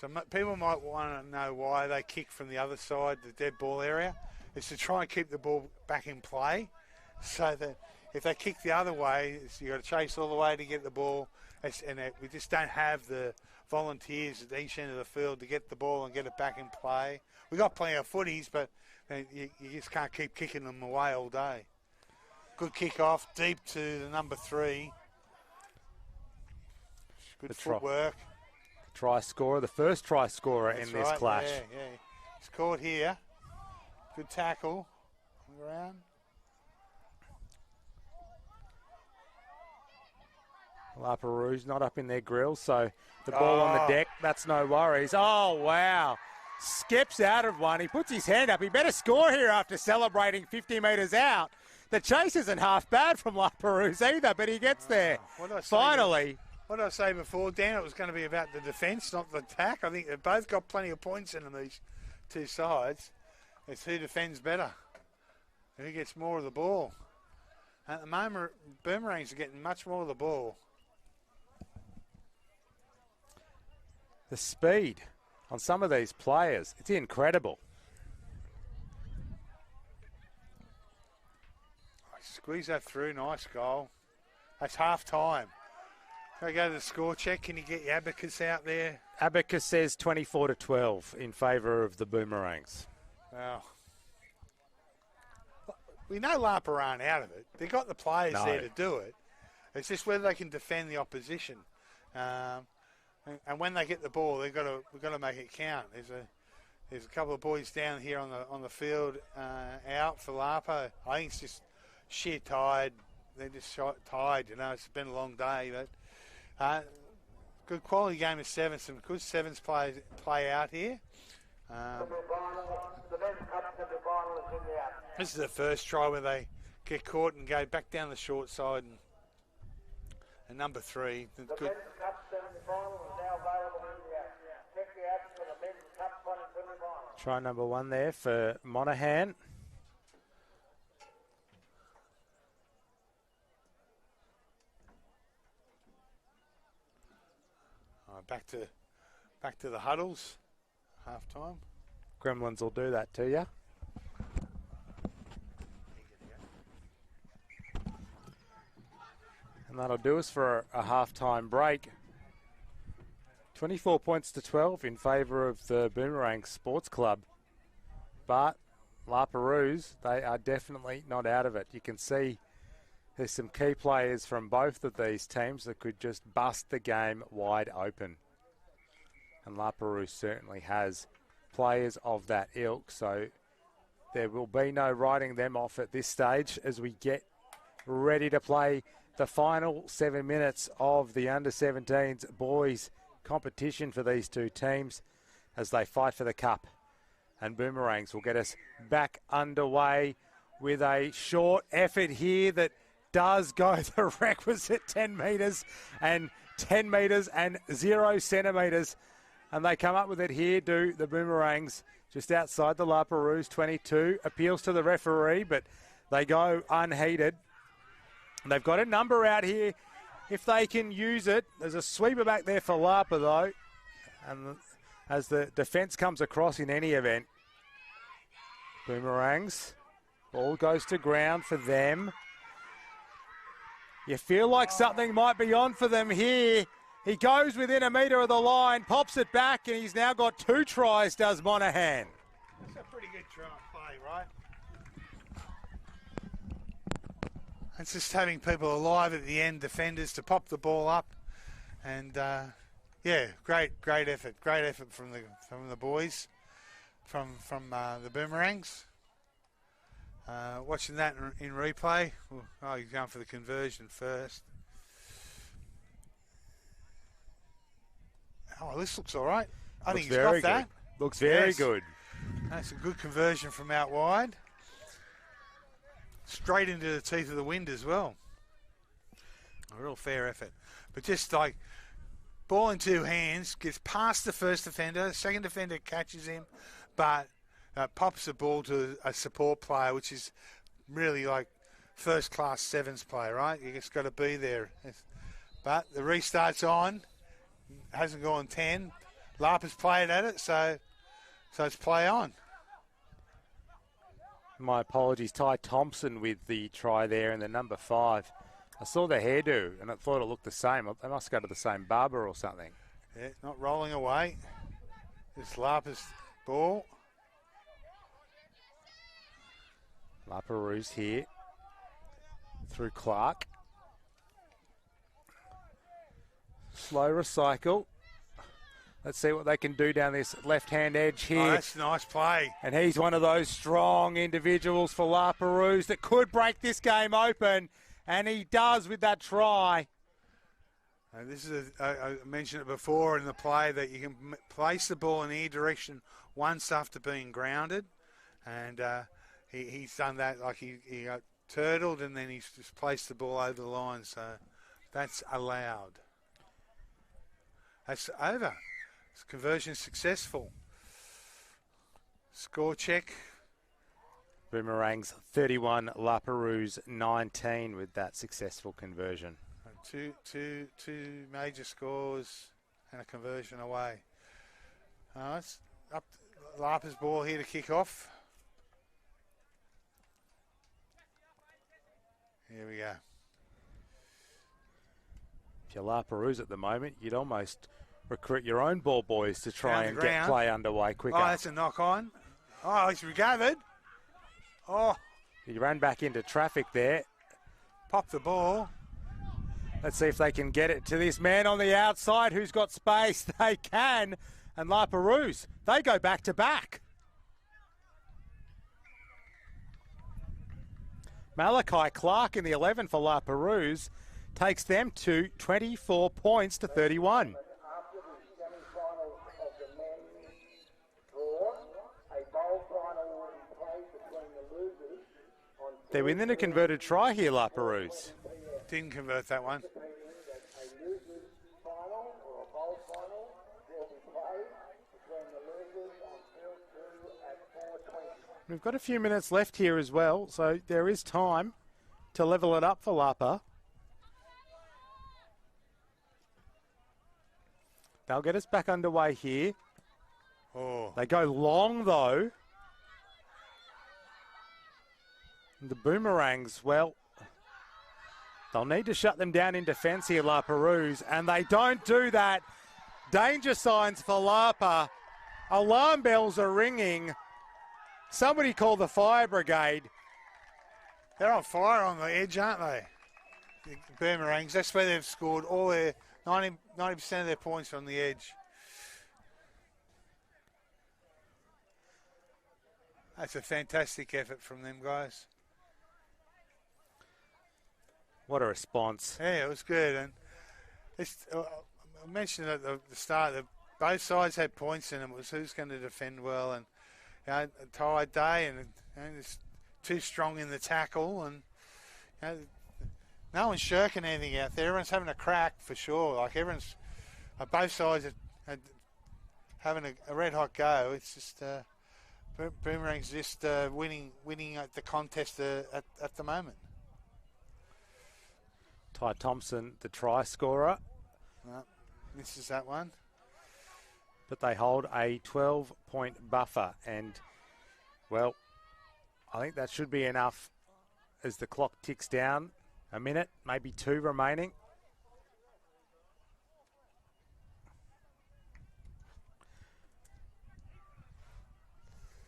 So people might want to know why they kick from the other side, the dead ball area. It's to try and keep the ball back in play. So that if they kick the other way, you've got to chase all the way to get the ball. We just don't have the volunteers at each end of the field to get the ball and get it back in play. We've got plenty of footies, but you just can't keep kicking them away all day. Good kick off, deep to the number 3. Good footwork. Try scorer, the first try scorer in this clash. Yeah. He's caught here. Good tackle on the ground. La Perouse not up in their grill, so the ball on the deck, that's no worries. Oh, wow. Skips out of one. He puts his hand up. He better score here after celebrating 50 metres out. The chase isn't half bad from La Perouse either, but he gets there. Finally. What did I say before, Dan? It was going to be about the defence, not the attack. I think they've both got plenty of points in them, these two sides. It's who defends better, who gets more of the ball. At the moment, Boomerangs are getting much more of the ball. The speed on some of these players, it's incredible. Squeeze that through, nice goal. That's half time. Can I go to the score check? Can you get your abacus out there? Abacus says 24-12 in favour of the Boomerangs. Wow. We know Lapa aren't out of it. They've got the players there to do it. It's just whether they can defend the opposition. And when they get the ball, we've got to make it count. There's a couple of boys down here on the field out for Lapa. I think it's just sheer tired. They're just tired. It's been a long day, but good quality game of sevens. Some good sevens play out here. This is the first try where they get caught and go back down the short side. And number 3, good. Try number 1 there for Monaghan. Back to the huddles, half time. Gremlins will do that to you. And that'll do us for a half-time break. 24 points to 12 in favour of the Boomerang Sports Club. But La Perouse, they are definitely not out of it. You can see there's some key players from both of these teams that could just bust the game wide open. And La Perouse certainly has players of that ilk, so there will be no writing them off at this stage as we get ready to play the final 7 minutes of the under-17s boys competition for these two teams as they fight for the cup. And Boomerangs will get us back underway with a short effort here that does go the requisite 10 metres and 10 metres and 0 centimetres. And they come up with it here, do the Boomerangs, just outside the La Perouse 22. Appeals to the referee, but they go unheeded. They've got a number out here if they can use it. There's a sweeper back there for Lapa, though. as the defence comes across in any event. Boomerangs. Ball goes to ground for them. You feel like something might be on for them here. He goes within a metre of the line, pops it back, and he's now got 2 tries, does Monaghan. That's a pretty good play, right? It's just having people alive at the end, defenders, to pop the ball up. And, yeah, great effort. Great effort from the boys, from the Boomerangs. Watching that in replay. Oh, he's going for the conversion first. Oh, this looks all right. I think he's got that. Looks very good. That's a good conversion from out wide. Straight into the teeth of the wind as well. A real fair effort. But just like ball in 2 hands, gets past the first defender, the second defender catches him, but pops the ball to a support player, which is really like first-class sevens play, right? You just got to be there. But the restart's on. Hasn't gone 10. Larper's played at it, so it's play on. My apologies, Ty Thompson with the try there in the number 5. I saw the hairdo and I thought it looked the same. They must go to the same barber or something. Yeah, not rolling away. It's Larper's ball. Perouse here through Clark. Slow recycle. Let's see what they can do down this left-hand edge here. Oh, that's a nice play. And he's one of those strong individuals for Perouse that could break this game open, and he does with that try. This is I mentioned it before in the play that you can place the ball in any direction once after being grounded, and he's done that. Like he got turtled and then he's just placed the ball over the line, so that's allowed. That's over. Conversion successful. Score check. Boomerangs 31, Perouse 19 with that successful conversion. Two major scores and a conversion away. It's up Larper's ball here to kick off. Here we go. If you're Perouse at the moment, you'd almost recruit your own ball boys to try and get play underway quicker. Oh, that's a knock on. Oh, he's recovered. Oh. He ran back into traffic there. Pop the ball. Let's see if they can get it to this man on the outside who's got space. They can. And Perouse, they go back to back. Malachi Clark in the 11 for Perouse takes them to 24 points to 31. After the semi-finals of the men's draw, a bowl final will be played between the losers on They're within a converted try here, Perouse. Didn't convert that one. a losers final or a bowl final will be played between the losers on field 2 at 4:20. We've got a few minutes left here as well, so there is time to level it up for Lapa. They'll get us back underway here. Oh. They go long, though. And the Boomerangs, well, they'll need to shut them down in defence here, Perouse, and they don't do that. Danger signs for Lapa. Alarm bells are ringing. Somebody call the fire brigade. They're on fire on the edge, aren't they? The Boomerangs. That's where they've scored all their 90% of their points on the edge. That's a fantastic effort from them guys. What a response. Yeah, it was good. And it's, I mentioned at the start that both sides had points in them. It was who's going to defend well. And a tired day, and it's too strong in the tackle. And no one's shirking anything out there. Everyone's having a crack for sure. Like everyone's, both sides are having a red hot go. It's just Boomerangs just winning at the contest at the moment. Ty Thompson, the try scorer. No, misses that one. but they hold a 12-point buffer. And, well, I think that should be enough as the clock ticks down. A minute, maybe 2 remaining.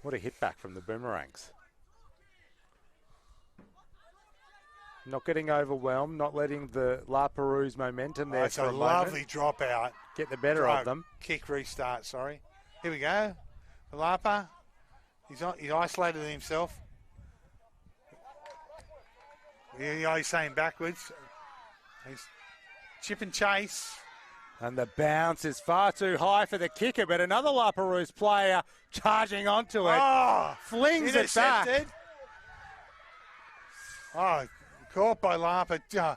What a hit back from the Boomerangs. Not getting overwhelmed, not letting the La Perouse momentum there It's for a a lovely moment dropout. get the better of them. Kick restart, sorry. Here we go. Lapa, he's isolated himself. He's saying backwards. He's chip and chase. And the bounce is far too high for the kicker, but another La Perouse player charging onto it. Oh, flings it back. intercepted. Oh, caught by Lapa. They're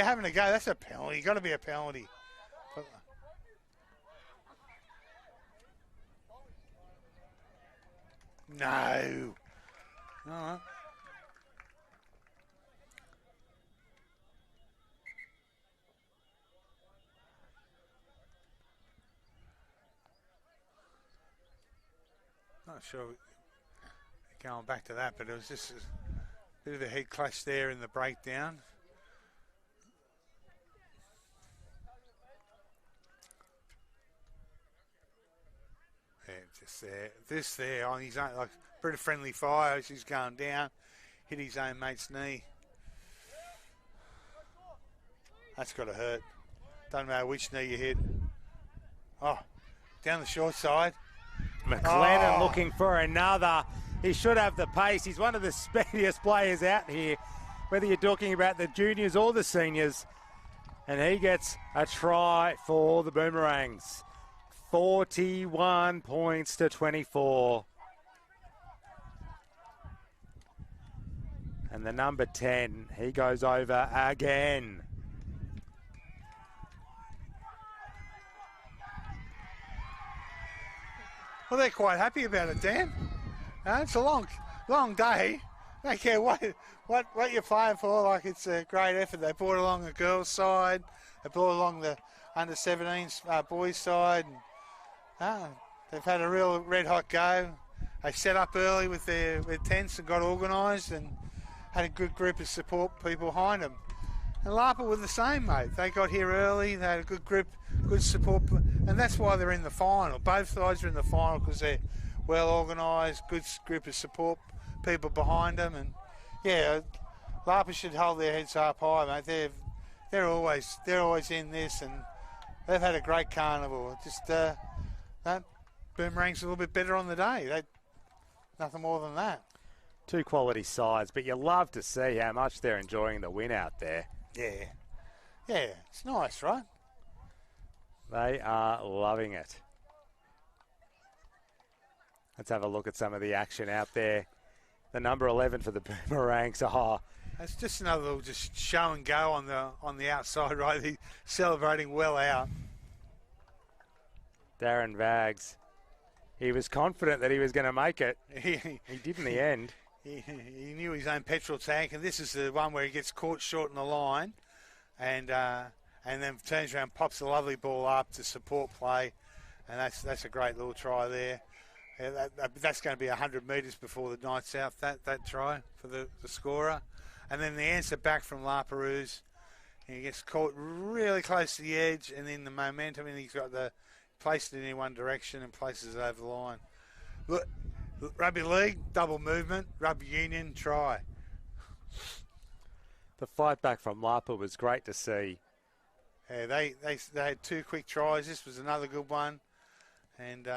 having a go. That's a penalty. Got to be a penalty. No. All right. Not sure going back to that, but it was just a bit of a head clash there in the breakdown. Yeah, just there. This there on his own, like a bit of friendly fire as he's going down, hit his own mate's knee. That's got to hurt. Doesn't matter which knee you hit. Oh, down the short side. McLennan looking for another. He should have the pace. He's one of the speediest players out here, whether you're talking about the juniors or the seniors. And he gets a try for the Boomerangs. 41 points to 24. And the number 10, he goes over again. Well, they're quite happy about it, Dan. It's a long day. Don't care what you're playing for. Like, it's a great effort. They brought along the girls' side. They brought along the under-17s boys' side. And, they've had a real red-hot go. They set up early with their tents and got organised and had a good group of support people behind them. And Lapa were the same, mate. They got here early. They had a good group, good support, and that's why they're in the final. Both sides are in the final because they're well organised, good group of support people behind them, and yeah, Lapa should hold their heads up high, mate. They're always in this, and they've had a great carnival. Just that Boomerang's a little bit better on the day. Nothing more than that. 2 quality sides, but you love to see how much they're enjoying the win out there. Yeah, it's nice, right? They are loving it. Let's have a look at some of the action out there. The number 11 for the Boomerangs. It's just another little just show and go on the outside, right? He's celebrating well out. Darren Vags. He was confident that he was going to make it. He did in the end. He knew his own petrol tank, and this is the one where he gets caught short in the line, and then turns around, pops a lovely ball up to support play, and that's a great little try there. Yeah, that's going to be 100 metres before the night's out, that try for the scorer. And then the answer back from La Perouse. He gets caught really close to the edge, and then the momentum, and he's got placed it in one direction and places it over the line. Look, rugby league, double movement, rugby union, try. The fight back from Lapa was great to see. Yeah, they had 2 quick tries. This was another good one. And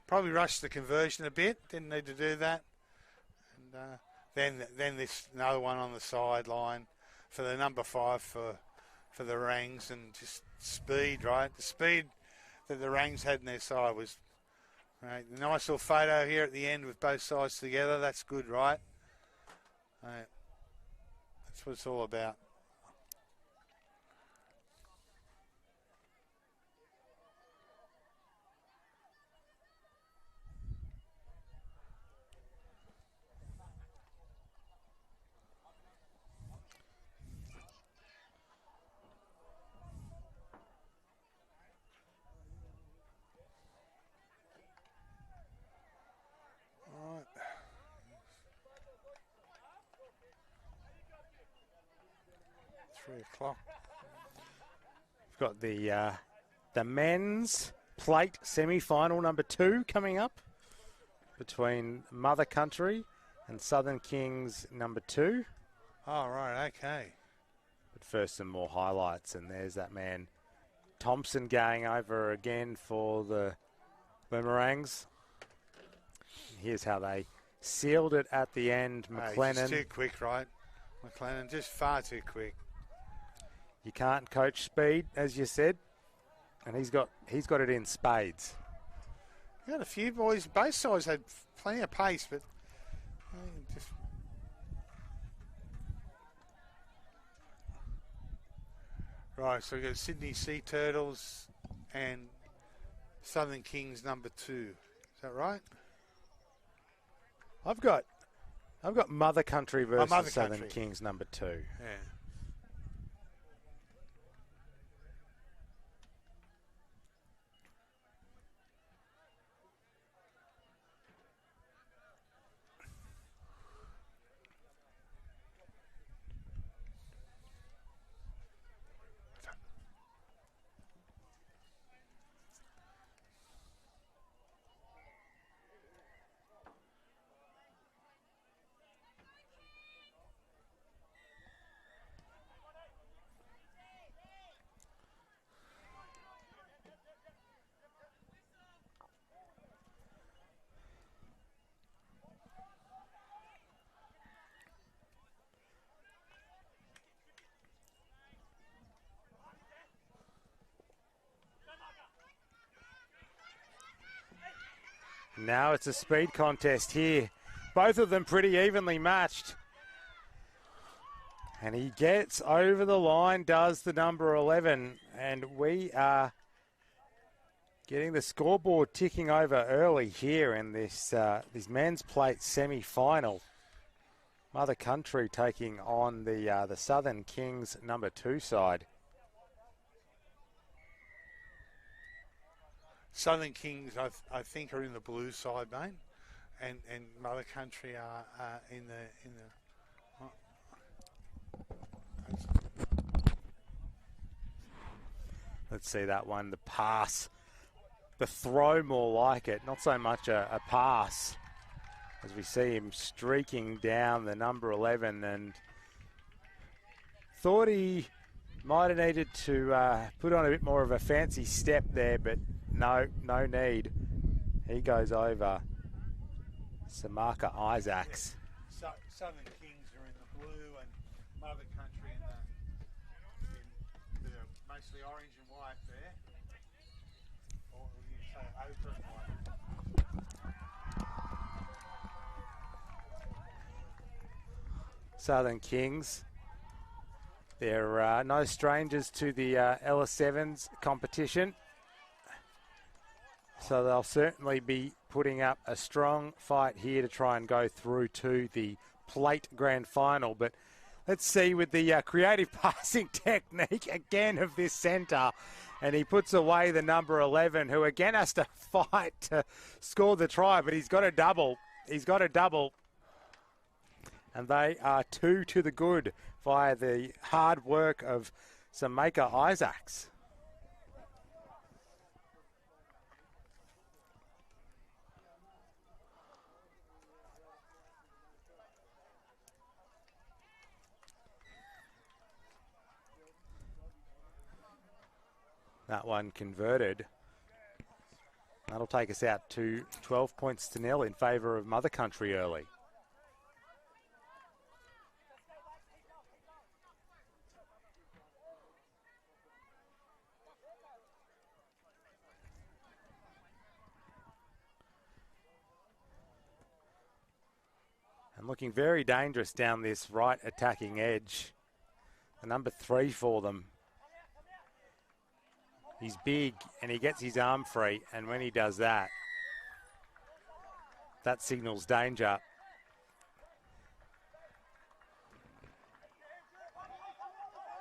probably rushed the conversion a bit. Didn't need to do that. And then this another one on the sideline for the number 5 for the Rangs, and just speed, right? The speed that the Rangs had in their side was right. A nice little photo here at the end with both sides together. That's good, right? That's what it's all about. 3 o'clock. We've got the men's plate semi-final number 2 coming up between Mother Country and Southern Kings number 2. Oh, right, okay. But first, some more highlights, and there's that man Thompson going over again for the Boomerangs. Here's how they sealed it at the end. McLennan. Just too quick, right? McLennan, just far too quick. You can't coach speed, as you said, and he's got it in spades. You got a few boys. Both sides had plenty of pace, but just. Right, so we've got Sydney Sea Turtles and Southern Kings number 2. Is that right? I've got Mother Country versus Mother Southern Country. Kings number 2. Yeah. Now it's a speed contest here. Both of them pretty evenly matched. And he gets over the line, does the number 11. And we are getting the scoreboard ticking over early here in this men's plate semi-final. Mother Country taking on the Southern Kings number 2 side. Southern Kings, I think, are in the blue side, mate, and Mother Country are in the. Let's see that one. The pass, the throw, more like it. Not so much a pass, as we see him streaking down the number 11, and thought he might have needed to put on a bit more of a fancy step there, but. No need. He goes over Samaka Isaacs. Yeah. Southern Kings are in the blue and Mother Country in the mostly orange and white there. Or you say ochre and white. Southern Kings. They're no strangers to the Ella7s competition. So they'll certainly be putting up a strong fight here to try and go through to the plate grand final. But let's see with the creative passing technique again of this centre. And he puts away the number 11, who again has to fight to score the try, but he's got a double. He's got a double. And they are 2 to the good via the hard work of Samaka Isaacs. That one converted. That'll take us out to 12 points to 0 in favour of Mother Country early. And looking very dangerous down this right attacking edge. The number 3 for them. He's big and he gets his arm free, and when he does that, that signals danger.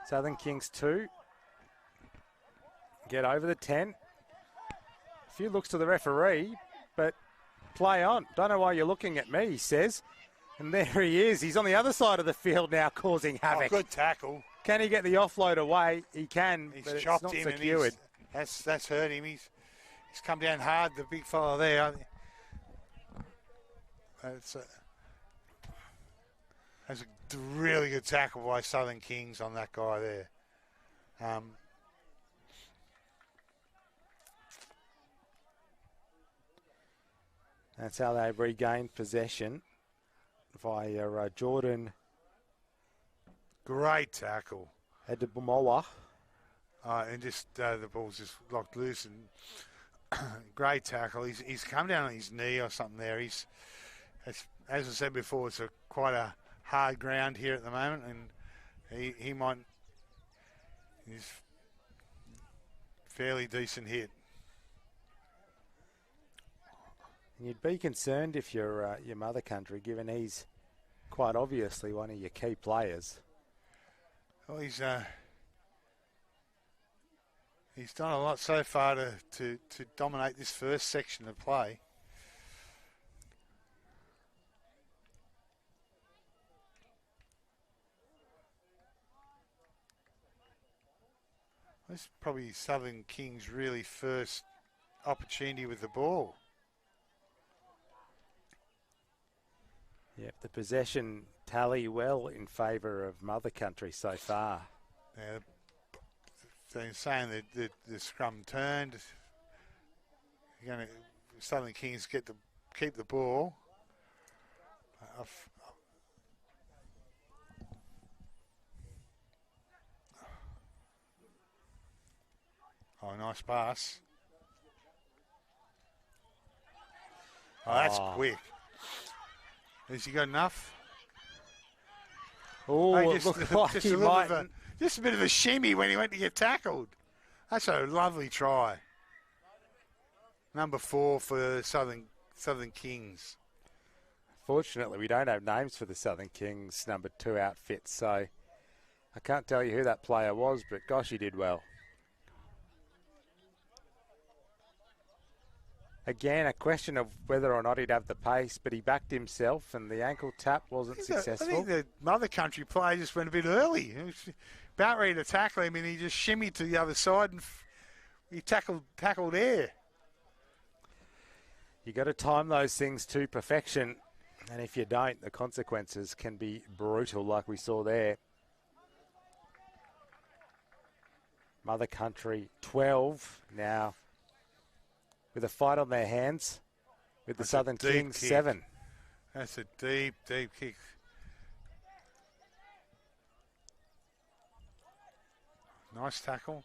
Southern Kings 2 get over the 10. A few looks to the referee, but play on. Don't know why you're looking at me, he says. And there he is. He's on the other side of the field now, causing havoc. Oh, good tackle. Can he get the offload away? He can, He's but it's chopped not him, secured. and that's hurt him. He's come down hard, the big fellow there. That's a really good tackle by Southern Kings on that guy there. That's how they regained possession via Jordan Great tackle. Adebumowa. And just the ball's just locked loose, and great tackle. He's come down on his knee or something there. As I said before, it's quite a hard ground here at the moment, and he might. He's fairly decent hit. You'd be concerned if you're your mother country, given he's quite obviously one of your key players. Well, he's done a lot so far to dominate this first section of play. This is probably Southern Kings' really first opportunity with the ball. Yep, the possession tally well in favour of mother country so far. Yeah, they're saying that the scrum turned. Southern Kings keep the ball. Oh, nice pass. Oh, that's quick. Has he got enough? Oh, Hey, it looked like he might. Just a bit of a shimmy when he went to get tackled. That's a lovely try. Number 4 for Southern Kings. Fortunately, we don't have names for the Southern Kings number 2 outfits, so I can't tell you who that player was, but gosh, he did well. Again, a question of whether or not he'd have the pace, but he backed himself and the ankle tap wasn't successful. I think the mother country player just went a bit early. He was about ready to tackle him, and he just shimmied to the other side and he tackled air. You got to time those things to perfection, and if you don't, the consequences can be brutal, like we saw there. Mother country 12 now, with a fight on their hands, with the Southern Kings kick. 7. That's a deep, deep kick. Nice tackle.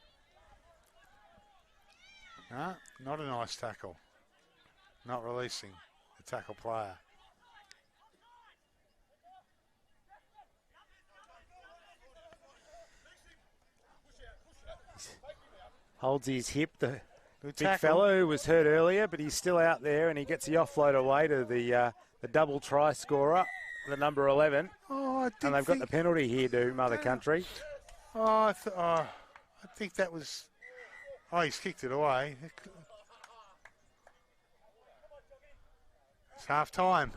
No, not a nice tackle. Not releasing the tackle player. Holds his hip, the Good big tackle. fellow who was hurt earlier, but he's still out there, and he gets the offload away to the double try scorer, the number 11. Oh, And they've got the penalty here, do Mother Country. I think that was. Oh, he's kicked it away. It's half time.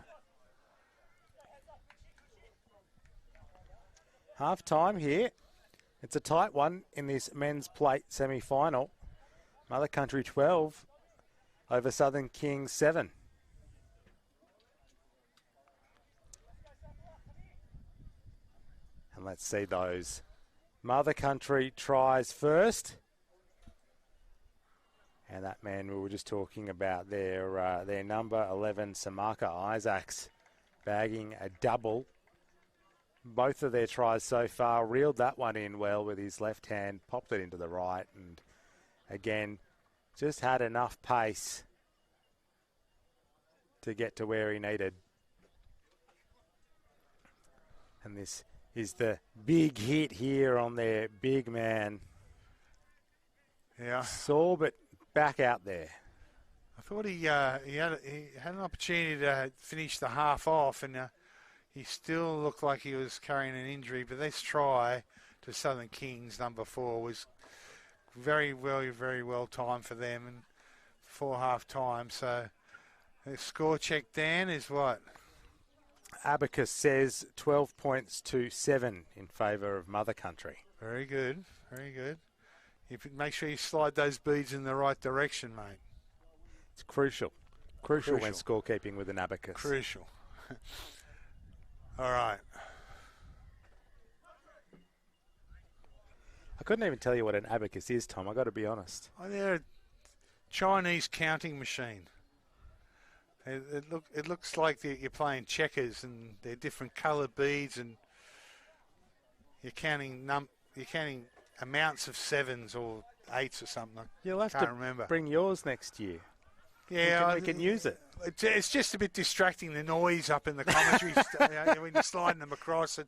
Half time here. It's a tight one in this men's plate semi-final. Mother Country 12 over Southern Kings 7. And let's see those Mother Country tries first. And that man we were just talking about there, their number 11, Samaka Isaacs, bagging a double. Both of their tries so far, reeled that one in well with his left hand, popped it into the right, and again, just had enough pace to get to where he needed. And this is the big hit here on their big man. Yeah. Saw, but back out there. I thought he had an opportunity to finish the half off, and he still looked like he was carrying an injury. But this try to Southern Kings, number 4, was very well timed for them, and for half time. So the score check, Dan, is what? Abacus says 12 points to 7 in favour of Mother Country. Very good. Very good. Make sure you slide those beads in the right direction, mate. It's crucial. Crucial when scorekeeping with an abacus. Crucial. All right. I couldn't even tell you what an abacus is, Tom. I got to be honest. Oh, they're a Chinese counting machine. It looks like you're playing checkers, and they're different coloured beads, and you're counting amounts of 7s or 8s or something. You'll have Can't to remember. bring yours next year. Yeah, we can use it. It's just a bit distracting, the noise up in the commentary. When you're sliding them across,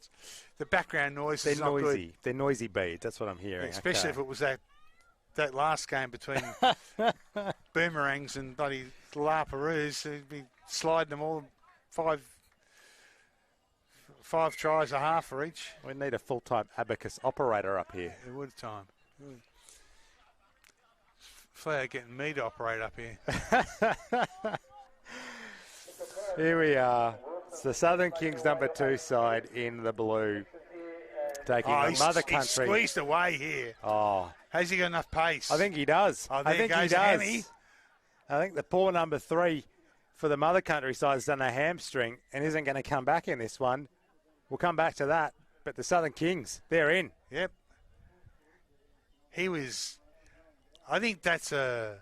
the background noise is not good. They're noisy beads. That's what I'm hearing. Especially if it was that last game between Boomerangs and bloody Perouse. They'd be sliding them all five tries a half for each. We need a full-time abacus operator up here. It would time. Flair getting me to operate up here. Here we are. It's the Southern Kings #2 side in the blue, taking the mother country. He's squeezed away here. Oh, has he got enough pace? I think he does. Oh, I think he does. Hammy. I think the poor #3 for the mother country side has done a hamstring and isn't going to come back in this one. We'll come back to that. But the Southern Kings, they're in. Yep. He was. I think that's an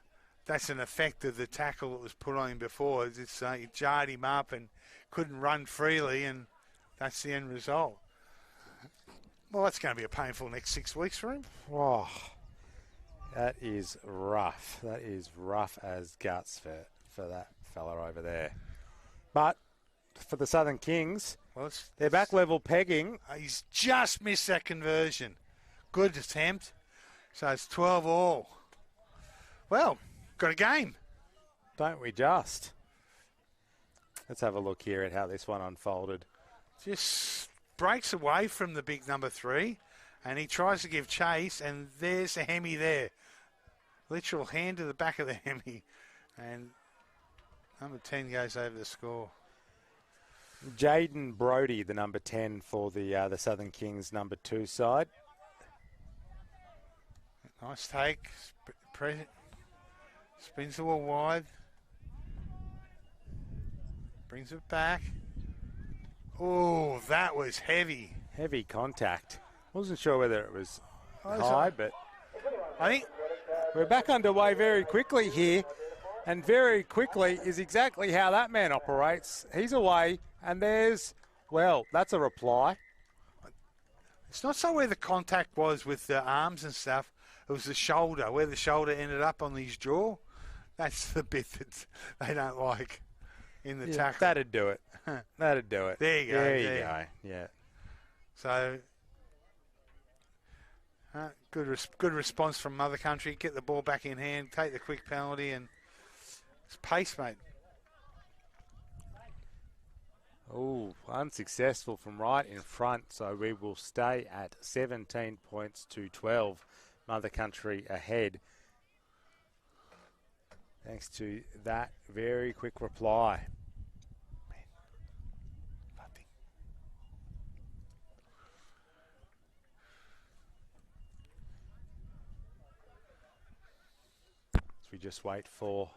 effect of the tackle that was put on him before. It jarred him up and couldn't run freely, and that's the end result. Well, that's going to be a painful next 6 weeks for him. Oh, that is rough. That is rough as guts for that fella over there. But for the Southern Kings, they're back level pegging. He's just missed that conversion. Good attempt. So it's 12 all. Well, got a game. Don't we just? Let's have a look here at how this one unfolded. Just breaks away from the big #3, and he tries to give chase, and there's a Hemi there. Literal hand to the back of the Hemi. And #10 goes over the score. Jaden Brody, the #10 for the Southern Kings #2 side. Nice take. Spins the ball wide. Brings it back. Oh, that was heavy. Heavy contact. Wasn't sure whether it was high, but I think we're back underway very quickly here. And very quickly is exactly how that man operates. He's away, and that's a reply. It's not so where the contact was with the arms and stuff. It was the shoulder, where the shoulder ended up on his jaw. That's the bit that they don't like in the tackle. That'd do it. That'd do it. There you go. There you go. Yeah. So, good response from Mother Country. Get the ball back in hand, take the quick penalty, and it's pace, mate. Oh, unsuccessful from right in front. So we will stay at 17 points to 12. Mother Country ahead. Thanks to that very quick reply. As we just wait for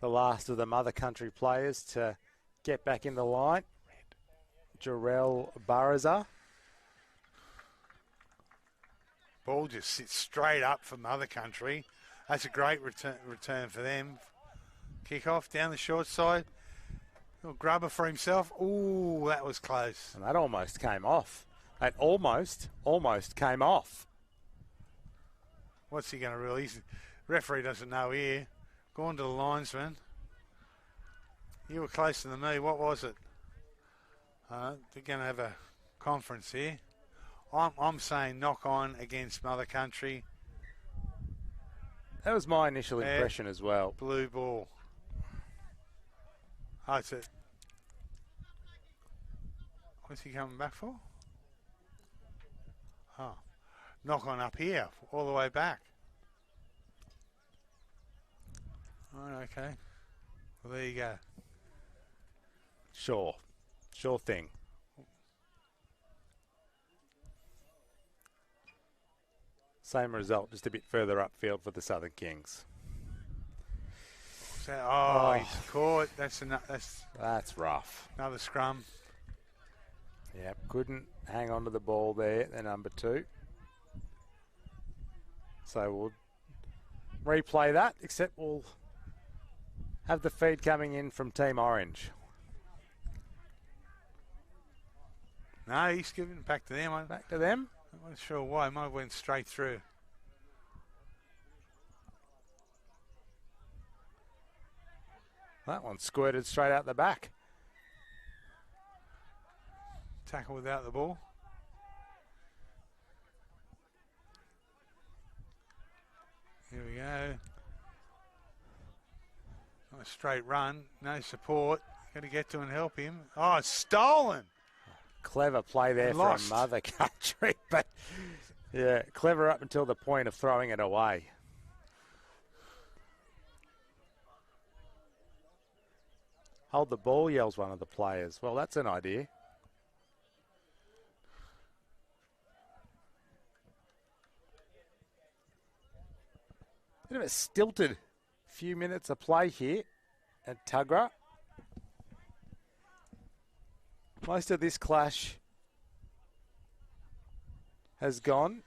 the last of the Mother Country players to get back in the line. Jarrell Baraza. Ball just sits straight up for Mother Country. That's a great return for them. Kick off down the short side. Little grubber for himself. Ooh, that was close. And that almost came off. That almost came off. What's he going to release? Referee doesn't know here. Gone to the linesman. You were closer than me. What was it? They're going to have a conference here. I'm saying knock on against Mother Country. That was my initial impression as well. Blue ball. Oh, it's it. What's he coming back for? Oh, knock on up here, all the way back. Oh, okay. Well, there you go. Sure thing. Same result, just a bit further upfield for the Southern Kings. He's caught. That's rough. Another scrum. Yep, couldn't hang on to the ball there, the number 2. So we'll replay that, except we'll have the feed coming in from Team Orange. No, he's giving it back to them. Back to them? I'm not sure why. He might have went straight through. That one squirted straight out the back. Tackle without the ball. Here we go. Not a straight run. No support. Got to get to and help him. Oh, it's stolen. Clever play there from Mother Country, but yeah, clever up until the point of throwing it away. Hold the ball, yells one of the players. Well, that's an idea. Bit of a stilted few minutes of play here at Tuggerah. Most of this clash has gone.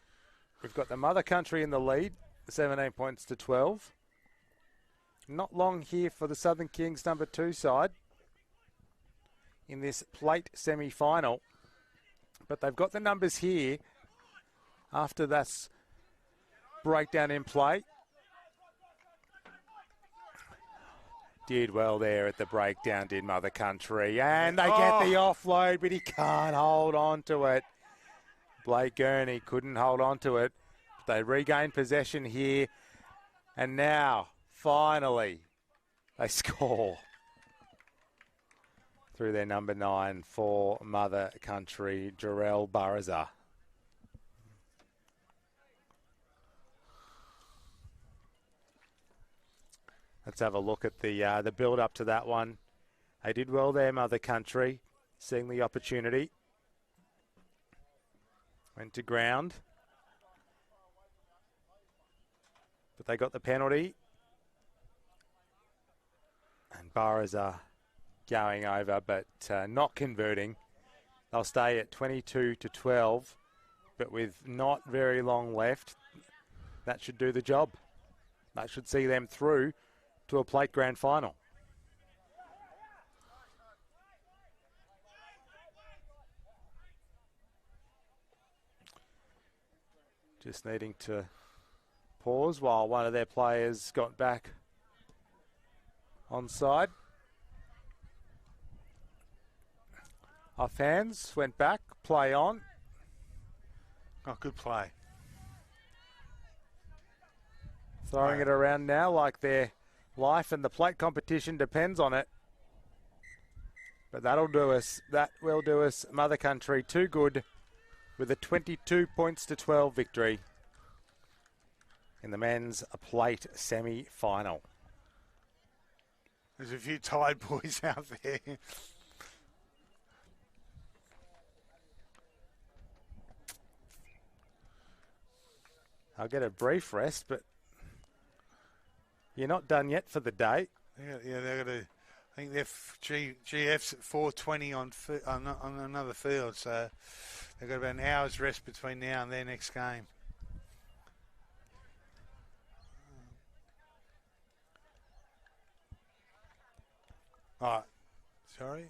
We've got the Mother Country in the lead, 17 points to 12. Not long here for the Southern Kings number 2 side in this plate semi-final. But they've got the numbers here after that breakdown in play. Did well there at the breakdown, did Mother Country. And they get the offload, but he can't hold on to it. Blake Gurney couldn't hold on to it. They regain possession here. And now, finally, they score. Through their number 9 for Mother Country, Jarrell Baraza. Let's have a look at the build up to that one. They did well there, Mother Country, seeing the opportunity. Went to ground. But they got the penalty. And Baraza going over, but not converting. They'll stay at 22 to 12, but with not very long left, that should do the job. That should see them through to a plate grand final. Just needing to pause while one of their players got back onside. Off hands, went back, play on. Oh, good play. Throwing it around now like their life and the plate competition depends on it. But that'll do us. That will do us. Mother Country too good with a 22 points to 12 victory in the men's plate semi-final. There's a few tired boys out there. I'll get a brief rest, but you're not done yet for the day. Yeah, they're going to. I think they're GF's at 4:20 on another field, so they've got about an hour's rest between now and their next game. All right, sorry.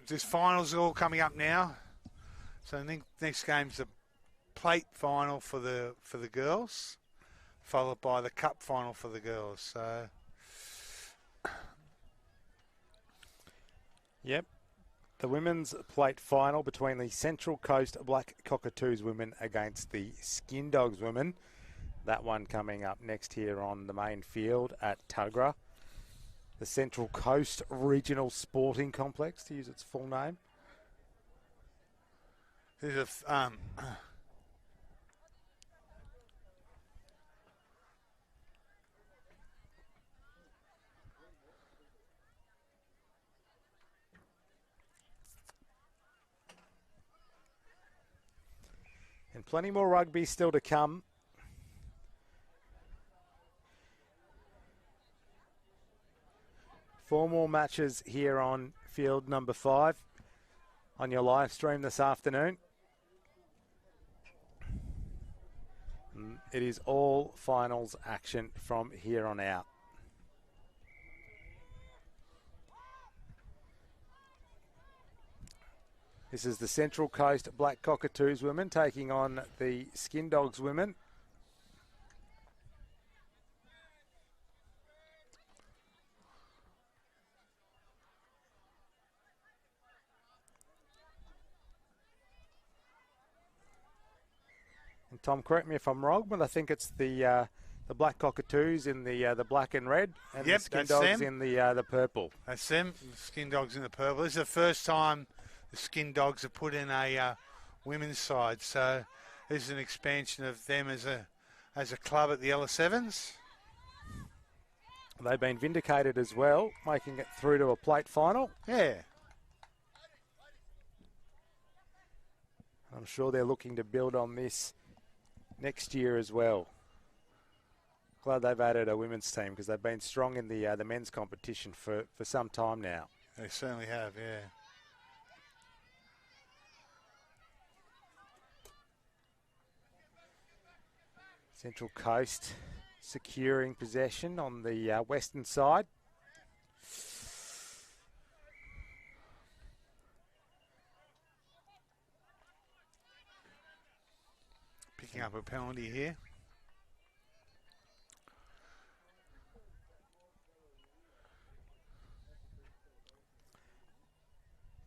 This finals all coming up now, so I think next game's the plate final for the girls, followed by the cup final for the girls. So, yep. the women's plate final between the Central Coast Black Cockatoos women against the Skin Dogs women. That one coming up next here on the main field at Tuggerah. The Central Coast Regional Sporting Complex, to use its full name. There's and plenty more rugby still to come. Four more matches here on field number 5 on your live stream this afternoon. It is all finals action from here on out. This is the Central Coast Black Cockatoos women taking on the Skin Dogs women. And Tom, correct me if I'm wrong, but I think it's the Black Cockatoos in the black and red, and the Skin Dogs in the purple. That's them, the Skin Dogs in the purple. This is the first time the Skin Dogs have put in a women's side, so this is an expansion of them as a club at the Ella-Sevens. They've been vindicated as well, making it through to a plate final. Yeah. I'm sure they're looking to build on this next year as well. Glad they've added a women's team because they've been strong in the men's competition for some time now. They certainly have, yeah. Central Coast securing possession on the western side. Picking up a penalty here.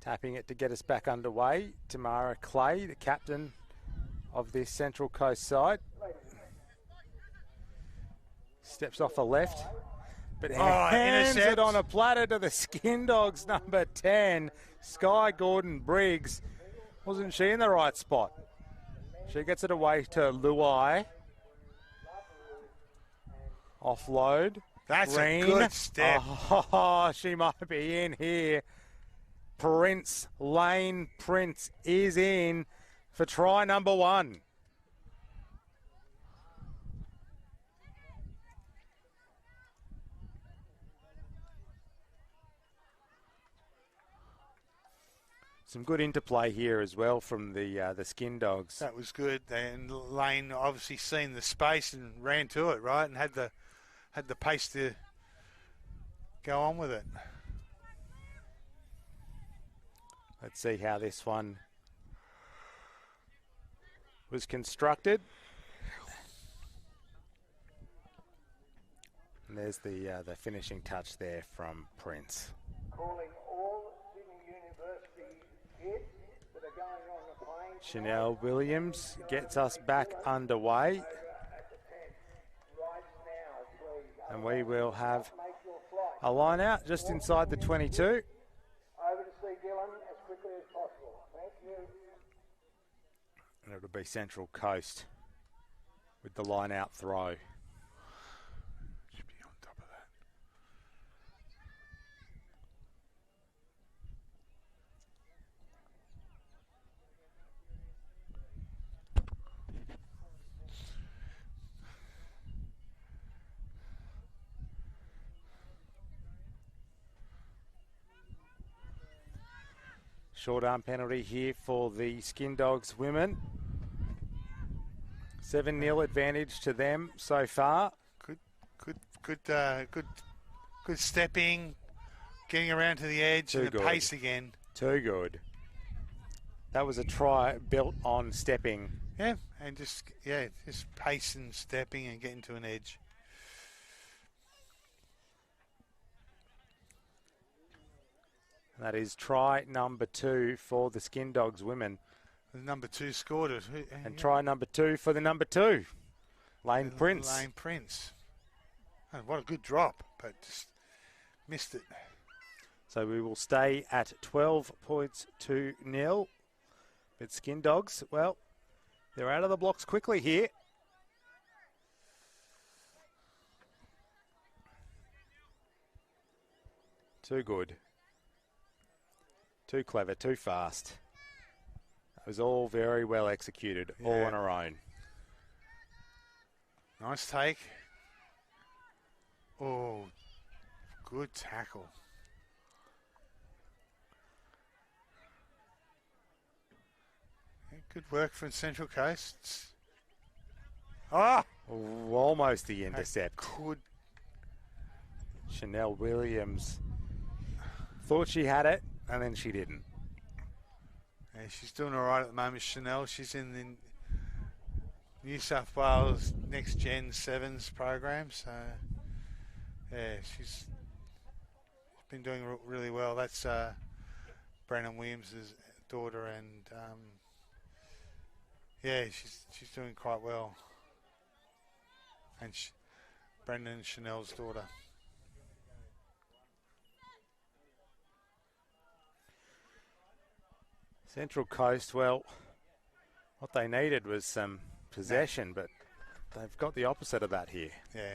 Tapping it to get us back underway. Tamara Clay, the captain of this Central Coast side. Steps off the left, but hands it on a platter to the Skin Dogs, number 10, Sky Gordon-Briggs. Wasn't she in the right spot? She gets it away to Luai. Offload. That's Green. A good step. Oh, she might be in here. Prince, Lane Prince is in for try number 1. Some good interplay here as well from the Skin Dogs. That was good. And Lane obviously seen the space and ran to it, right, and had the pace to go on with it. Let's see how this one was constructed. And there's the finishing touch there from Prince. Calling all Sydney University kids that are going on the plane. Chanel Williams gets us back underway. And we will have a line out just inside the 22. Over to see Dylan as quickly as possible. Thank you. And it'll be Central Coast with the line out throw. Should be on top of that. Short arm penalty here for the Skin Dogs women. 7-0 advantage to them so far. Good stepping, getting around to the edge, and the pace again. Too good. That was a try built on stepping. Yeah, and just pace and stepping and getting to an edge. That is try number 2 for the Skin Dogs women. The number 2 scored it. And try number 2 for the number 2, Lane Prince. Lane Prince. Oh, what a good drop, but just missed it. So we will stay at 12 points to 0. But Skin Dogs, well, they're out of the blocks quickly here. Too good. Too clever, too fast. It was all very well executed, all on our own. Nice take. Oh, good tackle. Yeah, good work from Central Coast. Ah! Oh, almost the intercept. Could. Chanel Williams thought she had it, and then she didn't. Yeah, she's doing all right at the moment, Chanel. She's in the New South Wales Next Gen Sevens program, so yeah, she's been doing really well. That's Brennan Williams' daughter, and yeah, she's doing quite well. And Brendan and Chanel's daughter. Central Coast, well, what they needed was some possession, but they've got the opposite of that here. Yeah.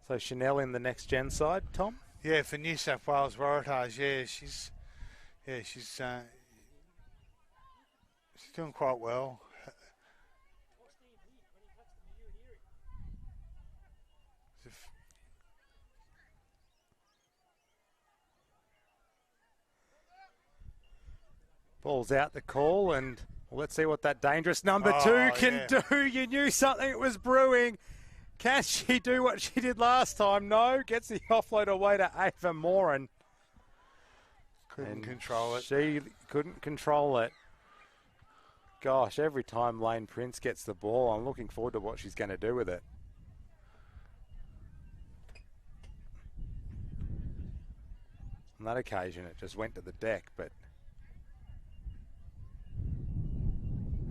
So Chanel in the next gen side, Tom? Yeah, for New South Wales Waratahs, she's doing quite well. Ball's out the call, and let's see what that dangerous number 2 can do. You knew something was brewing. Can she do what she did last time? No. Gets the offload away to Ava Moran. Couldn't control it. She couldn't control it. Gosh, every time Lane Prince gets the ball, I'm looking forward to what she's going to do with it. On that occasion, it just went to the deck, but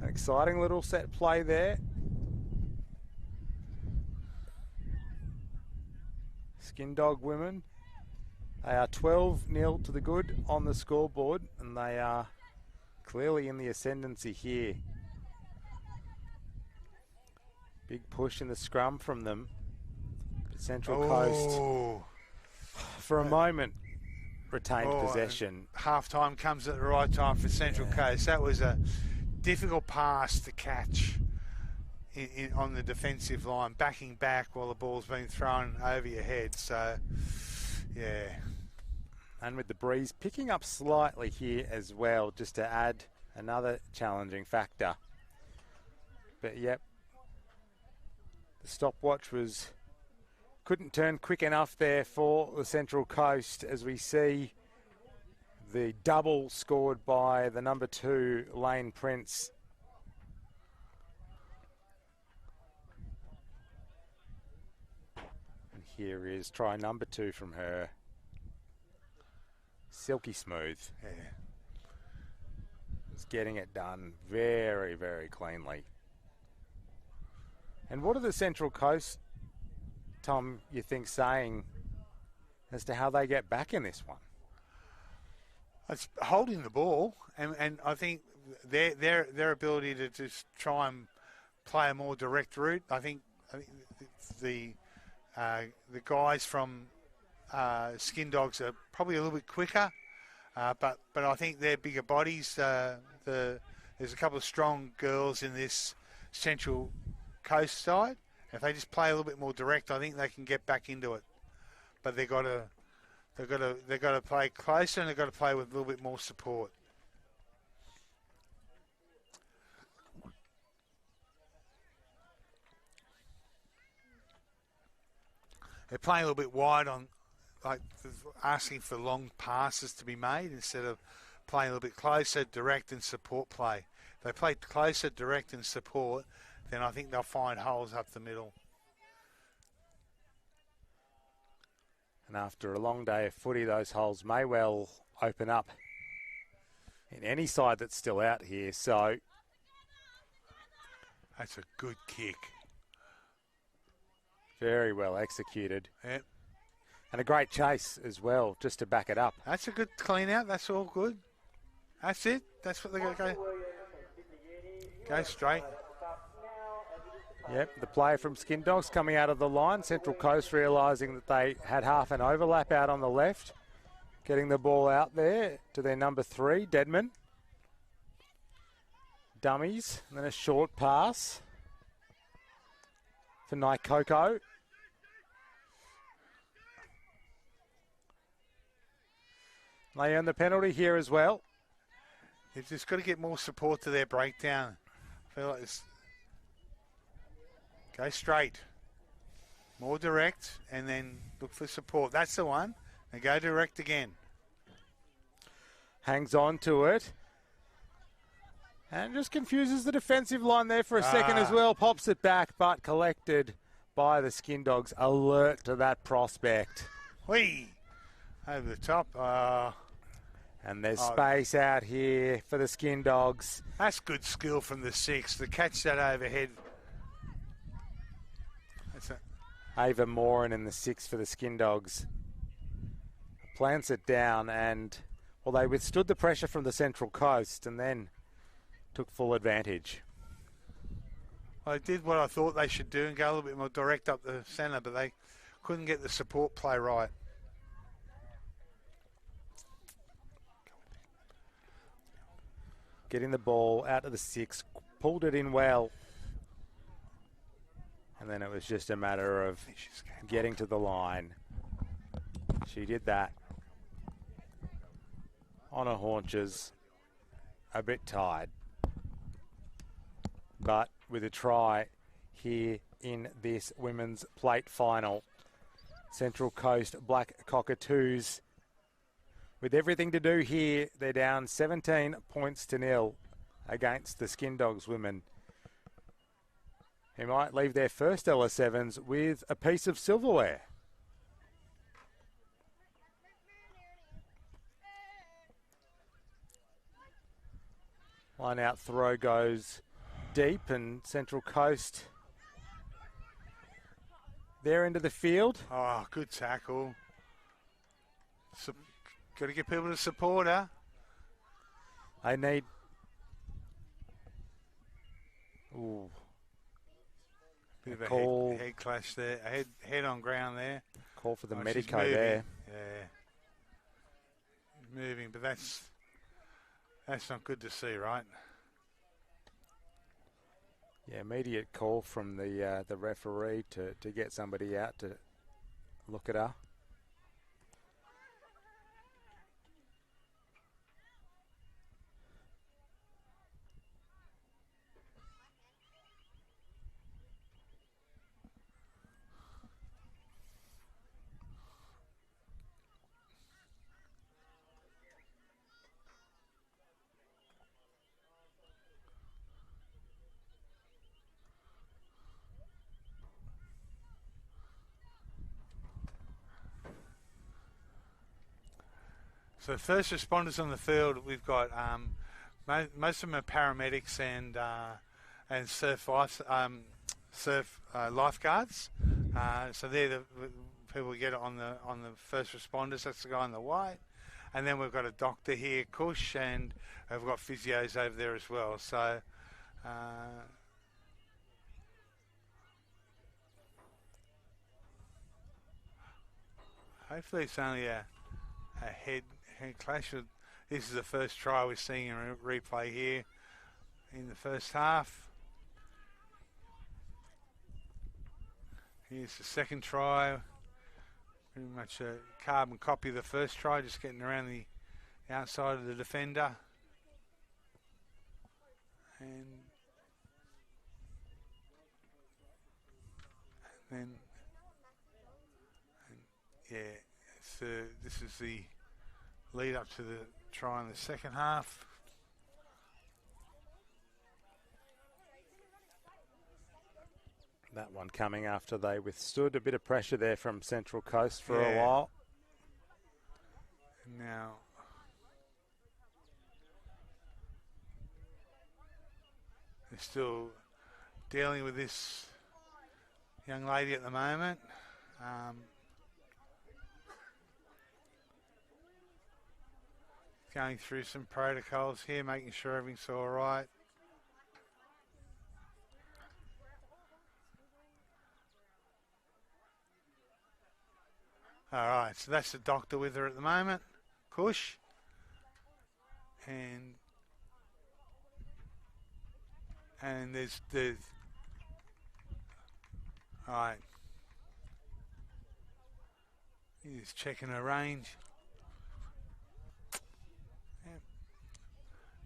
an exciting little set play there. Skin Dog women, they are 12-0 to the good on the scoreboard, and they are clearly in the ascendancy here. Big push in the scrum from them. But Central Coast, for a moment, retained possession. Half-time comes at the right time for Central Coast. That was a difficult pass to catch on the defensive line, backing back while the ball's being thrown over your head. So, yeah. And with the breeze picking up slightly here as well, just to add another challenging factor. But, yep, the stopwatch couldn't turn quick enough there for the Central Coast, as we see the double scored by the number 2, Lane Prince. And here is try number 2 from her. Silky smooth. Yeah. It's getting it done very, very cleanly. And what are the Central Coast, Tom, you think, saying as to how they get back in this one? It's holding the ball, and I think their ability to just try and play a more direct route. I think the guys from Skin Dogs are probably a little bit quicker, but I think they're bigger bodies. There's a couple of strong girls in this Central Coast side. If they just play a little bit more direct, I think they can get back into it. But they've got to play closer, and they've got to play with a little bit more support. They're playing a little bit wide on, like, asking for long passes to be made instead of playing a little bit closer, direct and support play. they play closer, direct and support, then I think they'll find holes up the middle. And after a long day of footy, those holes may well open up in any side that's still out here. So that's a good kick. Very well executed. Yep. And a great chase as well, just to back it up. That's a good clean out. That's all good. That's it. That's what they're going to go. Go straight. Yep, the play from Skin Dogs coming out of the line. Central Coast realising that they had half an overlap out on the left. Getting the ball out there to their number 3, Deadman. Dummies, and then a short pass for Naikoko. They earn the penalty here as well. They've just got to get more support to their breakdown. I feel like it's go straight, more direct, and then look for support. That's the one. And go direct again. Hangs on to it. And just confuses the defensive line there for a second as well. Pops it back, but collected by the Skin Dogs. Alert to that prospect. Whee! Over the top. And there's space out here for the Skin Dogs. That's good skill from the 6 to catch that overhead. That's it. Ava Moran in the 6 for the Skin Dogs. Plants it down and, well, they withstood the pressure from the Central Coast and then took full advantage. I did what I thought they should do and go a little bit more direct up the centre, but they couldn't get the support play right. Getting the ball out of the 6, pulled it in well. And then it was just a matter of getting to the line. She did that on her haunches, a bit tired. But with a try here in this women's plate final. Central Coast Black Cockatoos with everything to do here. They're down 17 points to 0 against the Skin Dogs women, who might leave their first LS7s with a piece of silverware. Line out throw goes deep, and Central Coast there into the field. Oh, good tackle. Got to get people to support her. They need... Ooh. Bit of a call. head clash there. A head on ground there. Call for the she's medico moving. there. Yeah. Moving, but that's not good to see, right? Yeah, immediate call from the referee to get somebody out to look at her. So first responders on the field, we've got most of them are paramedics and surf lifeguards. So they're the people we get on the first responders. That's the guy in the white, and then we've got a doctor here, Kush, and we've got physios over there as well. So. Hopefully it's only a head clash. This is the first try we're seeing in a replay here in the first half. Here's the second try. Pretty much a carbon copy of the first try, just getting around the outside of the defender. And then, yeah, so this is the lead up to the try in the second half. That one coming after they withstood a bit of pressure there from Central Coast for a Yeah. while. Now, they're still dealing with this young lady at the moment. Going through some protocols here, making sure everything's all right. All right, so that's the doctor with her at the moment, Kush. And there's all right. He's checking her range. Yeah.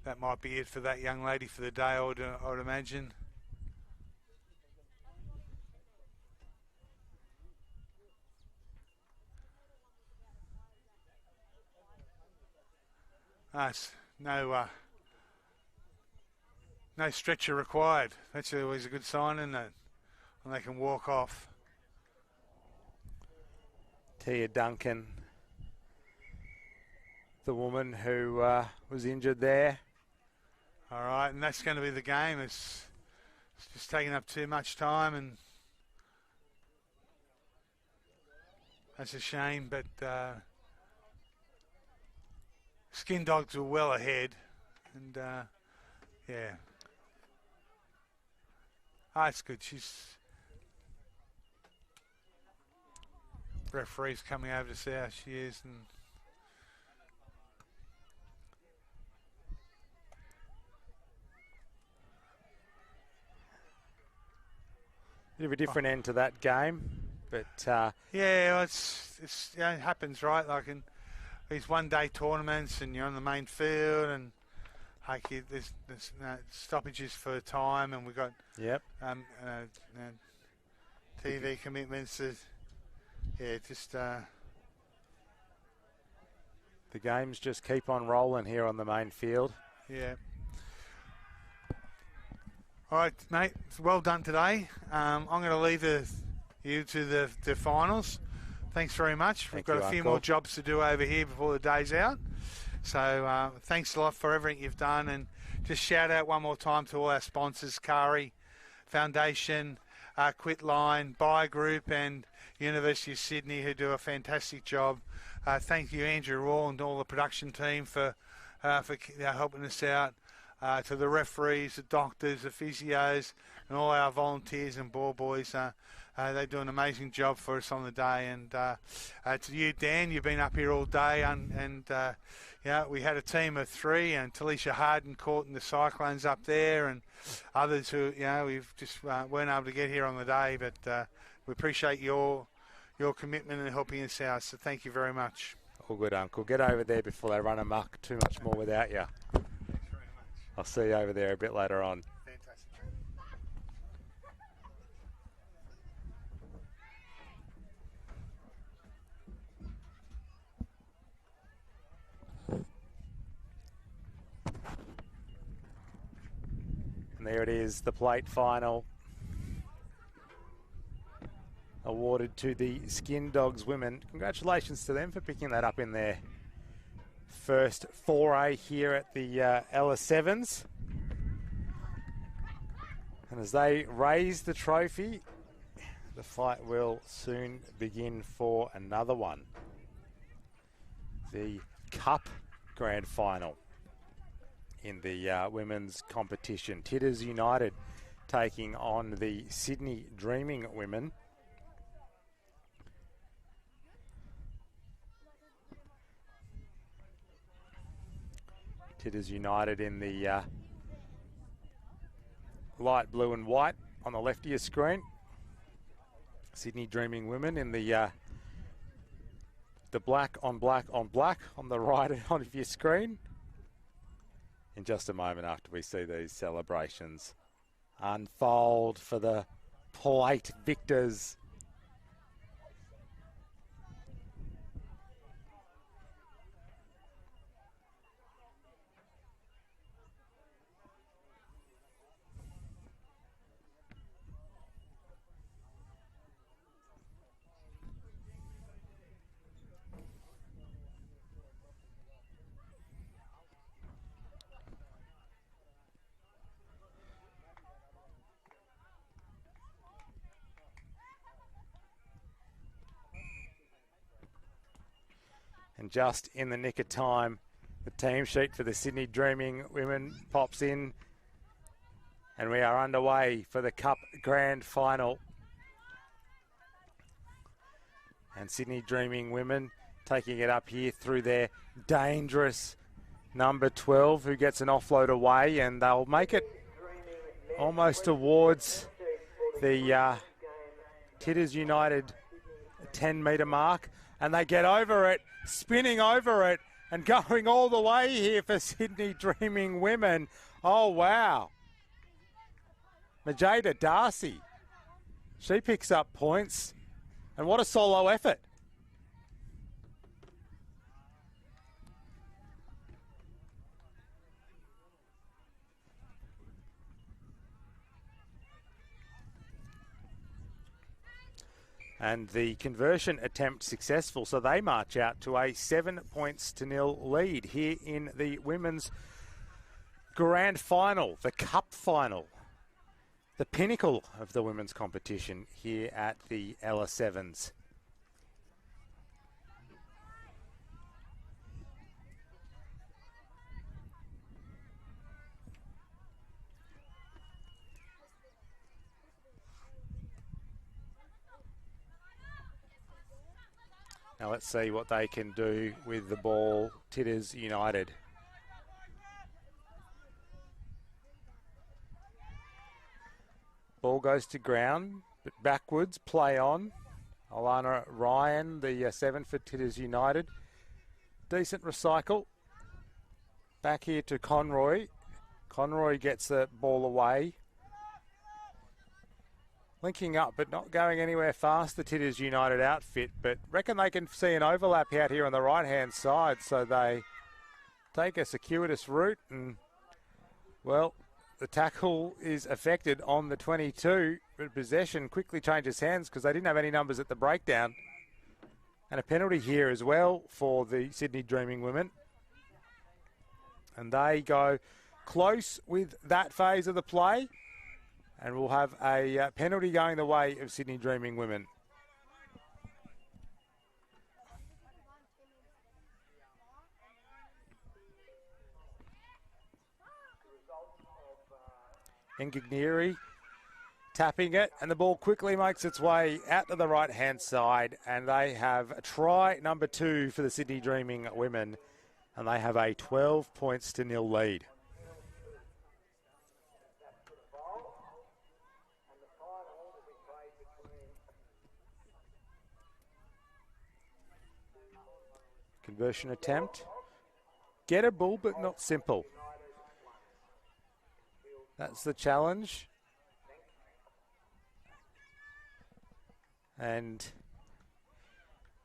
That might be it for that young lady for the day, I would imagine. Nice. No stretcher required. That's always a good sign, isn't it? When they can walk off. Tia Duncan, the woman who was injured there. All right, and that's going to be the game. It's just taking up too much time, and that's a shame, but Skin Dogs were well ahead, and yeah. Oh, it's good. Referee's coming over to see how she is, and Bit of a different end to that game, but yeah, well, it's it happens, right? Like in these one-day tournaments, and you're on the main field, and like there's stoppages for time, and we've got yep. TV commitments. Just the games just keep on rolling here on the main field. yeah. All right, mate. Well done today. I'm going to leave you to the finals. Thanks very much. We've got a few more jobs to do over here before the day's out. So thanks a lot for everything you've done. And just shout out one more time to all our sponsors, Kari Foundation, Quitline, Buy Group and University of Sydney, who do a fantastic job. Thank you, Andrew Raw, and all the production team for helping us out. To the referees, the doctors, the physios, and all our volunteers and ball boys. They do an amazing job for us on the day. And to you, Dan, you've been up here all day. And we had a team of three, and Talisha Harden caught in the Cyclones up there, and others who, we've just weren't able to get here on the day. But we appreciate your commitment and helping us out. So thank you very much. All good, Uncle. Get over there before they run amok too much more without you. I'll see you over there a bit later on. Fantastic. And there it is, the plate final. Awarded to the Skin Dogs women. Congratulations to them for picking that up in their first foray here at the Ella Sevens. And as they raise the trophy, the fight will soon begin for another one. The Cup Grand Final in the women's competition. Titters United taking on the Sydney Dreaming women. Titters United in the light blue and white on the left of your screen. Sydney Dreaming women in the black on black on black on the right of your screen. In just a moment after we see these celebrations unfold for the plate victors. And just in the nick of time, the team sheet for the Sydney Dreaming women pops in. And we are underway for the Cup Grand Final. And Sydney Dreaming women taking it up here through their dangerous number 12, who gets an offload away, and they'll make it almost towards the Titters United 10-metre mark. And they get over it, spinning over it, and going all the way here for Sydney Dreaming women. Oh, wow. Majeda Darcy, she picks up points, and what a solo effort. And the conversion attempt successful, so they march out to a 7-0 lead here in the women's grand final, the Cup final. The pinnacle of the women's competition here at the Ella Sevens. Now let's see what they can do with the ball, Titters United. Ball goes to ground, but backwards, play on. Alana Ryan, the 7 for Titters United. Decent recycle. Back here to Conroy. Conroy gets the ball away. Linking up, but not going anywhere fast, the Titters United outfit. But reckon they can see an overlap out here on the right-hand side, so they take a circuitous route and, well, the tackle is affected on the 22, but possession quickly changes hands because they didn't have any numbers at the breakdown. And a penalty here as well for the Sydney Dreaming women. And they go close with that phase of the play. And we'll have a penalty going the way of Sydney Dreaming women. Ingigneri tapping it, and the ball quickly makes its way out to the right-hand side, and they have try number 2 for the Sydney Dreaming women, and they have a 12-0 lead. Conversion attempt. Gettable, but not simple. That's the challenge. And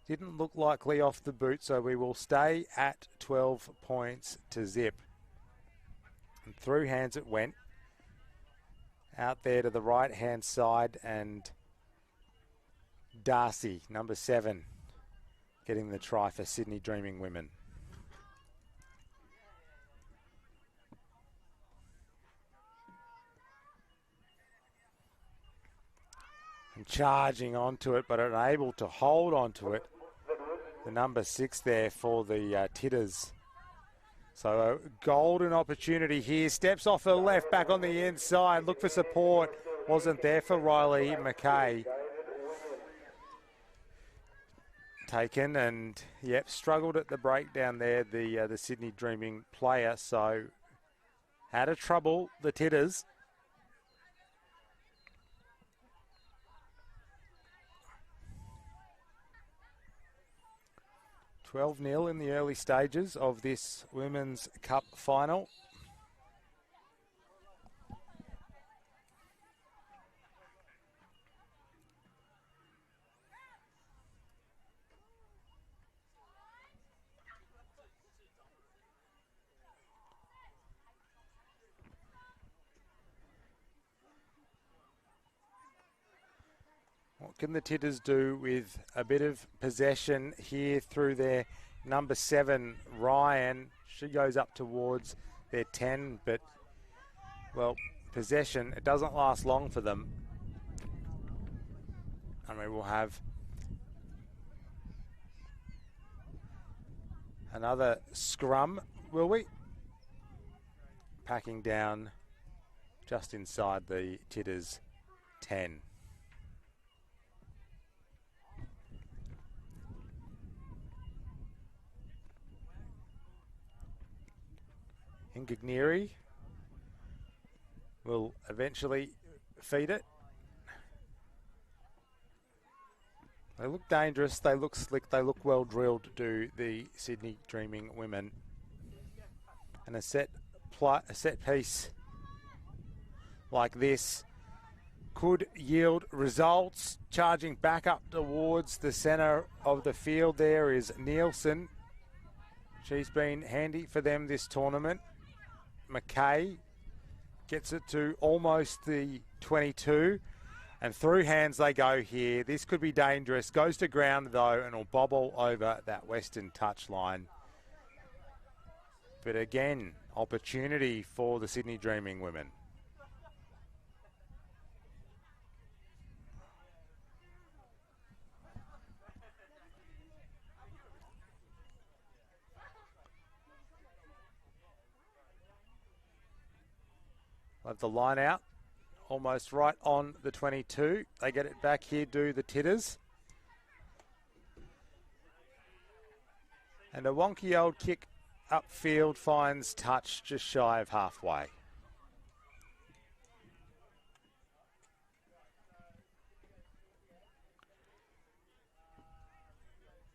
didn't look likely off the boot, so we will stay at 12 points to zip. And through hands it went. Out there to the right-hand side, and Darcy, number 7, getting the try for Sydney Dreaming women. And charging onto it, but unable to hold onto it. The number 6 there for the Titters. So a golden opportunity here. Steps off her left, back on the inside. Look for support. Wasn't there for Riley McKay. Taken and, yep, struggled at the breakdown there, the Sydney Dreaming player. So had a trouble, the Titters. $12-0 in the early stages of this Women's Cup final. What can the Titters do with a bit of possession here through their number 7, Ryan? She goes up towards their 10, but, well, possession, it doesn't last long for them. And we will have Another scrum, will we? Packing down just inside the Titters 10. Ingagneri will eventually feed it. They look dangerous, they look slick, they look well drilled, do the Sydney Dreaming women. And a set piece like this could yield results. Charging back up towards the centre of the field there is Nielsen. She's been handy for them this tournament. McKay gets it to almost the 22. And through hands they go here. This could be dangerous. Goes to ground though and will bobble over that western touchline. But again, opportunity for the Sydney Dreaming women. Have the line out. Almost right on the 22. They get it back here, do the Titters. And a wonky old kick upfield finds touch just shy of halfway.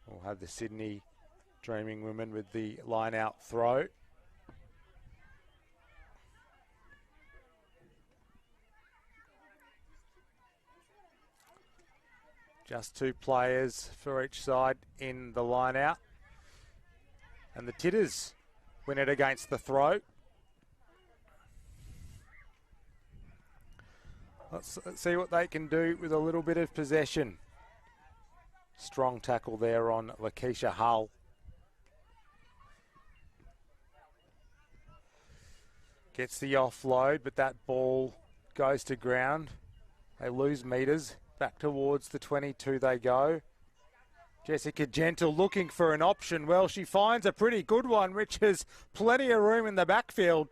We'll have the Sydney Dreaming women with the line out throw. Just two players for each side in the line out. And the Titters win it against the throw. Let's see what they can do with a little bit of possession. Strong tackle there on Lakeisha Hull. Gets the offload, but that ball goes to ground. They lose metres. Back towards the 22 they go. Jessica Gentle looking for an option. Well, she finds a pretty good one, which has plenty of room in the backfield.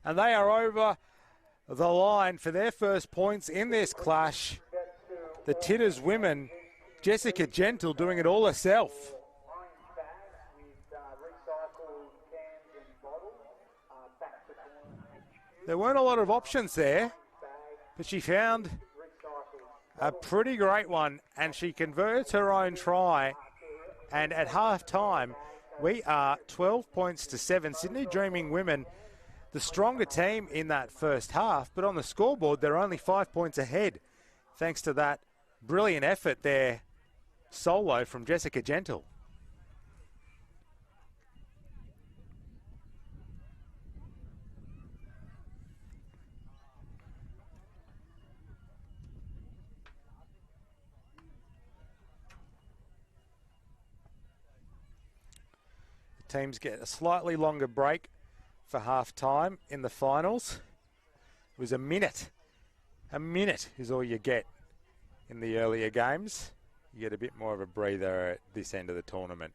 And they are over the line for their first points in this clash. The Titters women, Jessica Gentle doing it all herself. There weren't a lot of options there, but she found a pretty great one, and she converts her own try. And at half-time, we are 12 points to 7. Sydney Dreaming women, the stronger team in that first half, but on the scoreboard, they're only 5 points ahead, thanks to that brilliant effort there, solo from Jessica Gentle. Teams get a slightly longer break for half-time in the finals. It was a minute. A minute is all you get in the earlier games. You get a bit more of a breather at this end of the tournament,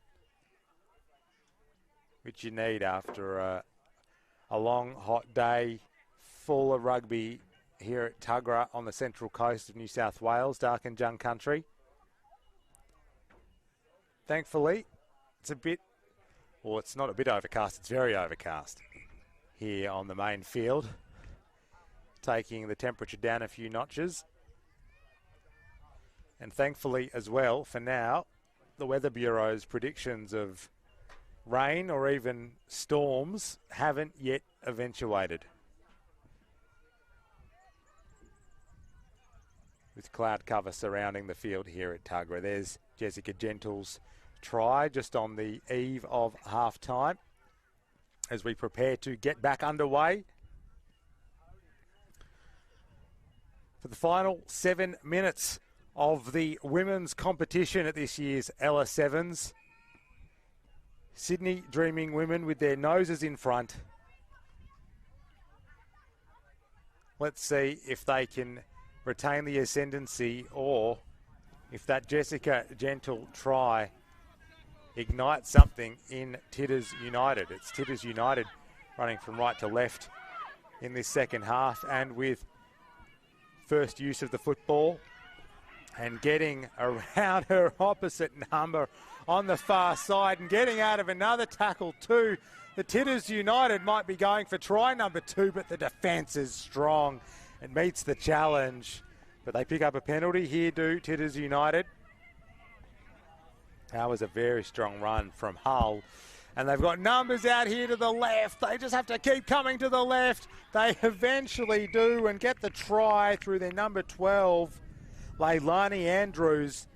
which you need after a long, hot day full of rugby here at Tuggerah on the central coast of New South Wales, Darkinjung country. Thankfully, it's a bit... Well, it's not a bit overcast, it's very overcast here on the main field, taking the temperature down a few notches. And thankfully as well, for now, the Weather Bureau's predictions of rain or even storms haven't yet eventuated. With cloud cover surrounding the field here at Tuggerah. There's Jessica Gentle's try just on the eve of half-time as we prepare to get back underway for the final 7 minutes of the women's competition at this year's Ella Sevens. Sydney Dreaming women with their noses in front. Let's see if they can retain the ascendancy or if that Jessica Gentle try ignite something in Titters United. It's Titters United running from right to left in this second half, and with first use of the football and getting around her opposite number on the far side and getting out of another tackle too. The Titters United might be going for try number 2, but the defence is strong. It meets the challenge. But they pick up a penalty here, do Titters United. That was a very strong run from Hull. And they've got numbers out here to the left. They just have to keep coming to the left. They eventually do and get the try through their number 12, Leilani Andrews.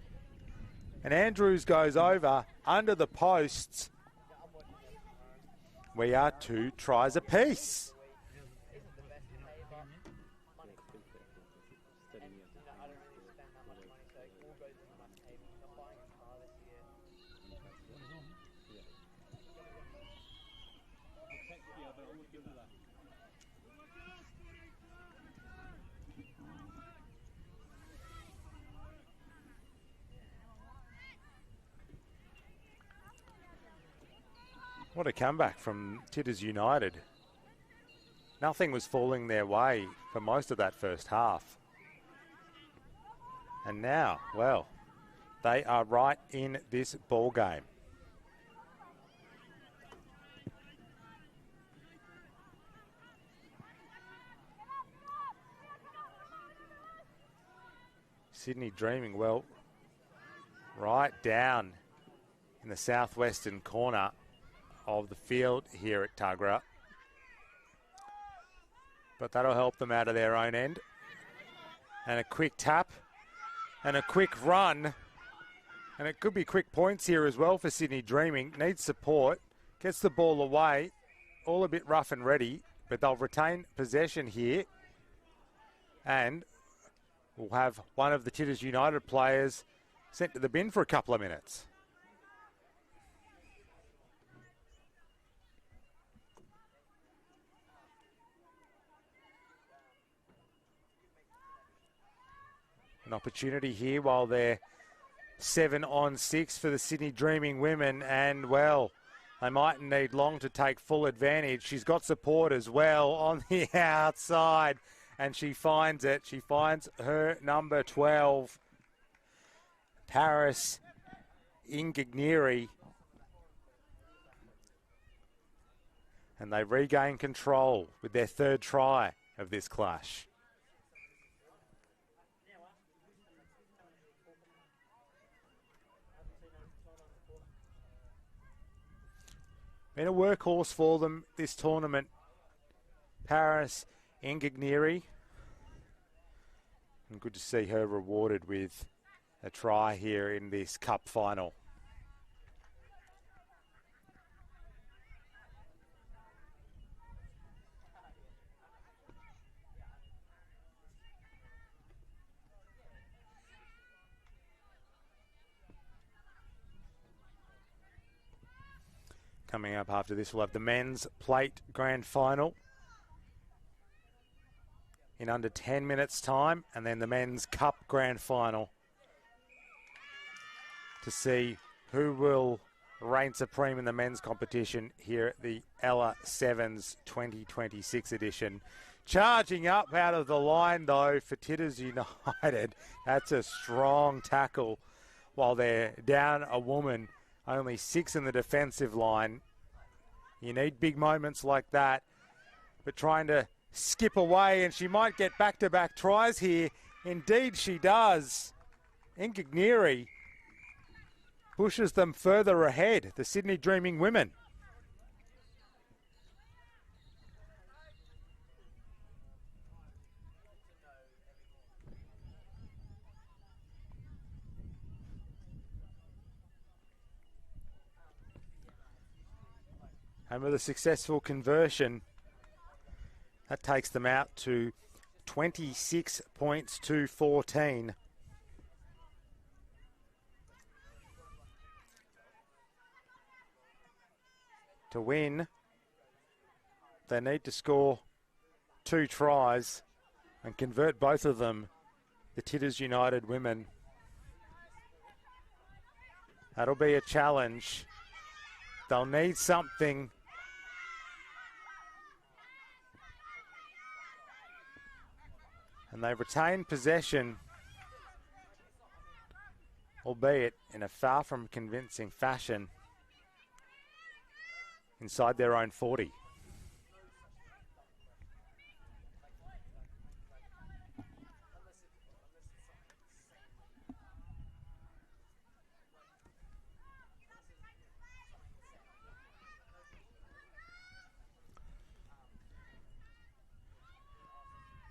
And Andrews goes over under the posts. We are 2 tries apiece. What a comeback from Titters United. Nothing was falling their way for most of that first half. And now, well, they are right in this ball game. Sydney Dreaming, well, right down in the southwestern corner of the field here at Tuggerah. But that'll help them out of their own end. And a quick tap and a quick run. And it could be quick points here as well for Sydney Dreaming. Needs support. Gets the ball away. All a bit rough and ready. But they'll retain possession here. And we'll have one of the Titters United players sent to the bin for a couple of minutes. An opportunity here while they're 7-on-6 for the Sydney Dreaming women, and well, they mightn't need long to take full advantage. She's got support as well on the outside, and she finds it. She finds her number 12, Paris Ingigneri, and they regain control with their third try of this clash. Been a workhorse for them this tournament, Paris Ingigneri. And good to see her rewarded with a try here in this cup final. Coming up after this, we'll have the men's plate grand final in under 10 minutes time, and then the men's cup grand final to see who will reign supreme in the men's competition here at the Ella Sevens 2026 edition. Charging up out of the line though for Titters United. That's a strong tackle while they're down a woman. Only 6 in the defensive line. You need big moments like that. But trying to skip away, and she might get back-to-back tries here. Indeed she does. Ingigneri pushes them further ahead, the Sydney Dreaming women. And with a successful conversion, that takes them out to 26 points to 14. To win, they need to score 2 tries and convert both of them, the Titters United women. That'll be a challenge. They'll need something. And they've retained possession, albeit in a far from convincing fashion, inside their own 40.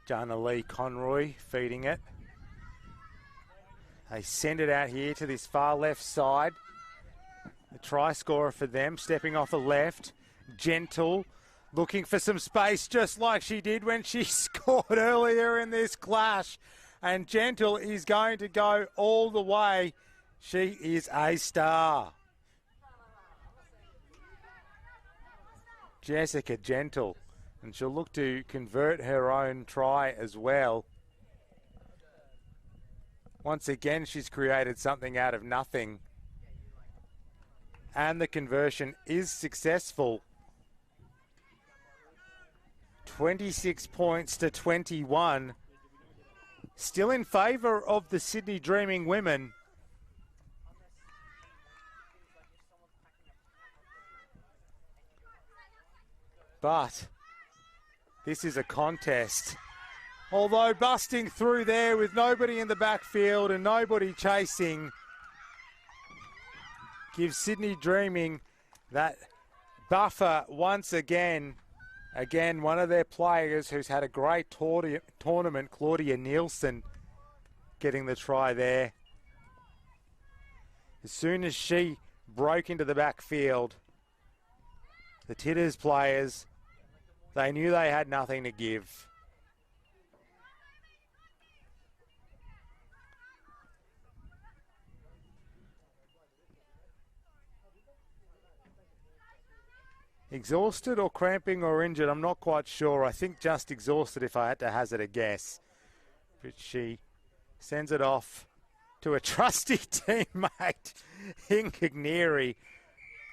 Jana Lee Conroy feeding it. They send it out here to this far left side. The try scorer for them, stepping off the left. Gentle, looking for some space, just like she did when she scored earlier in this clash. And Gentle is going to go all the way. She is a star. Jessica Gentle. And she'll look to convert her own try as well. Once again, she's created something out of nothing. And the conversion is successful. 26 points to 21. Still in favour of the Sydney Dreaming women. But this is a contest. Although busting through there with nobody in the backfield and nobody chasing gives Sydney Dreaming that buffer once again. Again, one of their players who's had a great tournament, Claudia Nielsen, getting the try there. As soon as she broke into the backfield, the Titters players, they knew they had nothing to give. Exhausted or cramping or injured, I'm not quite sure. I think just exhausted if I had to hazard a guess. But she sends it off to a trusty teammate, Incagneri,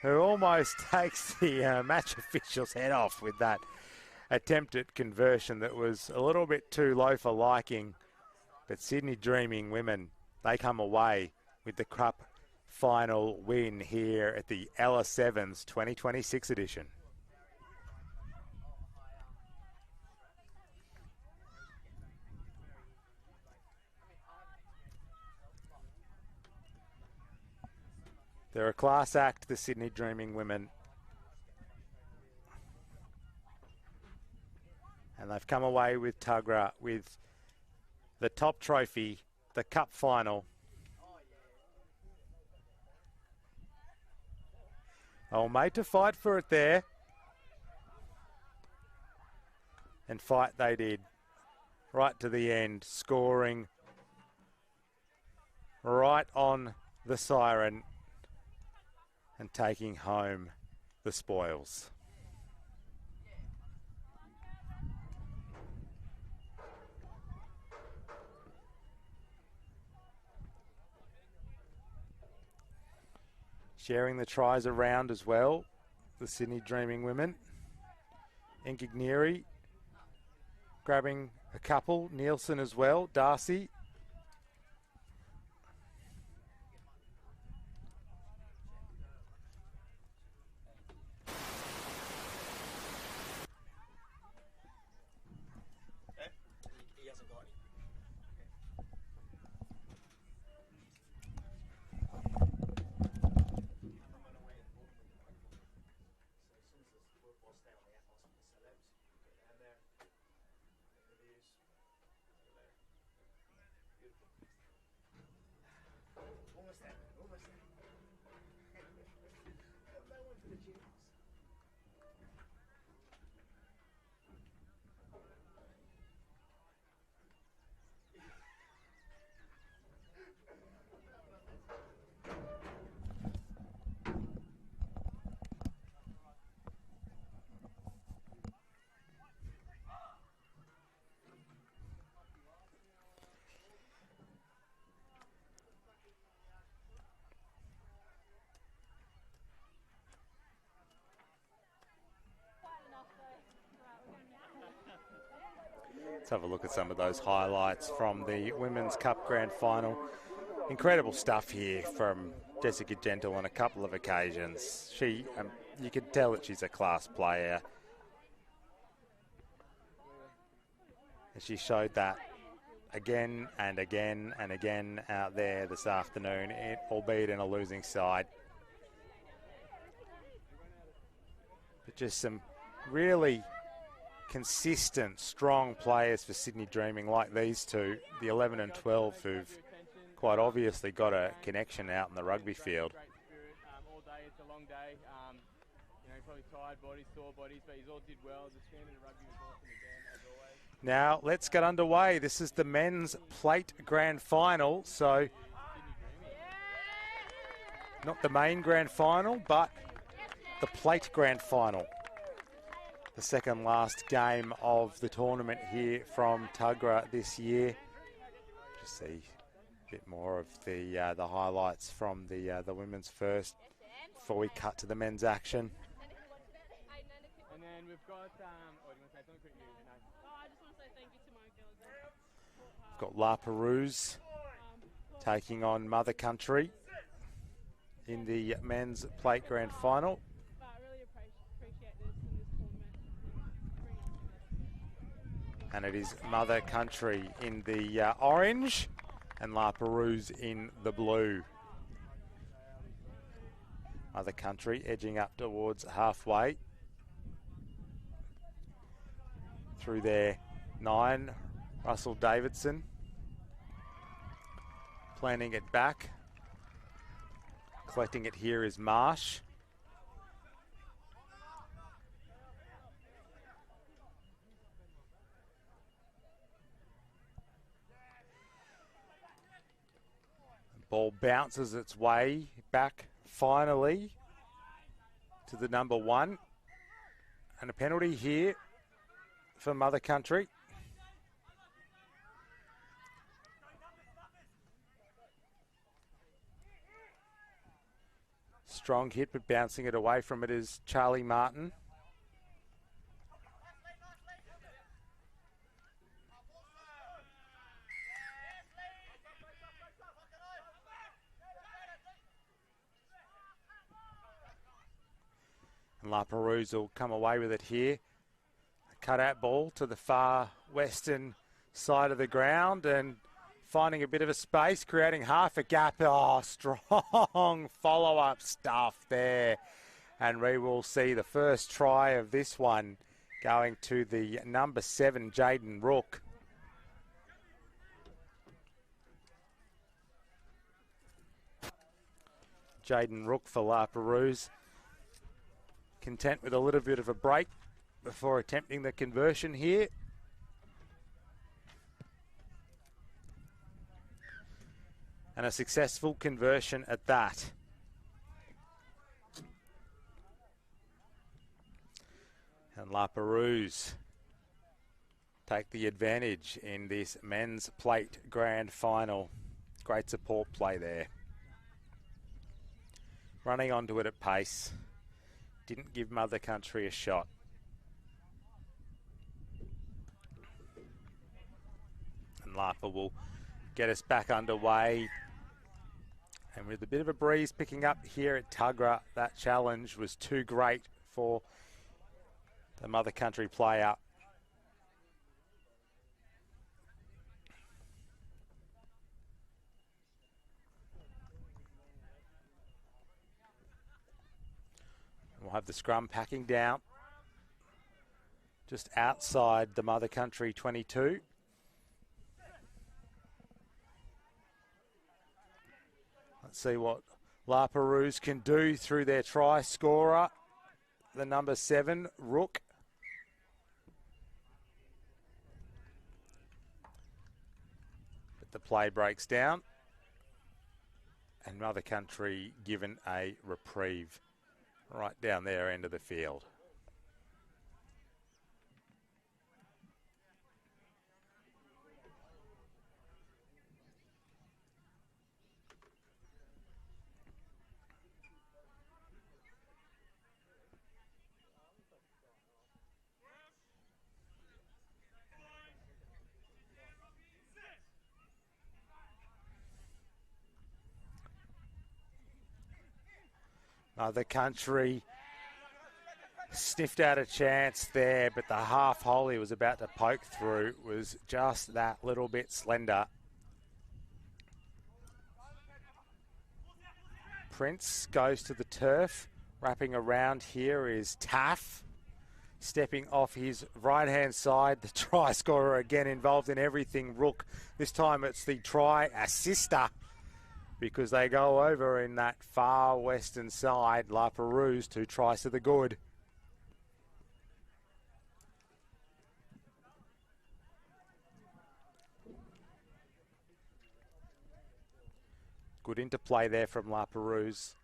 who almost takes the match official's head off with that attempted conversion that was a little bit too low for liking. But Sydney Dreaming women, they come away with the Cup final win here at the Ella Sevens 2026 edition. They're a class act, the Sydney Dreaming women. And they've come away with Tuggerah with the top trophy, the Cup final. Oh, made to fight for it there. And fight they did. Right to the end, scoring right on the siren and taking home the spoils. Sharing the tries around as well, the Sydney Dreaming women. Incagneri grabbing a couple, Nielsen as well, Darcy. Let's have a look at some of those highlights from the Women's Cup Grand Final. Incredible stuff here from Jessica Gentle on a couple of occasions. She, you can tell that she's a class player. And she showed that again and again and again out there this afternoon, albeit in a losing side. But just some really consistent, strong players for Sydney Dreaming, like these two, the 11 and 12, who've quite obviously got a connection out in the rugby field. All day, it's a long day. Probably tired bodies, sore bodies, but you all did well. The standard of rugby was awesome again, as always. Now, let's get underway. This is the men's plate grand final. So, not the main grand final, but the plate grand final. The second last game of the tournament here from Tuggerah this year. Just see a bit more of the highlights from the women's first before we cut to the men's action. And then we've got, do you want to say something quickly? No. I just want to say thank you to my girls. We've got La Perouse taking on Mother Country in the men's plate grand final. But I really appreciate this in this tournament. And it is Mother Country in the orange and La Perouse in the blue. Mother Country edging up towards halfway. Through their 9, Russell Davidson. Planting it back. Collecting it here is Marsh. Ball bounces its way back finally to the number 1. And a penalty here for Mother Country. Strong hit, but bouncing it away from it is Charlie Martin. And La Perouse will come away with it here. A cutout ball to the far western side of the ground and finding a bit of a space, creating half a gap. Oh, strong follow-up stuff there. And we will see the first try of this one going to the number 7, Jaden Rook. Jaden Rook for La Perouse. Content with a little bit of a break before attempting the conversion here. And a successful conversion at that. And La Perouse take the advantage in this men's plate grand final. Great support play there. Running onto it at pace. Didn't give Mother Country a shot. And Lapa will get us back underway. And with a bit of a breeze picking up here at Tuggerah, that challenge was too great for the Mother Country player. We'll have the scrum packing down just outside the Mother Country 22. Let's see what La Perouse can do through their try scorer, the number 7, Rook. But the play breaks down and Mother Country given a reprieve right down their end of the field. Mother Country sniffed out a chance there, but the half hole he was about to poke through was just that little bit slender. Prince goes to the turf. Wrapping around here is Taff. Stepping off his right-hand side, the try scorer again involved in everything, Rook. This time it's the try assister because they go over in that far western side. La Perouse, 2 tries to the good. Good interplay there from La Perouse.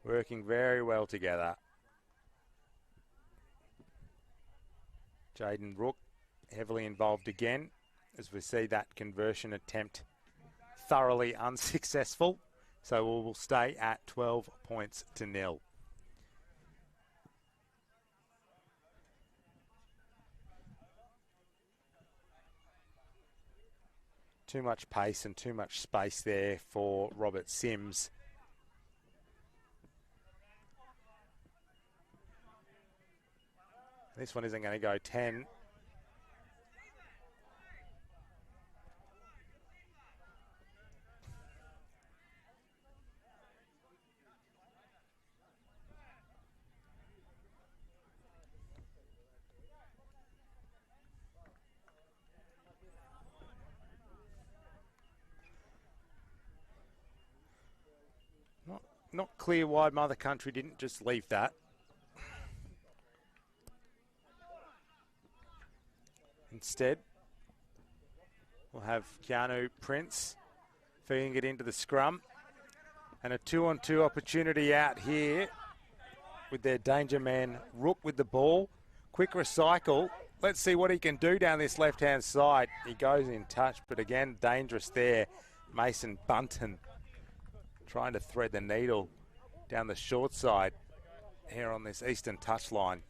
Working very well together. Jaden Rook heavily involved again as we see that conversion attempt thoroughly unsuccessful. So we will stay at 12 points to 0. Too much pace and too much space there for Robert Sims. This one isn't going to go 10. Not clear why Mother Country didn't just leave that. Instead, we'll have Keanu Prince feeding it into the scrum. And a 2-on-2 opportunity out here with their danger man, Rook with the ball. Quick recycle. Let's see what he can do down this left-hand side. He goes in touch, but again, dangerous there. Mason Bunton trying to thread the needle down the short side here on this eastern touchline.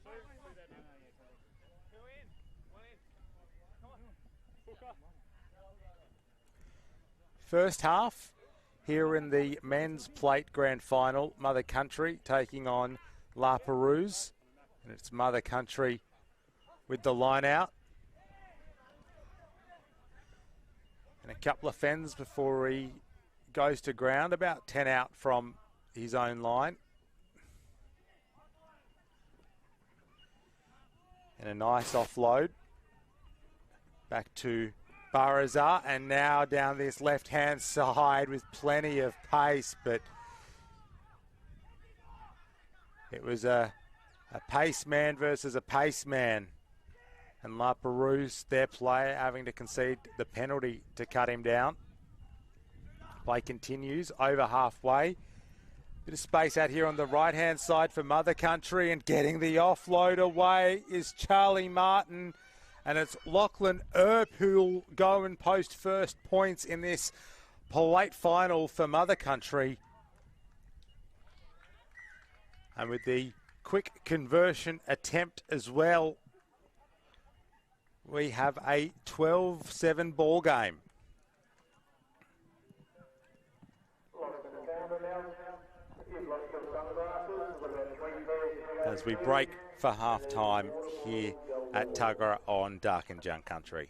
First half here in the men's plate grand final. Mother Country taking on La Perouse. And it's Mother Country with the line out. And a couple of fends before he goes to ground, about 10 out from his own line. And a nice offload back to Baraza, and now down this left-hand side with plenty of pace, but it was a pace man versus a pace man. And La Perouse, their player, having to concede the penalty to cut him down. Play continues over halfway. Bit of space out here on the right-hand side for Mother Country, and getting the offload away is Charlie Martin. And it's Lachlan Earp who'll go and post first points in this plate final for Mother Country. And with the quick conversion attempt as well, we have a 12-7 ball game. As we break for half-time here at Tuggerah on Dark and Junk Country.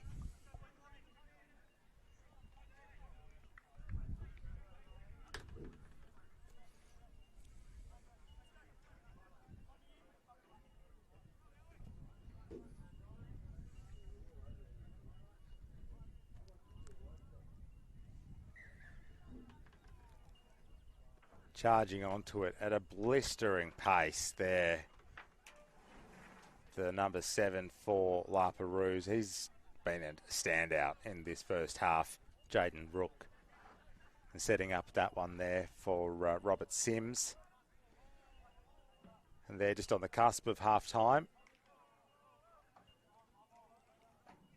Charging onto it at a blistering pace there. The number 7 for La Perouse. He's been a standout in this first half, Jaden Rook. And setting up that one there for Robert Sims. And they're just on the cusp of half-time.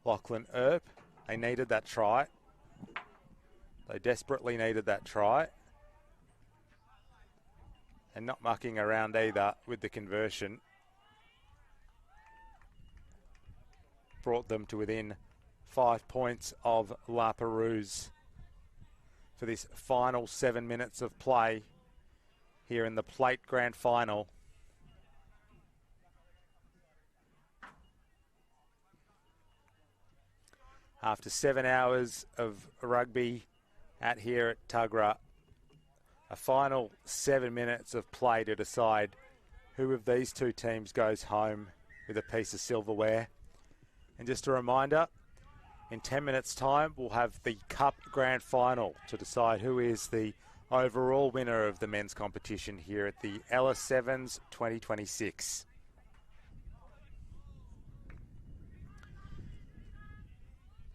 Lachlan Earp, they needed that try. They desperately needed that try. And not mucking around either with the conversion. Brought them to within 5 points of La Perouse. for this final 7 minutes of play here in the Plate Grand Final. After 7 hours of rugby here at Tuggerah, a final 7 minutes of play to decide who of these two teams goes home with a piece of silverware. And just a reminder, in 10 minutes' time, we'll have the Cup Grand Final to decide who is the overall winner of the men's competition here at the Ella Sevens 2026.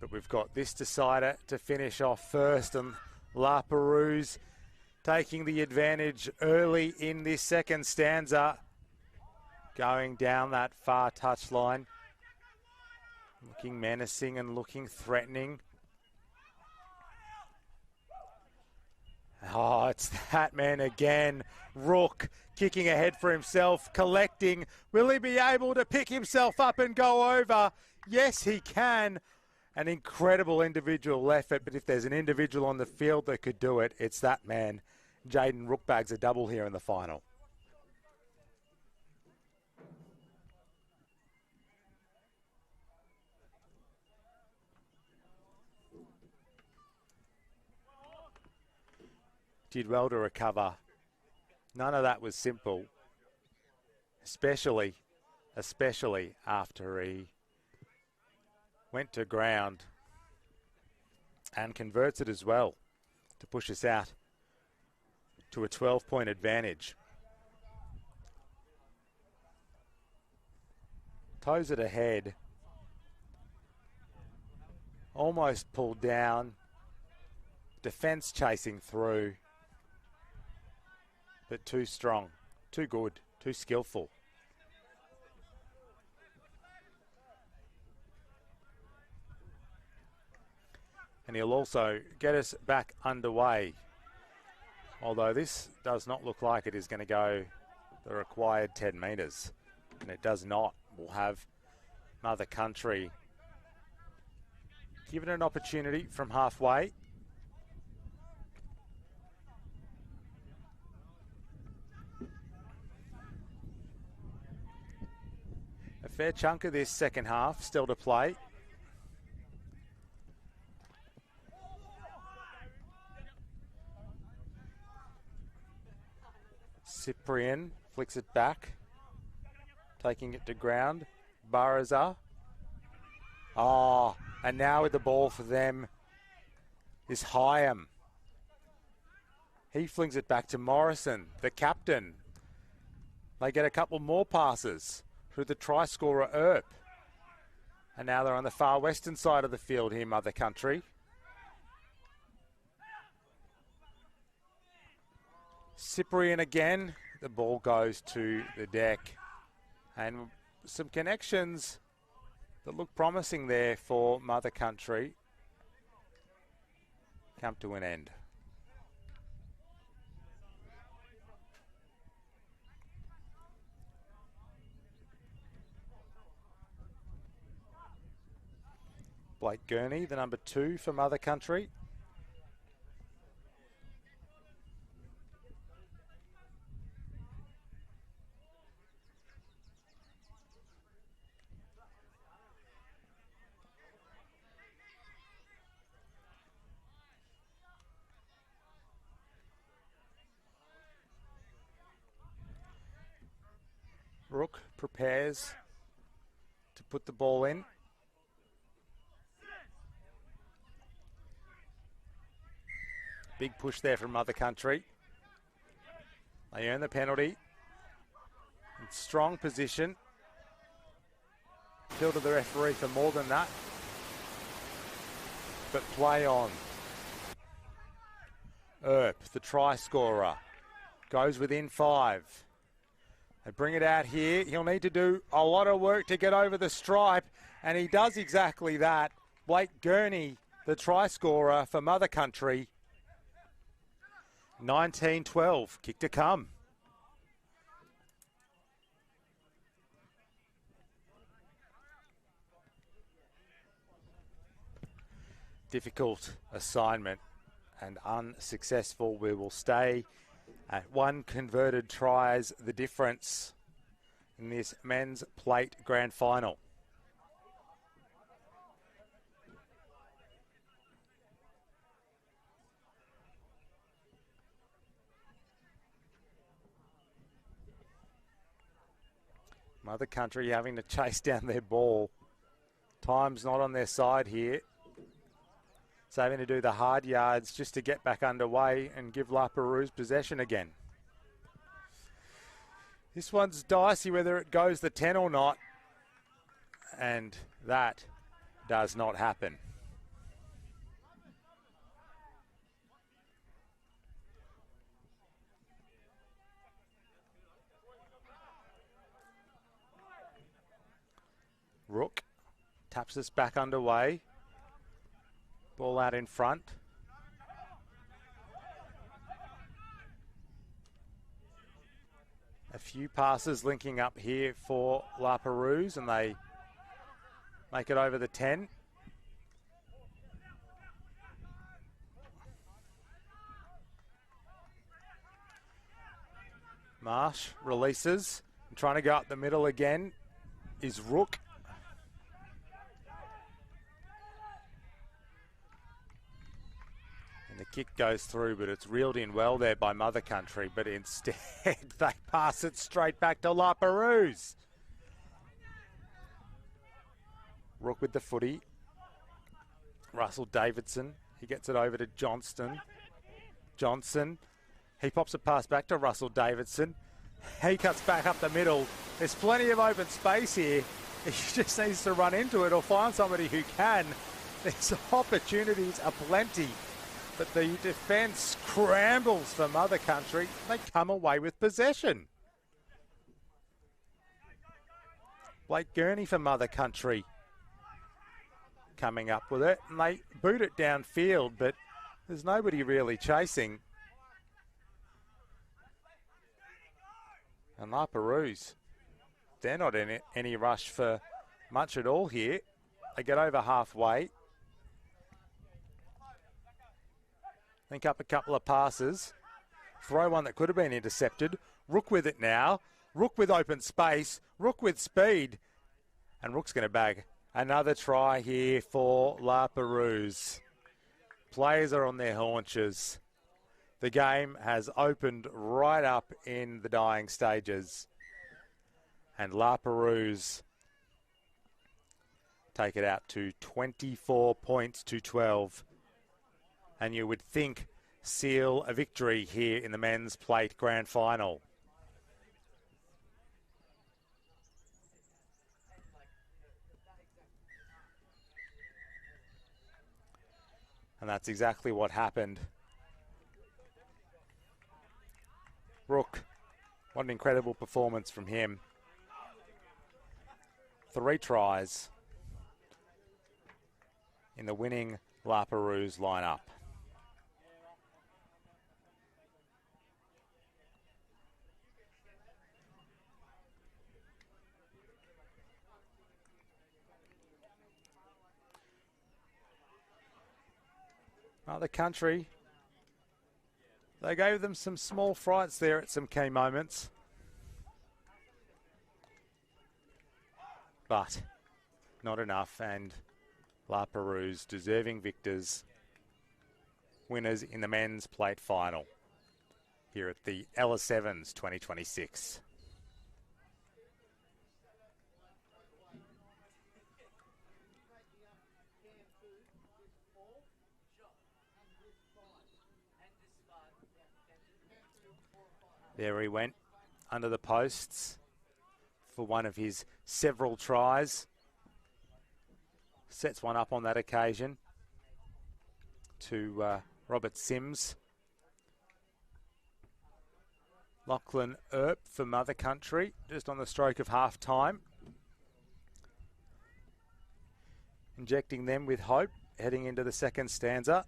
But we've got this decider to finish off first, and La Perouse taking the advantage early in this second stanza, going down that far touchline, looking menacing and looking threatening. Oh, it's that man again. Rook kicking ahead for himself, collecting. Will he be able to pick himself up and go over? Yes, he can. An incredible individual effort, but if there's an individual on the field that could do it, it's that man. Jaden Rook bags a double here in the final. Did well to recover. None of that was simple, especially after he went to ground and converts it as well to push us out to a 12-point advantage. Toes it ahead. Almost pulled down. Defence chasing through. But too strong, too good, too skillful. And he'll also get us back underway. Although this does not look like it is going to go the required 10 metres. And it does not. We'll have Mother Country given an opportunity from halfway. A fair chunk of this second half still to play. Cyprian flicks it back, taking it to ground. Baraza. Oh, and now with the ball for them is Hyam. He flings it back to Morrison, the captain. They get a couple more passes through the try scorer Earp. And now they're on the far western side of the field here, Mother Country. Cyprian again. The ball goes to the deck. And some connections that look promising there for Mother Country come to an end. Blake Gurney, the number 2 for Mother Country. Rook prepares to put the ball in. Big push there from Mother Country. They earn the penalty. In strong position. Still to the referee for more than that. But play on. Earp, the try scorer, goes within 5. They bring it out here. He'll need to do a lot of work to get over the stripe, and he does exactly that. Blake Gurney, the try scorer for Mother Country. 19-12, kick to come. Difficult assignment and unsuccessful. We will stay at 1 converted tries the difference in this men's plate grand final. Mother Country having to chase down their ball. Time's not on their side here. So having to do the hard yards just to get back underway and give La Perouse possession again. This one's dicey whether it goes the 10 or not. And that does not happen. Rook taps us back underway. Ball out in front. A few passes linking up here for La Perouse, and they make it over the 10. Marsh releases, and trying to go up the middle again is Rook. And the kick goes through, but it's reeled in well there by Mother Country. But instead, they pass it straight back to La Perouse. Rook with the footy. Russell Davidson. He gets it over to Johnston. Johnson. He pops a pass back to Russell Davidson. He cuts back up the middle. There's plenty of open space here. He just needs to run into it or find somebody who can. There's opportunities aplenty. But the defence scrambles for Mother Country. They come away with possession. Blake Gurney for Mother Country coming up with it. And they boot it downfield, but there's nobody really chasing. And La Perouse, they're not in any rush for much at all here. They get over halfway. Link up a couple of passes. Throw one that could have been intercepted. Rook with it now. Rook with open space. Rook with speed. And Rook's going to bag another try here for La Perouse. Players are on their haunches. The game has opened right up in the dying stages. And La Perouse take it out to 24 points to 12. And you would think seal a victory here in the men's plate grand final. And that's exactly what happened. Rook, what an incredible performance from him. 3 tries in the winning La Perouse lineup. The Country, they gave them some small frights there at some key moments. But not enough, and La Perouse deserving victors, winners in the men's plate final here at the Ella Sevens 2026. There he went under the posts for one of his several tries. Sets one up on that occasion to Robert Sims. Lachlan Earp for Mother Country, just on the stroke of half time. Injecting them with hope, heading into the second stanza.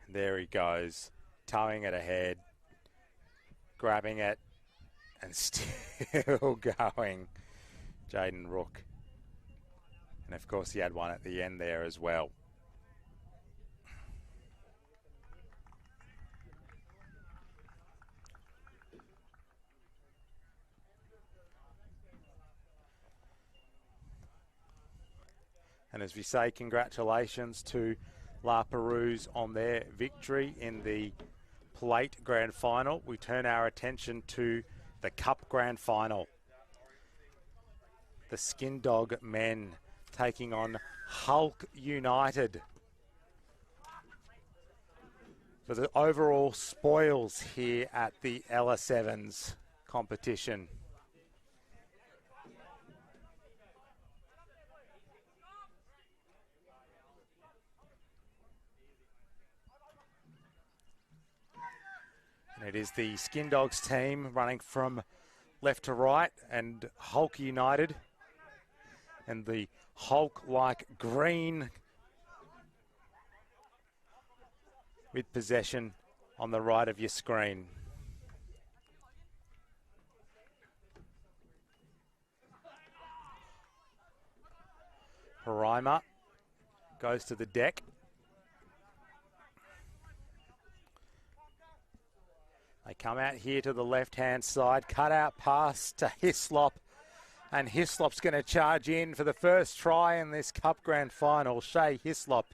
There he goes, towing it ahead, grabbing it, And still going, Jaden Rook. And of course he had one at the end there as well. And as we say, congratulations to La Perouse on their victory in the Plate Grand Final. We turn our attention to the Cup Grand Final. The Skin Dog men taking on Hulk United for the overall spoils here at the Ella Sevens competition. And it is the Skin Dogs team running from left to right, and Hulk United and the Hulk-like green with possession on the right of your screen. Haraima goes to the deck. They come out here to the left-hand side, cut out pass to Hislop, and Hislop's going to charge in for the first try in this Cup Grand Final. Shea Hislop,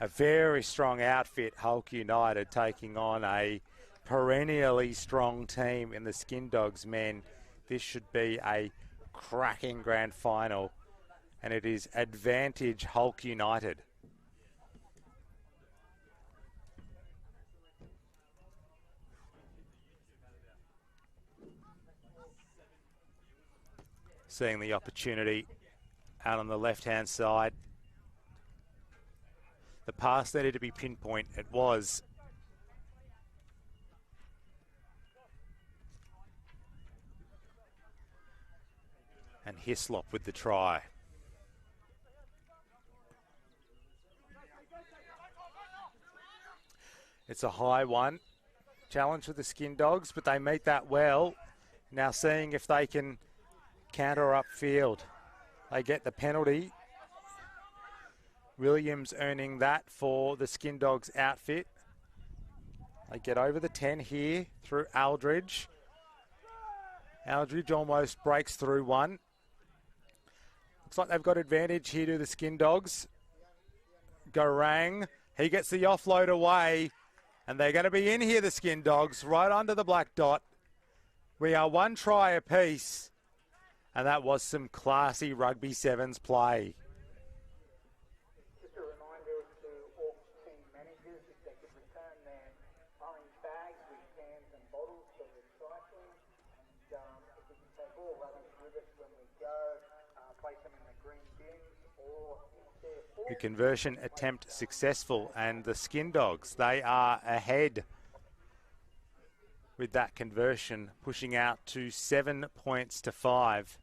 a very strong outfit, Hulk United, taking on a perennially strong team in the Skin Dogs men. This should be a cracking Grand Final, and it is advantage Hulk United. Seeing the opportunity out on the left-hand side. The pass needed to be pinpoint. It was. And Hislop with the try. It's a high one. Challenge for the Skin Dogs, but they meet that well. Now seeing if they can counter upfield. They get the penalty. Williams earning that for the Skin Dogs outfit. They get over the 10 here through Aldridge. Aldridge almost breaks through one. Looks like they've got advantage here to the Skin Dogs. Garang, he gets the offload away, and they're going to be in here, the Skin Dogs, right under the black dot. We are one try apiece. And that was some classy rugby sevens play. Just a reminder to all team managers if they could return their orange bags with cans and bottles for recycling. And if we can take all rubbish with us when we go, place them in the green bins or if The conversion attempt successful, and the Skin Dogs, they are ahead with that conversion, pushing out to 7 points to 5.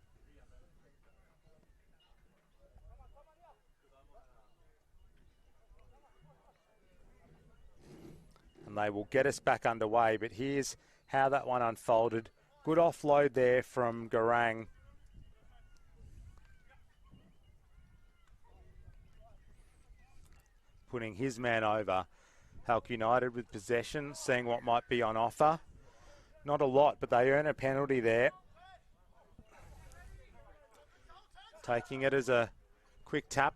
And they will get us back underway, but here's how that one unfolded. Good offload there from Garang. Putting his man over. Hulk United with possession, seeing what might be on offer. Not a lot, but they earn a penalty there. Taking it as a quick tap.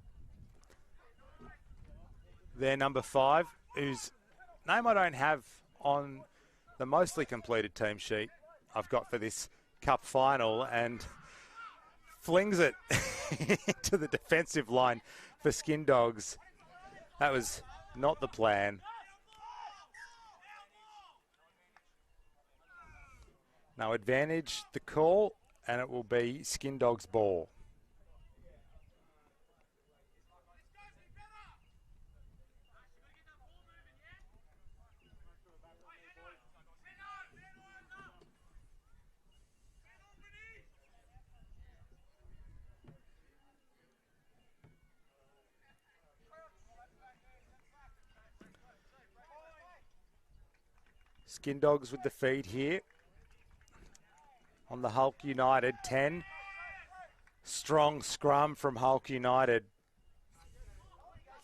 Their number 5, whose name I don't have on the mostly completed team sheet I've got for this cup final, and flings it into the defensive line for Skin Dogs. That was not the plan. Now advantage the call, and it will be Skin Dogs' ball. Skin Dogs with the feed here. on the Hulk United 10. Strong scrum from Hulk United.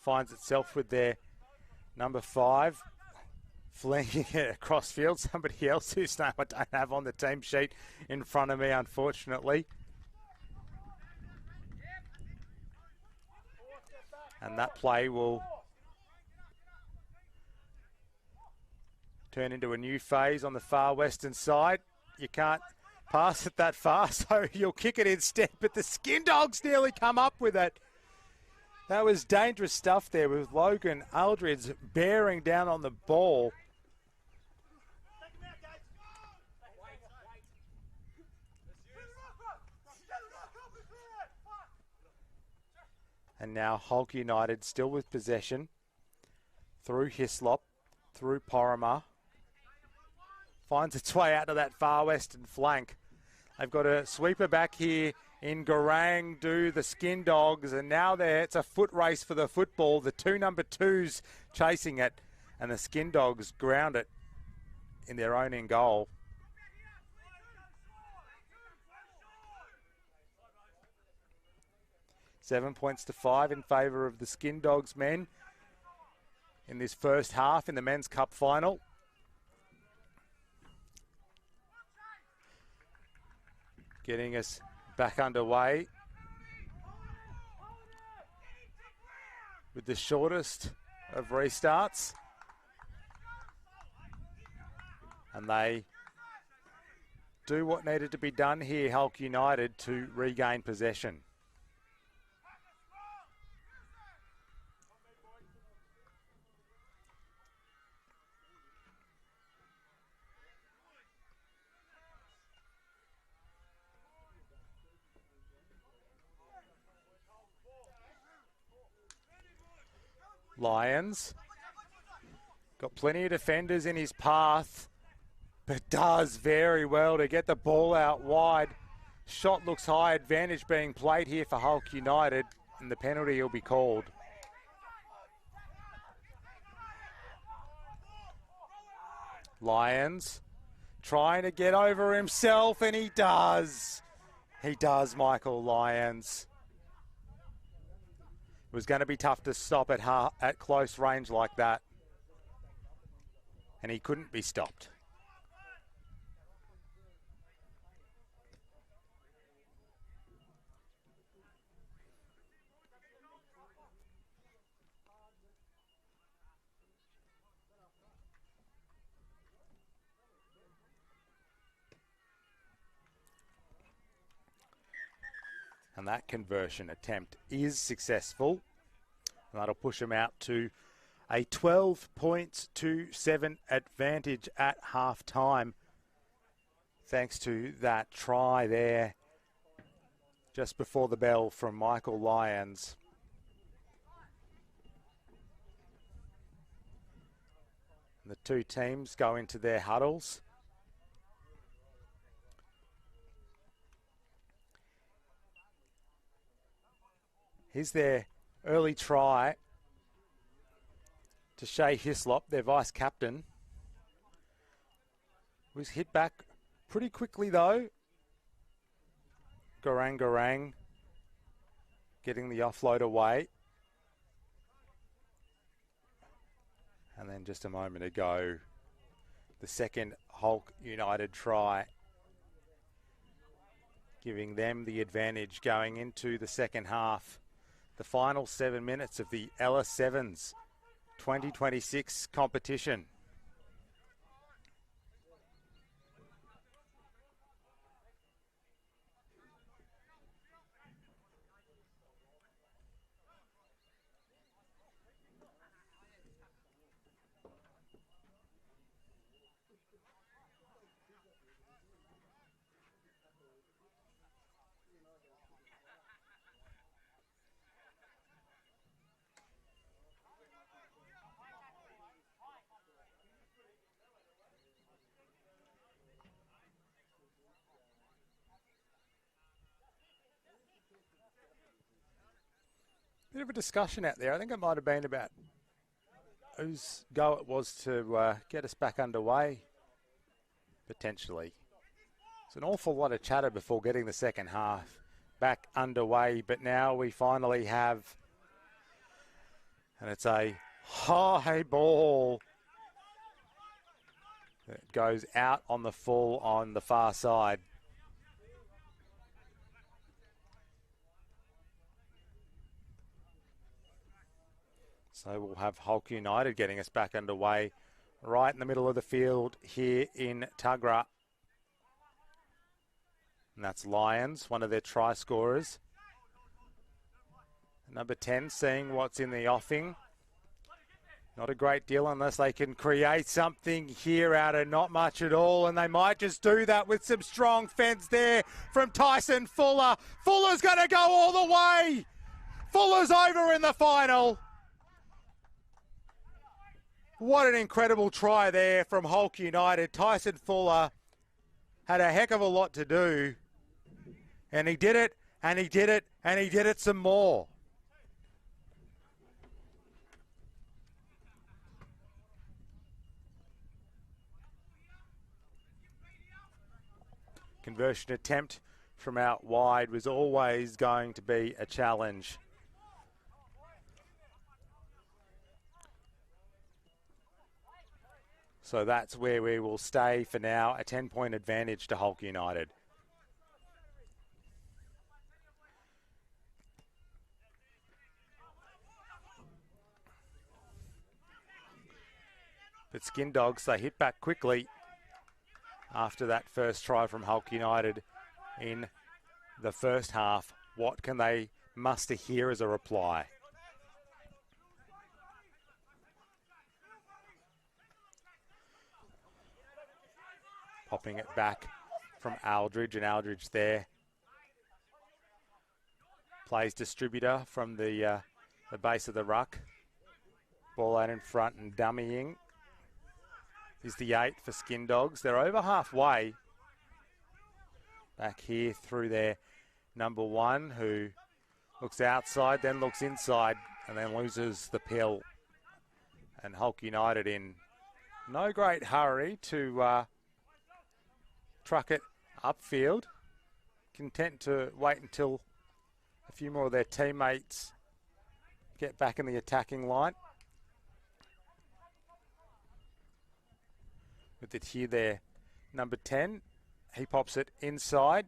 Finds itself with their number 5. Flinging it across field. Somebody else whose name I don't have on the team sheet in front of me, unfortunately. And that play will turn into a new phase on the far western side. You can't pass it that far, so you'll kick it instead. But the Skin Dogs nearly come up with it. That was dangerous stuff there with Logan Aldridge bearing down on the ball. And now Hulk United still with possession. Through Hislop, through Porimer. Finds its way out to that far western flank. They've got a sweeper back here in Garang, do the Skin Dogs, and now it's a foot race for the football. The 2 number 2s chasing it, and the Skin Dogs ground it in their own end goal. Seven points to 5 in favour of the Skin Dogs men in this first half in the Men's Cup Final. Getting us back underway with the shortest of restarts. And they do what needed to be done here, Hulk United, to regain possession. Lions got plenty of defenders in his path, but does very well to get the ball out wide. Shot looks high, advantage being played here for Hulk United, and the penalty will be called. Lions trying to get over himself, and he does. He does, Michael Lyons. It was going to be tough to stop at close range like that. And he couldn't be stopped. And that conversion attempt is successful. And that'll push him out to a 12 points to 7 advantage at half time. Thanks to that try there just before the bell from Michael Lyons. And the two teams go into their huddles. Here's their early try to Shea Hislop, their vice captain. Was hit back pretty quickly though. Garang getting the offload away. And then just a moment ago, the second Hulk United try, giving them the advantage going into the second half. The final 7 minutes of the Ella Sevens 2026 competition. Bit of a discussion out there. I think it might have been about whose go it was to get us back underway, potentially. It's an awful lot of chatter before getting the second half back underway, but now we finally have, and it's a high ball that goes out on the full on the far side. So we'll have Hulk United getting us back underway right in the middle of the field here in Tuggerah. And that's Lions, one of their try scorers. Number 10, seeing what's in the offing. Not a great deal unless they can create something here out of not much at all. And they might just do that with some strong fence there from Tyson Fuller. Fuller's going to go all the way. Fuller's over in the final. What an incredible try there from Hulk United. Tyson Fuller had a heck of a lot to do. And he did it, and he did it, and he did it some more. Conversion attempt from out wide was always going to be a challenge. So that's where we will stay for now, a 10-point advantage to Hulk United. But Skin Dogs, they hit back quickly after that first try from Hulk United in the first half. What can they muster here as a reply? Popping it back from Aldridge, and Aldridge there plays distributor from the base of the ruck. Ball out in front and dummying is the 8 for Skin Dogs. They're over halfway. Back here through their number 1, who looks outside, then looks inside, and then loses the pill. And Hulk United in no great hurry to truck it upfield. Content to wait until a few more of their teammates get back in the attacking line. With it here there, number 10. He pops it inside.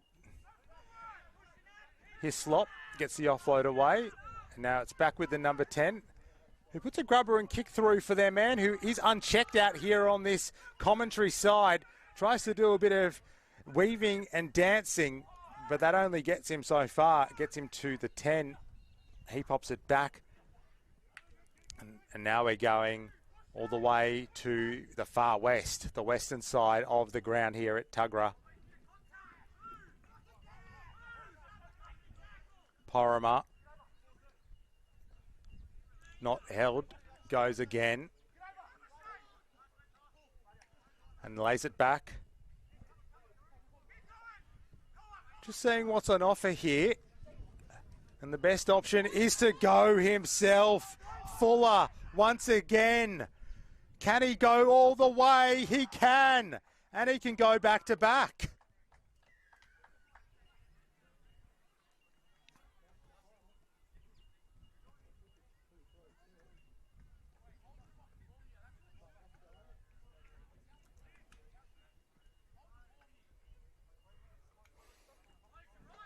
Hislop gets the offload away. And now it's back with the number 10, who puts a grubber and kick through for their man, who is unchecked out here on this commentary side. Tries to do a bit of weaving and dancing, but that only gets him so far. It gets him to the 10. He pops it back. And now we're going all the way to the far west, the western side of the ground here at Tuggerah. Porrimer, not held, goes again. And lays it back. Just seeing what's on offer here. And the best option is to go himself. Fuller, once again. Can he go all the way? He can. And he can go back to back.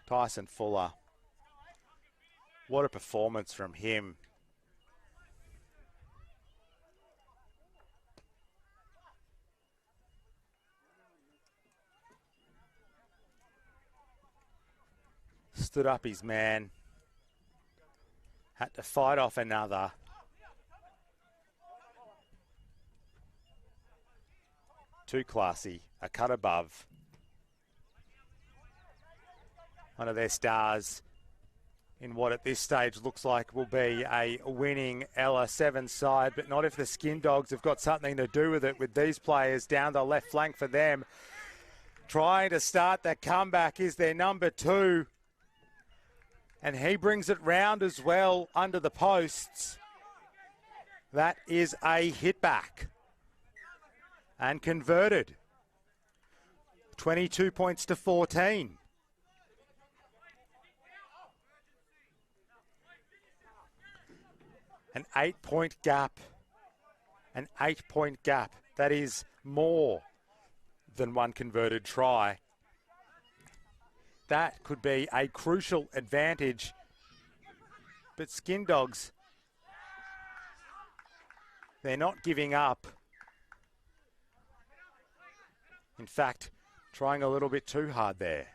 Tyson Fuller. What a performance from him. Stood up his man. Had to fight off another. Too classy. A cut above. One of their stars in what at this stage looks like will be a winning Ella 7 side, but not if the Skin Dogs have got something to do with it, with these players down the left flank for them. Trying to start that comeback is their number 2. And he brings it round as well under the posts. That is a hit back. And converted. 22 points to 14. An 8-point gap. An 8-point gap. That is more than one converted try. That could be a crucial advantage. But Skin Dogs, they're not giving up. In fact, trying a little bit too hard there.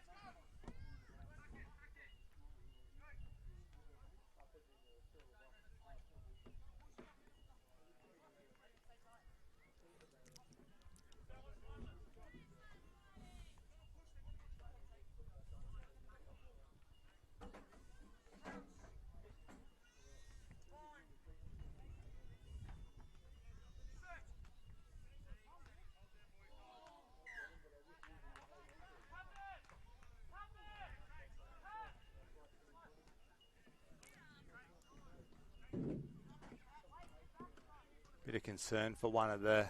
Bit of concern for one of the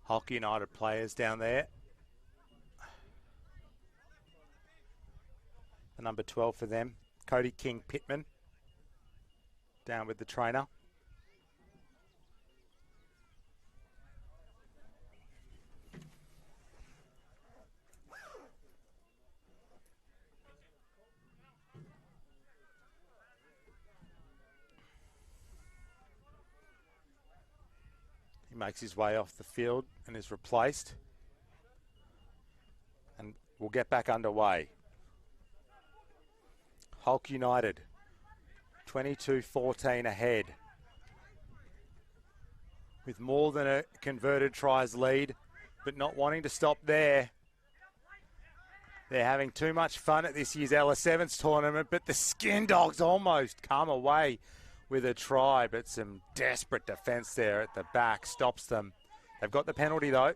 Hulk United players down there. The number 12 for them, Cody King Pittman, down with the trainer. He makes his way off the field and is replaced. And we'll get back underway. Hulk United, 22-14 ahead. With more than a converted tries lead, but not wanting to stop there. They're having too much fun at this year's Ella Sevens tournament, but the Skin Dogs almost come away with a try, but some desperate defence there at the back stops them. They've got the penalty though.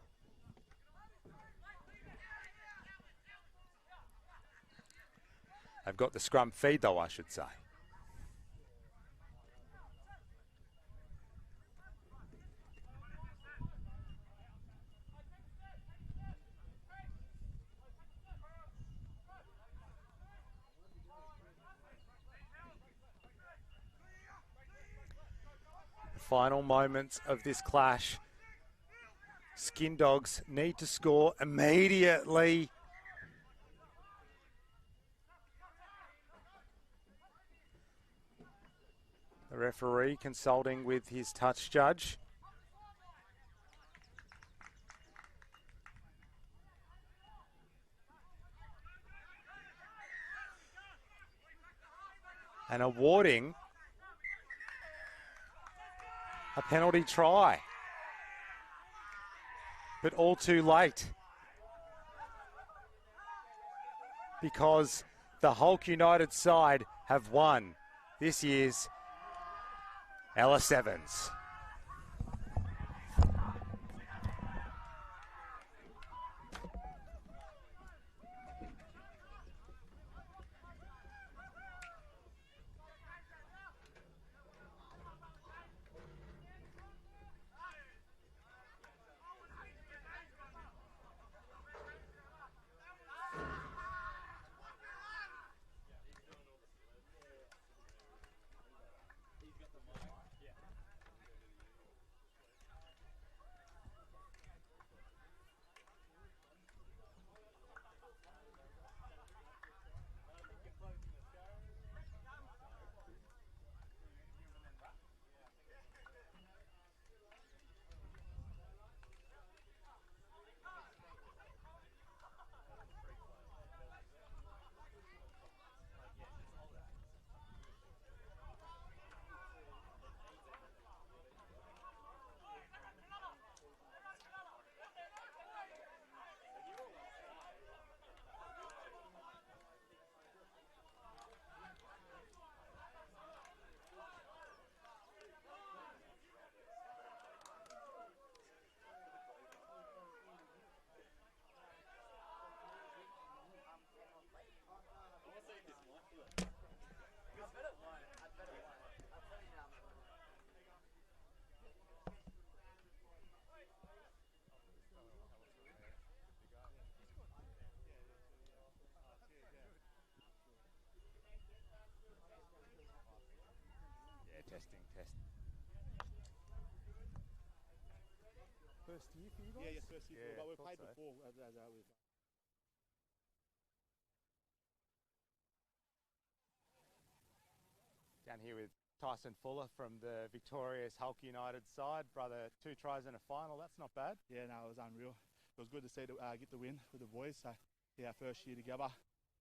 They've got the scrum feed though, I should say. Final moments of this clash. Skin Dogs need to score immediately. The referee consulting with his touch judge. And awarding a penalty try. But all too late. Because the Hulk United side have won this year's Ella Sevens. First year for you guys? Yeah, first year, Yeah, but we've thought played so. before. Down here with Tyson Fuller from the victorious Hulk United side. Brother, 2 tries in a final. That's not bad. Yeah, no, it was unreal. It was good to see get the win with the boys. So, yeah, our first year together.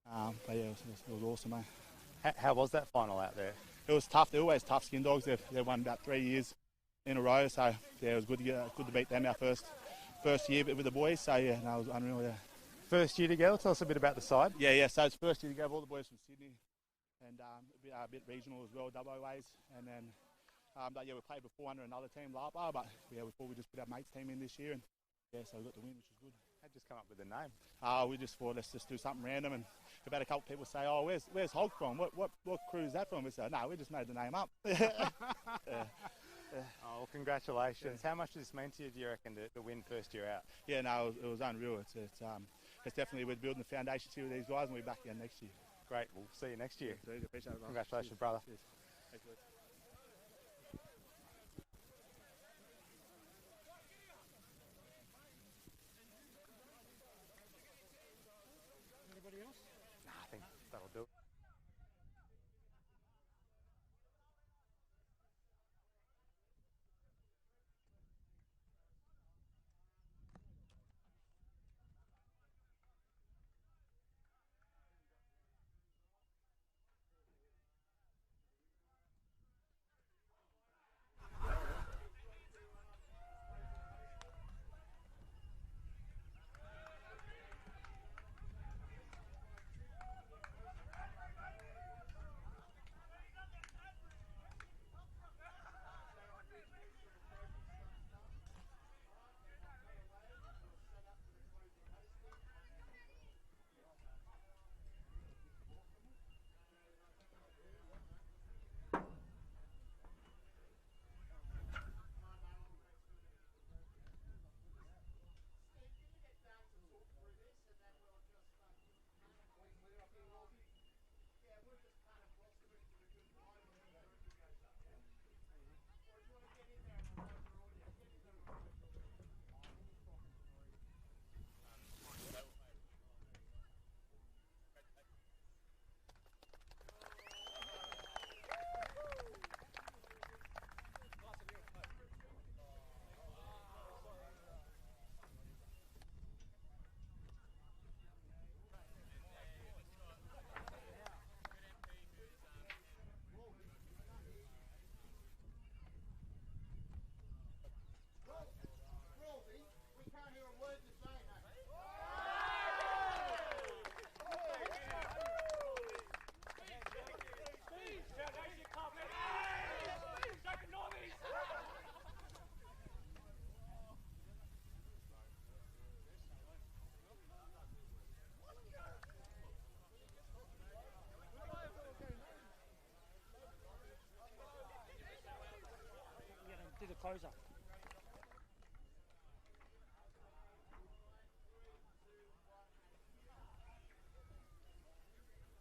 But yeah, it was awesome, mate. How was that final out there? It was tough. They're always tough skin dogs. They've won about 3 years in a row. So yeah, it was good to beat them our first year with the boys. So yeah, no, it was unreal. Yeah. First year together. Tell us a bit about the side. Yeah. So it's first year together. All the boys from Sydney, and a bit regional as well, WAs, and then. But yeah, we played before under another team, Lapa, but yeah, we thought we just put our mates team in this year, and yeah, so we got the win, which was good. How'd you just come up with the name? We just thought let's just do something random, and we've had a couple of people say, "Oh, where's Hulk from? What crew is that from?" We said, "No, we just made the name up." Oh, well, congratulations! Yeah. How much does this mean to you? Do you reckon to win first year out? Yeah, no, it was unreal. It's definitely we're building the foundations here with these guys, and we'll be back again next year. Great. We'll see you next year. Yeah, appreciate it, congratulations, Cheers. brother. Cheers. Thanks, Luke. Anybody else? Nah, I think that'll do it. Do the closer.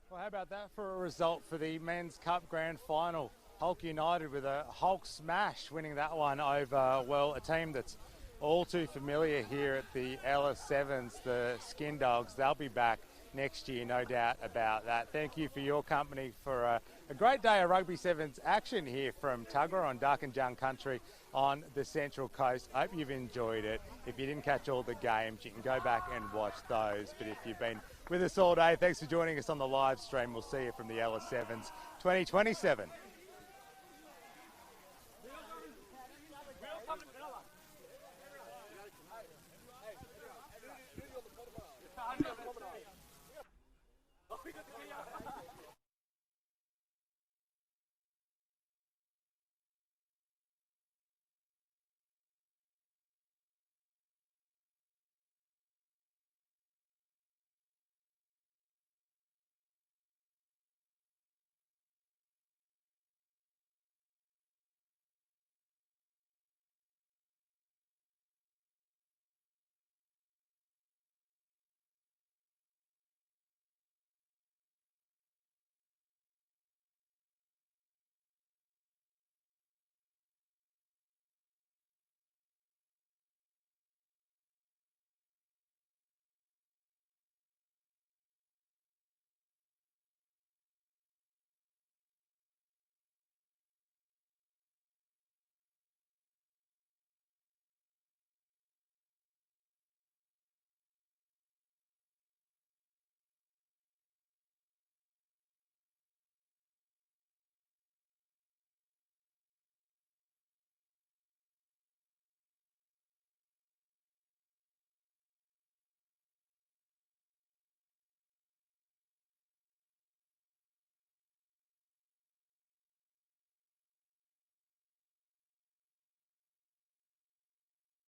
Well, how about that for a result for the Men's Cup Grand Final? Hulk United with a Hulk smash, winning that one over, well, a team that's all too familiar here at the Ella Sevens, the Skin Dogs. They'll be back next year, no doubt about that. Thank you for your company for a great day of Rugby Sevens action here from Tuggerah on Darkinjung Country on the Central Coast. Hope you've enjoyed it. If you didn't catch all the games, you can go back and watch those. But if you've been with us all day, thanks for joining us on the live stream. We'll see you from the Ella Sevens 2027.